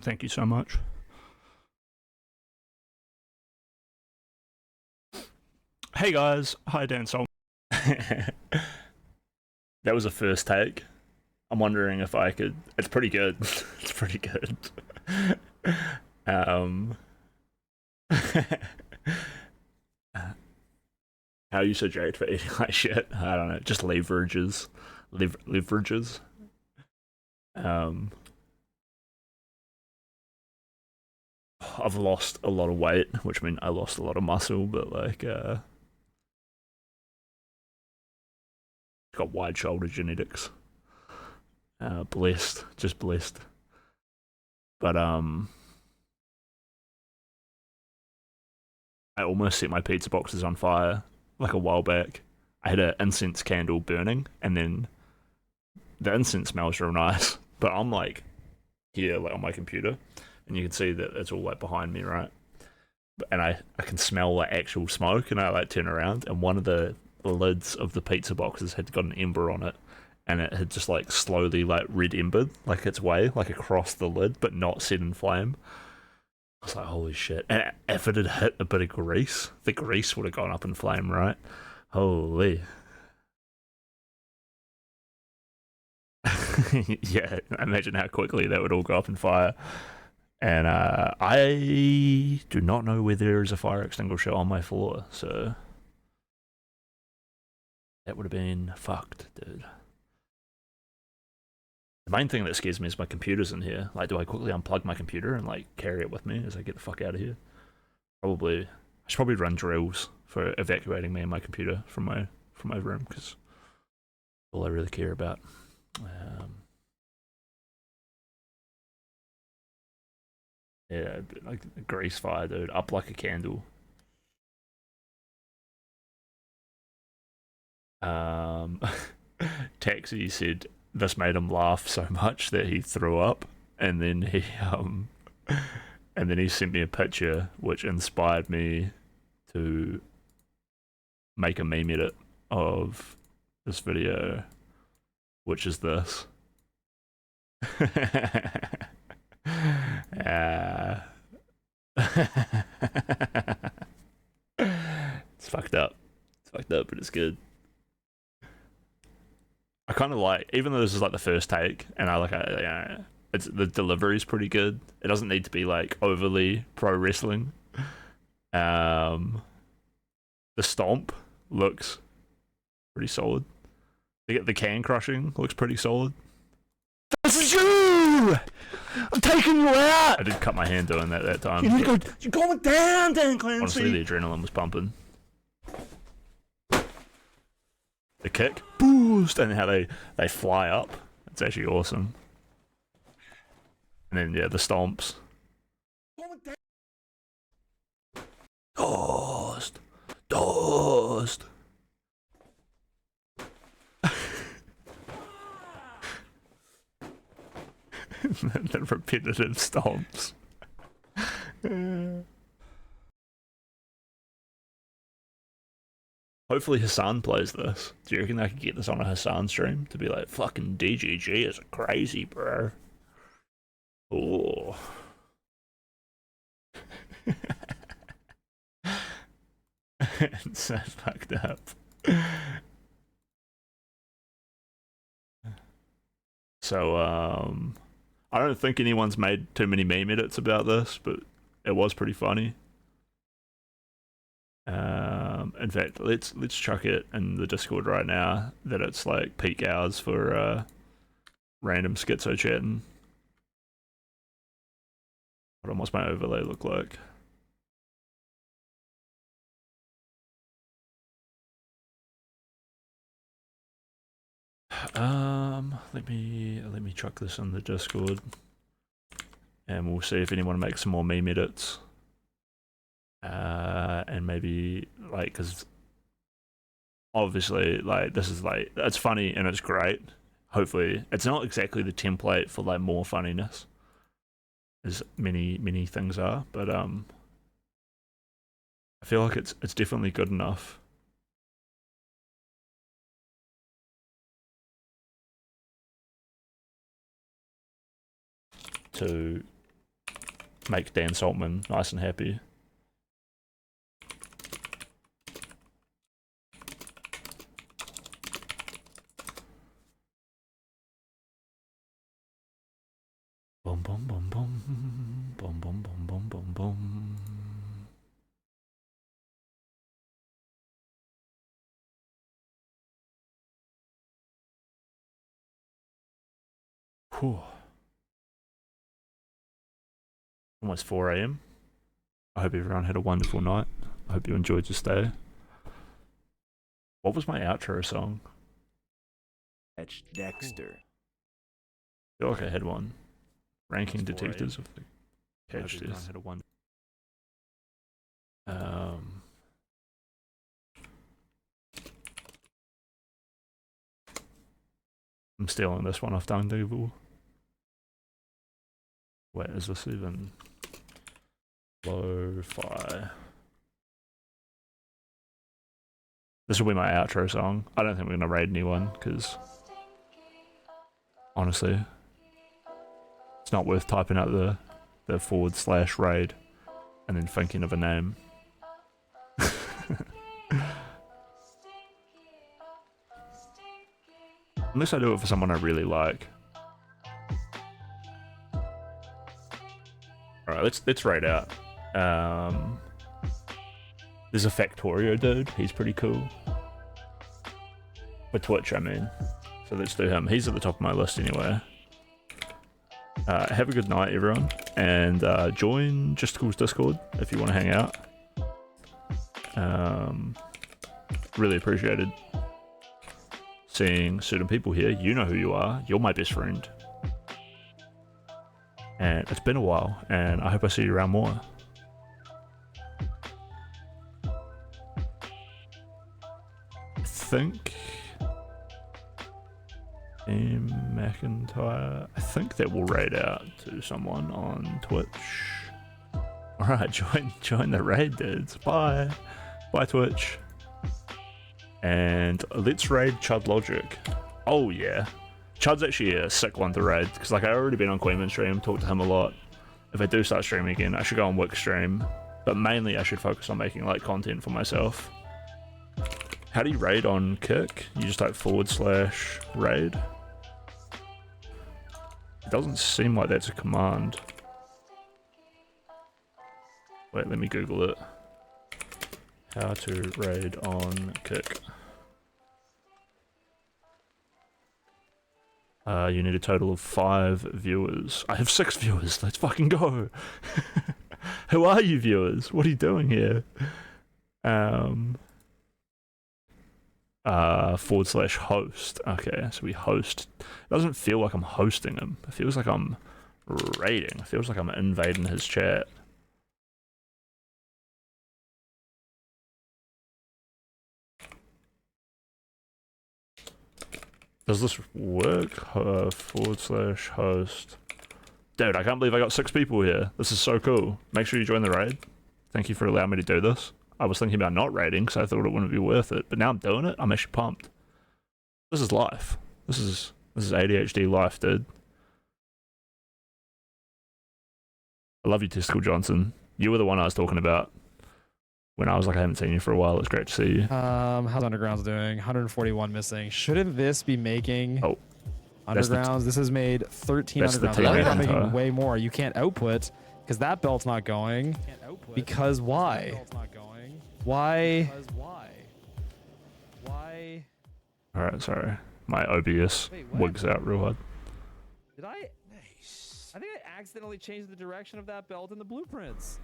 Thank you so much. Hey guys, hi Dan Sol. That was a first take. I'm wondering if I could. It's pretty good. It's pretty good. How you suggest for eating like shit? I don't know. Just leverages. Leverages. I've lost a lot of weight, which means I lost a lot of muscle, but like got wide shoulder genetics. Blessed, just blessed. But I almost set my pizza boxes on fire like a while back. I had an incense candle burning, and then the incense smells real nice. But I'm like here, like on my computer, and you can see that it's all like behind me, right? And I can smell like actual smoke, and I like turn around, and one of the lids of the pizza boxes had got an ember on it, and it had just like slowly like red embered like its way like across the lid, but not set in flame. I was like, holy shit! And if it had hit a bit of grease, the grease would have gone up in flame, right? Holy. Yeah, imagine how quickly that would all go up in fire. And I do not know where there is a fire extinguisher on my floor, so that would have been fucked, dude. The main thing that scares me is my computer's in here. Like, do I quickly unplug my computer and like carry it with me as I get the fuck out of here? Probably. I should probably run drills for evacuating me and my computer from my room, because all I really care about. Yeah, like a grease fire, dude, up like a candle. Taxi said this made him laugh so much that he threw up, and then he sent me a picture which inspired me to make a meme edit of this video, which is this. It's fucked up. It's fucked up, but it's good. I kind of like, even though this is like the first take, and it's the delivery's pretty good. It doesn't need to be like overly pro wrestling. The stomp looks pretty solid. The can crushing looks pretty solid. This is you! I'm taking you out! I did cut my hand doing that time. You need to go, you're going down, Dan Clancy! Honestly, the adrenaline was pumping. The kick, boost, and how they fly up. It's actually awesome. And then, yeah, the stomps. Dust! Dust! The repetitive stomps. Hopefully Hassan plays this. Do you reckon I could get this on a Hassan stream? To be like, fucking DGG is crazy, bro. Oh. It's so fucked up. So, I don't think anyone's made too many meme edits about this, but it was pretty funny. In fact, let's chuck it in the Discord right now that it's like peak hours for random schizo chatting. Hold on, what's my overlay look like? Let me chuck this in the Discord, and we'll see if anyone makes some more meme edits. And maybe like, because obviously like this is like, it's funny and it's great. Hopefully it's not exactly the template for like more funniness, as many things are, but I feel like it's definitely good enough. To make Dan Saltman nice and happy. Boom boom boom boom boom boom boom boom boom boom. Whew. Almost 4 AM. I hope everyone had a wonderful night. I hope you enjoyed your stay. What was my outro song? Catch Dexter. I feel like I had one. Ranking Almost 4 AM. detectives of the catch this. Had a one. I'm stealing this one off Dung Devil. Wait, is this even lo-fi? This will be my outro song. I don't think we're gonna raid anyone because Honestly, it's not worth typing out the /raid and then thinking of a name. Unless I do it for someone I really like. Alright, let's raid out. There's a Factorio dude, he's pretty cool. For Twitch, I mean. So let's do him. He's at the top of my list anyway. Have a good night, everyone. And join Justicle's Discord if you want to hang out. Really appreciated seeing certain people here. You know who you are. You're my best friend. And it's been a while, and I hope I see you around more. I think McIntyre. I think that will raid out to someone on Twitch. Alright, join the raid, dudes. Bye. Bye, Twitch. And let's raid Chud Logic. Oh yeah. Chud's actually a sick one to raid, because like I already been on Queenman stream, talked to him a lot. If I do start streaming again, I should go on Wick stream. But mainly I should focus on making like content for myself. How do you raid on Kick? You just type /raid. It doesn't seem like that's a command. Wait, let me Google it. How to raid on Kick. You need a total of 5 viewers. I have 6 viewers. Let's fucking go. Who are you, viewers? What are you doing here? /host. Okay, so we host. It doesn't feel like I'm hosting him. It feels like I'm raiding. It feels like I'm invading his chat. Does this work? /host. Dude, I can't believe I got 6 people here. This is so cool. Make sure you join the raid. Thank you for allowing me to do this. I was thinking about not raiding because I thought it wouldn't be worth it, but now I'm doing it. I'm actually pumped. This is life. This is ADHD life, dude. I love you, Testicle Johnson. You were the one I was talking about when I was like, I haven't seen you for a while. It's great to see you. How's Undergrounds doing? 141 missing. Shouldn't this be making Undergrounds? This has made 13 Undergrounds. You're not making way more. You can't output because that belt's not going. Because why? Why? Alright, sorry. My OBS wigs out real hard. Did I? I think I accidentally changed the direction of that belt in the blueprints.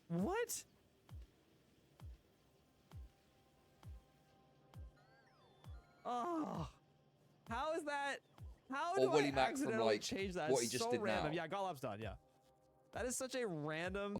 What? Oh, how is that? How do I accidentally change that? What he just did random. now. Yeah, Golub's done. Yeah, that is such a random.